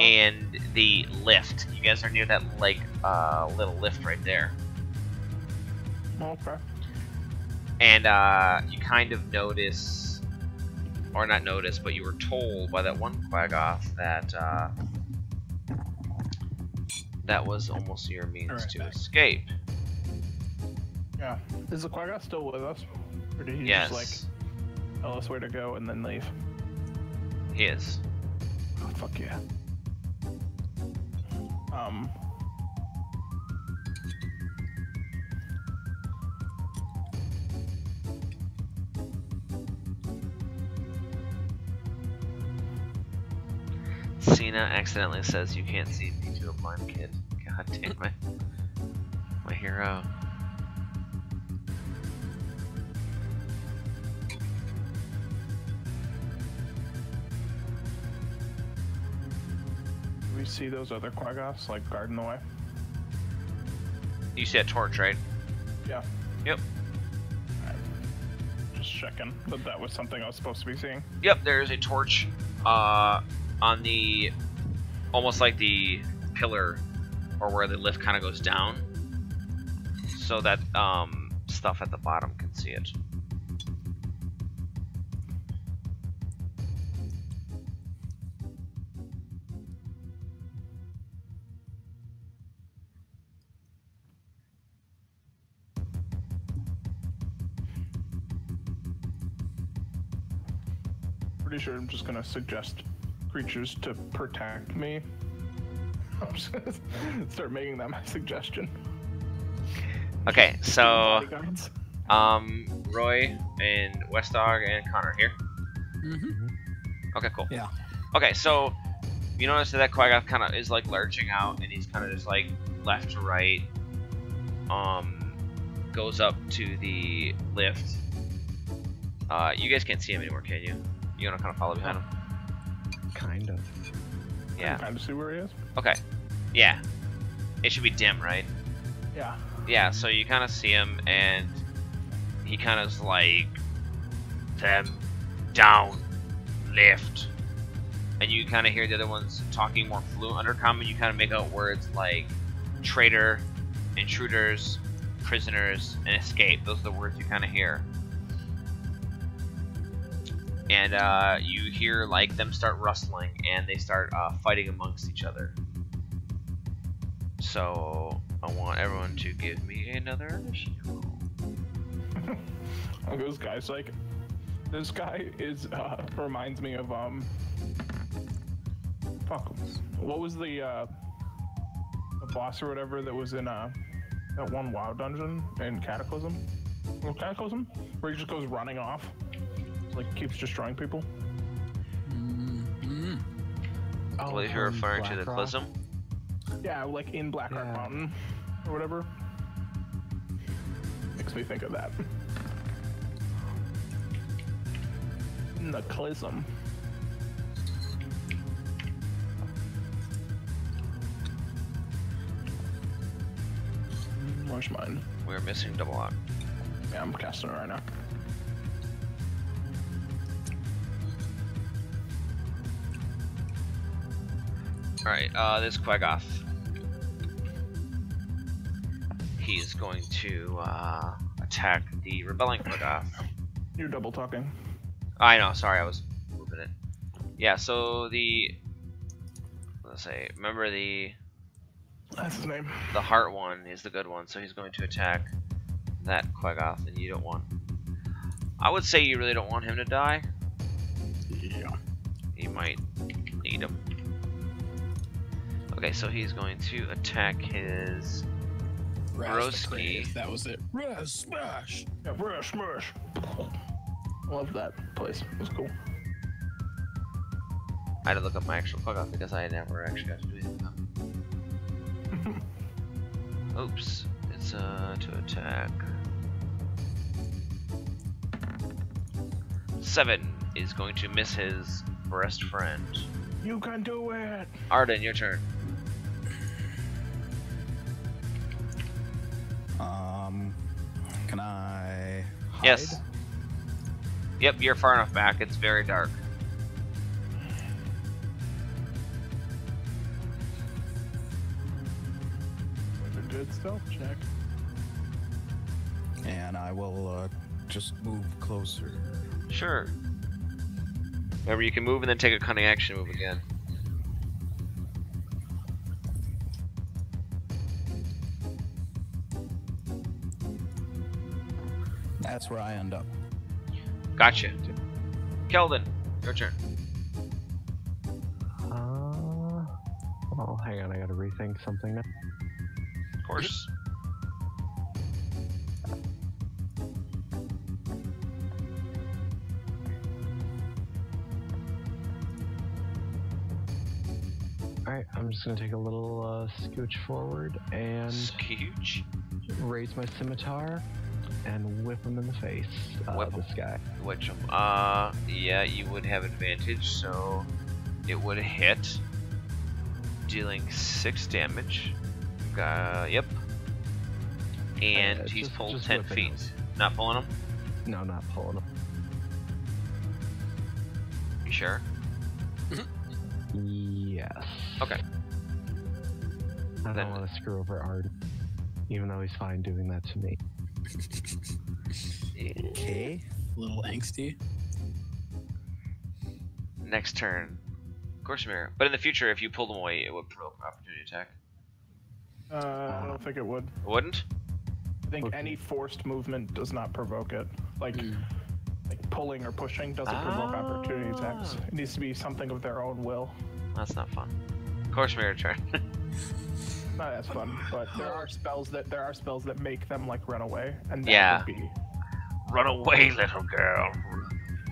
[SPEAKER 3] and the lift. You guys are near that like little lift right there.
[SPEAKER 2] Okay.
[SPEAKER 3] And you kind of notice, or not notice, but you were told by that one Quaggoth that that was almost your means to escape.
[SPEAKER 2] Yeah. Is the Quaggoth still with us? Or did he
[SPEAKER 3] Yes.
[SPEAKER 2] just like tell us where to go and then leave?
[SPEAKER 3] He is.
[SPEAKER 2] Oh, fuck yeah.
[SPEAKER 3] Cena accidentally says you can't see me to a blind kid. God damn it. My hero.
[SPEAKER 2] Do we see those other Quaggoths like guarding the way?
[SPEAKER 3] You see a torch, right?
[SPEAKER 2] Yeah.
[SPEAKER 3] Yep.
[SPEAKER 2] Alright. Just checking that that was something I was supposed to be seeing.
[SPEAKER 3] Yep, there's a torch on the, almost like the pillar, or where the lift kind of goes down, so that stuff at the bottom can see it.
[SPEAKER 2] Pretty sure I'm just gonna suggest creatures to protect me. I'm just gonna start making that my suggestion.
[SPEAKER 3] Okay, so
[SPEAKER 2] Bodyguards.
[SPEAKER 3] Roy and Westdog and Connor here.
[SPEAKER 1] Mm-hmm.
[SPEAKER 3] Okay, cool.
[SPEAKER 5] Yeah.
[SPEAKER 3] Okay, so you notice that Quaggoth kind of is like lurching out, and he's kind of just like left to right. Goes up to the lift. You guys can't see him anymore, can you? You wanna kind of follow behind him?
[SPEAKER 4] Kind of.
[SPEAKER 3] Yeah.
[SPEAKER 2] Kind of see where he is.
[SPEAKER 3] Okay. Yeah. It should be dim, right?
[SPEAKER 2] Yeah.
[SPEAKER 3] Yeah. So you kind of see him, and he kind of like them down, lift, and you kind of hear the other ones talking more fluent undercommon. You kind of make out words like traitor, intruders, prisoners, and escape. Those are the words you kind of hear. And you hear like them start rustling, and they start fighting amongst each other. So I want everyone to give me another initiative roll.
[SPEAKER 2] This guy's like, this guy is reminds me of fuck, what was the boss or whatever that was in that one WoW dungeon in Cataclysm? Or Cataclysm, where he just goes running off, like keeps destroying people.
[SPEAKER 1] Mm-hmm.
[SPEAKER 3] I believe you're referring to the Clism.
[SPEAKER 2] Yeah, like in Blackrock Mountain or whatever. Makes me think of that. The Clism. Where's mine?
[SPEAKER 3] We're missing double lock.
[SPEAKER 2] Yeah, I'm casting it right now.
[SPEAKER 3] Alright, this Quaggoth. He's going to attack the rebelling Quaggoth.
[SPEAKER 2] You're double talking.
[SPEAKER 3] I know, sorry, I was moving it. Yeah, so let's say, remember
[SPEAKER 2] That's his name.
[SPEAKER 3] the heart one is the good one, so he's going to attack that Quaggoth, and you don't want... I would say you really don't want him to die.
[SPEAKER 2] Yeah.
[SPEAKER 3] You might need him. Okay, so he's going to attack his Broski.
[SPEAKER 1] That was it. Raz smash.
[SPEAKER 2] Yeah, brush, smash. Love that place. It was cool.
[SPEAKER 3] I had to look up my actual Quaggoth because I never actually got to do anything with them. Oops. It's to attack. 7 is going to miss his best friend.
[SPEAKER 2] You can do it.
[SPEAKER 3] Arden, your turn.
[SPEAKER 5] Can I hide?
[SPEAKER 3] Yes. Yep, you're far enough back. It's very dark.
[SPEAKER 2] A good stealth check.
[SPEAKER 5] And I will just move closer.
[SPEAKER 3] Sure. Remember, you can move and then take a cunning action move again.
[SPEAKER 5] That's where I end up.
[SPEAKER 3] Gotcha. Keldon, your turn.
[SPEAKER 4] Oh, hang on, I gotta rethink something now.
[SPEAKER 3] Of course.
[SPEAKER 4] Alright, I'm just gonna take a little scooch forward and
[SPEAKER 3] Scooch.
[SPEAKER 4] raise my scimitar and whip him in the face.
[SPEAKER 3] Whip
[SPEAKER 4] this guy.
[SPEAKER 3] Which yeah, you would have advantage, so it would hit, dealing 6 damage. Yep. And he's
[SPEAKER 4] just
[SPEAKER 3] pulled
[SPEAKER 4] whip
[SPEAKER 3] 10
[SPEAKER 4] it
[SPEAKER 3] feet.
[SPEAKER 4] out.
[SPEAKER 3] Not pulling him?
[SPEAKER 4] No, not pulling him.
[SPEAKER 3] You sure?
[SPEAKER 4] Yes.
[SPEAKER 3] Okay.
[SPEAKER 4] I
[SPEAKER 3] Then-
[SPEAKER 4] don't want to screw over Artie, even though he's fine doing that to me.
[SPEAKER 5] Okay.
[SPEAKER 1] A little angsty.
[SPEAKER 3] Next turn. Of course, Mirror. But in the future, if you pulled him away, it would provoke an opportunity attack.
[SPEAKER 2] I don't think it would.
[SPEAKER 3] It wouldn't?
[SPEAKER 2] I think
[SPEAKER 4] Okay.
[SPEAKER 2] any forced movement does not provoke it. Like pulling or pushing doesn't provoke opportunity attacks. It needs to be something of their own will.
[SPEAKER 3] That's not fun. Of course, Mirror turn.
[SPEAKER 2] Not as fun, but there are spells that make them like run away, and that
[SPEAKER 3] Yeah.
[SPEAKER 2] would be.
[SPEAKER 3] Run away, little girl. Run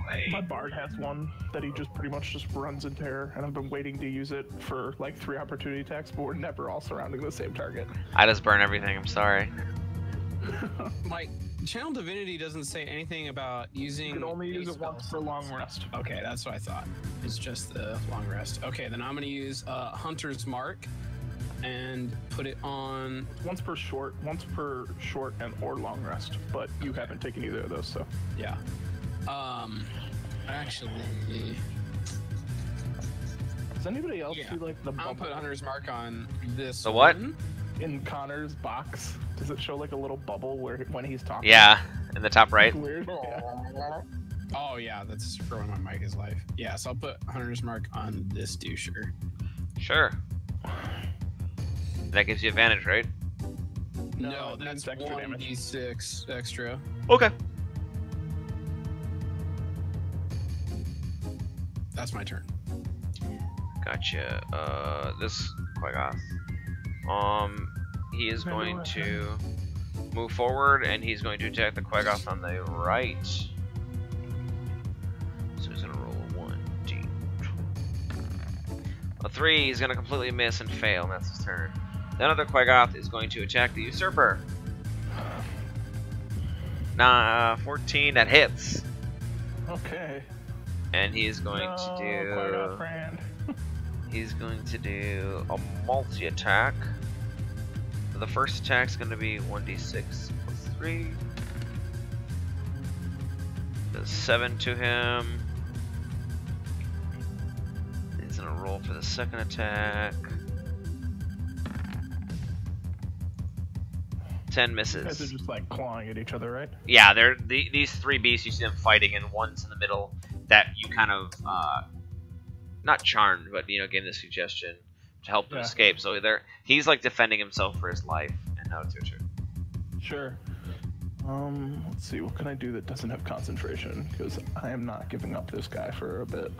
[SPEAKER 3] away.
[SPEAKER 2] My bard has one that he just pretty much just runs in terror, and I've been waiting to use it for like 3 opportunity attacks, but we're never all surrounding the same target.
[SPEAKER 3] I just burn everything. I'm sorry.
[SPEAKER 1] Like, Channel Divinity doesn't say anything about using.
[SPEAKER 2] You can only use
[SPEAKER 1] a
[SPEAKER 2] it once
[SPEAKER 1] spell
[SPEAKER 2] for long rest.
[SPEAKER 1] Okay, that's what I thought. It's just the long rest. Okay, then I'm gonna use Hunter's Mark and put it on.
[SPEAKER 2] Once per short and or long rest, but you haven't taken either of those, so.
[SPEAKER 1] Yeah. Actually,
[SPEAKER 2] Does anybody else
[SPEAKER 1] Yeah.
[SPEAKER 2] see like the
[SPEAKER 1] I'll
[SPEAKER 2] bubble
[SPEAKER 1] put Hunter's Mark on this.
[SPEAKER 3] The what?
[SPEAKER 1] one.
[SPEAKER 2] in Connor's box? Does it show like a little bubble where when he's talking?
[SPEAKER 3] Yeah, in the top right.
[SPEAKER 2] It's weird. Yeah.
[SPEAKER 1] Oh yeah, that's for when my mic is live. Yeah, so I'll put Hunter's Mark on this doucher.
[SPEAKER 3] Sure. That gives you advantage, right?
[SPEAKER 1] No,
[SPEAKER 2] it means
[SPEAKER 1] that's
[SPEAKER 2] extra damage.
[SPEAKER 1] 1d6 extra.
[SPEAKER 3] Okay.
[SPEAKER 1] That's my turn.
[SPEAKER 3] Gotcha. This Quaggoth. He is going to move forward, and he's going to attack the Quaggoth on the right. So he's gonna roll a 1d. A 3. He's gonna completely miss and fail, and that's his turn. The other Quaggoth is going to attack the Usurper. 14. That hits,
[SPEAKER 2] Okay.
[SPEAKER 3] and he is going
[SPEAKER 2] No,
[SPEAKER 3] to
[SPEAKER 2] Quaggoth
[SPEAKER 3] do.
[SPEAKER 2] friend.
[SPEAKER 3] He's going to do a multi-attack. The first attack's going to be 1d6 plus 3. Does 7 to him. He's going to roll for the second attack. 10
[SPEAKER 2] You guys are
[SPEAKER 3] misses.
[SPEAKER 2] just like clawing at each other, right?
[SPEAKER 3] Yeah, they're these 3 beasts. You see them fighting, and one's in the middle that you kind of not charmed, but you know, gave the suggestion to help him
[SPEAKER 2] Yeah.
[SPEAKER 3] escape. So he's like defending himself for his life. And now it's your turn.
[SPEAKER 2] Sure. Let's see. What can I do that doesn't have concentration? Because I am not giving up this guy for a bit.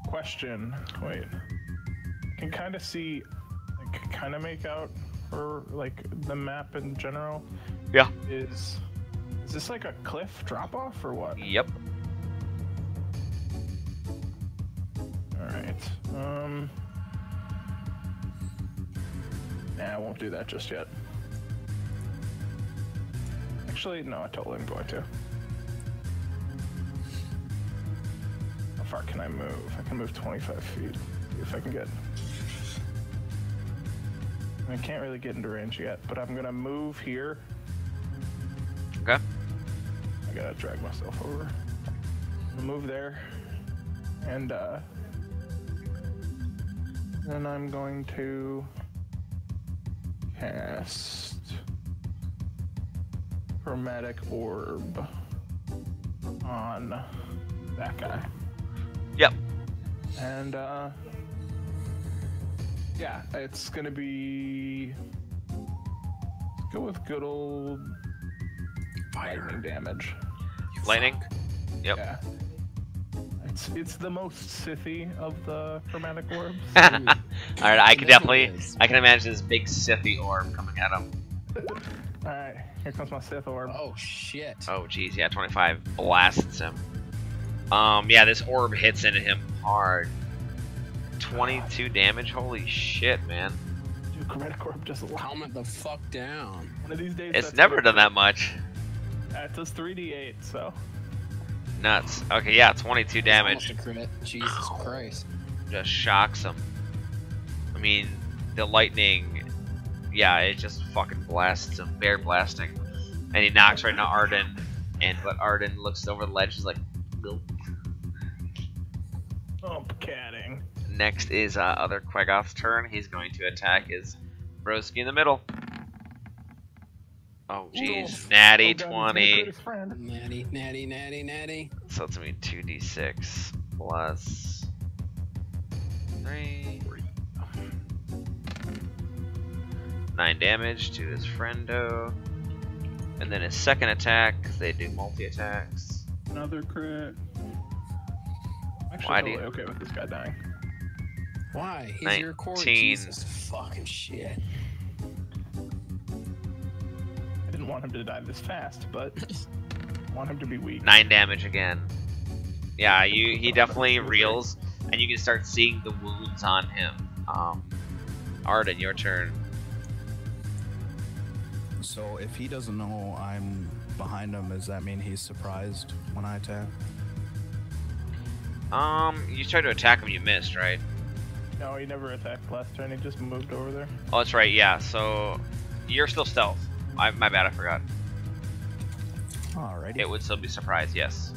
[SPEAKER 2] Question. Wait. I can kind of see, like, kind of make out, or like the map in general.
[SPEAKER 3] Yeah.
[SPEAKER 2] Is this like a cliff drop off or what?
[SPEAKER 3] Yep.
[SPEAKER 2] All right. Nah, I won't do that just yet. Actually, no, I totally am going to. How far can I move? I can move 25 feet. See if I can get. I can't really get into range yet, but I'm gonna move here.
[SPEAKER 3] Okay.
[SPEAKER 2] I gotta drag myself over. I'm gonna move there, and then I'm going to cast Chromatic Orb on that guy.
[SPEAKER 3] Yep.
[SPEAKER 2] And yeah, it's gonna be. Let's go with good old lightning damage.
[SPEAKER 3] Lightning. Yep.
[SPEAKER 2] Yeah. It's the most Sithy of the chromatic orbs.
[SPEAKER 3] All right. I can
[SPEAKER 1] It
[SPEAKER 3] definitely.
[SPEAKER 1] is.
[SPEAKER 3] I can imagine this big Sithy orb coming at him.
[SPEAKER 2] Alright, here comes my Sith orb.
[SPEAKER 1] Oh shit.
[SPEAKER 3] Oh geez, yeah, 25 blasts him. Yeah, this orb hits into him hard. 22 damage. Holy shit, man.
[SPEAKER 2] Dude, chromatic orb does a lot.
[SPEAKER 1] Calm it the fuck down.
[SPEAKER 2] One of these days.
[SPEAKER 3] It's
[SPEAKER 2] that's
[SPEAKER 3] never
[SPEAKER 2] gonna-
[SPEAKER 3] done that much.
[SPEAKER 2] It does 3d8, so.
[SPEAKER 3] Nuts. Okay, yeah, 22 damage.
[SPEAKER 1] Almost a crit. Jesus Christ.
[SPEAKER 3] just shocks him. I mean, the lightning, yeah, it just fucking blasts him, bear blasting. And he knocks right into Arden, but Arden looks over the ledge, he's like, nope.
[SPEAKER 2] Oh, catting.
[SPEAKER 3] Next is other Quaggoth's turn. He's going to attack his broski in the middle. Oh, jeez. Natty 20.
[SPEAKER 1] Natty.
[SPEAKER 3] So it's going to be 2d6 plus 3. 9 damage to his friendo. And then his second attack, they do multi-attacks.
[SPEAKER 2] Another crit. Actually,
[SPEAKER 3] Why
[SPEAKER 2] I'm
[SPEAKER 3] do you-
[SPEAKER 2] totally okay with this guy dying.
[SPEAKER 1] Why? He's
[SPEAKER 3] 19.
[SPEAKER 1] your core. Jesus fucking shit.
[SPEAKER 2] I didn't want him to die this fast, but I want him to be weak.
[SPEAKER 3] 9 damage again. Yeah, he definitely reels, and you can start seeing the wounds on him. Arden, your turn.
[SPEAKER 5] So if he doesn't know I'm behind him, does that mean he's surprised when I attack?
[SPEAKER 3] You tried to attack him, you missed, right?
[SPEAKER 2] No, he never attacked last turn. He just moved over there.
[SPEAKER 3] Oh, that's right, yeah. So you're still stealth. My bad, I forgot.
[SPEAKER 5] Alrighty.
[SPEAKER 3] It would still be surprised, yes.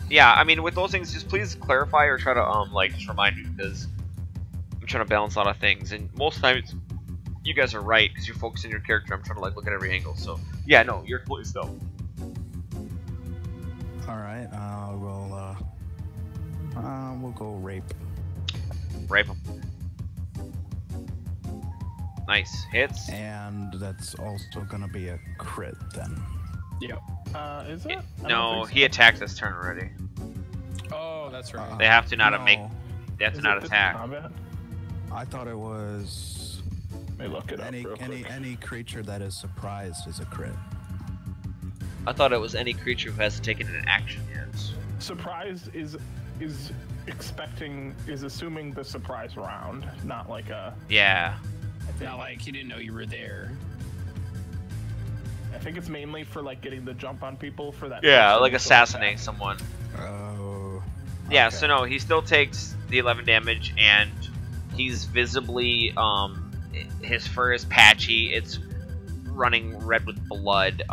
[SPEAKER 3] Yeah, I mean, with those things, just please clarify or try to like just remind me, because I'm trying to balance a lot of things, and most times you guys are right because you're focusing your character. I'm trying to like look at every angle. So yeah, no, you're completely stealth.
[SPEAKER 5] All right. We'll go rape.
[SPEAKER 3] Rape him. Nice hits.
[SPEAKER 5] And that's also gonna be a crit then.
[SPEAKER 1] Yep.
[SPEAKER 2] Is it? I don't
[SPEAKER 3] No,
[SPEAKER 2] think
[SPEAKER 3] he
[SPEAKER 2] so.
[SPEAKER 3] attacked this turn already.
[SPEAKER 1] Oh, that's right.
[SPEAKER 3] They have to not
[SPEAKER 5] No.
[SPEAKER 3] make. They have to
[SPEAKER 2] Is
[SPEAKER 3] not
[SPEAKER 2] it physical
[SPEAKER 3] attack.
[SPEAKER 2] combat?
[SPEAKER 5] I thought it was
[SPEAKER 2] Let me look it up real quick.
[SPEAKER 5] any creature that is surprised is a crit.
[SPEAKER 3] I thought it was any creature who hasn't taken an action yet.
[SPEAKER 2] Surprise is assuming the surprise round, not like a.
[SPEAKER 3] Yeah.
[SPEAKER 1] Not like you didn't know you were there.
[SPEAKER 2] I think it's mainly for like getting the jump on people for that.
[SPEAKER 3] Yeah,
[SPEAKER 2] person
[SPEAKER 3] like
[SPEAKER 2] to
[SPEAKER 3] assassinating
[SPEAKER 2] attack.
[SPEAKER 3] someone.
[SPEAKER 5] Oh.
[SPEAKER 3] Yeah,
[SPEAKER 5] okay.
[SPEAKER 3] so no, he still takes the 11 damage, and he's visibly, his fur is patchy, it's running red with blood.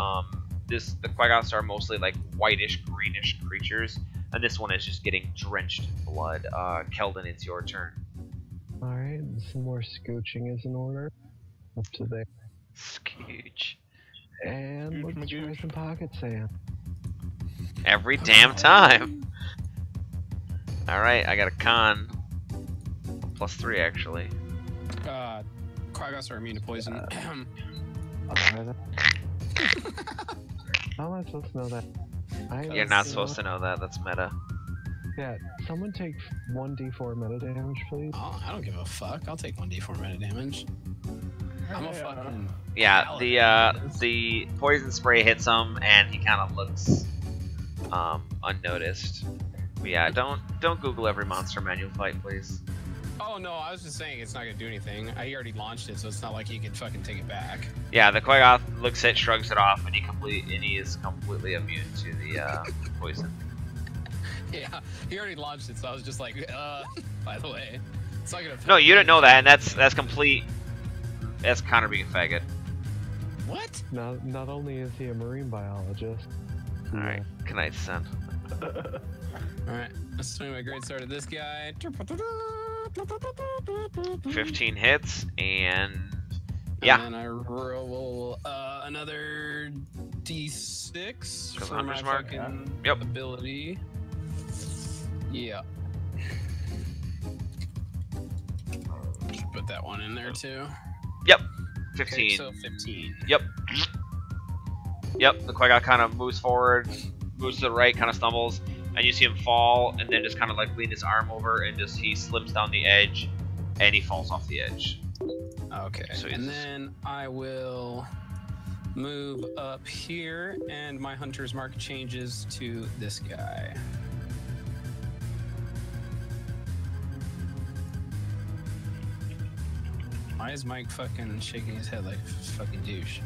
[SPEAKER 3] The Quaggoths are mostly like whitish, greenish creatures, and this one is just getting drenched in blood. Keldon, it's your turn.
[SPEAKER 4] Alright, some more scooching is in order. Up to there.
[SPEAKER 3] Scooch.
[SPEAKER 4] And
[SPEAKER 2] Scooch
[SPEAKER 4] let's try
[SPEAKER 2] magooch.
[SPEAKER 4] some pocket sand.
[SPEAKER 3] Every damn time. Alright, I got a con. +3, actually.
[SPEAKER 1] Quaggoths are immune to poison.
[SPEAKER 4] How am I supposed to know that?
[SPEAKER 3] You're not supposed to know that, that's meta.
[SPEAKER 4] Yeah, someone take 1d4 meta damage, please.
[SPEAKER 1] Oh, I don't give a fuck. I'll take 1d4 meta damage. I'm a fucking.
[SPEAKER 3] Yeah,
[SPEAKER 1] paladin.
[SPEAKER 3] the poison spray hits him, and he kind of looks unnoticed. But yeah, don't Google every monster manual fight, please.
[SPEAKER 1] Oh no, I was just saying it's not gonna do anything. He already launched it, so it's not like he could fucking take it back.
[SPEAKER 3] Yeah, the Quaggoth looks at, shrugs it off, and he is completely immune to the poison.
[SPEAKER 1] Yeah, he already launched it, so I was just like, by the way, it's not gonna.
[SPEAKER 3] No, you didn't know that, and that's complete. That's Connor being a faggot.
[SPEAKER 1] What?
[SPEAKER 4] Not only is he a marine biologist.
[SPEAKER 3] All right, good night, son.
[SPEAKER 1] All right, let's swing my great sword at this guy.
[SPEAKER 3] 15 hits, and
[SPEAKER 1] And
[SPEAKER 3] yeah,
[SPEAKER 1] then I roll another d6
[SPEAKER 3] Goes
[SPEAKER 1] for my
[SPEAKER 3] Hunter's Mark?
[SPEAKER 1] fucking
[SPEAKER 3] Yep.
[SPEAKER 1] ability. Yeah. Put that one in there too.
[SPEAKER 3] yep,
[SPEAKER 1] Okay,
[SPEAKER 3] 15.
[SPEAKER 1] so 15.
[SPEAKER 3] Yep. Yep, the Quaggoth kind of moves forward, moves to the right, kind of stumbles, and you see him fall, and then just kind of like lean his arm over, and just he slims down the edge, and he falls off the edge.
[SPEAKER 1] Okay,
[SPEAKER 3] So he's-
[SPEAKER 1] and then I will move up here, and my hunter's mark changes to this guy. Why is Mike fucking shaking his head like a fucking douche?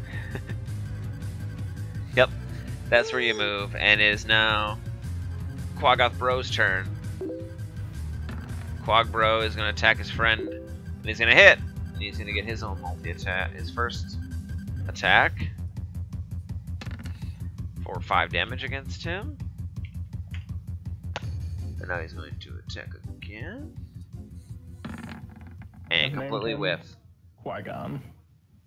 [SPEAKER 3] Yep, that's where you move, and it is now Quaggoth Bro's turn. Quagbro is going to attack his friend, and he's going to hit. And he's going to get his own multi-attack, his first attack for 5 damage against him. And now he's going to attack again. And completely whiff.
[SPEAKER 2] Qui-Gon.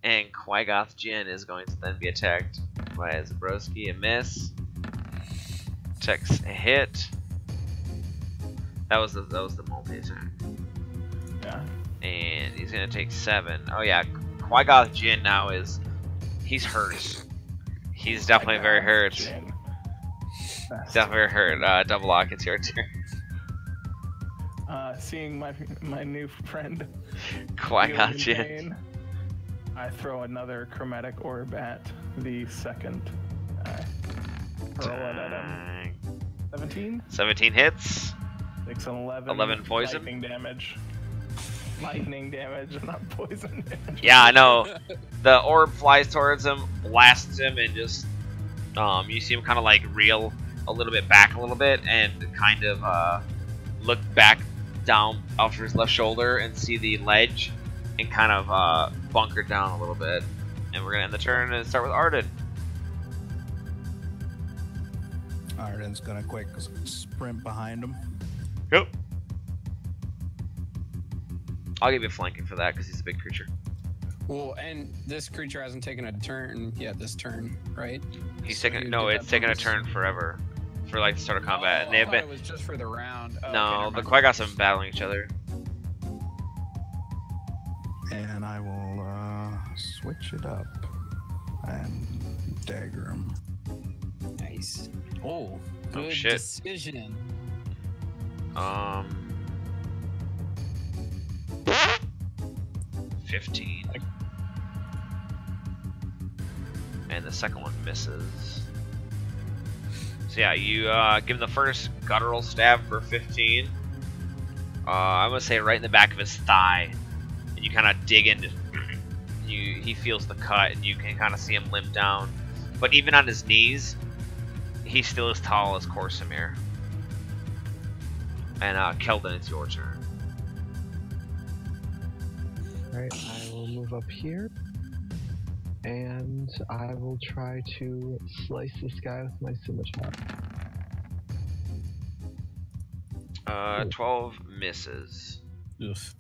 [SPEAKER 3] And Qui-Goth Jinn is going to then be attacked by Zabrowski. A miss. Takes a hit. That was the multi-attack.
[SPEAKER 2] Yeah.
[SPEAKER 3] And he's gonna take 7. Oh yeah, Qui-Goth Jinn now he's hurt. He's definitely very hurt. Definitely very hurt. Double lock, it's your turn.
[SPEAKER 2] Seeing my new friend
[SPEAKER 3] Qui-Gon Jinn.
[SPEAKER 2] I throw another chromatic orb at the second guy. Roll it at him. 17?
[SPEAKER 3] 17 hits.
[SPEAKER 2] 6 and 11.
[SPEAKER 3] 11 poison.
[SPEAKER 2] Lightning damage. Lightning damage, not poison damage.
[SPEAKER 3] Yeah, I know. The orb flies towards him, blasts him, and just you see him kind of like reel a little bit back a little bit, and kind of look back down after his left shoulder and see the ledge, and kind of bunker down a little bit. And we're gonna end the turn and start with Arden.
[SPEAKER 5] Arden's gonna quick sprint behind him.
[SPEAKER 3] Yep. I'll give you flanking for that because he's a big creature.
[SPEAKER 1] Well, and this creature hasn't taken a turn yet this turn, right?
[SPEAKER 3] He's
[SPEAKER 1] So
[SPEAKER 3] taking
[SPEAKER 1] he
[SPEAKER 3] no,
[SPEAKER 1] would get
[SPEAKER 3] it's
[SPEAKER 1] that
[SPEAKER 3] taken a
[SPEAKER 1] bonus.
[SPEAKER 3] turn forever for like the start of combat,
[SPEAKER 1] Oh,
[SPEAKER 3] and they have
[SPEAKER 1] I thought
[SPEAKER 3] been.
[SPEAKER 1] it was just for the round. Oh,
[SPEAKER 3] No,
[SPEAKER 1] okay,
[SPEAKER 3] the
[SPEAKER 1] never mind.
[SPEAKER 3] Qui-Goths have been battling each other.
[SPEAKER 5] And I will switch it up and dagger him.
[SPEAKER 1] Nice. Oh, good
[SPEAKER 3] shit.
[SPEAKER 1] decision.
[SPEAKER 3] 15. And the second one misses. So yeah, you give him the first guttural stab for 15. I'm gonna say right in the back of his thigh, and you kind of dig into. He feels the cut, and you can kind of see him limp down. But even on his knees, he's still as tall as Corsamir. And Keldon, it's your turn.
[SPEAKER 4] Alright, I will move up here. And I will try to slice this guy with my scimitar.
[SPEAKER 3] 12 misses.
[SPEAKER 1] Oof.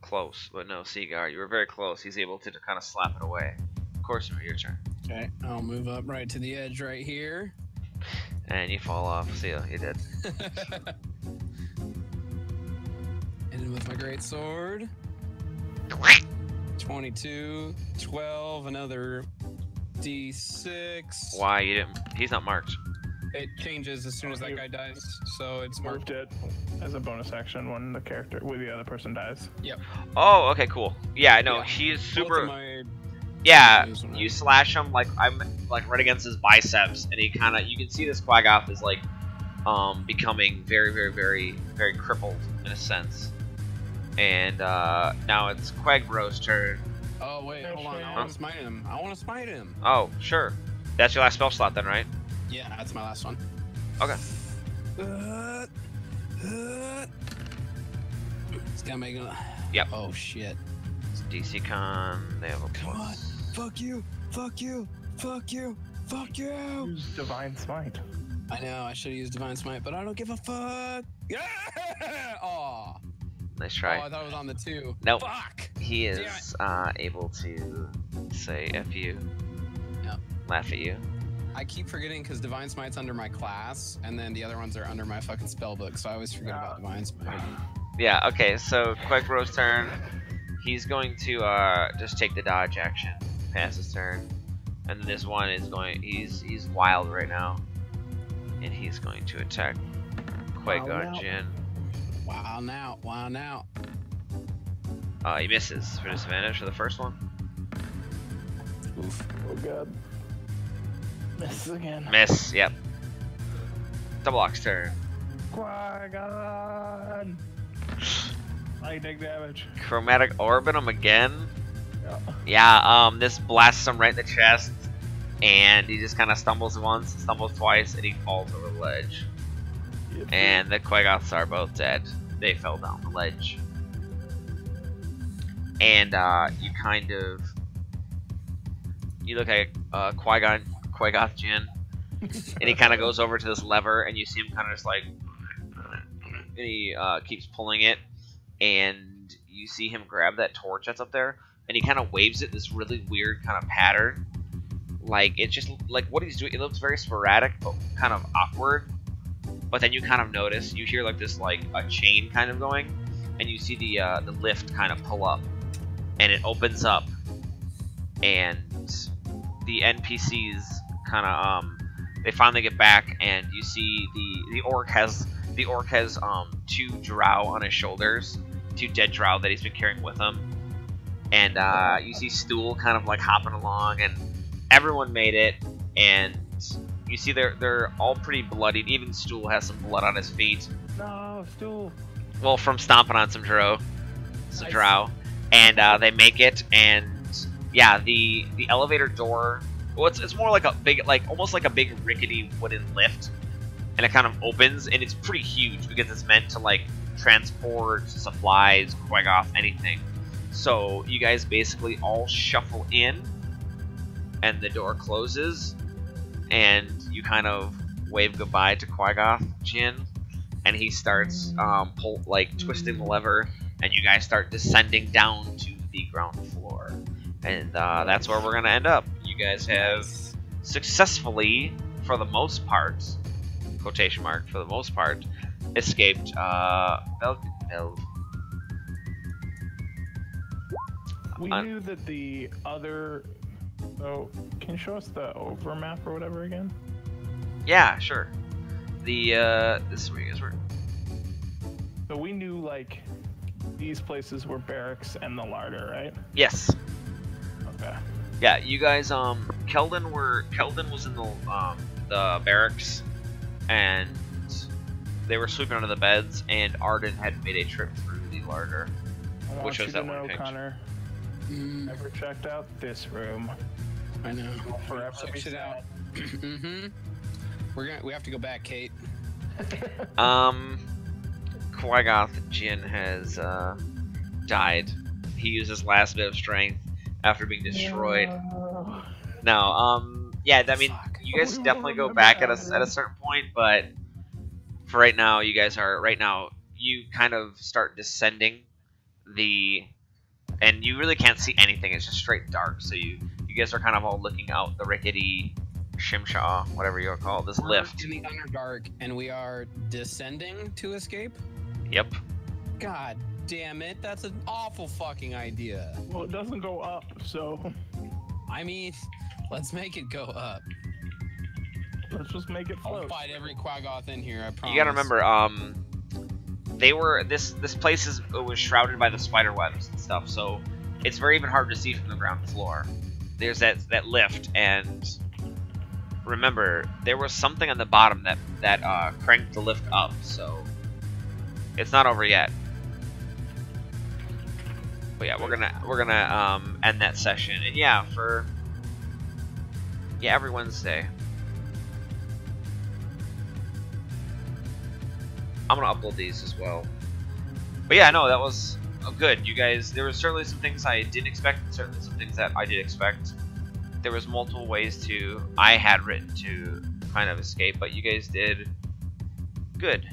[SPEAKER 3] Close, but no, Seagar, you were very close. He's able to kind of slap it away. Of course, your turn.
[SPEAKER 1] Okay, I'll move up right to the edge right here.
[SPEAKER 3] And you fall off. See ya, you did.
[SPEAKER 1] And with my great sword. 22, 12, another D6.
[SPEAKER 3] Why you didn't? He's not marked.
[SPEAKER 1] It changes as soon as that guy dies, so it's marked.
[SPEAKER 2] Moved it as a bonus action when the other person dies.
[SPEAKER 1] Yep.
[SPEAKER 3] Oh, okay, cool. Yeah, no,
[SPEAKER 1] Yeah.
[SPEAKER 3] he is
[SPEAKER 1] Both
[SPEAKER 3] super.
[SPEAKER 1] of my
[SPEAKER 3] Yeah,
[SPEAKER 1] moves when
[SPEAKER 3] you
[SPEAKER 1] I-
[SPEAKER 3] slash him like I'm like right against his biceps, and he kind of you can see this Quagoth is like becoming very, very, very, very crippled in a sense. And now it's Quagbro's turn.
[SPEAKER 1] Oh wait, hold on. I want to smite him. I want to smite him.
[SPEAKER 3] Oh, sure. That's your last spell slot then, right?
[SPEAKER 1] Yeah, that's my last one.
[SPEAKER 3] Okay.
[SPEAKER 1] It's gonna make it.
[SPEAKER 3] Yep.
[SPEAKER 1] Oh shit.
[SPEAKER 3] It's DC Con. They have a
[SPEAKER 1] Come on.
[SPEAKER 3] plus.
[SPEAKER 1] Fuck you. Fuck you. Fuck you. Fuck you.
[SPEAKER 2] Use Divine Smite.
[SPEAKER 1] I know. I should have used Divine Smite, but I don't give a fuck. Yeah. Oh.
[SPEAKER 3] Nice
[SPEAKER 1] Oh,
[SPEAKER 3] try.
[SPEAKER 1] I thought it was on the 2.
[SPEAKER 3] Nope.
[SPEAKER 1] Fuck.
[SPEAKER 3] He
[SPEAKER 1] Damn
[SPEAKER 3] is able to say F you.
[SPEAKER 1] Yep.
[SPEAKER 3] Laugh at you.
[SPEAKER 1] I keep forgetting because Divine Smite's under my class, and then the other ones are under my fucking spell book, so I always forget about Divine Smite.
[SPEAKER 3] Yeah, okay, so Quagbro's turn. He's going to just take the dodge action. Pass his turn. And then this one is going he's wild right now. And he's going to attack Qui-Gon Jinn.
[SPEAKER 1] Wow now. Wow now.
[SPEAKER 3] He misses for disadvantage for the first one.
[SPEAKER 1] Oof.
[SPEAKER 2] Oh god. Miss again.
[SPEAKER 3] Miss, yep. Double Ox turn.
[SPEAKER 2] Qui-Gon! Lightning damage.
[SPEAKER 3] Chromatic Orbit him again.
[SPEAKER 2] Yeah.
[SPEAKER 3] Yeah, this blasts him right in the chest. And he just kind of stumbles once, stumbles twice, and he falls over the ledge.
[SPEAKER 2] Yep.
[SPEAKER 3] And the Quagoths are both dead. they fell down the ledge. And you kind of look at Qui-Gon Jinn, and he kind of goes over to this lever, and you see him kind of just like, and he keeps pulling it, and you see him grab that torch that's up there, and he kind of waves it this really weird kind of pattern. Like, it's just like what he's doing. It looks very sporadic, but kind of awkward. But then you kind of notice, you hear like this, like a chain kind of going, and you see the lift kind of pull up, and it opens up, and the NPCs kind of they finally get back, and you see the orc has 2 drow on his shoulders, 2 dead drow that he's been carrying with him, and you see Stool kind of like hopping along, and everyone made it, and you see they're all pretty bloodied. Even Stool has some blood on his feet.
[SPEAKER 2] No, Stool.
[SPEAKER 3] Well, from stomping on some drow, and they make it, and yeah, the elevator door. Well, it's more like a big, like almost like a big rickety wooden lift, and it kind of opens, and it's pretty huge because it's meant to like transport supplies, Quaggoth, anything. So you guys basically all shuffle in, and the door closes, and you kind of wave goodbye to Qui-Gon Jinn, and he starts twisting the lever, and you guys start descending down to the ground floor, and that's where we're gonna end up. You guys have successfully, for the most part, quotation mark, for the most part, escaped
[SPEAKER 2] We knew that the other. So, can you show us the overmap or whatever again?
[SPEAKER 3] Yeah, sure. This is where you guys were.
[SPEAKER 2] So we knew like these places were barracks and the larder, right?
[SPEAKER 3] Yes.
[SPEAKER 2] Okay.
[SPEAKER 3] Yeah, you guys. Keldon was in the barracks, and they were sweeping under the beds, and Arden had made a trip through the larder,
[SPEAKER 2] I
[SPEAKER 3] which
[SPEAKER 2] want
[SPEAKER 3] was
[SPEAKER 2] you
[SPEAKER 3] that
[SPEAKER 2] to
[SPEAKER 3] one
[SPEAKER 2] know,
[SPEAKER 3] picture.
[SPEAKER 2] Connor. Never checked out this room.
[SPEAKER 1] I know.
[SPEAKER 2] Forever
[SPEAKER 1] Check
[SPEAKER 2] be
[SPEAKER 1] it out.
[SPEAKER 2] sad.
[SPEAKER 1] We have to go back, Kate.
[SPEAKER 3] Qui-Gon Jinn has died. He used his last bit of strength after being destroyed. No, yeah, I mean, you guys definitely go back at a certain point, but for right now, you kind of start descending and you really can't see anything. It's just straight dark. So you guys are kind of all looking out the rickety shimshaw, whatever you want to call it, this lift.
[SPEAKER 1] In the Underdark, and we are descending to escape?
[SPEAKER 3] Yep.
[SPEAKER 1] God damn it, that's an awful fucking idea.
[SPEAKER 2] Well, it doesn't go up, so
[SPEAKER 1] I mean, let's make it go up.
[SPEAKER 2] let's just make it
[SPEAKER 1] I'll
[SPEAKER 2] float.
[SPEAKER 1] fight every Quaggoth in here, I promise.
[SPEAKER 3] You gotta remember, this place was shrouded by the spider webs and stuff, so it's very even hard to see from the ground floor. There's that lift, and remember, there was something on the bottom that cranked the lift up, so it's not over yet. But yeah, we're gonna end that session, and yeah, every Wednesday. I'm gonna upload these as well. But yeah, no, that was good. You guys, there were certainly some things I didn't expect, and certainly some things that I did expect. There was multiple ways I had written to kind of escape, but you guys did good.